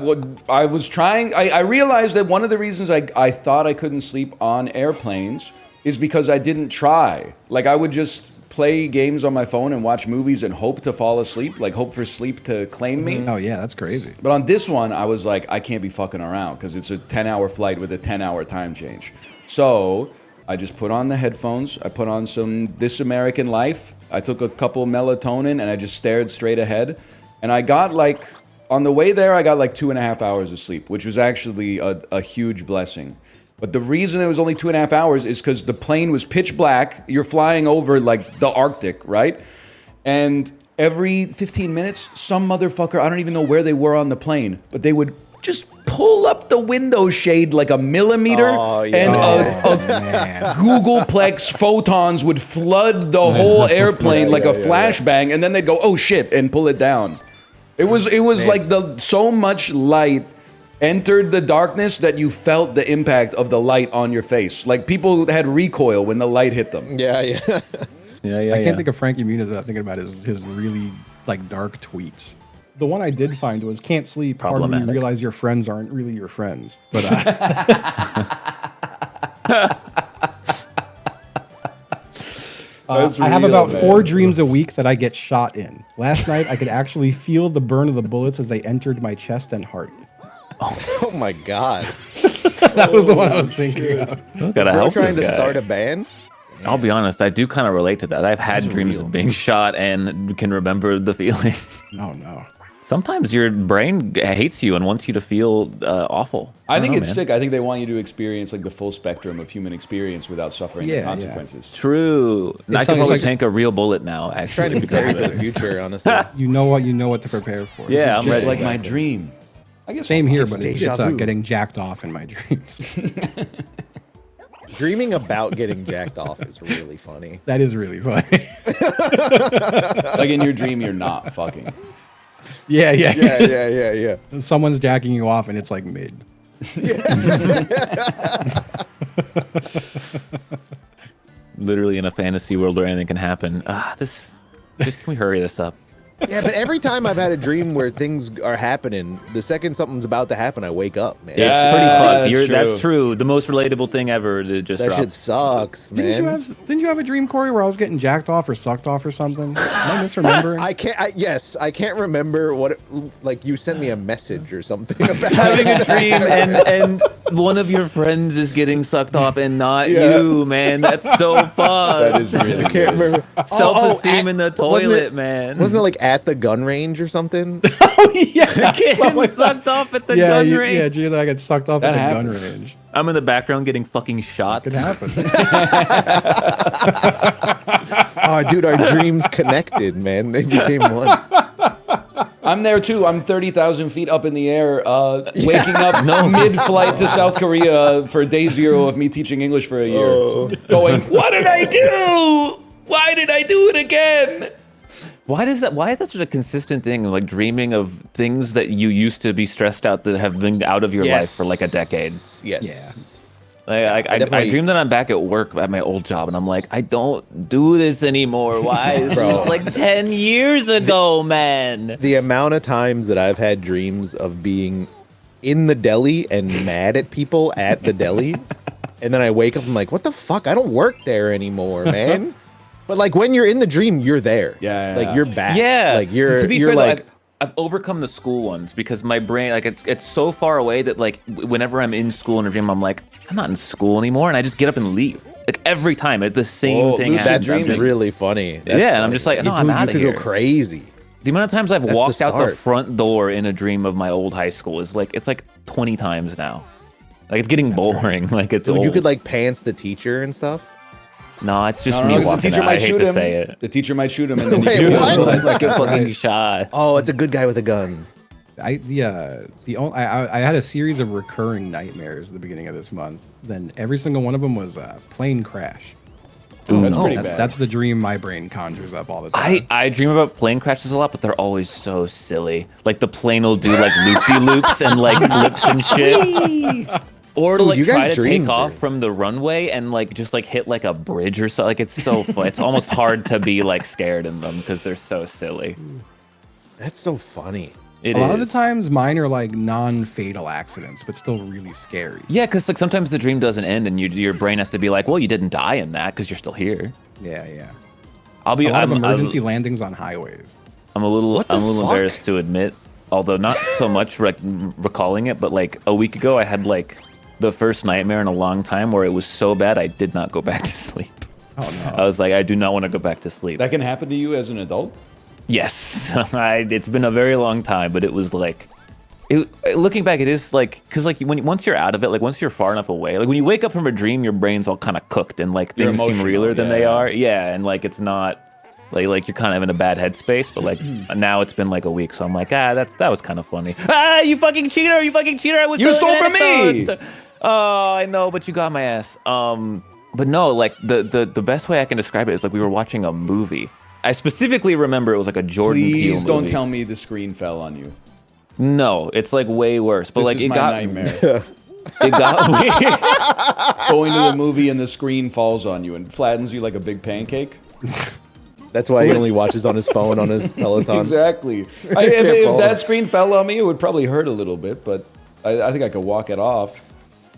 was trying. I realized that one of the reasons I thought I couldn't sleep on airplanes is because I didn't try. Like I would just play games on my phone and watch movies and hope to fall asleep, like hope for sleep to claim me. Oh yeah, that's crazy. But on this one, I was like, I can't be fucking around because it's a 10-hour flight with a 10-hour time change. So I just put on the headphones. I put on some This American Life. I took a couple melatonin and I just stared straight ahead. And I got like On the way there, I got like 2.5 hours of sleep, which was actually a huge blessing. But the reason it was only 2.5 hours is because the plane was pitch black. You're flying over like the Arctic, right? And every 15 minutes, some motherfucker, I don't even know where they were on the plane, but they would just pull up the window shade like a millimeter, and a Googleplex photons would flood the whole airplane like a flashbang, and then they'd go, oh shit, and pull it down. It was like so much light entered the darkness that you felt the impact of the light on your face. Like people had recoil when the light hit them. Yeah. I can't think of Frankie Muniz that I'm thinking about his really like dark tweets. The one I did find was can't sleep hard when you realize your friends aren't really your friends. But I have about 4 dreams a week that I get shot in. Last night I could actually feel the burn of the bullets as they entered my chest and heart. Oh my god. That was the one I was thinking of. Gotta help trying this to guy. start a band? I'll be honest, I do kind of relate to that. I've had dreams of being shot and can remember the feeling. Oh no. Sometimes your brain hates you and wants you to feel awful. I think it's sick. I think they want you to experience like the full spectrum of human experience without suffering the consequences. True. I can always tank a real bullet now, actually. Trying to prepare for the future, honestly. You know what to prepare for. Yeah, I'm just like my dream. I guess same here, but it's getting jacked off in my dreams. Dreaming about getting jacked off is really funny. That is really funny. Like in your dream, you're not fucking. Yeah. And someone's jacking you off, and it's like mid. Literally in a fantasy world where anything can happen. Just can we hurry this up? Yeah, but every time I've had a dream where things are happening, the second something's about to happen, I wake up, man. It's pretty fun. That's true. The most relatable thing ever to just that drop. shit sucks, man. Didn't you have a dream, Corey, where I was getting jacked off or sucked off or something? Am I misremembering? I can't remember what like you sent me a message or something about having a dream and one of your friends is getting sucked off and not you, man. That's so fun. That is really I can't remember. Self-esteem in the toilet, man. Wasn't it like at the gun range or something? Oh yeah, Getting sucked off at the gun range. Yeah, Gina, I get sucked off at the gun range. I'm in the background getting fucking shot. Could happen. Oh, dude, our dreams connected, man. They became one. I'm there too. I'm 30,000 feet up in the air, waking up mid-flight to South Korea for day 0 of me teaching English for a year. Going, what did I do? Why did I do it again? Why is that such a consistent thing? Like dreaming of things that you used to be stressed out that have been out of your life for like a decade. Yes. Like, I dream that I'm back at work at my old job, and I'm like, I don't do this anymore. Why? This is like 10 years ago, man. The amount of times that I've had dreams of being in the deli and mad at people at the deli, and then I wake up and I'm like, what the fuck? I don't work there anymore, man. But like when you're in the dream, you're there. Yeah. Like you're back. Yeah. Like you're. To be you're fair, like. I've overcome the school ones because my brain, like it's so far away that like whenever I'm in school in a dream, I'm like, I'm not in school anymore, and I just get up and leave. Like every time, it's the same thing. That's really funny. That's and funny. I'm just like, no, I'm out of here. You could go crazy. The amount of times I've That's walked the out the start. front door in a dream of my old high school is like it's like 20 times now. Like it's getting boring. Like it's Dude, old. you could like pants the teacher and stuff. No, it's just No, me 'cause walking the teacher out. might I hate shoot to him. say it. The teacher might shoot him, and then Wait, you what? Like a fucking shot. Oh, it's a good guy with a gun. I had a series of recurring nightmares at the beginning of this month. Then every single one of them was a plane crash. That's pretty bad. That's the dream my brain conjures up all the time. I dream about plane crashes a lot, but they're always so silly. Like the plane will do like loop-de-loops and like flips and shit. Or to Dude, like you try guys' to dreams take off are- from the runway and like just like hit like a bridge or so. Like it's so fun. It's almost hard to be like scared in them because they're so silly. That's so funny. It a lot of is. the times mine are like non-fatal accidents, but still really scary. Yeah, because like sometimes the dream doesn't end and your brain has to be like, well, you didn't die in that because you're still here. Yeah. I'll be. A lot of I'm emergency landings on highways. a little What the fuck? embarrassed to admit, although not so much recalling it, but like a week ago I had like the first nightmare in a long time where it was so bad I did not go back to sleep. Oh no. I was like, I do not want to go back to sleep. That can happen to you as an adult? Yes, it's been a very long time, but it was like looking back, it is like, because like once you're out of it, like once you're far enough away, like when you wake up from a dream, your brain's all kind of cooked and like things seem realer than they are. Yeah, and like it's not like you're kind of in a bad headspace. But like now it's been like a week, so I'm like, that was kind of funny. You fucking cheater! You fucking cheater! You stole from me! Oh, I know, but you got my ass. But no, like the best way I can describe it is like we were watching a movie. I specifically remember it was like a Jordan Peele movie. Please don't tell me the screen fell on you. No, it's like way worse. But this like is it my got nightmare. It got me. Going to the movie and the screen falls on you and flattens you like a big pancake. That's why he only watches on his phone on his Peloton. Exactly. If that screen fell on me, it would probably hurt a little bit, but I think I could walk it off.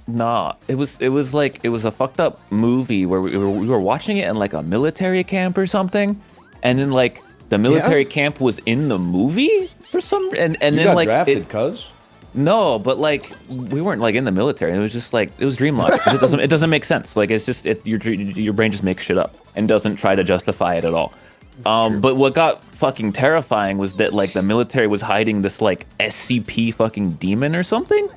Nah, it was a fucked up movie where we were watching it in like a military camp or something, and then like the military camp was in the movie for some and you then got like drafted, cuz? No, but like we weren't like in the military. It was just like it was dream logic. It doesn't make sense. Like it's just your brain just makes shit up and doesn't try to justify it at all. But what got fucking terrifying was that like the military was hiding this like SCP fucking demon or something.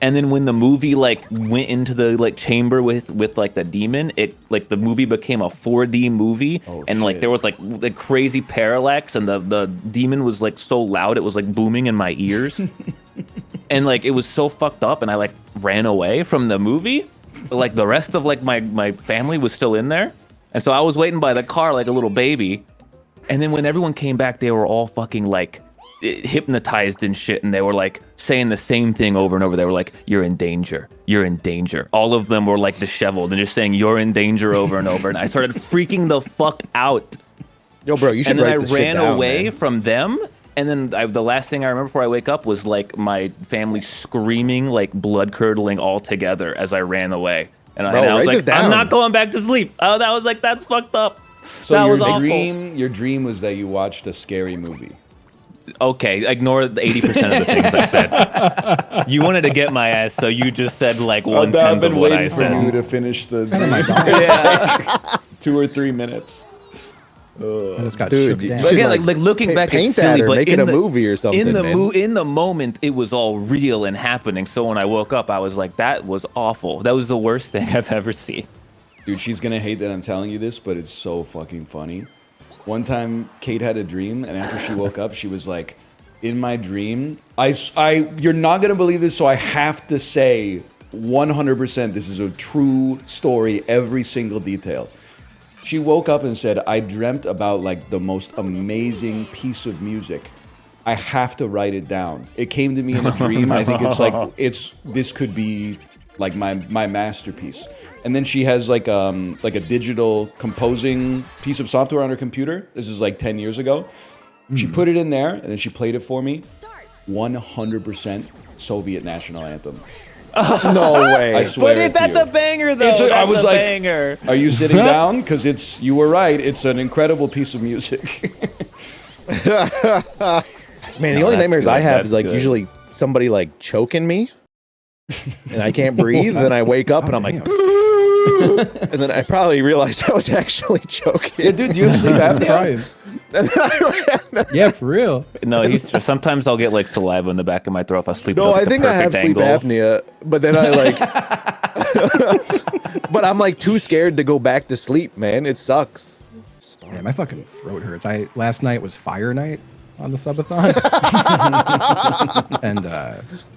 And then when the movie like went into the like chamber with like the demon, it like the movie became a 4D movie, and like there was like the crazy parallax, and the demon was like so loud it was like booming in my ears, and like it was so fucked up, and I like ran away from the movie, but like the rest of like my family was still in there, and so I was waiting by the car like a little baby, and then when everyone came back, they were all fucking like hypnotized and shit, and they were like saying the same thing over and over. They were like, you're in danger, you're in danger. All of them were like disheveled and just saying you're in danger over and over, and I started freaking the fuck out. Yo bro, you should write this shit down. And then I ran away man. from them, and then the last thing I remember before I wake up was like my family screaming like blood curdling all together as I ran away, and I was like, I'm not going back to sleep. Oh, that was like, that's fucked up. So that your was awful. your dream was that you watched a scary movie. Okay, ignore the 80% of the things I said. You wanted to get my ass, so you just said like 1/10 of what I said. I've been waiting for you to finish the 2 or 3 minutes. I just got Dude, shook down. But again, like looking back, paint it's silly, that or but make it a movie or something. In the moment, it was all real and happening. So when I woke up, I was like, that was awful. That was the worst thing I've ever seen. Dude, she's gonna hate that I'm telling you this, but it's so fucking funny. One time, Kate had a dream, and after she woke up, she was like, in my dream, you're not gonna believe this, so I have to say 100% this is a true story, every single detail. She woke up and said, I dreamt about like the most amazing piece of music. I have to write it down. It came to me in a dream. I think it's like, this could be like my masterpiece. And then she has like a digital composing piece of software on her computer. This is like 10 years ago. She put it in there and then she played it for me. 100% Soviet national anthem. No way. I swear But that's a banger though. I was like, banger. Are you sitting down? Because you were right. It's an incredible piece of music. Man, the only nightmares I have is like usually somebody like choking me and I can't breathe. And then I wake up and I'm like, and then I probably realized I was actually choking. Yeah, dude, do you have sleep apnea? Yeah, for real. No, sometimes I'll get like saliva in the back of my throat if I sleep. No, at, like, I think I have sleep apnea, but then I like, but I'm like too scared to go back to sleep, man. It sucks. Yeah, my fucking throat hurts. Last night was fire night on the subathon, and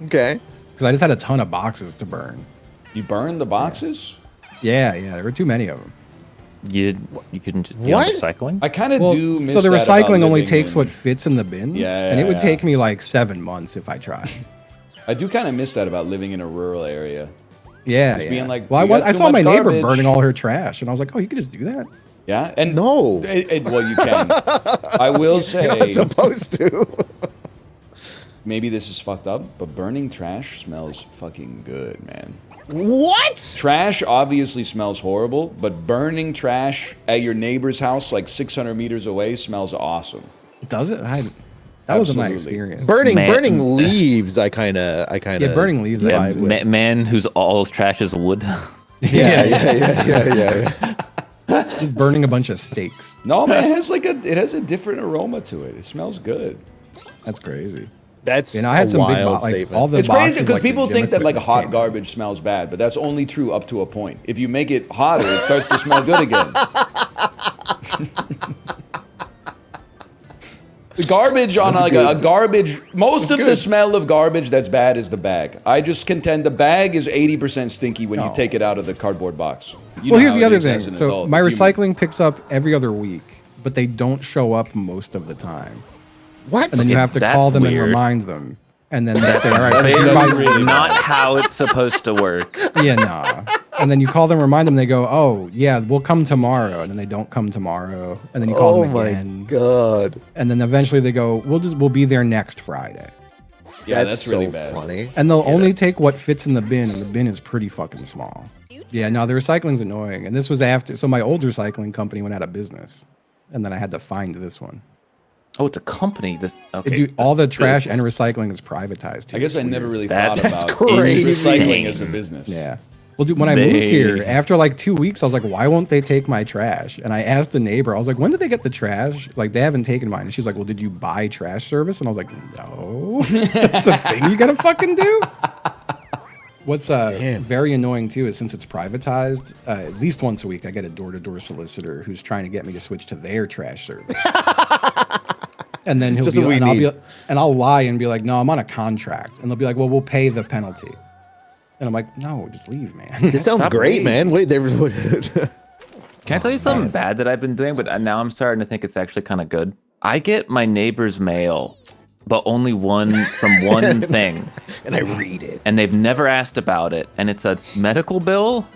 okay, because I just had a ton of boxes to burn. You burned the boxes? Yeah, there were too many of them. You couldn't recycling? I kind of do miss so the that about recycling only living takes in- what fits in the bin. Yeah, and it would yeah. take me like 7 months if I tried. I do kind of miss that about living in a rural area. Yeah, Just yeah. being like, well, "We got I too saw my much neighbor garbage." burning all her trash, and I was like, oh, you could just do that. Yeah, and no, well, you can. I will say, you're not supposed to. Maybe this is fucked up, but burning trash smells fucking good, man. What? Trash obviously smells horrible, but burning trash at your neighbor's house, like 600 meters away, smells awesome. Does it? That wasn't my experience. Burning leaves. I kind of. Yeah, burning leaves. Man whose all his trash is wood. Yeah. Just burning a bunch of steaks. No, man, it has a different aroma to it. It smells good. That's crazy. That's I had some big wild like statement. all the It's crazy boxes, because like, the people gym think that like equipment hot came. garbage smells bad, but that's only true up to a point. If you make it hotter, it starts to smell good again. The garbage on like a garbage, most of the smell of garbage that's bad is the bag. I just contend the bag is 80% stinky when you take it out of the cardboard box. You Well, know here's how the it other is thing. as an So adult. my If you- recycling picks up every other week, but they don't show up most of the time. What? And then you have to That's call them and weird. remind them. And then they say, all right, That's here's my- really Not bad. how it's supposed to work. yeah, nah. And then you call them, remind them, they go, oh, yeah, we'll come tomorrow. And then they don't come tomorrow. And then you call Oh them my again. god. And then eventually they go, we'll be there next Friday. Yeah, that's so really bad. funny. And they'll only take what fits in the bin, and the bin is pretty fucking small. Yeah, no, the recycling's annoying. And this was after, so my old recycling company went out of business. And then I had to find this one. Oh, it's a company. This okay. Dude, all the trash and recycling is privatized. I guess I never really That's thought about crazy. recycling as a business. Yeah. Well, dude, when I moved here, after like 2 weeks, I was like, why won't they take my trash? And I asked the neighbor, I was like, when did they get the trash? Like, they haven't taken mine. And she was like, well, did you buy trash service? And I was like, no. That's a thing you gotta fucking do? What's very annoying too is since it's privatized, at least once a week, I get a door-to-door solicitor who's trying to get me to switch to their trash service. And then Just what we need. I'll lie and be like, no, I'm on a contract. And they'll be like, well, we'll pay the penalty. And I'm like, no, just leave, man. This sounds great, man. Wait, there. Can I tell you something bad that I've been doing? But now I'm starting to think it's actually kind of good. I get my neighbor's mail, but only one from one thing. And I read it. And they've never asked about it. And it's a medical bill.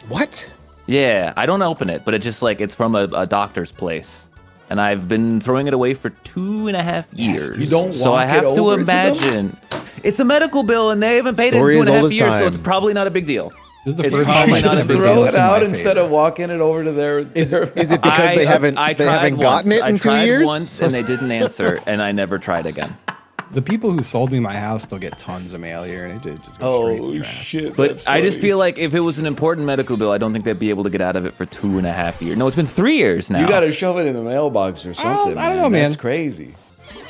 What? Yeah, I don't open it, but it's just like it's from a doctor's place. And I've been throwing it away for 2.5 years. You don't so I walk it have to over to them? imagine. It's a medical bill, and they haven't paid Story it in is 2.5 old as years, so time. it's probably not a big deal. This is the It's first probably time I not a just big Throw deal. it out instead of walking it over to their. Is it because they haven't gotten once. it in I 2 tried years? once, and they didn't answer, and I never tried again. The people who sold me my house, they'll get tons of mail here, and it just goes straight to Oh trash. shit! But that's I just funny. feel like if it was an important medical bill, I don't think they'd be able to get out of it for 2.5 years. No, it's been 3 years now. You gotta shove it in the mailbox or something. I don't know, man. That's crazy.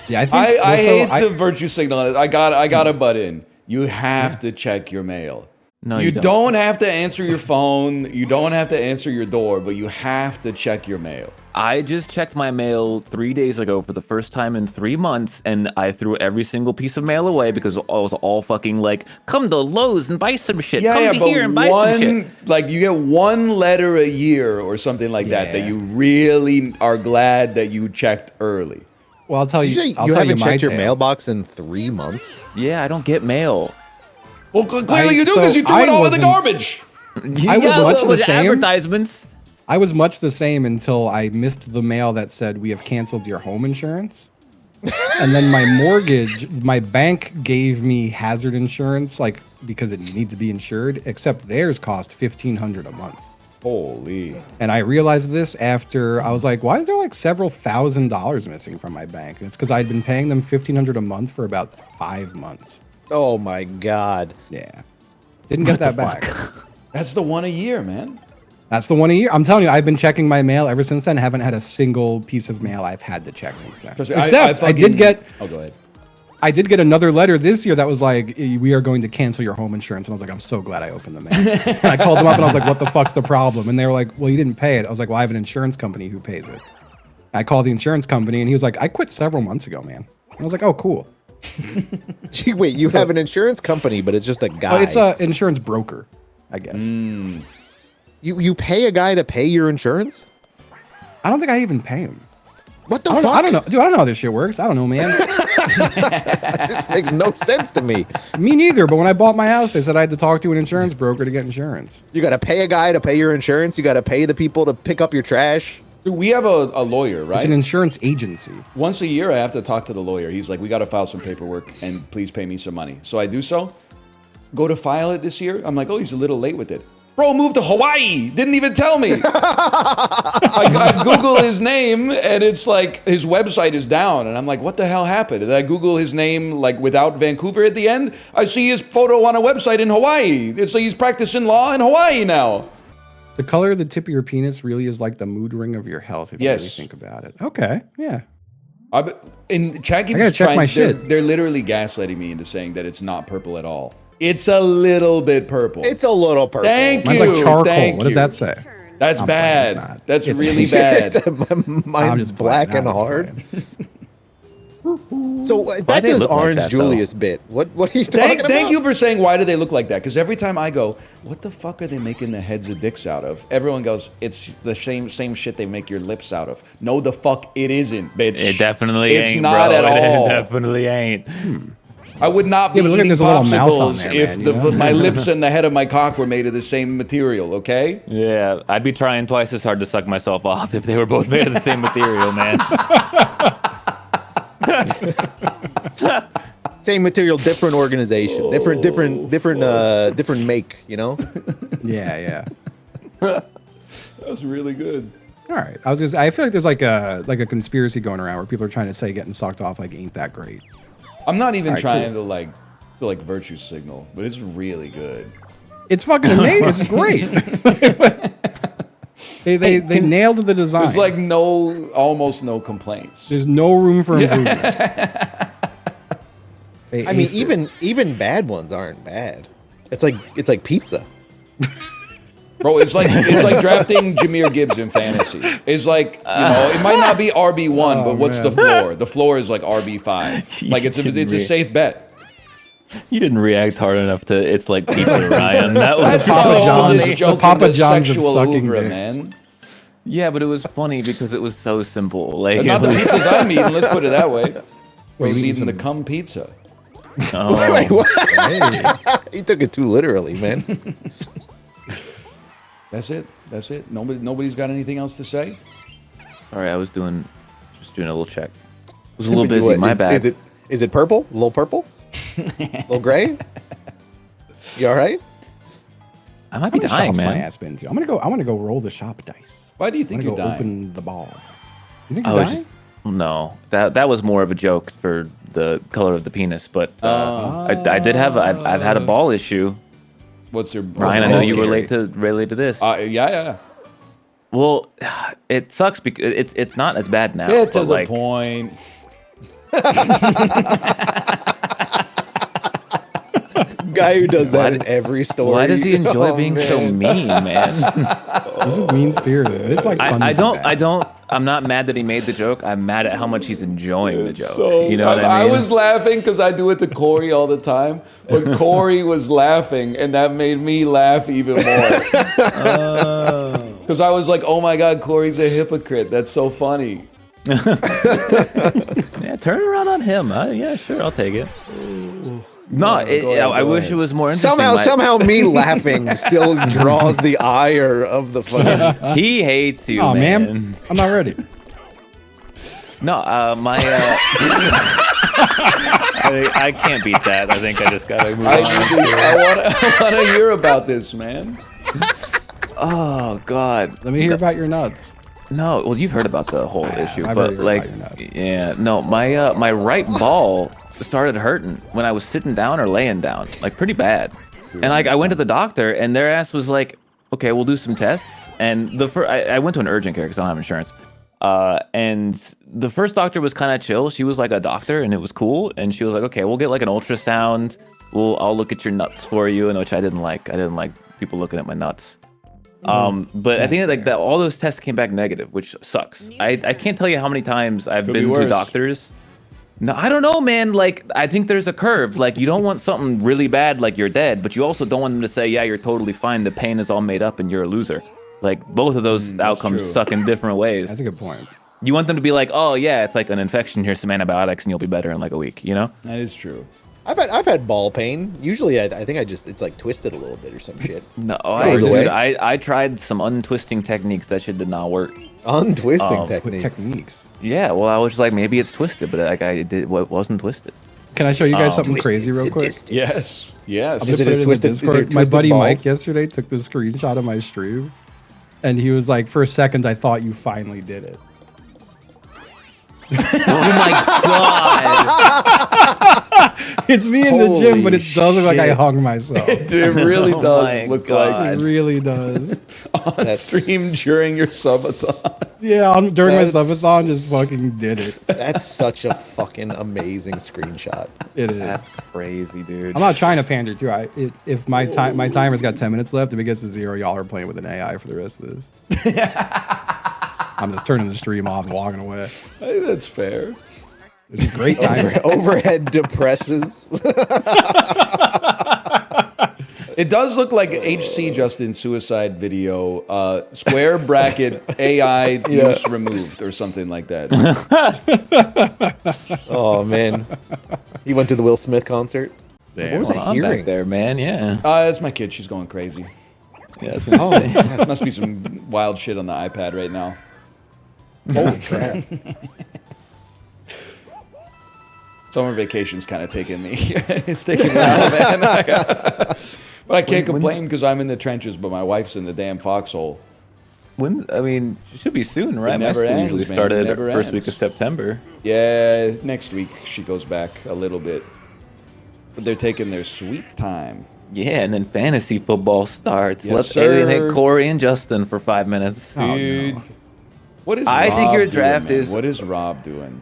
Yeah, I think I also, hate to virtue signal it. I gotta butt in. You have to check your mail. No, you you don't have to answer your phone. You don't have to answer your door, but you have to check your mail. I just checked my mail 3 days ago for the first time in 3 months, and I threw every single piece of mail away because I was all fucking like, come to Lowe's and buy some shit. Come to here and buy some shit. like you get one letter a year or something like that Yeah. you really are glad that you checked early. well, I'll tell You you, say I'll you tell haven't you my checked your tale. mailbox in 3 months? Yeah, I don't get mail. Well, clearly you do because you do I it all with the wasn't- garbage. I was Yeah, much the with same. advertisements. I was much the same until I missed the mail that said we have canceled your home insurance. And then my bank gave me hazard insurance, like because it needs to be insured, except theirs cost $1,500 a month. Holy. And I realized this after I was like, why is there like several $1,000s missing from my bank? And it's because I'd been paying them $1,500 a month for about 5 months. Oh my god. Yeah. Didn't get that back. That's the one a year, man. That's the one a year. I'm telling you, I've been checking my mail ever since then. Haven't had a single piece of mail I've had to check since then. Trust me, Except I did get Oh, go ahead. I did get another letter this year that was like, we are going to cancel your home insurance. And I was like, I'm so glad I opened the mail. And I called them up and I was like, what the fuck's the problem? And they were like, well, you didn't pay it. I was like, well, I have an insurance company who pays it. I called the insurance company and he was like, I quit several months ago, man. And I was like, oh, cool. Gee, wait, you have an insurance company, but it's just a guy. Oh, it's an insurance broker, I guess. You pay a guy to pay your insurance? I don't think I even pay him. What the I fuck? don't, I don't know. Dude, I don't know how this shit works. I don't know, man. This makes no sense to me. Me neither. But when I bought my house, they said I had to talk to an insurance broker to get insurance. You got to pay a guy to pay your insurance. You got to pay the people to pick up your trash. Dude, we have a lawyer, right? It's an insurance agency. Once a year, I have to talk to the lawyer. He's like, we got to file some paperwork and please pay me some money. So I do so. Go to file it this year. I'm like, oh, he's a little late with it. Bro, moved to Hawaii. Didn't even tell me. I Google his name and it's like his website is down. And I'm like, what the hell happened? Did I Google his name like without Vancouver at the end? I see his photo on a website in Hawaii. It's like he's practicing law in Hawaii now. The color of the tip of your penis really is like the mood ring of your health, if you really think about it. Okay, yeah. And Chad keeps I gotta check trying. my shit. They're literally gaslighting me into saying that it's not purple at all. It's a little bit purple. It's a little purple. Thank Mine's you. like charcoal. Thank What does you. that say? That's I'm bad. playing, it's not. That's It's- really bad. Mine's just black playing. and I'm just hard. playing. So that they does look like Orange that, Julius bit. What are you talking about? Thank you for saying why do they look like that? Because every time I go, what the fuck are they making the heads of dicks out of? Everyone goes, it's the same shit they make your lips out of. No, the fuck it isn't, bitch. It definitely it's ain't, not bro. at all. It definitely ain't. I would not be Yeah, but look at eating there's a little mouth on popsicles there, if man, you know? my lips and the head of my cock were made of the same material, okay? Yeah, I'd be trying twice as hard to suck myself off if they were both made of the same material, man. Same material, different organization, different make. You know. Yeah. That was really good. All right. I feel like there's like a conspiracy going around where people are trying to say getting sucked off like ain't that great. I'm not even All right, trying cool. to like virtue signal, but it's really good. It's fucking amazing. It's great. they nailed the design. There's like almost no complaints. There's no room for improvement. I mean, even bad ones aren't bad. It's like pizza. Bro, it's like drafting Jahmyr Gibbs in fantasy. It's like, it might not be RB1, but what's the floor? The floor is like RB5. Like it's a safe bet. You didn't react hard enough to it's like pizza, Ryan. That was That's Papa all John's- this the joke Papa into John's of sexual sucking oeuvre, dick. man. Yeah, but it was funny because it was so simple. Like Not the it was- pizzas I'm eating, let's put it that way. We're you eating eating the some- cum pizza. Oh. Wait, what? He took it too literally, man. That's it. Nobody's got anything else to say? Sorry, I was just doing a little check. I was a little busy. What, My bad. Is it purple? A little purple? A little gray? You all right? I might be dying, my man. ass been to? I want to go roll the shop dice. Why do you think I'm you're gonna go dying? open the balls. You think I you're was dying? just, no, that was more of a joke for the color of the penis, but I did have I've had a ball issue. What's your Ryan? I know you relate to this. Yeah. Well, it sucks because it's not as bad now. Get to but the like, point. Guy who does that in every story. Why does he enjoy Oh, being so man. mean, man? This is mean spirited. It's like fun. I'm not mad that he made the joke. I'm mad at how much he's enjoying the joke. So, you know what I I mean? was laughing because I do it to Corey all the time, but Corey was laughing, and that made me laugh even more. Because I was like, "Oh my God, Corey's a hypocrite. That's so funny." Yeah, turn it around on him. Yeah, sure, I'll take it. No, I wish it was more interesting. Somehow me laughing still draws the ire of the funny. He hates you, Oh, man. I'm not ready. No, I can't beat that. I think I just gotta move on. I want to hear about this, man. Oh God. Let me hear about your nuts. No, well, you've heard about the whole issue, I've but heard like, about your nuts. yeah, no, my right ball started hurting when I was sitting down or laying down, like pretty bad. And like I went to the doctor, and their ass was like, "Okay, we'll do some tests." And I went to an urgent care because I don't have insurance. And the first doctor was kind of chill. She was like a doctor, and it was cool. And she was like, "Okay, we'll get like an ultrasound. I'll look at your nuts for you," and which I didn't like. I didn't like people looking at my nuts. But I think like that all those tests came back negative, which sucks. I can't tell you how many times I've been to doctors. No, I don't know, man. Like, I think there's a curve. Like, you don't want something really bad, like you're dead, but you also don't want them to say, "Yeah, you're totally fine. The pain is all made up, and you're a loser." Like, both of those outcomes true. suck in different ways. That's a good point. You want them to be like, "Oh yeah, it's like an infection. Here's some antibiotics, and you'll be better in like a week." You know? That is true. I've had ball pain. Usually, I think it's like twisted a little bit or some shit. No, Goes away. I tried some untwisting techniques. That shit did not work. Untwisting Techniques. techniques. Yeah, well, I was just like, maybe it's twisted, but like wasn't twisted. Can I show you guys something crazy real quick? Yes. I'll Is just it put as in the twisted- is it Discord. My twisted buddy balls? Mike yesterday took the screenshot of my stream, and he was like, "For a second, I thought you finally did it." Oh my god! It's me in the gym, but it does look like I shit. hung myself. Dude, it really Oh does my look God. It really does. like on stream during your subathon. Yeah, during my That's- subathon, just fucking did it. That's such a fucking amazing screenshot. It is. That's crazy, dude. I'm not trying to pander too. If my timer's got 10 minutes left, if it gets to 0, y'all are playing with an AI for the rest of this. I'm just turning the stream off and walking away. I think that's fair. It's a great timer. Overhead depresses. It does look like HC Justin suicide video, square bracket AI use removed or something like that. Oh man, he went to the Will Smith concert. Damn. What was I I'm hearing? back there, man. Yeah. That's my kid. She's going crazy. Yeah. Oh, Must be some wild shit on the iPad right now. holy crap! Summer vacation's kind of taking me. It's taking me out, man. But I can't complain because I'm in the trenches, but my wife's in the damn foxhole. I mean, it should be soon, right? never My school ends, usually man. started It never first week ends. of September. Yeah, next week she goes back a little bit. But they're taking their sweet time. Yeah, and then fantasy football starts. Yes, Let's sir. alienate Corey and Justin for 5 minutes. Dude. What is I Rob think your doing, draft man? is- What is Rob doing?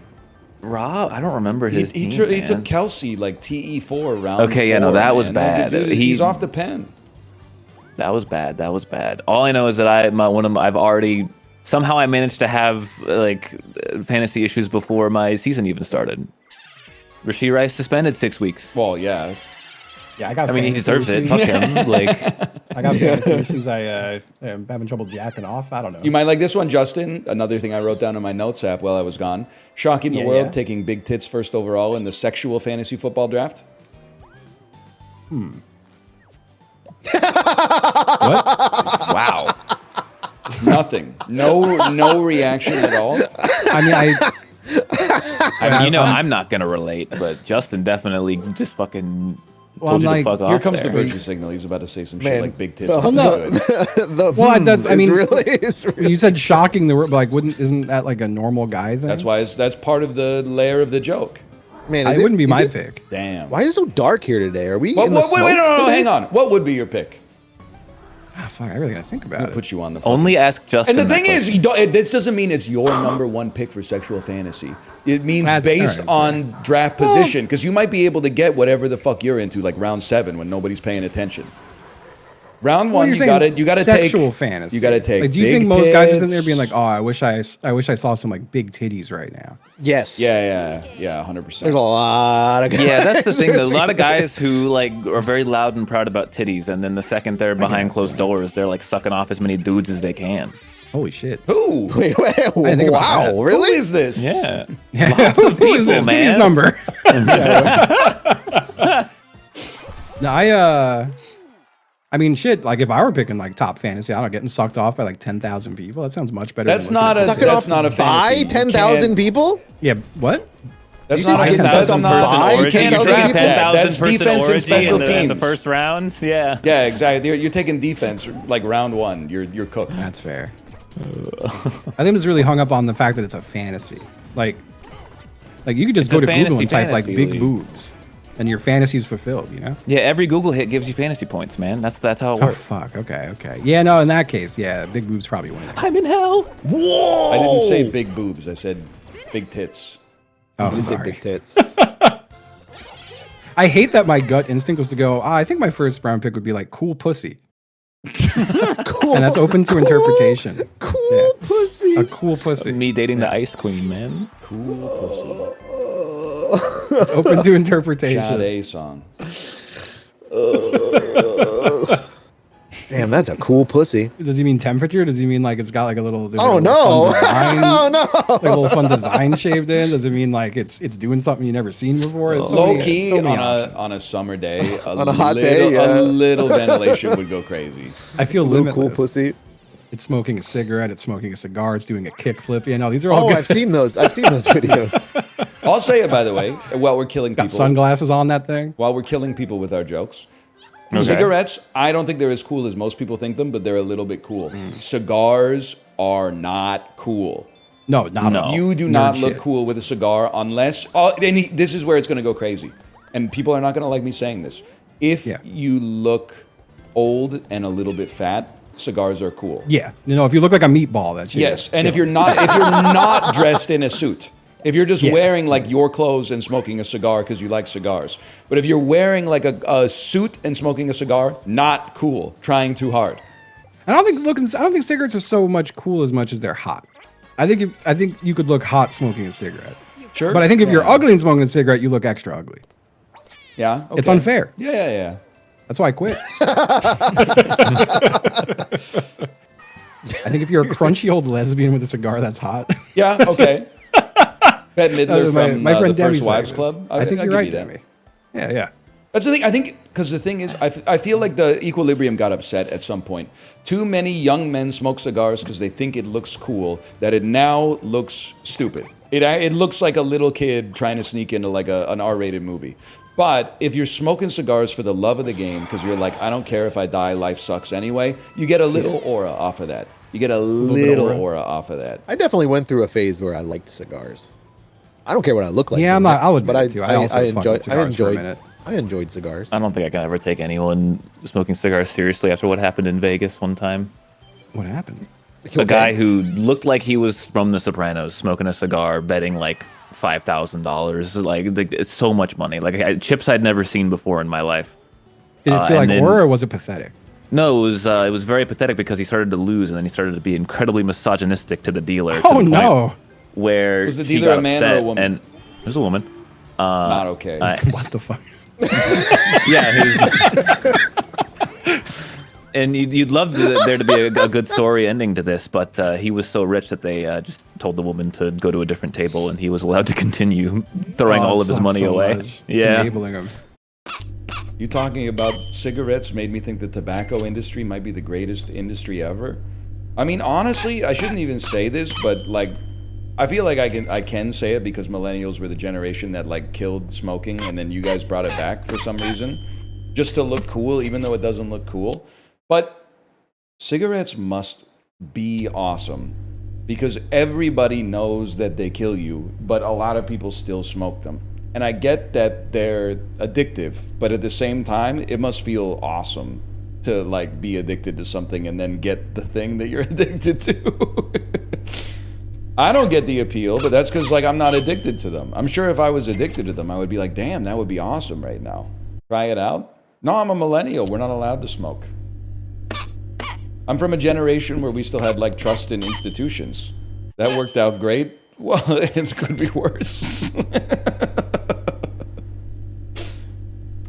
Rob, I don't remember his He team, took man. Kelsey like TE4 round. Okay, yeah, no, 4, that was man. bad. Dude, he's off the pen. That was bad. That was bad. All I know is that I've already somehow I managed to have fantasy issues before my season even started. Rasheed Rice suspended 6 weeks. Well, yeah. Yeah, I got. I mean, he fantasy deserves it. issues. Fuck him. Like, I got fantasy issues. I am having trouble jacking off. I don't know. You might like this one, Justin. Another thing I wrote down in my notes app while I was gone. Shocking the Yeah, world, yeah. taking big tits first overall in the sexual fantasy football draft. What? wow. Nothing. No reaction at all. I mean, I mean, you know, I'm not gonna relate, but Justin definitely just fucking Well, told you I'm to like, fuck off. Here comes the there. virtue signal. He's about to say some Man, shit like big tits. the- are no. good. Well, that's. I mean, is really you said shocking the word, but like, isn't that like a normal guy thing? That's why that's part of the layer of the joke. man. It wouldn't be my pick. Damn. Why is it so dark here today? Are we? Wait, in the wait, no, smoke hang today? on. What would be your pick? Ah, fuck, I really gotta think about I'll it. put you on the Only ask Justin. And the that thing is, question. this doesn't mean it's your number one pick for sexual fantasy. It means That's based alright, on draft position, because you might be able to get whatever the fuck you're into, like round 7 when nobody's paying attention. Round Well, 1, you're you saying gotta take sexual fantasy. You gotta take. Like, do you big think most guys are sitting there tits. being like, "Oh, I wish I saw some like big titties right now." Yes. Yeah, 100%. There's a lot of guys. Yeah, that's the thing. There's a lot of guys who like are very loud and proud about titties, and then the second they're behind closed doors, they're like sucking off as many dudes as they can. Holy shit! Who? Wait, didn't think about wow, that. really? Who is this? Yeah. Who is this? Give me his man. number. No, I mean, shit. Like, if I were picking like top fantasy, I don't know, getting sucked off by like 10,000 people. That sounds much better. That's than looking not at a. Suck it titties. That's off not a fantasy. by You 10,000 can't- people? Yeah. What? That's You not just a get 10,000 10,000 person by orgy. You can't 10,000 draft people? that. That's 10,000 defense and orgy special in the teams. first round. Yeah. Yeah, exactly. You're taking defense like round 1. You're cooked. That's fair. I think it's really hung up on the fact that it's a fantasy. Like you could just It's go a to Google fantasy and type like fantasy big league. boobs, and your fantasy's fulfilled. You know? Yeah. Every Google hit gives you fantasy points, man. That's how it Oh works. fuck. Okay. Yeah. No. In that case, yeah, big boobs probably winning. I'm in hell. Whoa. I didn't say big boobs. I said big tits. Oh, You said sorry. big tits. I hate that my gut instinct was to go. I think my first round pick would be like cool pussy, Cool. and that's open to interpretation. Cool Yeah. pussy. A cool pussy. Me dating the Ice Queen, man. Cool pussy. It's open to interpretation. Sade song. Damn, that's a cool pussy. Does he mean temperature? Does he mean like it's got like a little? there's, Oh like, a little no! fun design, Oh no! like a little fun design shaved in? Does it mean like it's doing something you've never seen before? It's so Low many- key so many on options. on a summer day, On a hot day, yeah. a little ventilation would go crazy. I feel Little limitless. cool pussy. It's smoking a cigarette. It's smoking a cigar. It's doing a kickflip. You know, these are all Oh, good. I've seen those. I've seen those videos. I'll say it by the way. While we're killing Got people, sunglasses on that thing. while we're killing people with our jokes. Okay. Cigarettes, I don't think they're as cool as most people think them, but they're a little bit cool. Cigars are not cool. No, not at all. You do Nerd not look shit. cool with a cigar unless. And this is where it's going to go crazy. and people are not going to like me saying this. If you look old and a little bit fat, cigars are cool. Yeah, if you look like a meatball, that's yes. And if you're not dressed in a suit, if you're just wearing like your clothes and smoking a cigar because you like cigars, but if you're wearing like a suit and smoking a cigar, not cool. Trying too hard. I don't think cigarettes are so much cool as much as they're hot. I think you could look hot smoking a cigarette. Sure. But I think if you're ugly and smoking a cigarette, you look extra ugly. Yeah. Okay. It's unfair. Yeah. That's why I quit. I think if you're a crunchy old lesbian with a cigar that's hot. Yeah, okay. Bette Midler from my friend the First Demi's Wives like Club. I think I'll you're give right, you that. Demi. Yeah. That's the thing. I think because the thing is, I feel like the equilibrium got upset at some point. Too many young men smoke cigars because they think it looks cool, that it now looks stupid. It looks like a little kid trying to sneak into like an R-rated movie. But if you're smoking cigars for the love of the game, because you're like, I don't care if I die, life sucks anyway, you get a little aura off of that. You get a little aura off of that. I definitely went through a phase where I liked cigars. I don't care what I look like. Yeah, I'll admit but it too. I enjoyed cigars. I don't think I can ever take anyone smoking cigars seriously after what happened in Vegas one time. What happened? A guy who looked like he was from The Sopranos smoking a cigar, betting like $5,000. Like it's so much money. Like chips I'd never seen before in my life. Did it feel like horror, or was it pathetic? No, it was very pathetic because he started to lose, and then he started to be incredibly misogynistic to the dealer. Oh no! Where was the dealer a man or a woman? And it was a woman. Not okay. What the fuck? Yeah. And you'd love there to be a good story ending to this, but he was so rich that they just told the woman to go to a different table, and he was allowed to continue throwing all of his money away. Yeah. Enabling him. You talking about cigarettes made me think the tobacco industry might be the greatest industry ever. I mean, honestly, I shouldn't even say this, but like, I feel like I can say it because millennials were the generation that like killed smoking, and then you guys brought it back for some reason, just to look cool, even though it doesn't look cool. But cigarettes must be awesome because everybody knows that they kill you, but a lot of people still smoke them. And I get that they're addictive, but at the same time, it must feel awesome to like be addicted to something and then get the thing that you're addicted to. I don't get the appeal, but that's because like I'm not addicted to them. I'm sure if I was addicted to them, I would be like, damn, that would be awesome right now. Try it out. No, I'm a millennial. We're not allowed to smoke. I'm from a generation where we still had like trust in institutions. That worked out great. Well, it could be worse.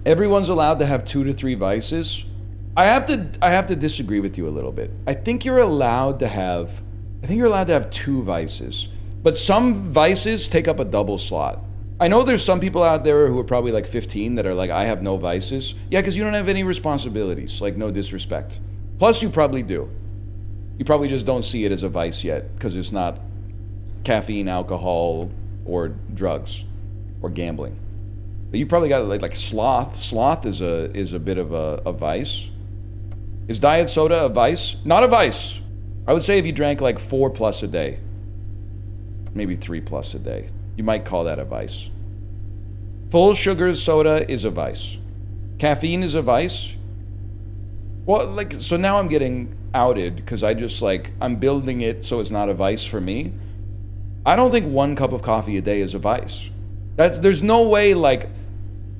Everyone's allowed to have 2 to 3 vices. I have to disagree with you a little bit. I think you're allowed to have 2 vices, but some vices take up a double slot. I know there's some people out there who are probably like 15 that are like, I have no vices. Yeah, because you don't have any responsibilities, like no disrespect. Plus, you probably do. You probably just don't see it as a vice yet because it's not caffeine, alcohol, or drugs, or gambling. But you probably got like sloth. Sloth is a bit of a vice. Is diet soda a vice? Not a vice. I would say if you drank like 4+ a day, maybe 3+ a day, you might call that a vice. Full sugar soda is a vice. Caffeine is a vice. Well, like, so now I'm getting outed because I'm building it so it's not a vice for me. I don't think 1 cup of coffee a day is a vice. There's no way like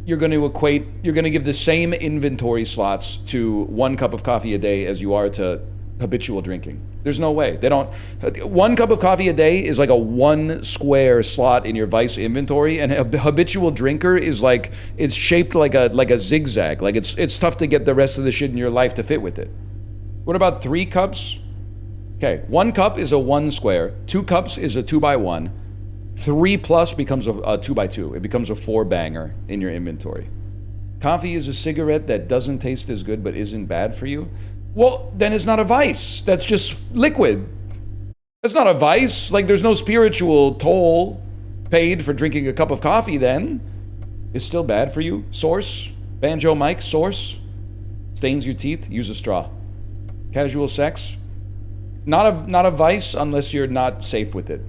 you're going to give the same inventory slots to 1 cup of coffee a day as you are to habitual drinking. There's no way. 1 cup of coffee a day is like a 1 square slot in your vice inventory, and a habitual drinker is like, it's shaped like a zigzag. Like it's tough to get the rest of the shit in your life to fit with it. What about 3 cups? Okay, 1 cup is a 1 square, 2 cups is a 2x1, 3+ becomes a 2x2. It becomes a 4-banger in your inventory. Coffee is a cigarette that doesn't taste as good but isn't bad for you. Well, then it's not a vice. That's just liquid. That's not a vice. Like, there's no spiritual toll paid for drinking a cup of coffee then. It's still bad for you. Source, Banjo Mike, source. Stains your teeth, use a straw. Casual sex, not a vice unless you're not safe with it.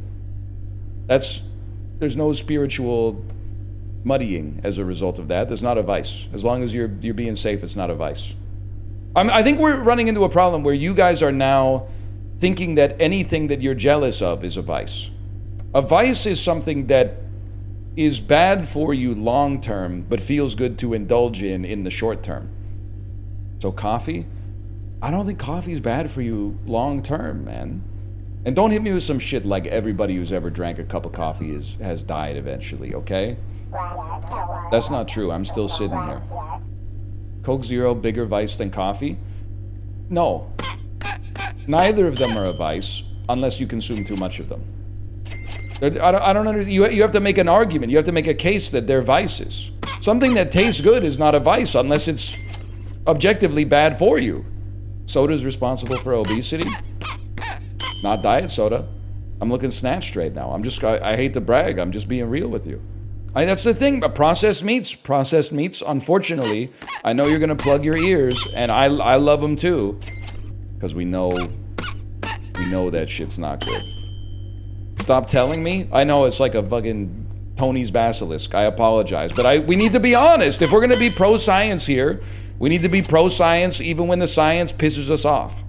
There's no spiritual muddying as a result of that. That's not a vice. As long as you're being safe, it's not a vice. I think we're running into a problem where you guys are now thinking that anything that you're jealous of is a vice. A vice is something that is bad for you long term, but feels good to indulge in the short term. So coffee? I don't think coffee is bad for you long term, man. And don't hit me with some shit like everybody who's ever drank a cup of coffee has died eventually, okay? That's not true. I'm still sitting here. Coke Zero, bigger vice than coffee? No. Neither of them are a vice unless you consume too much of them. I don't understand. You have to make an argument. You have to make a case that they're vices. Something that tastes good is not a vice unless it's objectively bad for you. Soda's responsible for obesity? Not diet soda. I'm looking snatched right now. I hate to brag. I'm just being real with you. That's the thing. Processed meats, unfortunately, I know you're going to plug your ears, and I love them too, because we know that shit's not good. Stop telling me. I know it's like a fucking Tony's basilisk. I apologize, but we need to be honest. If we're going to be pro-science here, we need to be pro-science even when the science pisses us off.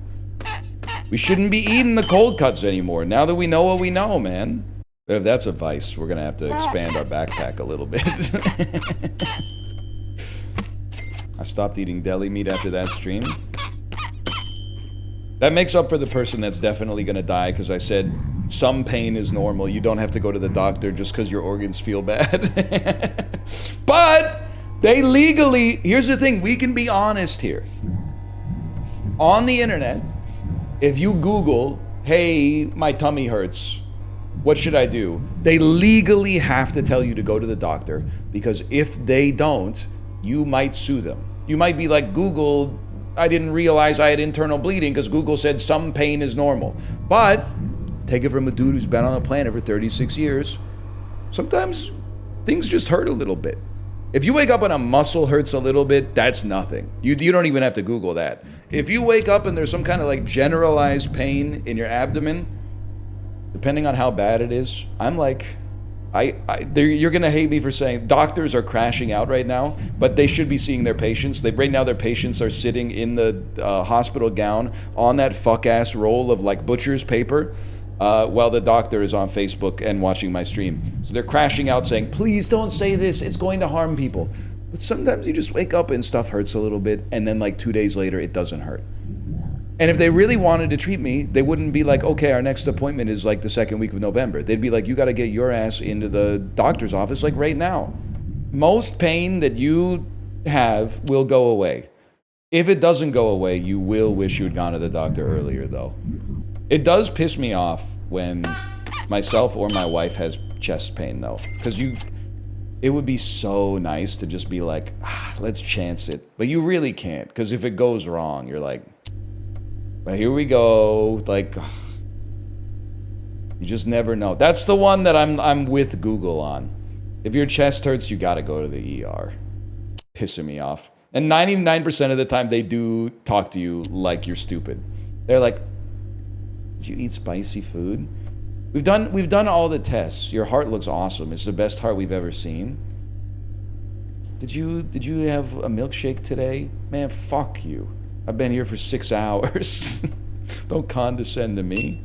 We shouldn't be eating the cold cuts anymore now that we know what we know, man. But if that's a vice, we're going to have to expand our backpack a little bit. I stopped eating deli meat after that stream. That makes up for the person that's definitely going to die, because I said some pain is normal. You don't have to go to the doctor just because your organs feel bad. But they legally... Here's the thing. We can be honest here. On the internet, if you Google, hey, my tummy hurts, what should I do? They legally have to tell you to go to the doctor, because if they don't, you might sue them. You might be like, Google, I didn't realize I had internal bleeding because Google said some pain is normal. But take it from a dude who's been on the planet for 36 years. Sometimes things just hurt a little bit. If you wake up and a muscle hurts a little bit, that's nothing. You don't even have to Google that. If you wake up and there's some kind of like generalized pain in your abdomen, depending on how bad it is, I'm like, you're gonna hate me for saying doctors are crashing out right now, but they should be seeing their patients. Right now their patients are sitting in the hospital gown on that fuck-ass roll of like butcher's paper while the doctor is on Facebook and watching my stream. So they're crashing out saying, please don't say this, it's going to harm people. But sometimes you just wake up and stuff hurts a little bit, and then like 2 days later it doesn't hurt. And if they really wanted to treat me, they wouldn't be like, okay, our next appointment is like the second week of November. They'd be like, you got to get your ass into the doctor's office like right now. Most pain that you have will go away. If it doesn't go away, you will wish you had gone to the doctor earlier, though. It does piss me off when myself or my wife has chest pain, though, because it would be so nice to just be like, let's chance it. But you really can't, because if it goes wrong, you're like, but here we go. Like, you just never know. That's the one that I'm with Google on. If your chest hurts, you gotta go to the ER. Pissing me off. And 99% of the time, they do talk to you like you're stupid. They're like, did you eat spicy food? We've done all the tests. Your heart looks awesome. It's the best heart we've ever seen. Did you have a milkshake today? Man, fuck you. I've been here for 6 hours. Don't condescend to me.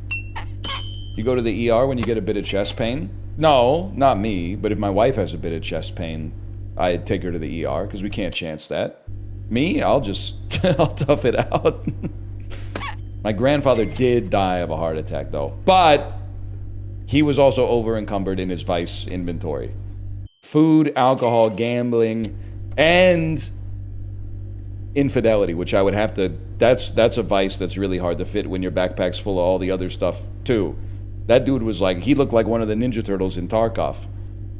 You go to the ER when you get a bit of chest pain? No, not me. But if my wife has a bit of chest pain, I take her to the ER because we can't chance that. Me, I'll tough it out. My grandfather did die of a heart attack though, but he was also over encumbered in his vice inventory. Food, alcohol, gambling, and infidelity, which I would have to, that's a vice that's really hard to fit when your backpack's full of all the other stuff too. That dude was like, he looked like one of the Ninja Turtles in Tarkov.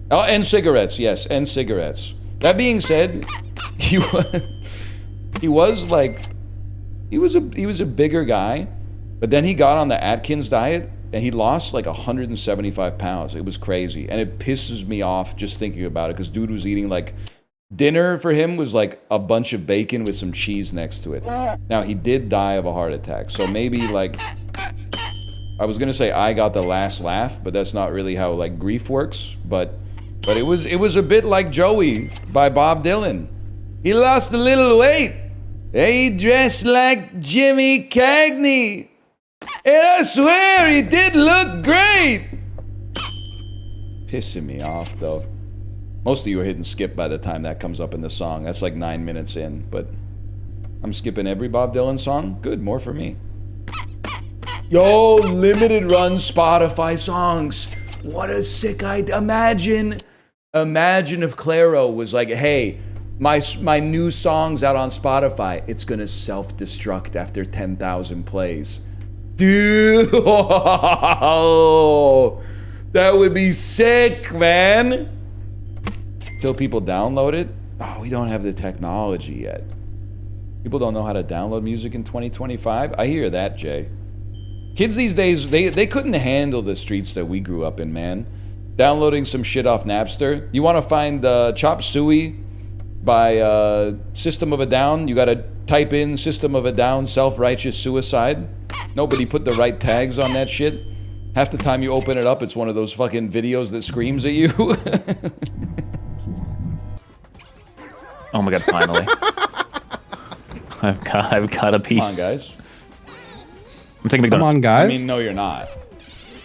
Oh, and cigarettes, yes, and cigarettes. That being said, he was a bigger guy, but then he got on the Atkins diet and he lost like 175 pounds. It was crazy. And it pisses me off just thinking about it, because dude was eating like, dinner for him was like a bunch of bacon with some cheese next to it. Now, he did die of a heart attack, so maybe like, I was gonna say I got the last laugh, but that's not really how like grief works. But But it was a bit like Joey by Bob Dylan. He lost a little weight. He dressed like Jimmy Cagney. And I swear he did look great. Pissing me off though. Most of you are hitting skip by the time that comes up in the song. That's like 9 minutes in, but I'm skipping every Bob Dylan song. Good, more for me. Yo, limited run Spotify songs. What a sick idea. Imagine if Claro was like, hey, my new song's out on Spotify. It's gonna self-destruct after 10,000 plays. Dude, that would be sick, man. Till people download it? Oh, we don't have the technology yet. People don't know how to download music in 2025? I hear that, Jay. Kids these days, they couldn't handle the streets that we grew up in, man. Downloading some shit off Napster. You want to find Chop Suey by System of a Down? You got to type in System of a Down self-righteous suicide. Nobody put the right tags on that shit. Half the time you open it up, it's one of those fucking videos that screams at you. Oh my god, finally. I've got a piece. Come on, guys. I'm taking a big Come donut. on, guys. I mean, no, you're not.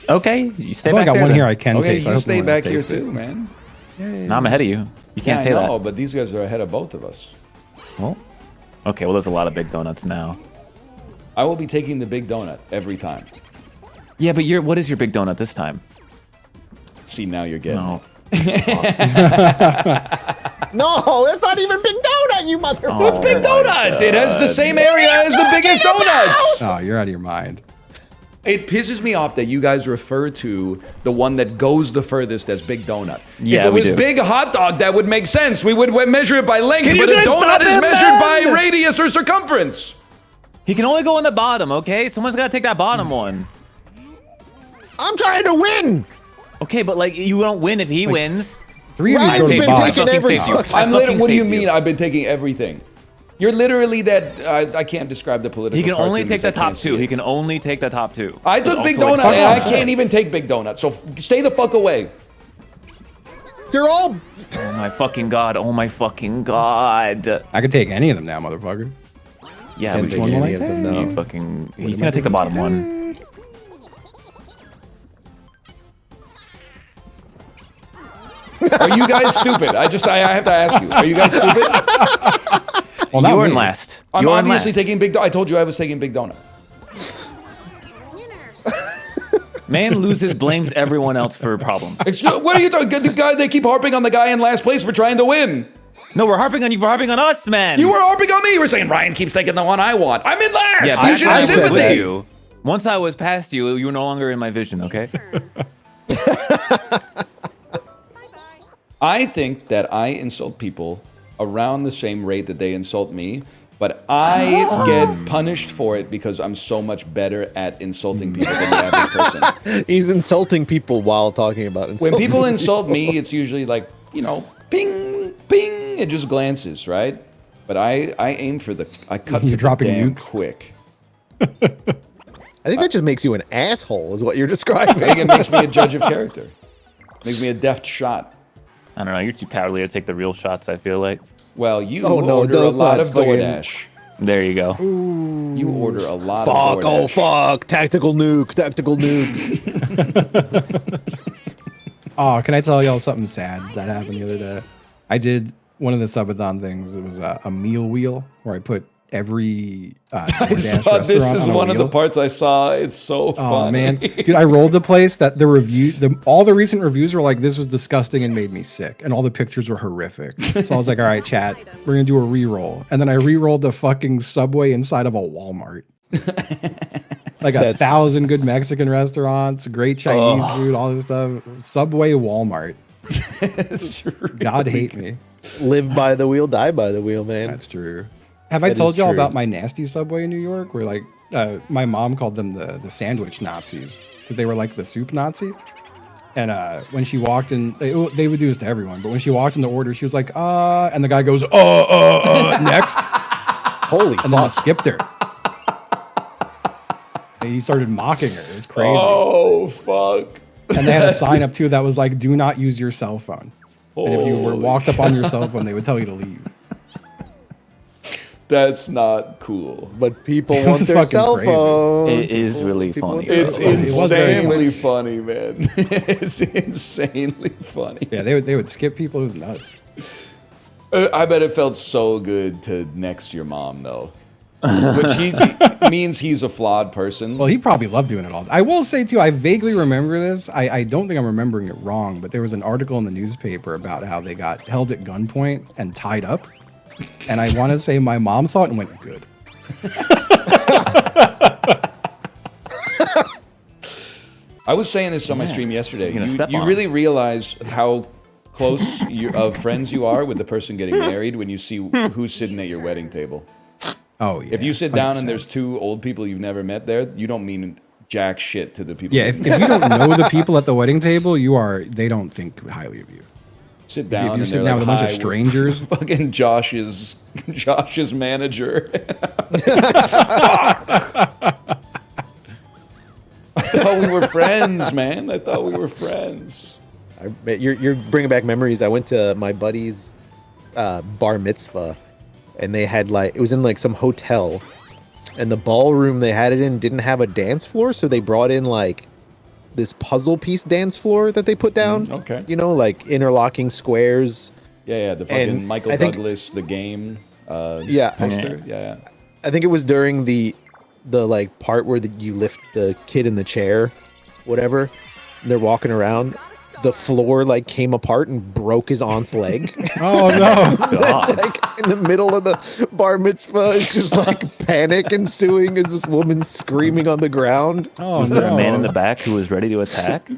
Okay, you stay I back got there one then. here I can Okay, take. So I you hope stay no one back here takes it. too, man. No, I'm ahead of you. You can't say I know, that. but these guys are ahead of both of us. Well, okay, well, there's a lot of big donuts now. I will be taking the big donut every time. Yeah, but what is your big donut this time? See, now you're getting No. No, that's not even Big Donut, you motherfucker. What's Big Donut? It has the same area as the biggest donuts. Oh, you're out of your mind. It pisses me off that you guys refer to the one that goes the furthest as Big Donut. Yeah, if it we was do. Big Hot Dog, that would make sense. We would measure it by length, Can but you a guys donut stop is him, measured by man? radius or circumference. He can only go on the bottom, okay? Someone's got to take that bottom one. I'm trying to win. Okay, but like, you don't win if he wins. 3 of these Ryan's go to been the bottom. taking every I'm literally. What do you mean? I've been taking everything. You're literally that. I can't describe the political. He can only cartoons. take the I top can't see two. it. He can only take the top two. I took But Big also, Donut, like, and I can't even take Big Donut. So stay the fuck away. They're all. Oh my fucking god! Oh my fucking god! I could take any of them now, motherfucker. Yeah, Can't but take one will any I of them, take? no. you fucking. He's gonna take the bottom one. Are you guys stupid? I have to ask you. Are you guys stupid? Well, not You're in me. last. I'm You're in obviously last. taking Big Donut. I told you I was taking Big Donut. Man loses, blames everyone else for a problem. Excuse, what are you talking? The guy, they keep harping on the guy in last place for trying to win. No, we're harping on you. We're harping on us, man. You were harping on me. You were saying Ryan keeps taking the one I want. I'm in last. Yeah, you should I have said sympathy. that. you. Once I was past you, you were no longer in my vision. Okay. I think that I insult people around the same rate that they insult me, but I get punished for it because I'm so much better at insulting people than the average person. He's insulting people while talking about insulting. When people insult me, it's usually like, ping, ping, it just glances, right? But I aim for I cut You're to dropping the damn nukes? quick. I think that just makes you an asshole, is what you're describing. I think it makes me a judge of character. Makes me a deft shot. I don't know. You're too cowardly to take the real shots. I feel like. Well, you Oh, no, order a that's lot not of fucking- DoorDash. There you go. You order a lot Fuck, of DoorDash. oh fuck, tactical nuke. Oh, can I tell y'all something sad that happened the other day? I did one of the subathon things. It was a meal wheel where I put every DoorDash saw this restaurant is on a one of the wheel. parts I saw. It's so funny. Oh man, dude, I rolled the place that all the recent reviews were like, this was disgusting and made me sick, and all the pictures were horrific. So I was like, all right, chat, we're gonna do a re-roll, and then I re-rolled the fucking Subway inside of a Walmart. Like 1,000 good Mexican restaurants, great Chinese food, all this stuff. Subway, Walmart. It's true. God hate me. Live by the wheel, die by the wheel, man. That's true. Have I That told is y'all true. about my nasty Subway in New York? Where like my mom called them the sandwich Nazis because they were like the soup Nazi. And when she walked in, they would do this to everyone. But when she walked in the order, she was like, and the guy goes, next. Holy And then he fuck. skipped her. And he started mocking her. It was crazy. Oh fuck. And they had a sign up too that was like, "Do not use your cell phone." And if you were walked up on your cell phone, they would tell you to leave. That's not cool. But people want their cell phone. It is really funny. It's insanely funny, man. It's insanely funny. Yeah, they would skip people. It was nuts. I bet it felt so good to next your mom, though. Which means he's a flawed person. Well, he probably loved doing it all. I will say, too, I vaguely remember this. I don't think I'm remembering it wrong, but there was an article in the newspaper about how they got held at gunpoint and tied up. And I want to say my mom saw it and went, good. I was saying this on my stream yesterday. You really realize how close of friends you are with the person getting married when you see who's sitting at your wedding table. Oh, yeah. If you sit down and there's two old people you've never met there, you don't mean jack shit to the people. Yeah, if you don't know the people at the wedding table, they don't think highly of you. Sit down. If you and sit down with a bunch of "Hi, strangers, fucking Josh's manager. I thought we were friends, man. I thought we were friends. You're bringing back memories. I went to my buddy's bar mitzvah, and they had it was in some hotel, and the ballroom they had it in didn't have a dance floor, so they brought in this puzzle piece dance floor that they put down. Okay. Interlocking squares. Yeah, the fucking Michael Douglas, The Game poster. Yeah. I think it was during the part where you lift the kid in the chair, whatever. And they're walking around. The floor came apart and broke his aunt's leg. Oh no! God. In the middle of the bar mitzvah, it's just panic ensuing as this woman's screaming on the ground. Oh, was there a man in the back who was ready to attack?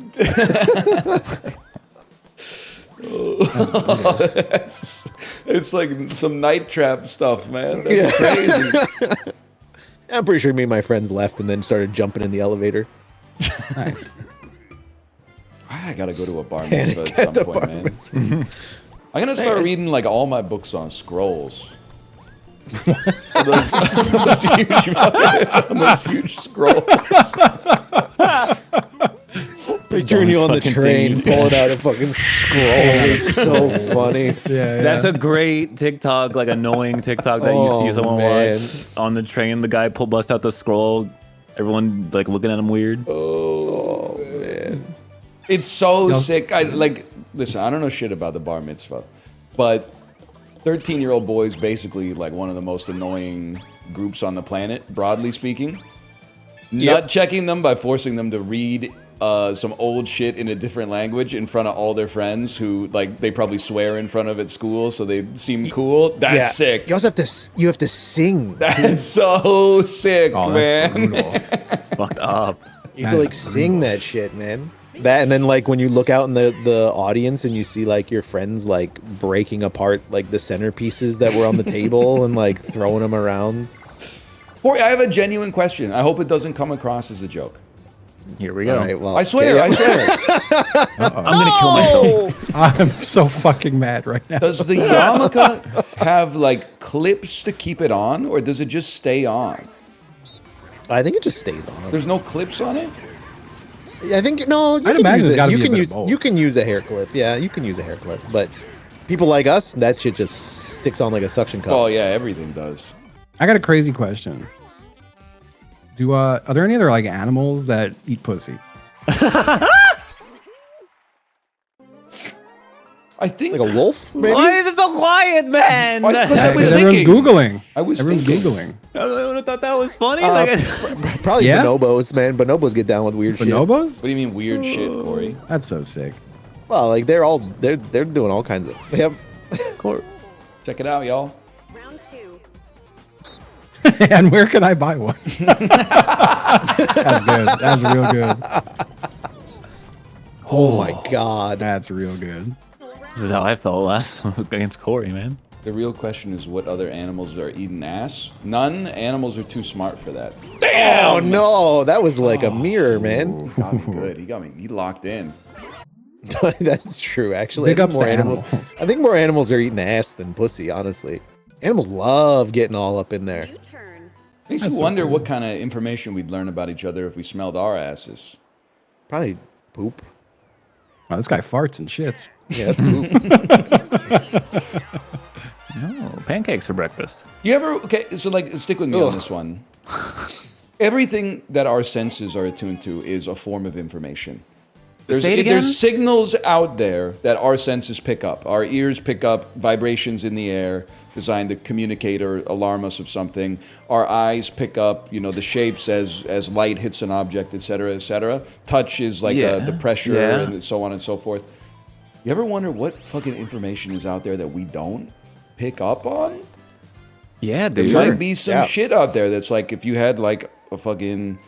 It's like some night trap stuff, man. That's crazy. I'm pretty sure me and my friends left and then started jumping in the elevator. Nice. I gotta go to a bar mitzvah at some point, man. I'm gonna start reading all my books on scrolls. those huge scrolls. Picturing you on the train pulling out a fucking scroll is so funny. Yeah, That's a great TikTok, annoying TikTok that you see someone watch on the train. The guy bust out the scroll. Everyone looking at him weird. Oh man. It's so sick. Listen, I don't know shit about the bar mitzvah, but 13-year-old boys basically one of the most annoying groups on the planet, broadly speaking. Nut checking them by forcing them to read some old shit in a different language in front of all their friends who they probably swear in front of at school so they seem cool. That's sick. You also have to sing. That's so sick, man. It's fucked up. You have to sing that shit, man. That and then when you look out in the audience and you see your friends breaking apart the centerpieces that were on the table and throwing them around. Corey, I have a genuine question. I hope it doesn't come across as a joke. Here we go. All right, well, I swear. I'm gonna kill myself. I'm so fucking mad right now. Does the yarmulke have clips to keep it on, or does it just stay on? I think it just stays on. There's no clips on it? I think no. I'd imagine there's gotta be a bit of both. You can use a hair clip. Yeah, you can use a hair clip. But people like us, that shit just sticks on like a suction cup. Oh yeah, everything does. I got a crazy question. Are there any other animals that eat pussy? I think like a wolf. Maybe? Why is it so quiet, man? Because I was everyone's thinking. googling. Everyone's googling. I thought that was funny. Probably bonobos, man. Bonobos get down with weird shit. Bonobos? What do you mean weird shit, Corey? That's so sick. Well, they're doing all kinds of. Yep. Check it out, y'all. Round 2. And where can I buy one? That's good. That's real good. Oh my god. That's real good. This is how I felt last against Corey, man. The real question is what other animals are eating ass? None. Animals are too smart for that. Damn! Oh no, that was like a mirror, man. Got me good. He got me. He locked in. That's true, actually. Big ups to animals. I think more animals are eating ass than pussy, honestly. Animals love getting all up in there. Makes you wonder what kind of information we'd learn about each other if we smelled our asses. Probably poop. Wow, this guy farts and shits. Yeah, that's poop. No, pancakes for breakfast. You ever so like stick with me on Ugh. this one. Everything that our senses are attuned to is a form of information. Say it again? There's signals out there that our senses pick up. Our ears pick up vibrations in the air designed to communicate or alarm us of something. Our eyes pick up, the shapes as light hits an object, etc., etc. Touch is like the pressure and so on and so forth. You ever wonder what fucking information is out there that we don't pick up on? Yeah, dude. There might be some shit out there that's like if you had like a fucking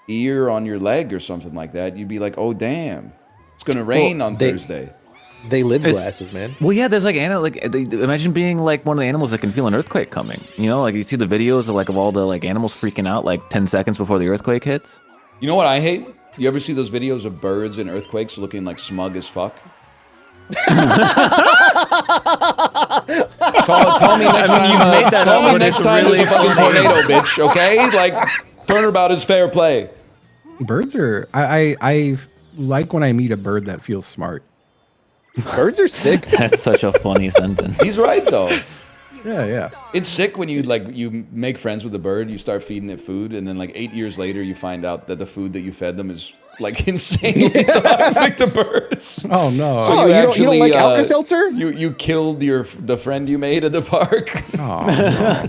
ear on your leg or something like that, you'd be like, oh damn, it's gonna rain on Thursday. They live glasses, man. Well, yeah, there's like imagine being like one of the animals that can feel an earthquake coming. Like you see the videos of all the like animals freaking out like 10 seconds before the earthquake hits. You know what I hate? You ever see those videos of birds in earthquakes looking like smug as fuck? Call me next time. Call me next time there's a fucking tornado, bitch. Okay, like turnabout is fair play. Birds are. I like when I meet a bird that feels smart. Birds are sick. That's such a funny sentence. He's right though. Yeah. It's sick when you make friends with a bird, you start feeding it food, and then like 8 years later you find out that the food that you fed them is like insanely toxic to birds. Oh no! So you don't like Alka-Seltzer? You killed the friend you made at the park. Oh no.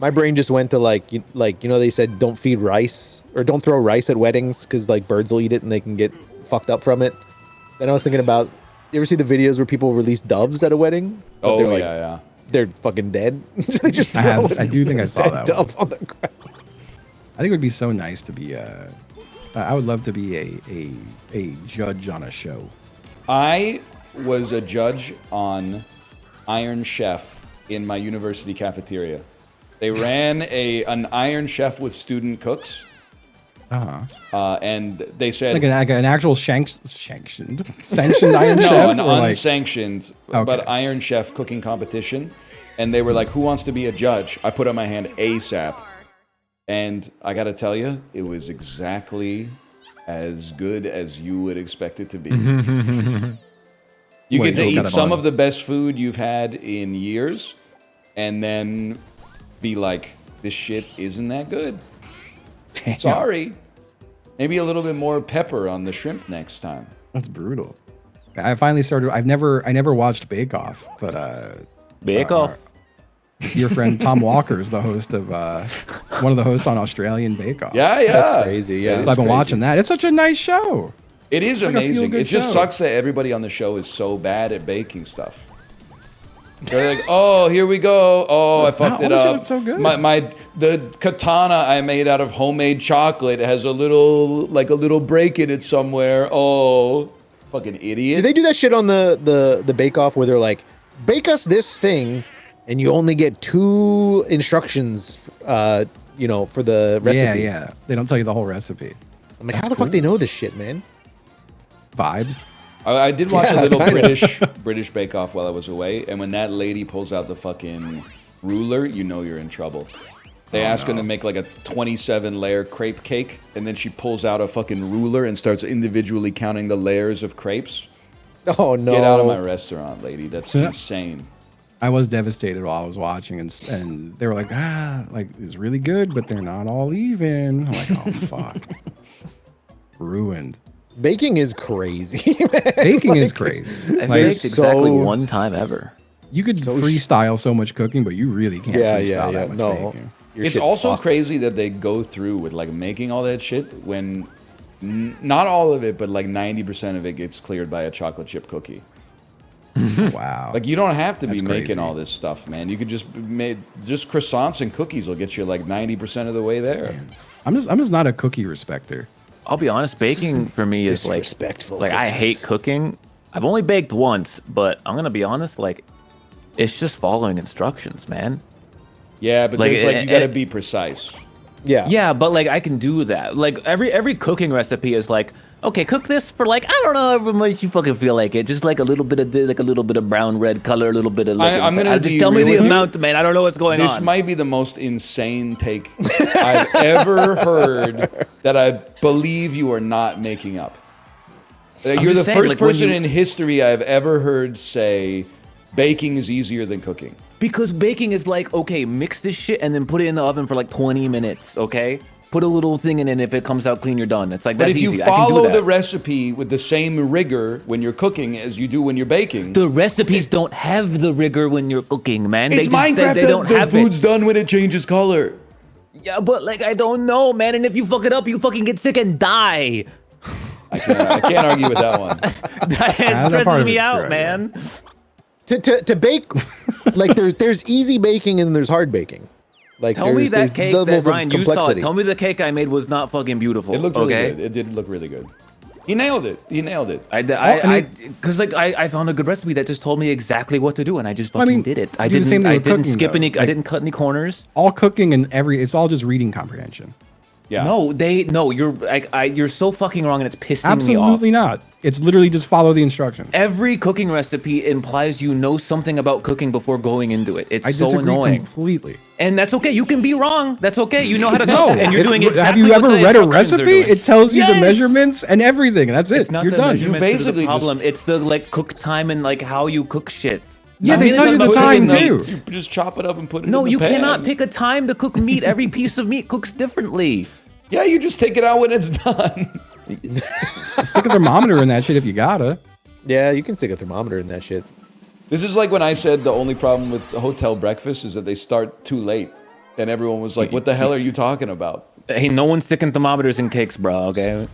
My brain just went to they said don't feed rice or don't throw rice at weddings because like birds will eat it and they can get fucked up from it. Then I was thinking about, you ever see the videdes where people release doves at a wedding? But Yeah. They're fucking dead. They just I do think I saw that dove on the ground. I think it would be so nice to be I would love to be a judge on a show. I was a judge on Iron Chef in my university cafeteria. They ran an Iron Chef with student cooks. And they said like an actual sanctioned Iron Chef. No, an unsanctioned but Iron Chef cooking competition. And they were like, "Who wants to be a judge?" I put up my hand ASAP, and I got to tell you, it was exactly as good as you would expect it to be. You get to eat some of the best food you've had in years, and then be like, "This shit isn't that good." Damn. Sorry. Maybe a little bit more pepper on the shrimp next time. That's brutal. I finally started. I never watched Bake Off, but Bake Off. Your friend Tom Walker is the host of one of the hosts on Australian Bake Off. Yeah, that's crazy. Yeah, so I've been watching that. It's such a nice show. It is It's like a amazing. feel-good It just show. sucks that everybody on the show is so bad at baking stuff. They're like, "Oh, here we go. Oh, I fucked it up. It's so good. The katana I made out of homemade chocolate has a little break in it somewhere. Oh, fucking idiot." Do they do that shit on the Bake Off where they're like, bake us this thing, and you only get 2 instructions, for the recipe? Yeah. They don't tell you the whole recipe. I'm like, how the fuck they know this shit, man? Vibes. I did watch a little British Bake Off while I was away, and when that lady pulls out the fucking ruler, you know you're in trouble. They ask her to make like a 27-layer crepe cake, and then she pulls out a fucking ruler and starts individually counting the layers of crepes. Oh no! Get out of my restaurant, lady. That's insane. I was devastated while I was watching, and they were like, it's really good, but they're not all even. I'm like, oh fuck, ruined. Baking is crazy. Man. Baking is crazy. I baked exactly one time ever. You could freestyle so much cooking, but you really can't freestyle that much baking. It's also crazy that they go through with like making all that shit when not all of it, but like 90% of it gets cleared by a chocolate chip cookie. Wow. Like you don't have to be That's making crazy. all this stuff, man. You could just just croissants and cookies will get you like 90% of the way there. Man. I'm just not a cookie respecter. I'll be honest, baking for me is like disrespectful. Like I hate cooking. I've only baked once, but I'm gonna be honest, like it's just following instructions, man. Yeah, but there's you gotta be precise. Yeah. Yeah, but like I can do that. Like every cooking recipe is like, okay, cook this for like I don't know how much you fucking feel like it. Just like a little bit of this, like a little bit of brown red color, a little bit of. Like, I'm gonna just tell me the amount, man. I don't know what's going on. This might be the most insane take I've ever heard that I believe you are not making up. You're the just saying, first like, when person you- in history I've ever heard say baking is easier than cooking. Because baking is like, okay, mix this shit and then put it in the oven for like 20 minutes, okay? Put a little thing in it, and if it comes out clean, you're done. It's like, But that's if you easy. I can do follow that. the recipe with the same rigor when you're cooking as you do when you're baking, The recipes don't have the rigor when you're cooking, man. it's Minecraft. They don't the have food's it. done when it changes color. Yeah, but like, I don't know, man. And if you fuck it up, you fucking get sick and die. I can't argue with that one. That part stresses of me it's out, true, man. To bake, like there's easy baking and there's hard baking. Like Tell me there's that cake that levels of Ryan, you saw it. complexity. Tell me the cake I made was not fucking beautiful. It looked really okay? good. It did look really good. He nailed it. He nailed it. Because like I found a good recipe that just told me exactly what to do, and I just fucking did it. I do the same thing with didn't cooking, skip though. any. I Like, didn't cut any corners. All cooking and it's all just reading comprehension. Yeah. No, you're so fucking wrong, and it's pissing me off. Absolutely not. It's literally just follow the instructions. Every cooking recipe implies you know something about cooking before going into it. It's I so disagree annoying. completely. And that's okay. You can be wrong. That's okay. You know how to No, cook, and you're it's- doing exactly have you what ever the read a instructions are recipe? doing. It tells you the Yes! measurements and everything, and that's it. It's not You're the done. measurements You that are basically the just- problem. It's the like cook time and like how you cook shit. Yeah, I they mean, tell it's you the about time cooking too. meat. You just chop it up and put it No, in the you pan. cannot pick a time to cook meat. Every piece of meat cooks differently. Yeah, you just take it out when it's done. Stick a thermometer in that shit if you gotta. Yeah, you can stick a thermometer in that shit. This is like when I said the only problem with the hotel breakfast is that they start too late. And everyone was like, what the hell are you talking about? Hey, no one's sticking thermometers in cakes, bro, okay?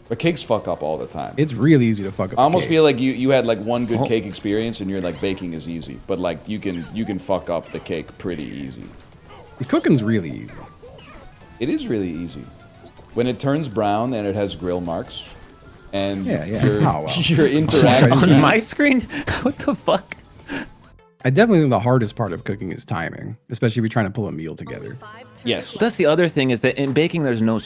But cakes fuck up all the time. It's really easy to fuck up. I almost a cake. feel like you had like one good Oh. cake experience and you're like baking is easy. But like you can fuck up the cake pretty easy. Cooking's really easy. It is really easy. When it turns brown and it has grill marks and Yeah. you're, Oh, well. you're interacting. On my screen? What the fuck? I definitely think the hardest part of cooking is timing, especially if you're trying to pull a meal together. Yes. That's the other thing is that in baking there's no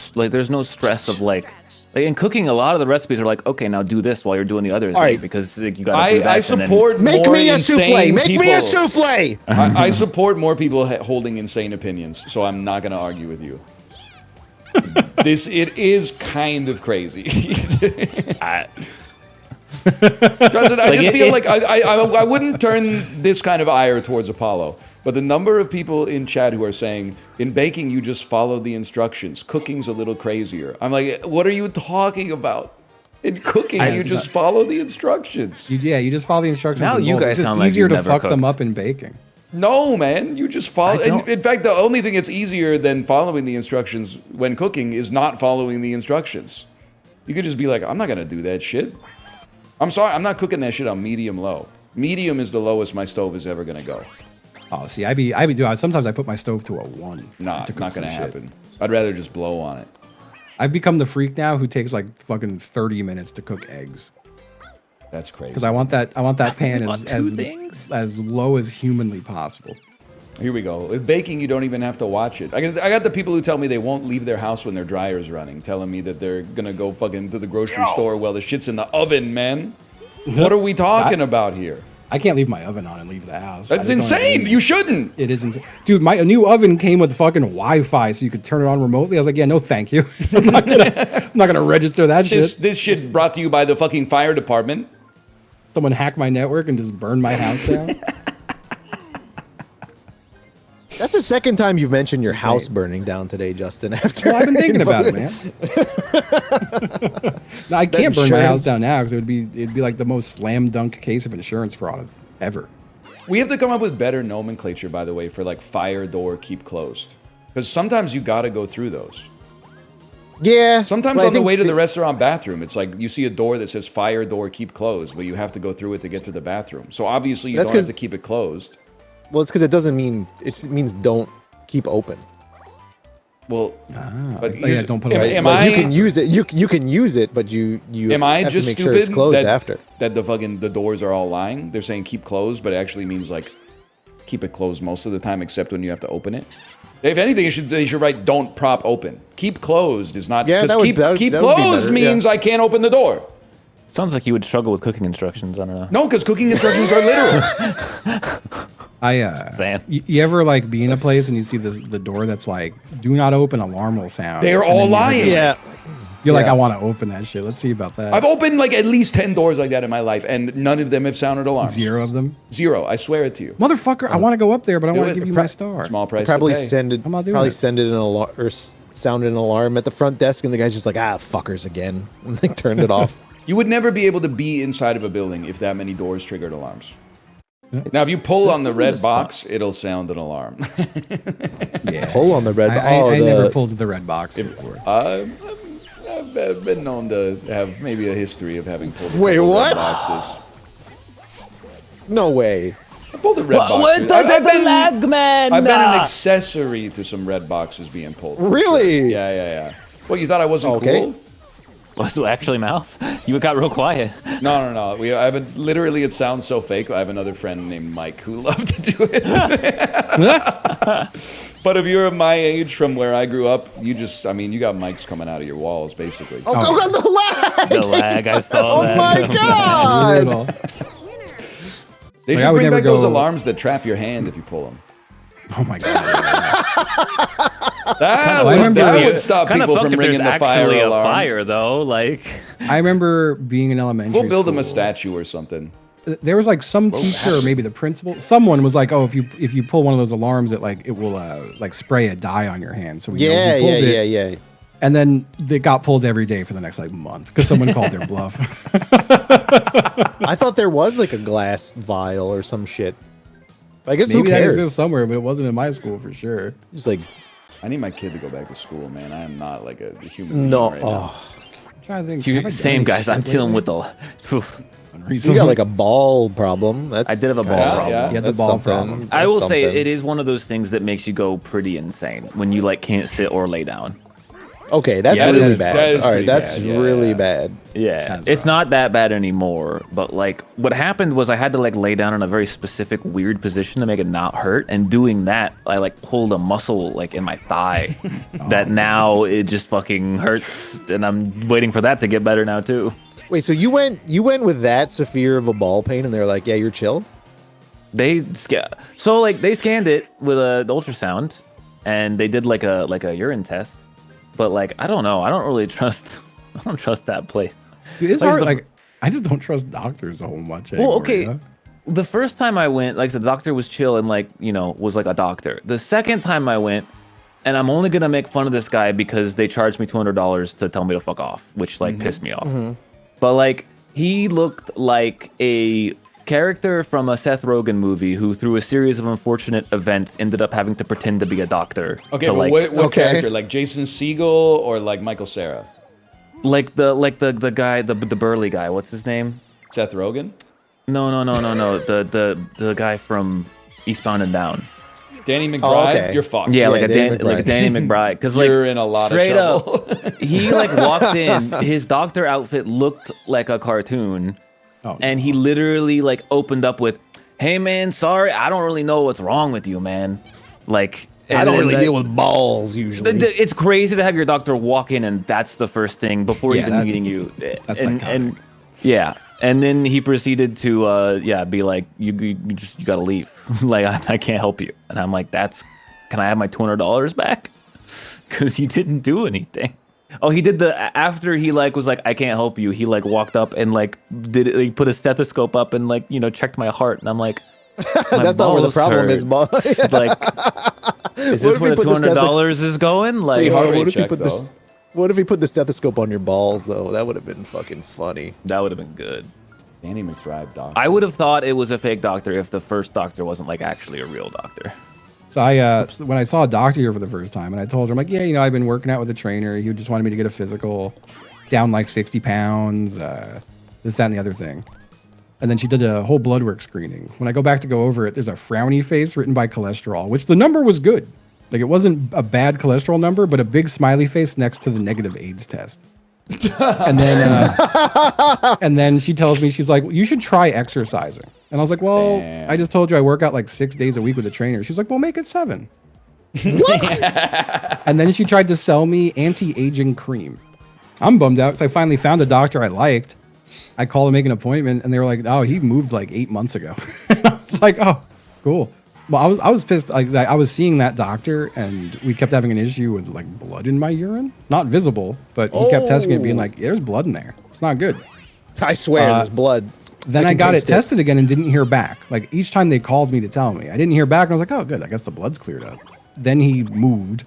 stress of like in cooking a lot of the recipes are like, okay, now do this while you're doing the other thing right. because like, you gotta do that. I and then- support Make more me a insane souffle. Make people. me a souffle. I support more people holding insane opinions, so I'm not going to argue with you. It is kind of crazy. Justin, I Like, just it- feel it- like I wouldn't turn this kind of ire towards Apollo, but the number of people in chat who are saying in baking you just follow the instructions, cooking's a little crazier. I'm like, what are you talking about? In cooking, you it's just follow the instructions. You just follow the instructions. Now and you boom. guys It's just sound like easier you've to never fuck them cooked. up in baking. No, man, you just follow. I don't- In fact, the only thing that's easier than following the instructions when cooking is not following the instructions. You could just be like, I'm not gonna do that shit. I'm sorry, I'm not cooking that shit on medium low. Medium is the lowest my stove is ever gonna go. Oh, see, I be doing. Sometimes I put my stove to a 1. Nah, to cook not some gonna shit. happen. I'd rather just blow on it. I've become the freak now who takes like fucking 30 minutes to cook eggs That's crazy. because I want that pan Want two as things? low as humanly possible. Here we go. With baking, you don't even have to watch it. I got the people who tell me they won't leave their house when their dryer's running, telling me that they're gonna go fucking to the grocery store while the shit's in the oven, man. What are we talking about here? I can't leave my oven on and leave the house. That's I just don't insane. have- You shouldn't. It is insane. Dude, my new oven came with fucking Wi-Fi so you could turn it on remotely. I was like, yeah, no thank you. I'm not gonna register that shit. This shit brought to you by the fucking fire department. Someone hack my network and just burn my house down. That's the second time you've mentioned your house burning down today, Justin. After Well, I've been thinking about it, man. No, I can't burn my house insurance. down now because it'd be like the most slam dunk case of insurance fraud ever. We have to come up with better nomenclature, by the way, for like fire door keep closed. Because sometimes you got to go through those. Yeah. Sometimes but I on the think way to the restaurant bathroom, it's like you see a door that says fire door keep closed, but you have to go through it to get to the bathroom. So obviously you That's don't have 'cause- to keep it closed. Well, it's because it doesn't mean it means don't keep open. Well, but like, yeah, don't put it am, right. am Like, I? you can use it. You can use it, but you Am I have just to make stupid sure it's closed that, after. that the doors are all lying? They're saying keep closed, but it actually means like keep it closed most of the time, except when you have to open it. If anything, they should write don't prop open. Keep closed is not. Yeah, because that would- keep that would- keep that would be closed better, yeah. means I can't open the door. Sounds like you would struggle with cooking instructions. I don't know. No, because cooking instructions are literal. Sam. You ever like be in a place and you see the door that's like do not open, alarm will sound. They're and all then you lying. hear- Yeah. You're like, Yeah. I want to open that shit. Let's see about that. I've opened like at least 10 doors like that in my life, and none of them have sounded alarms. 0 of them. 0. I swear it to you. Motherfucker, I want to go up there, but I Do want to it. give you my star. Small price. Probably to pay. send it. I'm not doing Probably it. send it an alarm or sound an alarm at the front desk, and the guy's just like, fuckers again, and like turned it off. You would never be able to be inside of a building if that many doors triggered alarms. Now, if you pull on the red box, it'll sound an alarm. Yeah. Pull on the red. I never pulled the red box before. I've been known to have maybe a history of having pulled a Wait, couple what? red boxes. No way. I pulled a red box. What I've been an an accessory to some red boxes being pulled. for Really? sure. Yeah. Well, you thought I wasn't Okay. cool? Was it actually mouth? You got real quiet. No. Literally, it sounds so fake. I have another friend named Mike who loved to do it. But if you're my age from where I grew up, you got mics coming out of your walls, basically. Oh, God, the lag! The lag, I saw Oh that. my God! They Like, should I would bring never back those go- alarms that trap your hand if you pull them. Oh my god. That would stop Kinda people fucked from if there's ringing the fire actually a alarm. fire though, like. I remember being in elementary We'll build them a school. statue or something. There was like some teacher or maybe the principal. Someone was like, "Oh, if you pull one of those alarms, it will like spray a dye on your hand." So we Yeah. And then they got pulled every day for the next like month because someone called their bluff. I thought there was like a glass vial or some shit. I guess Maybe who that cares? exists somewhere, but it wasn't in my school for sure. Just like, I need my kid to go back to school, man. I am not like a human no. being right now. I'm trying to think. have I done Same any guys. I'm shit dealing lately? with the. You got like a ball problem. That's I did have a ball Yeah, problem. yeah. You had the That's ball something. problem. I That's will say something. it is one of those things that makes you go pretty insane when you like can't sit or lay down. Okay, that's Yeah, really that bad. is All pretty right, that's bad, yeah, really yeah. bad. Yeah, That's it's rough. not that bad anymore. But like, what happened was I had to like lay down in a very specific weird position to make it not hurt. And doing that, I like pulled a muscle like in my thigh that now it just fucking hurts. And I'm waiting for that to get better now too. Wait, so you went with that severe of a ball pain, and they're like, "Yeah, you're chill." They so like they scanned it with the ultrasound, and they did like a urine test. But like I don't know, I don't trust that place. Dude, it's Like, hard. the- Like I just don't trust doctors a whole much. Anymore, Well, okay. you know? The first time I went, like the doctor was chill and like, was like a doctor. The second time I went, and I'm only gonna make fun of this guy because they charged me $200 to tell me to fuck off, which like pissed me off. But like he looked like a character from a Seth Rogen movie who, through a series of unfortunate events, ended up having to pretend to be a doctor. Okay, to, but like, what character? Like Jason Segel or like Michael Cera? like the guy, the burly guy. What's his name? Seth Rogen? No. The guy from Eastbound and Down. Danny McBride? okay. You're fucked. Yeah, Yeah, like a Danny McBride. Because like You're in a lot of straight trouble. up, he like walked in. His doctor outfit looked like a cartoon, and he literally like opened up with, "Hey man, sorry, I don't really know what's wrong with you, man." Like I don't really deal with balls usually. It's crazy to have your doctor walk in and that's the first thing before Yeah, even that- meeting you. that's and psychotic. yeah. And then he proceeded to be like, you gotta leave. Like I can't help you. And I'm like, can I have my $200 back? Because you didn't do anything. Oh, he did after he like was like, I can't help you. He like walked up and like he put a stethoscope up and like checked my heart. And I'm like, That's not where the balls problem hurt. is, boss. Like, is this where the $200 is going? Like, heart rate what if he check, put though. What if he put the stethoscope on your balls though? That would have been fucking funny. that would have been good. Danny McBride, doctor. I would have thought it was a fake doctor if the first doctor wasn't like actually a real doctor. So I when I saw a doctor here for the first time, and I told her, I'm like, yeah, I've been working out with a trainer. He just wanted me to get a physical, down like 60 pounds, this, that, and the other thing. And then she did a whole blood work screening. When I go back to go over it, there's a frowny face written by cholesterol, which the number was good. Like it wasn't a bad cholesterol number, but a big smiley face next to the negative AIDS test. And then and then she tells me, she's like, you should try exercising. And I was like, well, Damn. I just told you I work out like 6 days a week with a trainer. She's like, well, make it 7. What? And then she tried to sell me anti-aging cream. I'm bummed out because I finally found a doctor I liked. I called to make an appointment and they were like, oh, he moved like 8 months ago. And I was like, oh, cool. Well, I was pissed. Like I was seeing that doctor, and we kept having an issue with like blood in my urine, not visible, but he kept testing it, being like, "There's blood in there. It's not good." I swear, there's blood. Then I got it tested again and didn't hear back. Like each time they called me to tell me, I didn't hear back. And I was like, "Oh, good. I guess the blood's cleared up." Then he moved.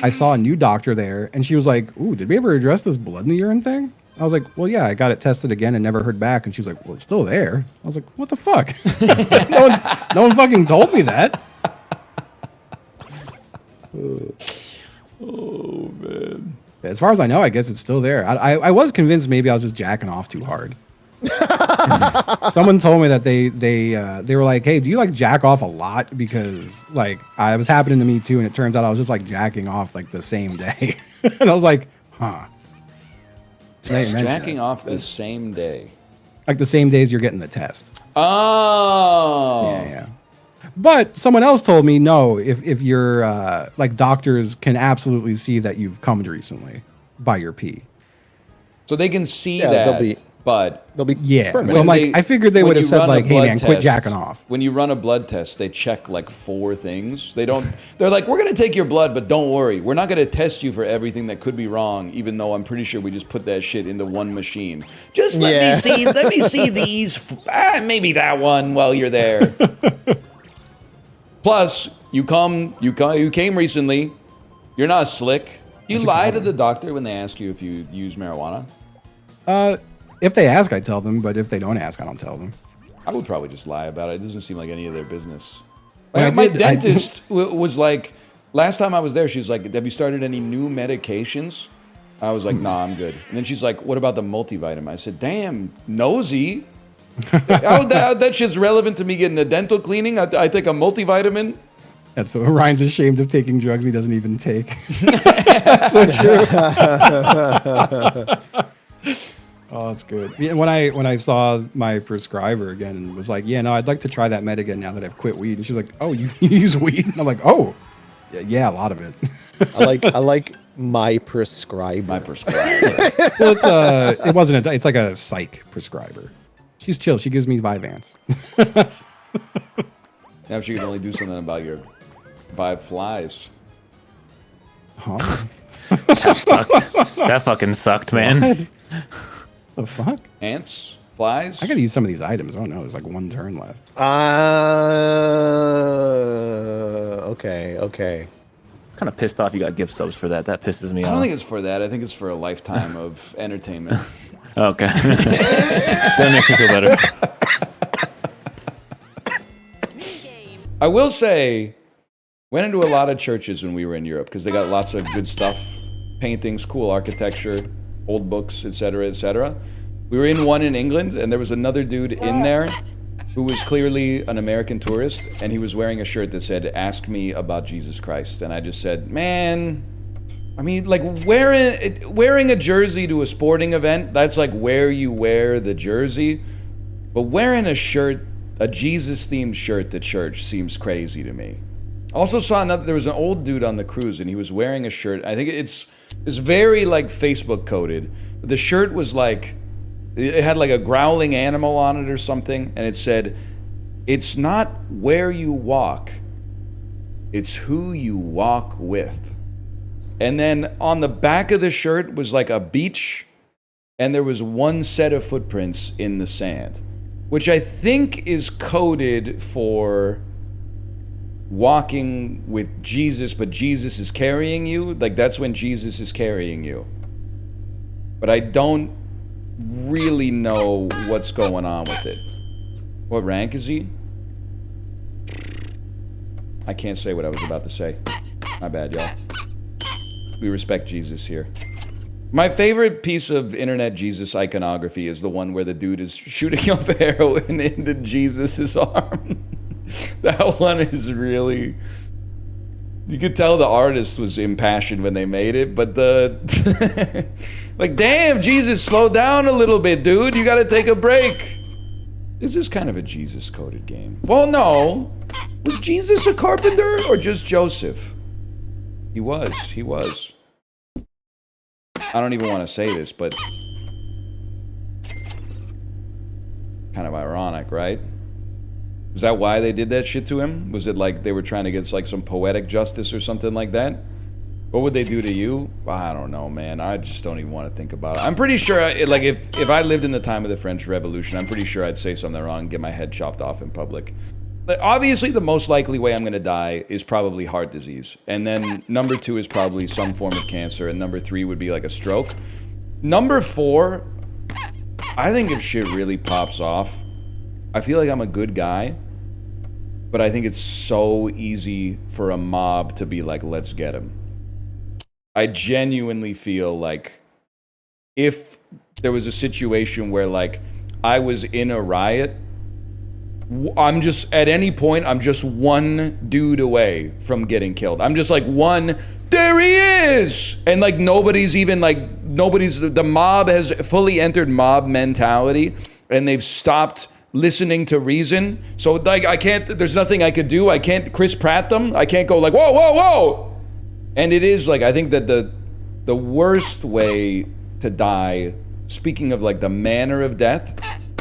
I saw a new doctor there, and she was like, "Ooh, did we ever address this blood in the urine thing?" I was like, "Well, yeah, I got it tested again and never heard back." And she was like, "Well, it's still there." I was like, "What the fuck?" no one fucking told me that. Oh man. As far as I know, I guess it's still there. I was convinced maybe I was just jacking off too hard. Someone told me that they were like, "Hey, do you like jack off a lot?" Because like it was happening to me too, and it turns out I was just like jacking off like the same day. And I was like, "Huh." Jacking off the same day. Like the same days you're getting the test. Oh. Yeah. But someone else told me, no, if you're like doctors can absolutely see that you've cummed recently by your pee. So they can see that, they'll be So I'm like, I figured they would have said like, "Hey man, quit jacking off." When you run a blood test, they check like 4 things. They're like, "We're gonna take your blood, but don't worry, we're not gonna test you for everything that could be wrong, even though I'm pretty sure we just put that shit into one machine. Just let me see these, maybe that one while you're there." Plus, you came recently. You're not slick. You lie to the doctor when they ask you if you use marijuana? If they ask, I tell them, but if they don't ask, I don't tell them. I would probably just lie about it. It doesn't seem like any of their business. Like, my dentist was like, last time I was there, she was like, "Have you started any new medications?" I was like, "Nah, I'm good." And then she's like, "What about the multivitamin?" I said, "Damn, nosy. How that shit's relevant to me getting a dental cleaning? I take a multivitamin." That's so Ryan's ashamed of taking drugs he doesn't even take. That's so true. Oh, that's good. Yeah, when I saw my prescriber again and was like, "Yeah, no, I'd like to try that med again now that I've quit weed." And she's like, "Oh, you use weed?" And I'm like, "Oh, yeah, a lot of it." I like my prescriber. My prescriber. Well, it wasn't it's like a psych prescriber. She's chill. She gives me Vyvanse. Now she can only do something about your vibe flies. Huh? That fucking sucked, man. What? The fuck? Ants? Flies? I gotta use some of these items. Oh no, there's like 1 turn left. Okay. Kind of pissed off you got gift subs for that. That pisses me off. I don't think it's for that. I think it's for a lifetime of entertainment. Okay. That makes me feel better. I will say, went into a lot of churches when we were in Europe because they got lots of good stuff, paintings, cool architecture, old books, etc., etc. We were in one in England, and there was another dude in there who was clearly an American tourist, and he was wearing a shirt that said, "Ask me about Jesus Christ." And I just said, man, I mean, like, wearing a jersey to a sporting event, that's like where you wear the jersey. But wearing a shirt, a Jesus-themed shirt to church seems crazy to me. Also saw there was an old dude on the cruise, and he was wearing a shirt. I think it's very, like, Facebook coded. But the shirt was like, it had like a growling animal on it or something, and it said, "It's not where you walk, it's who you walk with." And then on the back of the shirt was like a beach, and there was 1 set of footprints in the sand, which I think is coded for walking with Jesus, but Jesus is carrying you. Like, that's when Jesus is carrying you. But I don't really know what's going on with it. What rank is he? I can't say what I was about to say. My bad, y'all. We respect Jesus here. My favorite piece of internet Jesus iconography is the one where the dude is shooting up heroin into Jesus's arm. That one is really... You could tell the artist was impassioned when they made it, but the... like, damn, Jesus, slow down a little bit, dude. You gotta take a break. This is kind of a Jesus-coded game. Well, no. Was Jesus a carpenter or just Joseph? He was. I don't even want to say this, but... kind of ironic, right? Is that why they did that shit to him? Was it like they were trying to get like some poetic justice or something like that? What would they do to you? I don't know, man. I just don't even want to think about it. I'm pretty sure, like, if I lived in the time of the French Revolution, I'm pretty sure I'd say something wrong and get my head chopped off in public. But obviously, the most likely way I'm going to die is probably heart disease. And then number 2 is probably some form of cancer. And number 3 would be like a stroke. Number 4, I think if shit really pops off, I feel like I'm a good guy. But I think it's so easy for a mob to be like, let's get him. I genuinely feel like if there was a situation where, like, I was in a riot, I'm just, at any point, I'm just one dude away from getting killed. I'm just like, there he is! And, like, nobody's even, like, the mob has fully entered mob mentality, and they've stopped listening to reason. So, like, there's nothing I could do. I can't Chris Pratt them. I can't go like, whoa, whoa, whoa! And it is, like, I think that the worst way to die, speaking of, like, the manner of death,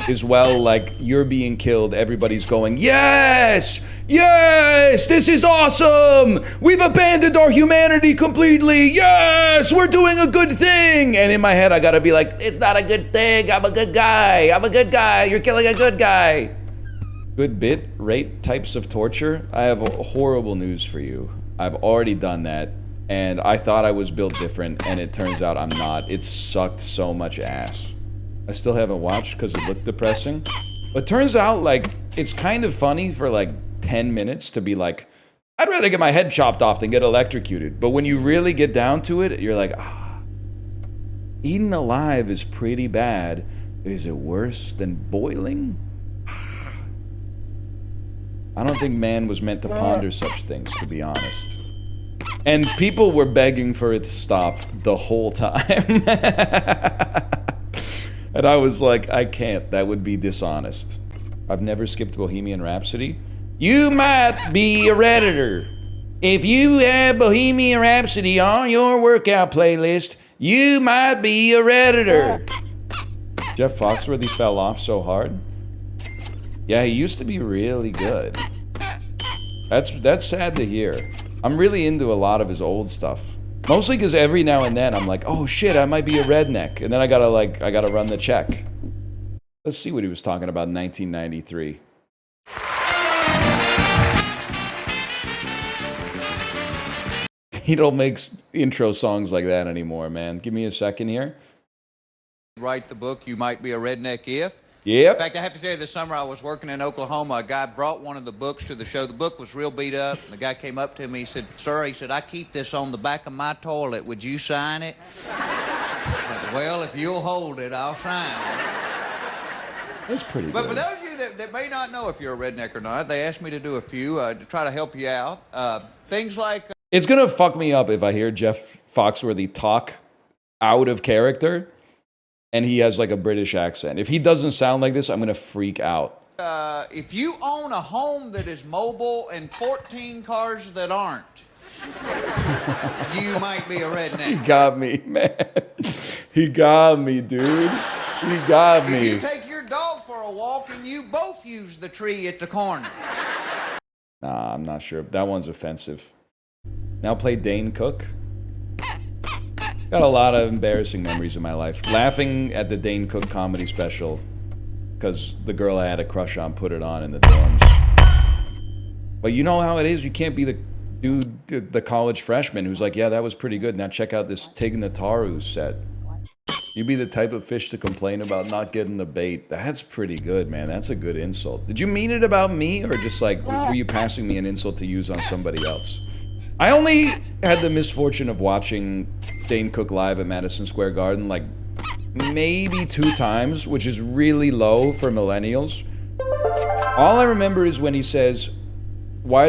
is, well, like, you're being killed, everybody's going, yes! Yes! This is awesome! We've abandoned our humanity completely! Yes! We're doing a good thing! And in my head, I gotta be like, it's not a good thing, I'm a good guy! I'm a good guy! You're killing a good guy! Good bit rate types of torture? I have horrible news for you. I've already done that. And I thought I was built different, and it turns out I'm not. It sucked so much ass. I still haven't watched because it looked depressing. But turns out, like, it's kind of funny for, like, 10 minutes to be like, I'd rather get my head chopped off than get electrocuted. But when you really get down to it, you're like, eaten alive is pretty bad. Is it worse than boiling? I don't think man was meant to ponder such things, to be honest. And people were begging for it to stop the whole time. And I was like, I can't. That would be dishonest. I've never skipped Bohemian Rhapsody. You might be a Redditor. If you have Bohemian Rhapsody on your workout playlist, you might be a Redditor. Jeff Foxworthy fell off so hard. Yeah, he used to be really good. That's sad to hear. I'm really into a lot of his old stuff. Mostly because every now and then I'm like, oh shit, I might be a redneck. And then I gotta run the check. Let's see what he was talking about in 1993. He don't make intro songs like that anymore, man. Give me a second here. Write the book, You Might Be a Redneck If. Yep. In fact, I have to tell you, this summer I was working in Oklahoma. A guy brought one of the books to the show. The book was real beat up. The guy came up to me. He said, sir, he said, I keep this on the back of my toilet. Would you sign it? I said, well, if you'll hold it, I'll sign it. That's pretty good. But for those of you that may not know if you're a redneck or not, they asked me to do a few to try to help you out. Things like... It's gonna fuck me up if I hear Jeff Foxworthy talk out of character and he has like a British accent. If he doesn't sound like this, I'm gonna freak out. If you own a home that is mobile and 14 cars that aren't, you might be a redneck. He got me, man. He got me, dude. He got me. If you take your dog for a walk and you both use the tree at the corner. Nah, I'm not sure. That one's offensive. Now play Dane Cook. Got a lot of embarrassing memories in my life. Laughing at the Dane Cook comedy special because the girl I had a crush on put it on in the dorms. But you know how it is? You can't be the dude, the college freshman who's like, yeah, that was pretty good. Now check out this Tig Notaro set. You be the type of fish to complain about not getting the bait. That's pretty good, man. That's a good insult. Did you mean it about me, or just like, were you passing me an insult to use on somebody else? I only had the misfortune of watching Dane Cook live at Madison Square Garden like maybe 2 times, which is really low for millennials. All I remember is when he says, why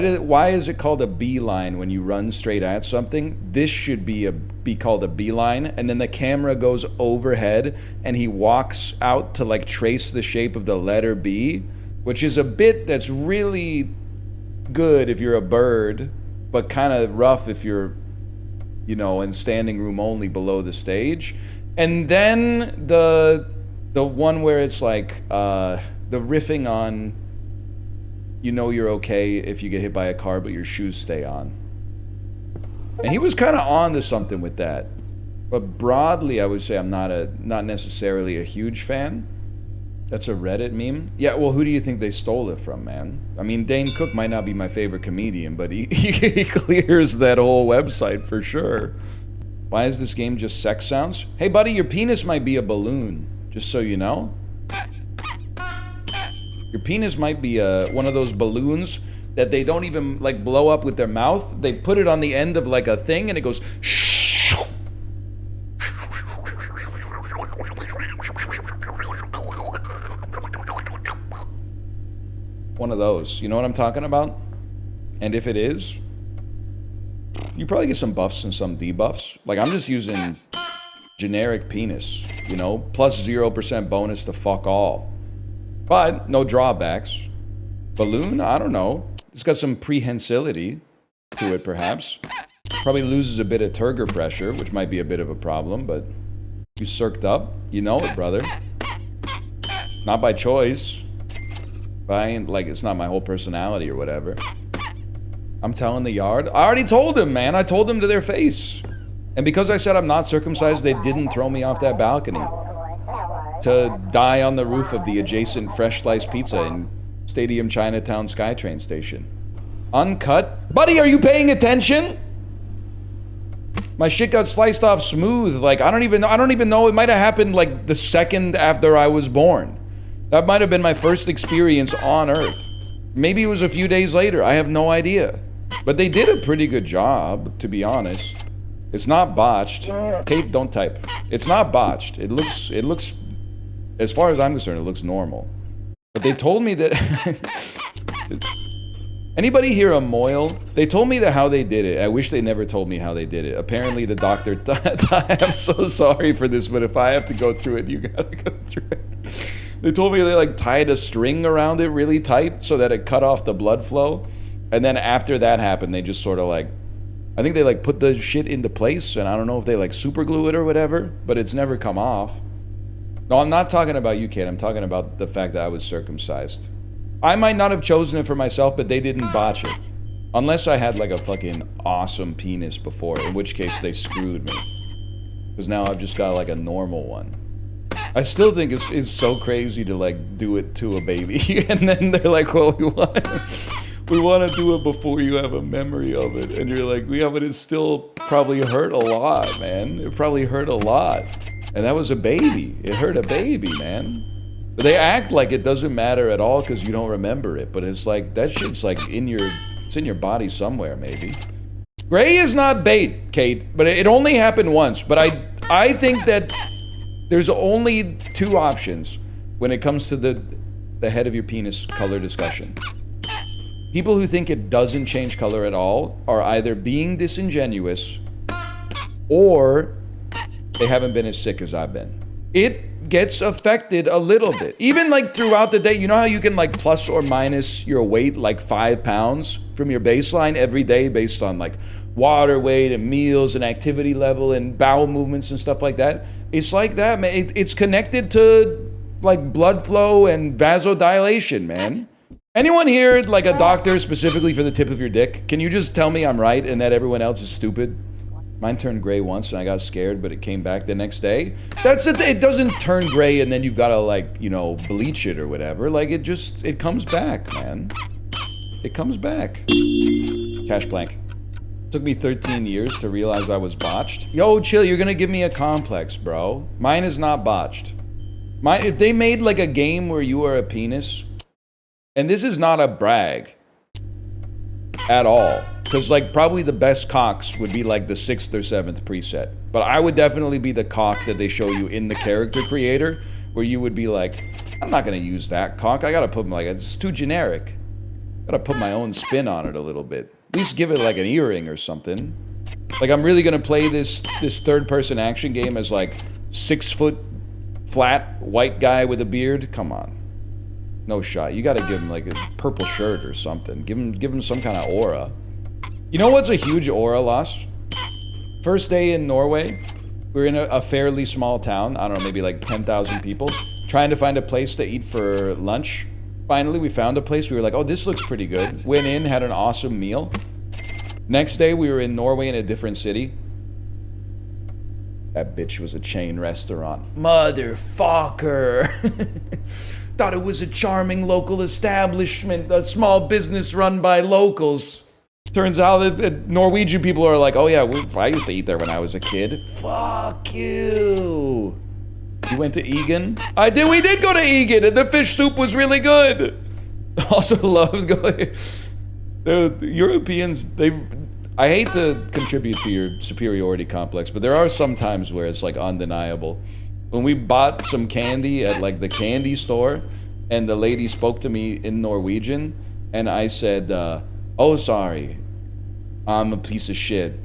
is it called a beeline when you run straight at something? This should be called a beeline. And then the camera goes overhead and he walks out to like trace the shape of the letter B, which is a bit that's really good if you're a bird, but kind of rough if you're, you know, in standing room only below the stage. And then the one where it's like the riffing on, you know you're okay if you get hit by a car, but your shoes stay on. And he was kind of on to something with that. But broadly, I would say I'm not necessarily a huge fan. That's a Reddit meme. Yeah, well, who do you think they stole it from, man? I mean, Dane Cook might not be my favorite comedian, but he clears that whole website for sure. Why is this game just sex sounds? Hey, buddy, your penis might be a balloon, just so you know. Your penis might be one of those balloons that they don't even, like, blow up with their mouth. They put it on the end of, like, a thing, and it goes... One of those. You know what I'm talking about? And if it is, you probably get some buffs and some debuffs. Like, I'm just using generic penis, you know? Plus 0% bonus to fuck all. But no drawbacks. Balloon? I don't know. It's got some prehensility to it, perhaps. Probably loses a bit of turgor pressure, which might be a bit of a problem, but you circed up. You know it, brother. Not by choice. But I ain't, like, it's not my whole personality or whatever. I'm telling the yard. I already told them, man. I told them to their face. And because I said I'm not circumcised, they didn't throw me off that balcony to die on the roof of the adjacent fresh sliced pizza in Stadium Chinatown SkyTrain station. Uncut? Buddy, are you paying attention? My shit got sliced off smooth. Like, I don't even know. It might have happened, like, the second after I was born. That might have been my first experience on Earth. Maybe it was a few days later. I have no idea. But they did a pretty good job, to be honest. It's not botched. Kate, don't type. It's not botched. It looks, as far as I'm concerned, it looks normal. But they told me that... Anybody here a Moyle? They told me how they did it. I wish they never told me how they did it. Apparently the doctor... I'm so sorry for this, but if I have to go through it, you gotta go through it. They told me they, like, tied a string around it really tight so that it cut off the blood flow. And then after that happened, they just sort of, like... I think they, like, put the shit into place, and I don't know if they, like, super glue it or whatever, but it's never come off. No, I'm not talking about you, Kate. I'm talking about the fact that I was circumcised. I might not have chosen it for myself, but they didn't botch it. Unless I had, like, a fucking awesome penis before, in which case they screwed me. Because now I've just got, like, a normal one. I still think it's so crazy to, like, do it to a baby. And then they're like, well, we want to do it before you have a memory of it. And you're like, yeah, but it still probably hurt a lot, man. It probably hurt a lot. And that was a baby. It hurt a baby, man. But they act like it doesn't matter at all because you don't remember it. But it's like, that shit's like it's in your body somewhere, maybe. Gray is not bait, Kate. But it only happened once. But I think that there's only two options when it comes to the head of your penis color discussion. People who think it doesn't change color at all are either being disingenuous or they haven't been as sick as I've been. It gets affected a little bit. Even, like, throughout the day, you know how you can, like, plus or minus your weight like 5 pounds from your baseline every day based on, like, water weight and meals and activity level and bowel movements and stuff like that? It's like that, man. It's connected to, like, blood flow and vasodilation, man. Anyone here, like, a doctor specifically for the tip of your dick? Can you just tell me I'm right and that everyone else is stupid? Mine turned gray once and I got scared, but it came back the next day. That's it. It doesn't turn gray and then you've got to, like, you know, bleach it or whatever. Like, it comes back, man. It comes back. Cash plank. Took me 13 years to realize I was botched. Yo, chill, you're gonna give me a complex, bro. Mine is not botched. If they made, like, a game where you are a penis, and this is not a brag at all, because, like, probably the best cocks would be, like, the 6th or 7th preset. But I would definitely be the cock that they show you in the character creator, where you would be like, I'm not gonna use that cock. I gotta put, like, it's too generic. Gotta put my own spin on it a little bit. At least give it, like, an earring or something. Like, I'm really gonna play this third-person action game as, like, 6-foot flat white guy with a beard? Come on. No shot. You gotta give him, like, a purple shirt or something. Give him some kind of aura. You know what's a huge aura loss? First day in Norway, we were in a fairly small town. I don't know, maybe like 10,000 people. Trying to find a place to eat for lunch. Finally, we found a place. We were like, oh, this looks pretty good. Went in, had an awesome meal. Next day, we were in Norway in a different city. That bitch was a chain restaurant. Motherfucker. Thought it was a charming local establishment, a small business run by locals. Turns out that Norwegian people are like, oh yeah, I used to eat there when I was a kid. Fuck you. You went to Egan? I did. We did go to Egan, and the fish soup was really good. Also loved going. The Europeans, I hate to contribute to your superiority complex, but there are some times where it's like undeniable. When we bought some candy at like the candy store, and the lady spoke to me in Norwegian, and I said, oh, sorry, I'm a piece of shit.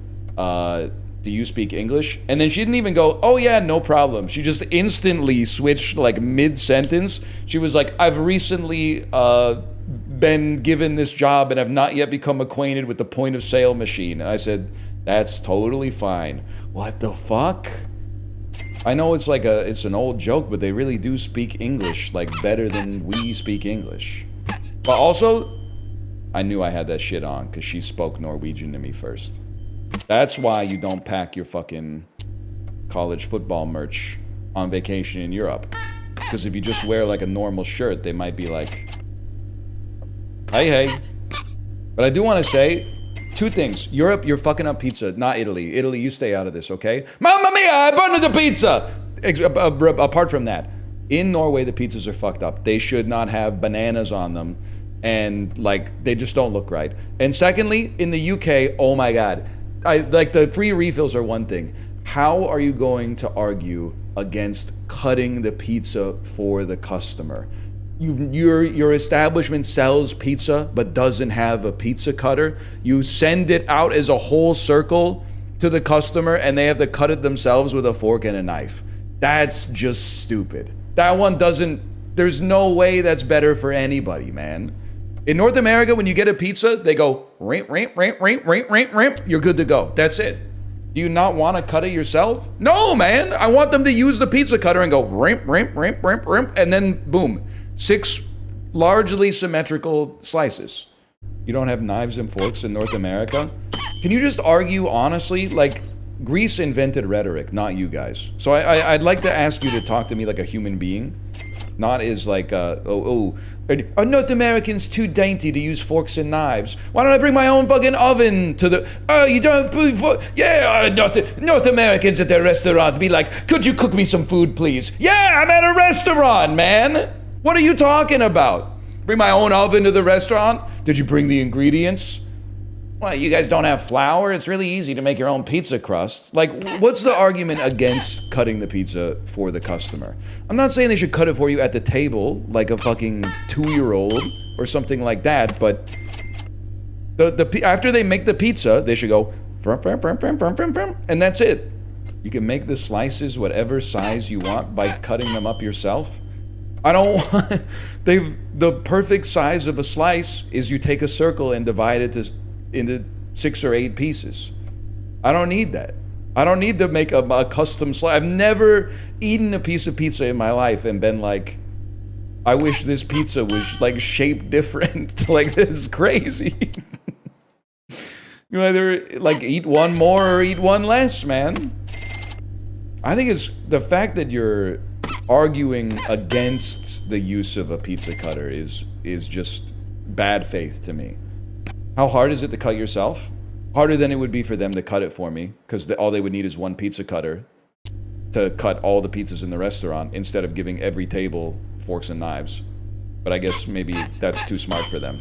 Do you speak English? And then she didn't even go, oh yeah, no problem. She just instantly switched like mid-sentence. She was like, I've recently been given this job and have not yet become acquainted with the point of sale machine. And I said, that's totally fine. What the fuck? I know it's like it's an old joke, but they really do speak English like better than we speak English. But also, I knew I had that shit on because she spoke Norwegian to me first. That's why you don't pack your fucking college football merch on vacation in Europe. Because if you just wear like a normal shirt, they might be like, hey. But I do want to say two things. Europe, you're fucking up pizza, not Italy. Italy, you stay out of this, okay? Mamma mia, I burned the pizza! Apart from that, in Norway, the pizzas are fucked up. They should not have bananas on them. And like, they just don't look right. And secondly, in the UK, oh my God. Like the free refills are one thing. How are you going to argue against cutting the pizza for the customer? Your establishment sells pizza but doesn't have a pizza cutter. You send it out as a whole circle to the customer and they have to cut it themselves with a fork and a knife. That's just stupid. That one doesn't, there's no way that's better for anybody, man. In North America, when you get a pizza, they go, ramp, you're good to go. That's it. Do you not want to cut it yourself? No, man. I want them to use the pizza cutter and go ramp, and then boom, 6 largely symmetrical slices. You don't have knives and forks in North America? Can you just argue honestly? Like, Greece invented rhetoric, not you guys. So I'd like to ask you to talk to me like a human being. Not as like, are North Americans too dainty to use forks and knives? Why don't I bring my own fucking oven to the, oh, you don't, yeah, North Americans at their restaurant be like, could you cook me some food, please? Yeah, I'm at a restaurant, man. What are you talking about? Bring my own oven to the restaurant? Did you bring the ingredients? Well, you guys don't have flour? It's really easy to make your own pizza crust. Like, what's the argument against cutting the pizza for the customer? I'm not saying they should cut it for you at the table, like a fucking 2-year-old or something like that, but after they make the pizza, they should go, and that's it. You can make the slices whatever size you want by cutting them up yourself. I don't want, the perfect size of a slice is you take a circle and divide it into 6 or 8 pieces. I don't need that. I don't need to make a custom slice. I've never eaten a piece of pizza in my life and been like, I wish this pizza was like shaped different. Like, this is crazy. You either like eat one more or eat one less, man. I think it's the fact that you're arguing against the use of a pizza cutter is just bad faith to me. How hard is it to cut yourself? Harder than it would be for them to cut it for me, because all they would need is one pizza cutter to cut all the pizzas in the restaurant instead of giving every table forks and knives. But I guess maybe that's too smart for them.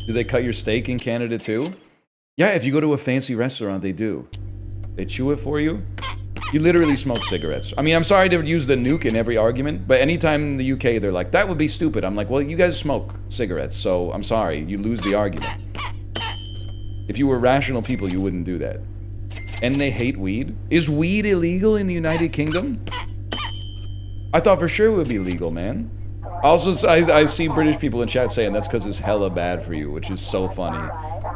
Do they cut your steak in Canada too? Yeah, if you go to a fancy restaurant, they do. They chew it for you. You literally smoke cigarettes. I mean, I'm sorry to use the nuke in every argument, but anytime in the UK they're like, that would be stupid. I'm like, well, you guys smoke cigarettes, so I'm sorry, you lose the argument. If you were rational people, you wouldn't do that. And they hate weed. Is weed illegal in the United Kingdom? I thought for sure it would be legal, man. Also, I see British people in chat saying that's because it's hella bad for you, which is so funny.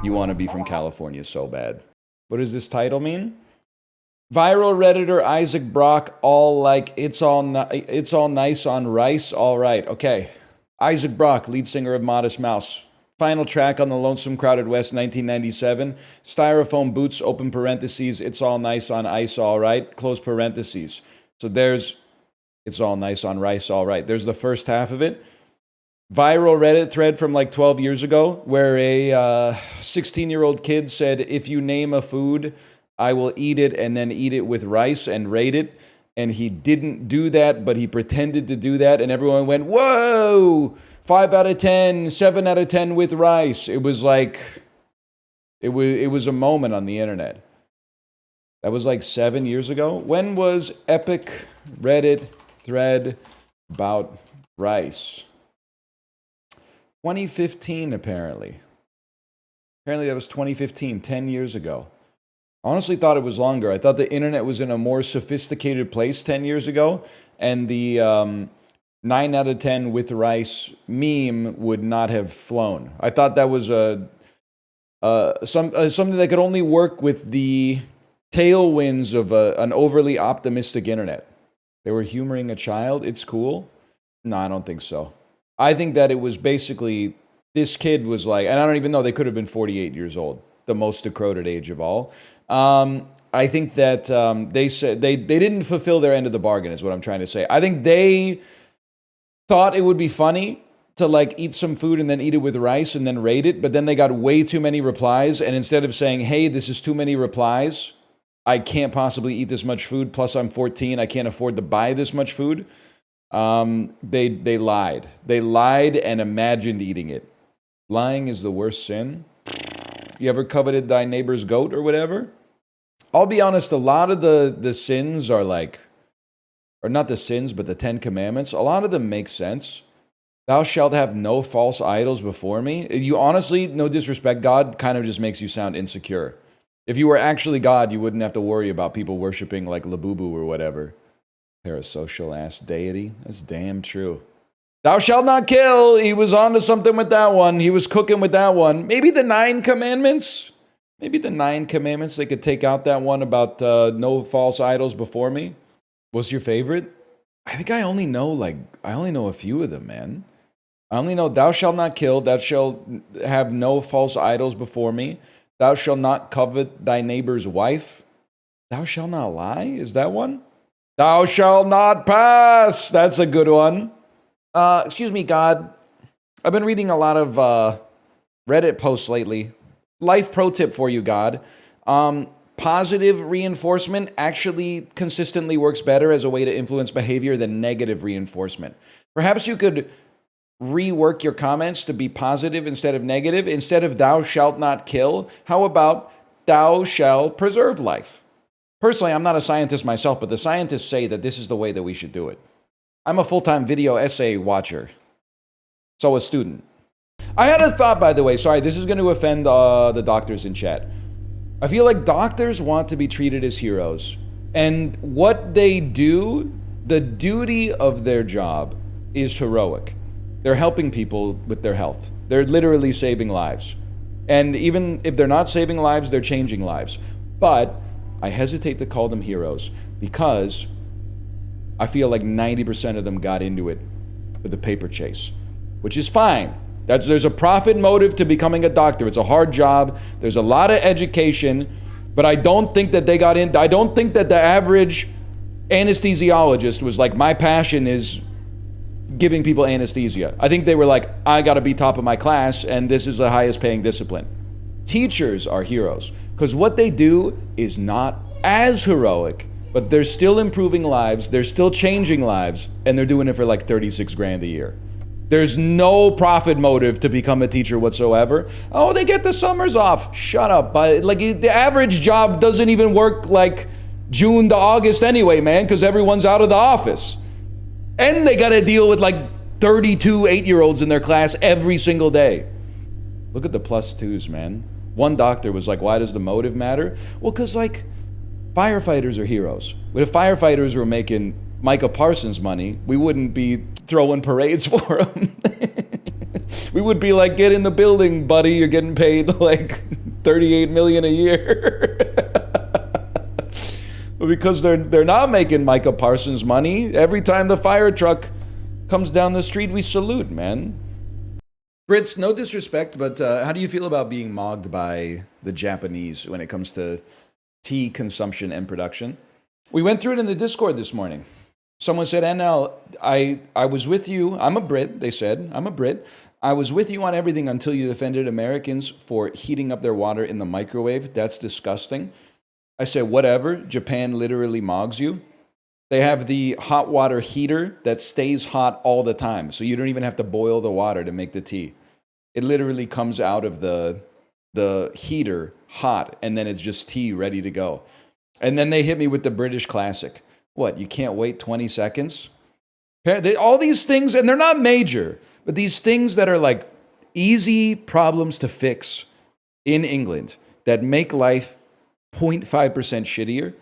You want to be from California so bad. What does this title mean? Viral Redditor Isaac Brock, all like, it's all nice on rice, all right. Okay. Isaac Brock, lead singer of Modest Mouse. Final track on the Lonesome Crowded West, 1997. Styrofoam boots, open parentheses. It's all nice on ice, all right. Close parentheses. So there's it's all nice on rice, all right. There's the first half of it. Viral Reddit thread from like 12 years ago where a 16-year-old kid said, if you name a food, I will eat it and then eat it with rice and rate it. And he didn't do that, but he pretended to do that. And everyone went, whoa, 5 out of 10, 7 out of 10 with rice. It was like, it was a moment on the internet. That was like 7 years ago. When was epic Reddit thread about rice? 2015, apparently. Apparently that was 2015, 10 years ago. I honestly thought it was longer. I thought the internet was in a more sophisticated place 10 years ago, and the 9 out of 10 with rice meme would not have flown. I thought that was something that could only work with the tailwinds of an overly optimistic internet. They were humoring a child. It's cool. No, I don't think so. I think that it was basically, this kid was like, and I don't even know, they could have been 48 years old, the most decrepit age of all. I think that they said they didn't fulfill their end of the bargain, is what I'm trying to say. I think they thought it would be funny to like eat some food and then eat it with rice and then rate it, but then they got way too many replies, and instead of saying, hey, this is too many replies, I can't possibly eat this much food, plus I'm 14, I can't afford to buy this much food, they lied. They lied and imagined eating it. Lying is the worst sin. You ever coveted thy neighbor's goat or whatever? I'll be honest, a lot of the sins are like, or not the sins, but the 10 Commandments, a lot of them make sense. Thou shalt have no false idols before me. You honestly, no disrespect, God kind of just makes you sound insecure. If you were actually God, you wouldn't have to worry about people worshiping like Labubu or whatever. Parasocial ass deity. That's damn true. Thou shalt not kill. He was onto something with that one. He was cooking with that one. Maybe the 9 Commandments. Maybe the 9 Commandments. They could take out that one about no false idols before me. What's your favorite? I think I only know a few of them, man. I only know thou shalt not kill. Thou shalt have no false idols before me. Thou shalt not covet thy neighbor's wife. Thou shalt not lie. Is that one? Thou shalt not pass. That's a good one. Excuse me, God. I've been reading a lot of Reddit posts lately. Life pro tip for you, God. Positive reinforcement actually consistently works better as a way to influence behavior than negative reinforcement. Perhaps you could rework your comments to be positive instead of negative. Instead of thou shalt not kill, how about thou shalt preserve life? Personally, I'm not a scientist myself, but the scientists say that this is the way that we should do it. I'm a full-time video essay watcher. So a student. I had a thought, by the way. Sorry, this is going to offend the doctors in chat. I feel like doctors want to be treated as heroes. And what they do, the duty of their job is heroic. They're helping people with their health. They're literally saving lives. And even if they're not saving lives, they're changing lives. But I hesitate to call them heroes because I feel like 90% of them got into it for the paper chase, which is fine. There's a profit motive to becoming a doctor. It's a hard job. There's a lot of education, but I don't think that they got in. I don't think that the average anesthesiologist was like, my passion is giving people anesthesia. I think they were like, I got to be top of my class, and this is the highest paying discipline. Teachers are heroes because what they do is not as heroic, but they're still improving lives, they're still changing lives, and they're doing it for like 36 grand a year. There's no profit motive to become a teacher whatsoever. Oh, they get the summers off. Shut up. But like the average job doesn't even work like June to August anyway, man, because everyone's out of the office. And they got to deal with like 32 8-year-olds in their class every single day. Look at the plus twos, man. One doctor was like, why does the motive matter? Well, because like firefighters are heroes. But if firefighters were making Micah Parsons money, we wouldn't be throwing parades for them. We would be like, get in the building, buddy. You're getting paid like $38 million a year. Because they're not making Micah Parsons money. Every time the fire truck comes down the street, we salute, man. Brits, no disrespect, but how do you feel about being mogged by the Japanese when it comes to tea consumption and production? We went through it in the Discord this morning. Someone said, NL, I was with you. I'm a Brit, they said. I'm a Brit. I was with you on everything until you defended Americans for heating up their water in the microwave. That's disgusting. I said, whatever. Japan literally mogs you. They have the hot water heater that stays hot all the time. So you don't even have to boil the water to make the tea. It literally comes out of the heater hot, and then it's just tea ready to go. And then they hit me with the British classic. What, you can't wait 20 seconds? All these things, and they're not major, but these things that are like easy problems to fix in England that make life 0.5% shittier,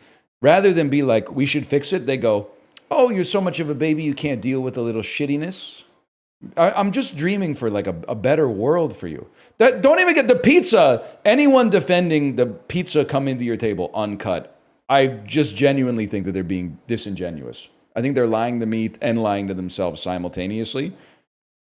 rather than be like, we should fix it, they go, oh, you're so much of a baby, you can't deal with a little shittiness. I'm just dreaming for like a better world for you. Don't even get the pizza. Anyone defending the pizza coming to your table uncut, I just genuinely think that they're being disingenuous. I think they're lying to me and lying to themselves simultaneously.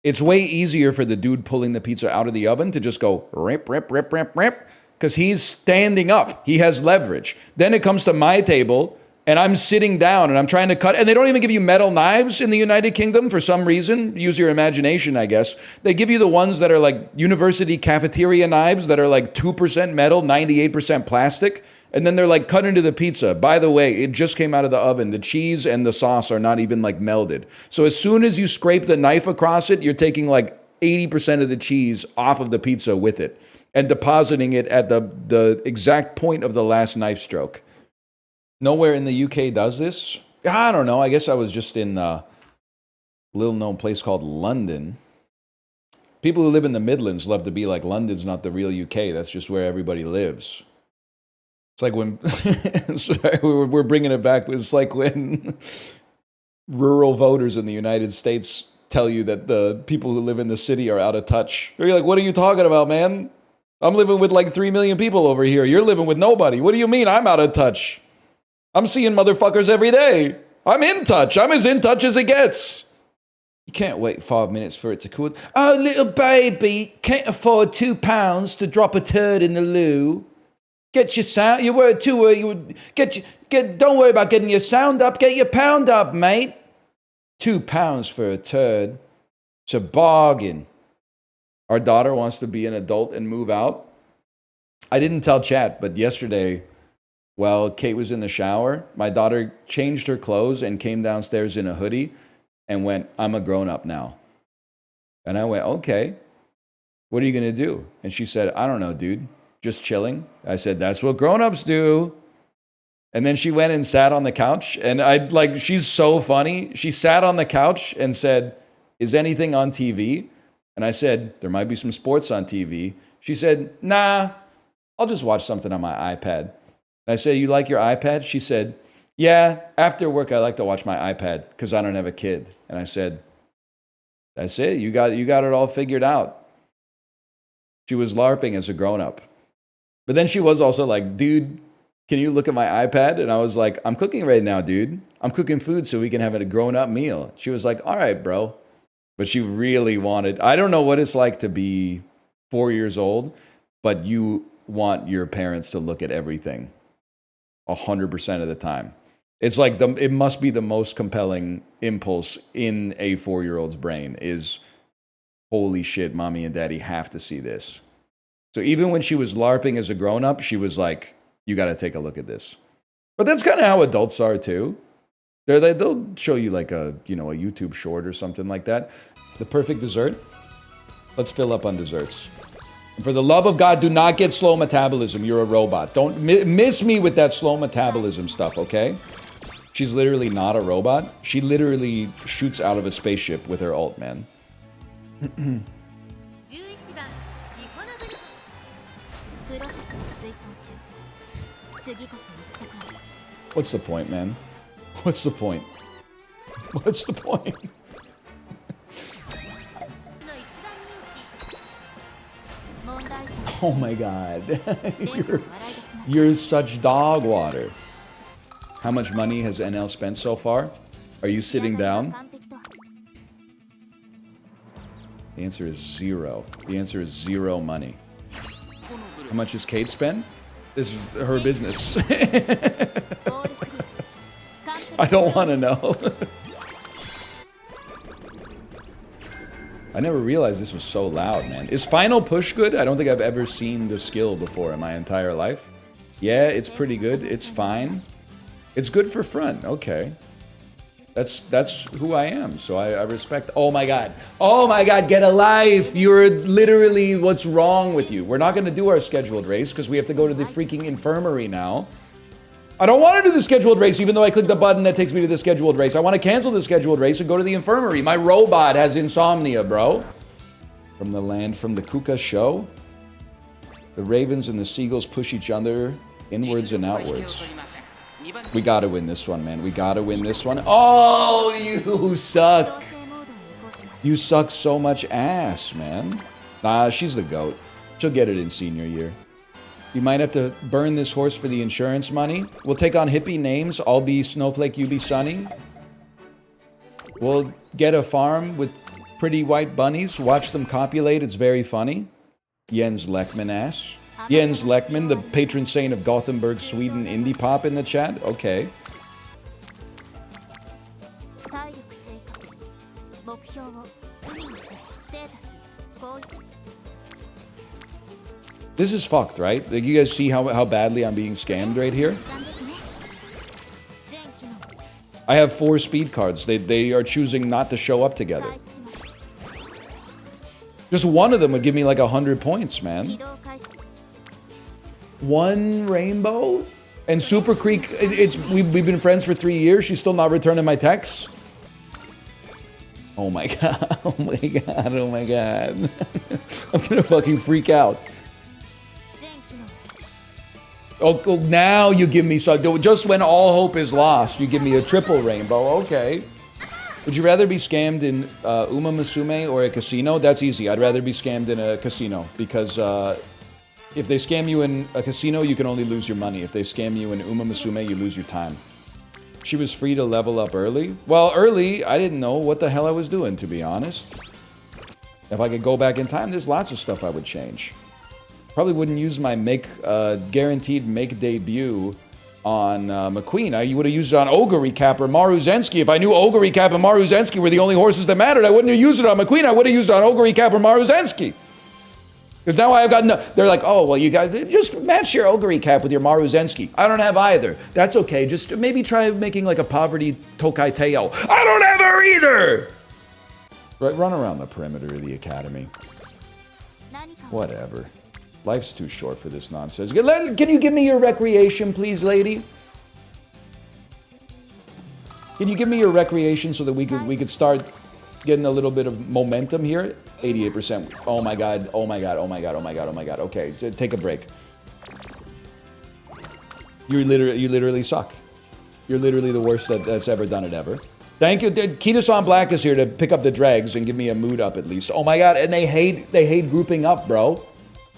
It's way easier for the dude pulling the pizza out of the oven to just go rip, rip, rip, rip, rip, because he's standing up. He has leverage. Then it comes to my table, and I'm sitting down, and I'm trying to cut, and they don't even give you metal knives in the United Kingdom for some reason. Use your imagination, I guess. They give you the ones that are like university cafeteria knives that are like 2% metal, 98% plastic. And then they're like cut into the pizza. By the way, it just came out of the oven. The cheese and the sauce are not even like melded. So as soon as you scrape the knife across it, you're taking like 80% of the cheese off of the pizza with it and depositing it at the exact point of the last knife stroke. Nowhere in the UK does this. I don't know. I guess I was just in a little known place called London. People who live in the Midlands love to be like, London's not the real UK. That's just where everybody lives. It's like when, sorry, we're bringing it back. It's like when rural voters in the United States tell you that the people who live in the city are out of touch. You're like, what are you talking about, man? I'm living with like 3 million people over here. You're living with nobody. What do you mean I'm out of touch? I'm seeing motherfuckers every day. I'm in touch. I'm as in touch as it gets. You can't wait 5 minutes for it to cool. Oh, little baby, can't afford £2 to drop a turd in the loo. Get your sound. You were too. Don't worry about getting your sound up. Get your pound up, mate. £2 for a turd. It's a bargain. Our daughter wants to be an adult and move out. I didn't tell chat, but yesterday, while Kate was in the shower, my daughter changed her clothes and came downstairs in a hoodie and went, "I'm a grown up now." And I went, "Okay. What are you gonna do?" And she said, "I don't know, dude. Just chilling." I said, "That's what grown-ups do." And then she went and sat on the couch, and she's so funny. She sat on the couch and said, "Is anything on TV?" And I said, "There might be some sports on TV." She said, "Nah, I'll just watch something on my iPad." And I said, "You like your iPad?" She said, "Yeah, after work I like to watch my iPad because I don't have a kid." And I said, "That's it. You got it all figured out." She was LARPing as a grown-up. But then she was also like, "Dude, can you look at my iPad?" And I was like, "I'm cooking right now, dude. I'm cooking food so we can have a grown-up meal." She was like, "All right, bro." But she really wanted, I don't know what it's like to be 4 years old, but you want your parents to look at everything 100% of the time. It's like it must be the most compelling impulse in a 4-year-old's brain is, holy shit, mommy and daddy have to see this. So even when she was LARPing as a grown-up, she was like, you got to take a look at this. But that's kind of how adults are too. They'll show you like a YouTube short or something like that. The perfect dessert? Let's fill up on desserts. And for the love of God, do not get slow metabolism. You're a robot. Don't miss me with that slow metabolism stuff, okay? She's literally not a robot. She literally shoots out of a spaceship with her ult, man. What's the point, man? What's the point? What's the point? Oh my god. You're such dog water. How much money has NL spent so far? Are you sitting down? The answer is 0. The answer is 0 money. How much is Kate spend? This is her business. I don't want to know. I never realized this was so loud, man. Is Final Push good? I don't think I've ever seen the skill before in my entire life. Yeah, it's pretty good. It's fine. It's good for front. Okay. That's who I am, so I respect. Oh my god. Oh my god, get a life. You're literally, what's wrong with you? We're not going to do our scheduled race because we have to go to the freaking infirmary now. I don't want to do the scheduled race, even though I click the button that takes me to the scheduled race. I want to cancel the scheduled race and go to the infirmary. My robot has insomnia, bro. From the land, from the Kuka show. The ravens and the seagulls push each other inwards and outwards. We gotta win this one, man. We gotta win this one. Oh, you suck. You suck so much ass, man. Nah, she's the GOAT. She'll get it in senior year. You might have to burn this horse for the insurance money. We'll take on hippie names. I'll be Snowflake, you be Sunny. We'll get a farm with pretty white bunnies. Watch them copulate. It's very funny. Jens Lekman ass. Jens Lekman, the patron saint of Gothenburg, Sweden indie pop in the chat. Okay. This is fucked, right? Like, you guys see how badly I'm being scammed right here? I have 4 speed cards. They are choosing not to show up together. Just one of them would give me like 100 points, man. 1 rainbow? And Super Creek, we've been friends for 3 years. She's still not returning my texts. Oh my god. Oh my god. Oh my god. I'm gonna fucking freak out. Oh, now you give me some. Just when all hope is lost, you give me a triple rainbow. Okay. Would you rather be scammed in Uma Musume or a casino? That's easy. I'd rather be scammed in a casino because if they scam you in a casino, you can only lose your money. If they scam you in Uma Musume, you lose your time. She was free to level up early. Well, early, I didn't know what the hell I was doing, to be honest. If I could go back in time, there's lots of stuff I would change. Probably wouldn't use my guaranteed make debut on McQueen. I would have used it on Ogre Recap or Maruzensky. If I knew Ogre Recap and Maruzensky were the only horses that mattered, I wouldn't have used it on McQueen. I would have used it on Ogre Recap or Maruzensky. Because now I've got no... They're like, oh, well, you guys... Just match your Ogre Recap with your Maruzensky. I don't have either. That's okay. Just maybe try making like a poverty Tokai Teo. I don't have her either! Right, run around the perimeter of the academy. Whatever. Life's too short for this nonsense. Can you give me your recreation, please, lady? Can you give me your recreation so that we could start getting a little bit of momentum here? 88%. Oh my god. Oh my god. Oh my god. Oh my god. Oh my god. Okay, take a break. You literally suck. You're literally the worst that's ever done it ever. Thank you. Keto-san Black is here to pick up the dregs and give me a mood up at least. Oh my god. And they hate grouping up, bro.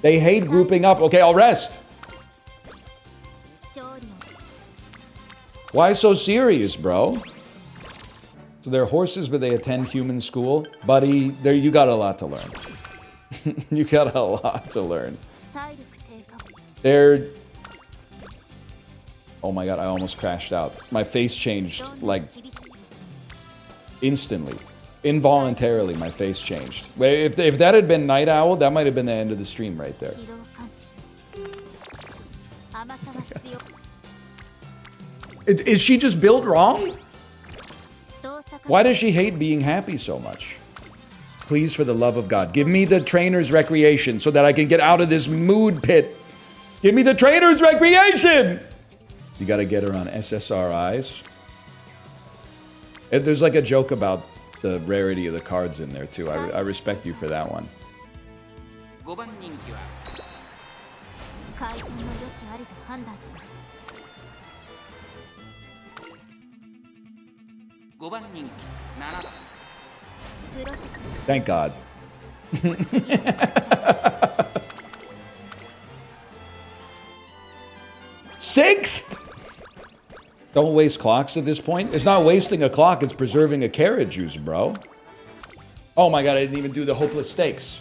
They hate grouping up. Okay, I'll rest. Why so serious, bro? So they're horses, but they attend human school. Buddy, you got a lot to learn. You got a lot to learn. They're... Oh my god, I almost crashed out. My face changed, like, instantly. Involuntarily, my face changed. If that had been Night Owl, that might have been the end of the stream right there. Is she just built wrong? Why does she hate being happy so much? Please, for the love of God, give me the trainer's recreation so that I can get out of this mood pit. Give me the trainer's recreation! You gotta get her on SSRIs. There's like a joke about the rarity of the cards in there too. I respect you for that one. Thank God. Sixth? Don't waste clocks at this point. It's not wasting a clock, it's preserving a carrot juice, bro. Oh my god, I didn't even do the hopeless stakes.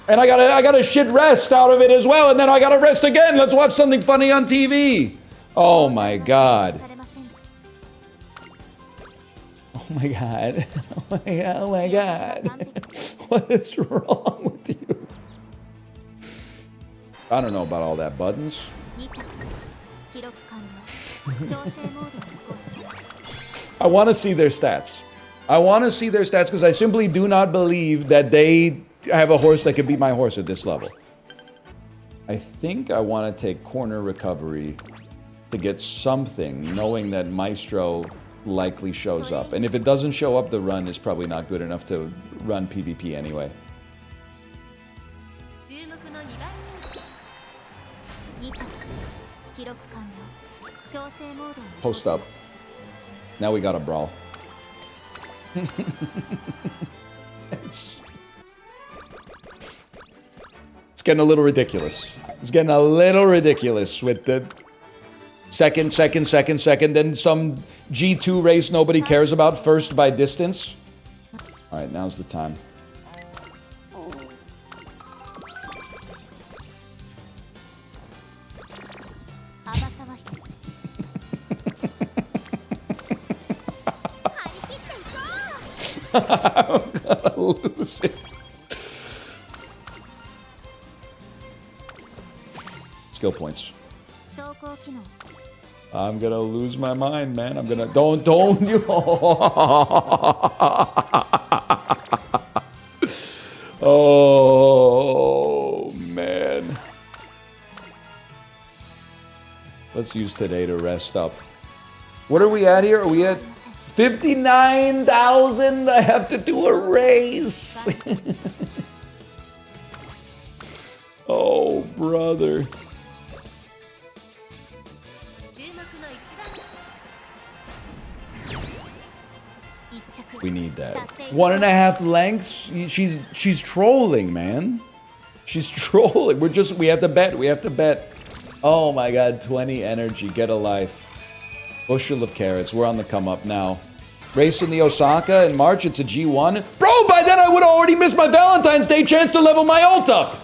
And I got a shit rest out of it as well, and then I gotta rest again. Let's watch something funny on TV. Oh my god. Oh my god. Oh my god. Oh my god. What is wrong with you? I don't know about all that buttons. I want to see their stats. I want to see their stats because I simply do not believe that they have a horse that could beat my horse at this level. I think I want to take corner recovery to get something, knowing that Maestro likely shows up. And if it doesn't show up, the run is probably not good enough to run PvP anyway. Post up. Now we got a brawl. It's getting a little ridiculous. It's getting a little ridiculous with the second, then some G2 race nobody cares about, first by distance. Alright, now's the time. I'm gonna lose it. Skill points. I'm gonna lose my mind, man. I'm gonna don't you. Oh man. Let's use today to rest up. What are we at here? Are we at 59,000? I have to do a race. Oh, brother. We need that. 1.5 lengths? She's trolling, man. She's trolling. We have to bet. We have to bet. Oh my god, 20 energy. Get a life. Bushel of carrots. We're on the come up now. Race in the Osaka in March. It's a G1. Bro, by then I would have already missed my Valentine's Day chance to level my ult up.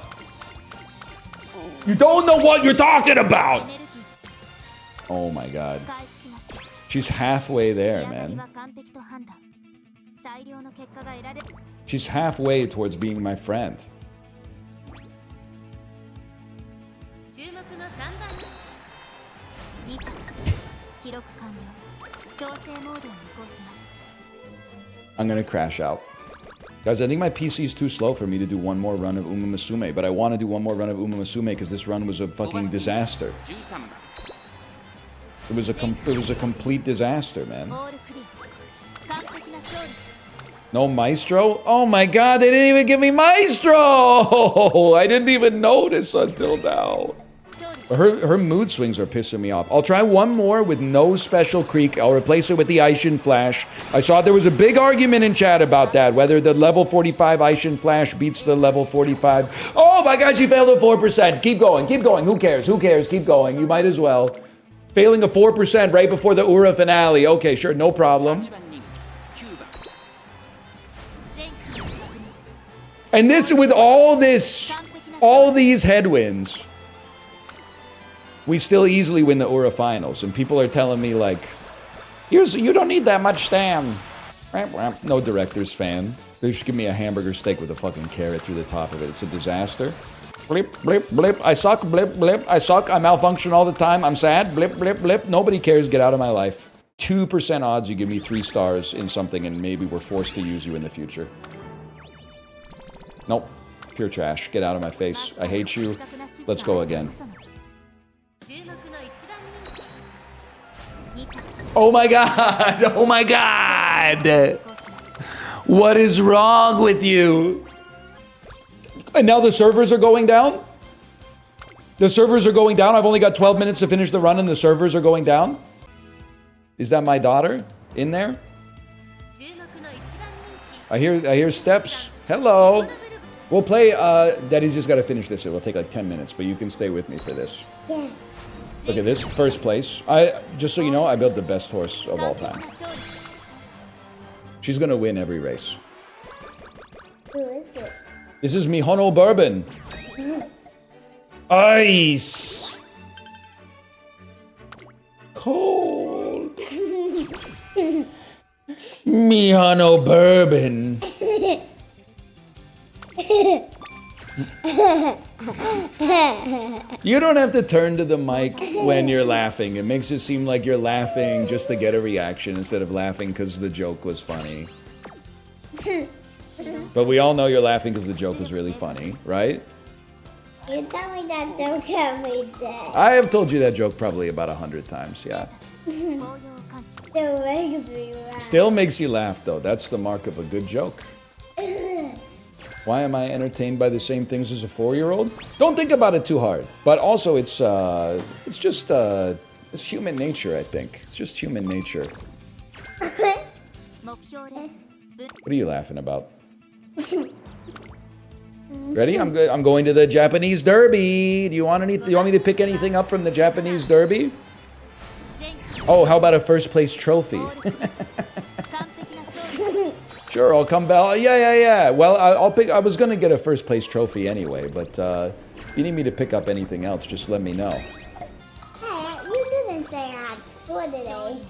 You don't know what you're talking about. Oh my god. She's halfway there, man. She's halfway towards being my friend. I'm gonna crash out. Guys, I think my PC is too slow for me to do one more run of Uma Musume, but I want to do one more run of Uma Musume because this run was a fucking disaster. It was a complete disaster, man. No Maestro? Oh my god, they didn't even give me Maestro! I didn't even notice until now. Her mood swings are pissing me off. I'll try one more with no special creek. I'll replace it with the Aishin Flash. I saw there was a big argument in chat about that, whether the level 45 Aishin Flash beats the level 45. Oh my god, she failed at 4%. Keep going, keep going. Who cares? Who cares? Keep going. You might as well. Failing a 4% right before the Ura finale. Okay, sure, no problem. And this, with all these headwinds, we still easily win the Ura finals. And people are telling me like, you don't need that much stam. No director's fan. They should give me a hamburger steak with a fucking carrot through the top of it. It's a disaster. Blip, blip, blip. I suck, blip, blip. I suck. I malfunction all the time. I'm sad. Blip, blip, blip. Nobody cares. Get out of my life. 2% odds you give me 3 stars in something and maybe we're forced to use you in the future. Nope. Pure trash. Get out of my face. I hate you. Let's go again. Oh my god! Oh my god! What is wrong with you? And now the servers are going down? The servers are going down? I've only got 12 minutes to finish the run and the servers are going down? Is that my daughter in there? I hear steps. Hello. We'll play, Daddy's just got to finish this. It will take like 10 minutes, but you can stay with me for this. Yes. Look at this, first place. Just so you know, I built the best horse of all time. She's gonna win every race. Who is it? This is Mihono bourbon. Ice. Cold. Mihono bourbon. You don't have to turn to the mic when you're laughing. It makes it seem like you're laughing just to get a reaction instead of laughing because the joke was funny. But we all know you're laughing because the joke was really funny, right? You tell me that joke every day. I have told you that joke probably about 100 times, yeah. Still makes me laugh. Still makes you laugh, though. That's the mark of a good joke. Why am I entertained by the same things as a 4-year-old? Don't think about it too hard. But also, it's just it's human nature, I think. It's just human nature. What are you laughing about? Ready? I'm good. I'm going to the Japanese Derby. Do you want any? Do you want me to pick anything up from the Japanese Derby? Oh, how about a first place trophy? Sure, I'll come back. Yeah. Well, I'll pick. I was gonna get a first place trophy anyway, but if you need me to pick up anything else, just let me know. Hey, you didn't say I had school today.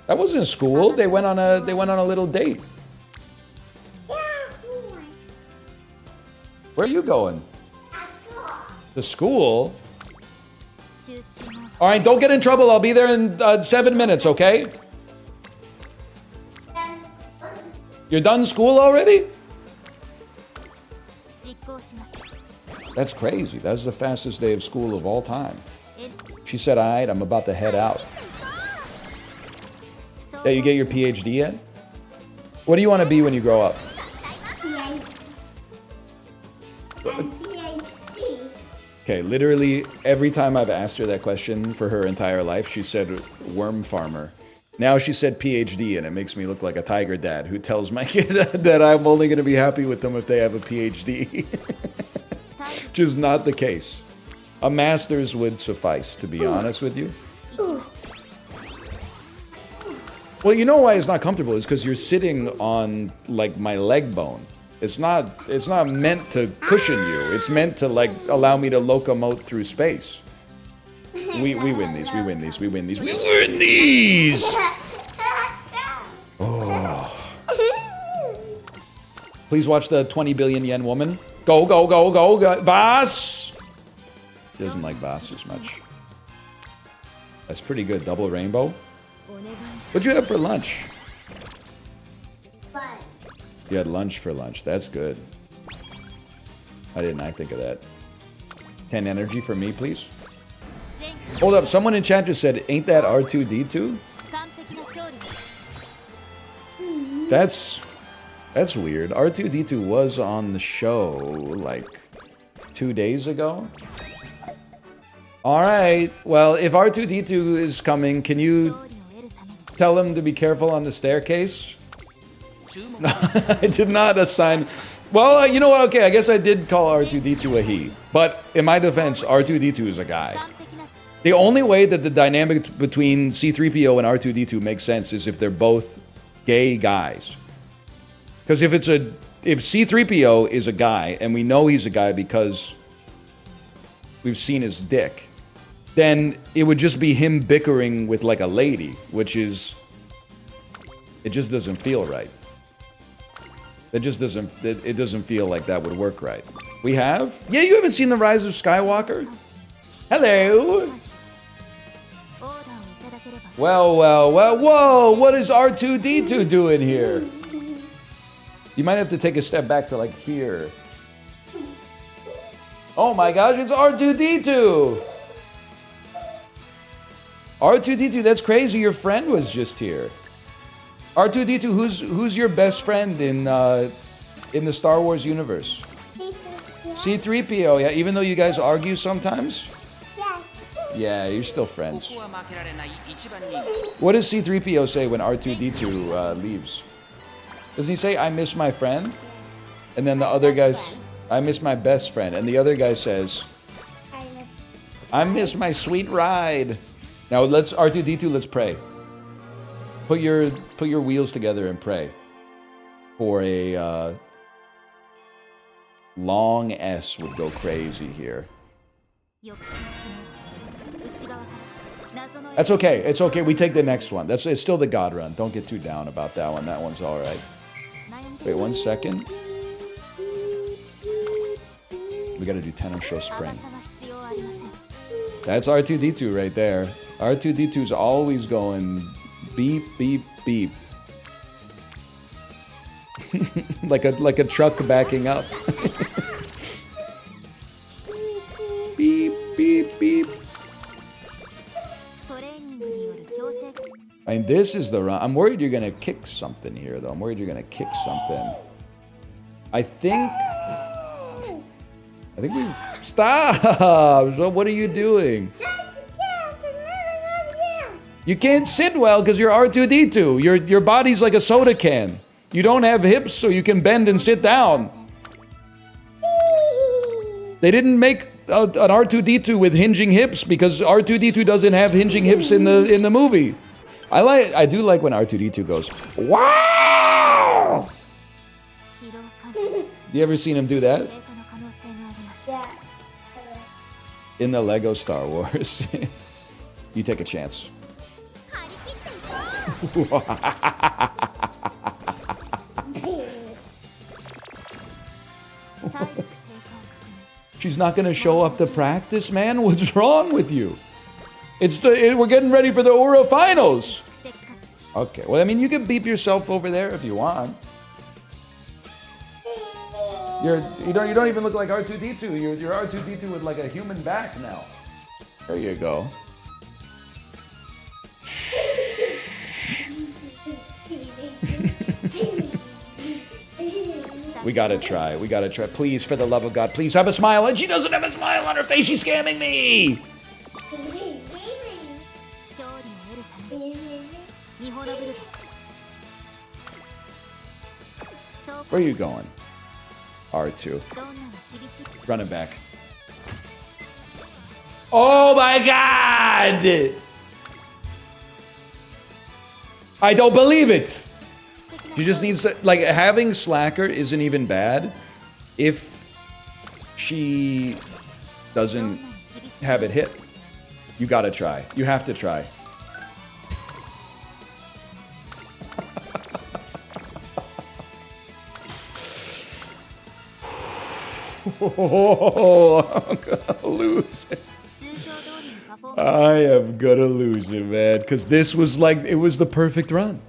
That wasn't school. They went on a little date. Where are you going? To school? All right, don't get in trouble. I'll be there in 7 minutes, okay? You're done school already? That's crazy. That's the fastest day of school of all time. She said, all right, I'm about to head out. Yeah, you get your PhD yet? What do you want to be when you grow up? Okay, literally every time I've asked her that question for her entire life, she said worm farmer. Now she said PhD, and it makes me look like a tiger dad who tells my kid that I'm only going to be happy with them if they have a PhD. Which is not the case. A master's would suffice, to be honest with you. Well, you know why it's not comfortable? It's because you're sitting on, like, my leg bone. It's not meant to cushion you. It's meant to, like, allow me to locomote through space. We win these. We win these. We win these. We win these. Oh. Please watch the 20 billion yen woman. Go, go, go, go, go. Voss! She doesn't like Voss as much. That's pretty good. Double rainbow. What'd you have for lunch? You had lunch for lunch. That's good. Why didn't I think of that? 10 energy for me, please. Hold up. Someone in chat just said, ain't that R2-D2? That's weird. R2-D2 was on the show like 2 days ago. All right. Well, if R2-D2 is coming, can you tell him to be careful on the staircase? No, I did not assign. Well, you know what? Okay, I guess I did call R2-D2 a he. But in my defense, R2-D2 is a guy. The only way that the dynamic between C-3PO and R2-D2 makes sense is if they're both gay guys. Because if C-3PO is a guy, and we know he's a guy because we've seen his dick, then it would just be him bickering with like a lady, which is, it just doesn't feel right. It just doesn't, it doesn't feel like that would work right. We have? Yeah, you haven't seen The Rise of Skywalker? Hello! Well, whoa, what is R2-D2 doing here? You might have to take a step back to like here. Oh my gosh, it's R2-D2! R2-D2, that's crazy, your friend was just here. R2-D2, who's your best friend in the Star Wars universe? C-3PO, yeah, even though you guys argue sometimes? Yes. Yeah, you're still friends. What does C-3PO say when R2-D2 leaves? Doesn't he say, I miss my friend? And then the other guy's, I miss my best friend. And the other guy says, I miss my sweet ride. Now let's, R2-D2, let's pray. Put your wheels together and pray for a Long S would go crazy here. That's okay. It's okay. We take the next one. It's still the God run. Don't get too down about that one. That one's all right. Wait 1 second. We got to do tenor show spring. That's R2D2 right there. R2D2's always going beep, beep, beep. like a truck backing up. Beep, beep, beep. I mean, this is the run. I'm worried you're gonna kick something here, though. I'm worried you're gonna kick something. I think we stop. So what are you doing? You can't sit well because you're R2D2. Your body's like a soda can. You don't have hips, so you can bend and sit down. They didn't make an R2D2 with hinging hips because R2D2 doesn't have hinging hips in the movie. I do like when R2D2 goes, wow! You ever seen him do that? Yeah. In the Lego Star Wars. You take a chance. She's not gonna show up to practice, man? What's wrong with you? We're getting ready for the Aura finals. Okay, well, I mean, you can beep yourself over there if you want. You don't even look like R2D2. You're R2D2 with like a human back now. There you go. We gotta try. We gotta try. Please, for the love of God, please have a smile. And she doesn't have a smile on her face. She's scamming me. Where are you going? R2. Run it back. Oh my God! I don't believe it. She just needs to, like, having Slacker isn't even bad if she doesn't have it hit. You gotta try. You have to try. Oh, I'm gonna lose it. I am gonna lose it, man. Because this was like, it was the perfect run.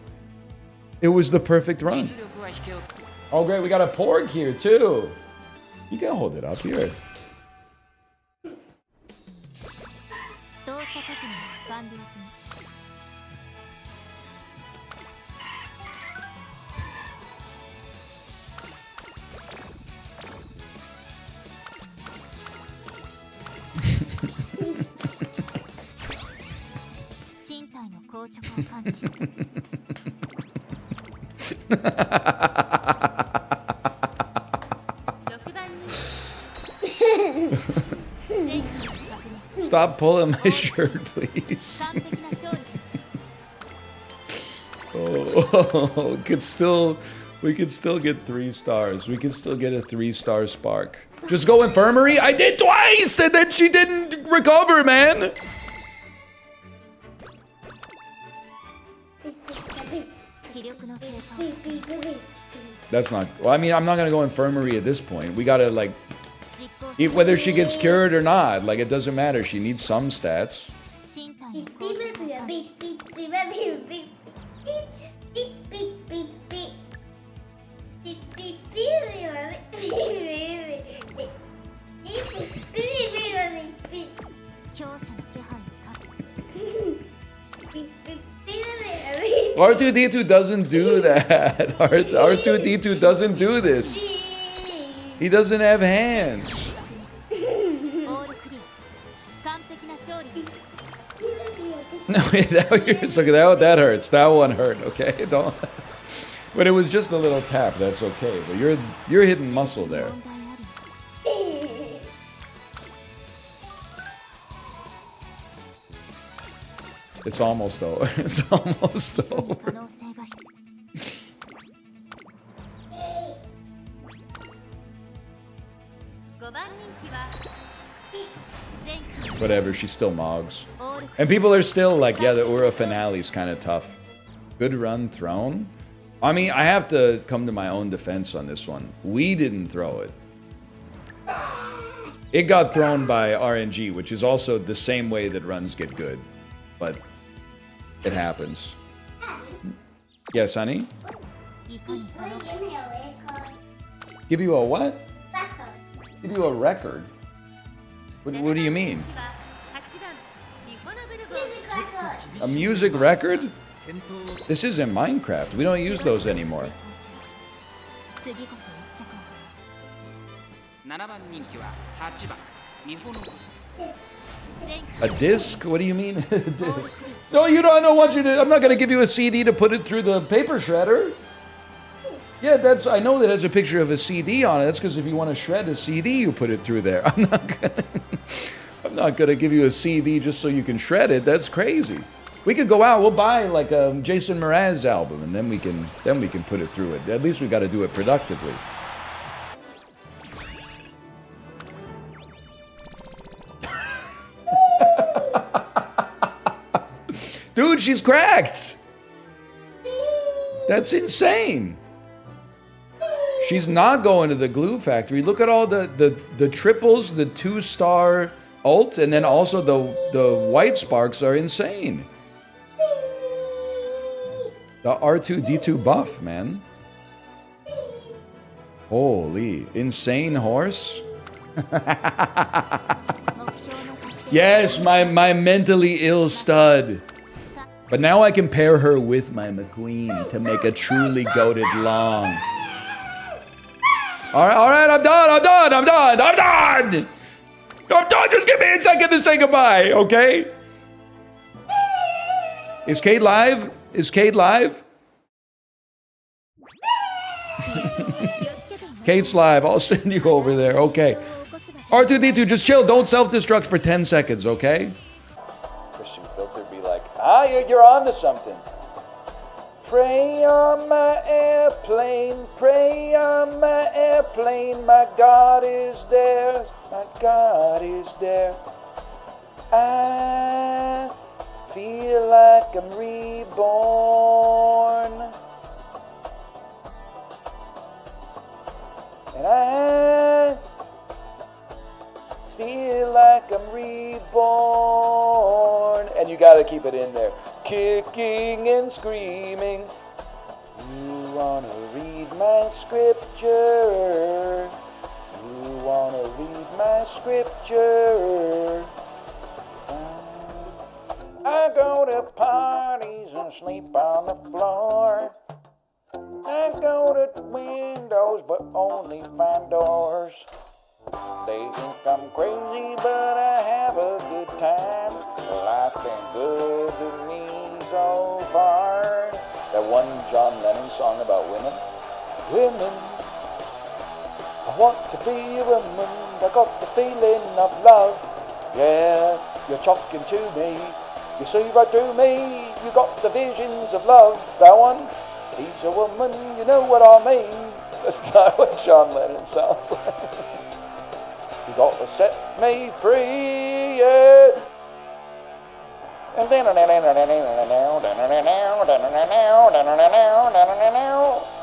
It was the perfect run. Oh, great. We got a Porg here, too. You can hold it up here. Stop pulling my shirt, please. Oh, we could still get 3 stars. We could still get a 3-star spark. Just go infirmary? I did twice, and then she didn't recover, man. That's not, well, I mean, I'm not gonna go infirmary at this point. We gotta, like, whether she gets cured or not, like, it doesn't matter. She needs some stats. R2D2 doesn't do that. R2D2 doesn't do this. He doesn't have hands. No, that hurts. That one hurt. Okay, don't. But it was just a little tap. That's okay. But you're hitting muscle there. It's almost over. It's almost over. Whatever, she still mogs. And people are still like, yeah, the Ura finale's kind of tough. Good run thrown? I mean, I have to come to my own defense on this one. We didn't throw it. It got thrown by RNG, which is also the same way that runs get good. But it happens. Yes, honey? Give you a what? Give you a record? What do you mean? A music record? This isn't Minecraft. We don't use those anymore. A disc? What do you mean? A disc? No, you don't. I don't want you to. I'm not gonna give you a CD to put it through the paper shredder. Yeah, that's. I know that has a picture of a CD on it. That's because if you want to shred a CD, you put it through there. I'm not gonna give you a CD just so you can shred it. That's crazy. We could go out. We'll buy like a Jason Mraz album, and then we can put it through it. At least we got to do it productively. Dude, she's cracked. That's insane. She's not going to the glue factory. Look at all the triples, the 2-star ult, and then also the white sparks are insane. The R2-D2 buff, man. Holy, insane horse. Yes, my mentally ill stud. But now I can pair her with my McQueen to make a truly goated long. All right, I'm done. Just give me a second to say goodbye, okay? Is Kate live? Kate's live. I'll send you over there, okay. R2-D2, just chill. Don't self-destruct for 10 seconds, okay? Christian Filter be like, you're on to something. Pray on my airplane, my God is there, I feel like I'm reborn, and I feel like I'm reborn, and you gotta keep it in there. Kicking and screaming. You wanna read my scripture? You wanna read my scripture? I go to parties and sleep on the floor. I go to windows but only find doors. They think I'm crazy, but I have a good time. Life's been good to me so far. That one John Lennon song about women. Women, I want to be a woman. I got the feeling of love. Yeah, you're talking to me. You see right through me. You got the visions of love. That one, he's a woman, you know what I mean. That's not what John Lennon sounds like. You got to set me free, yeah. And then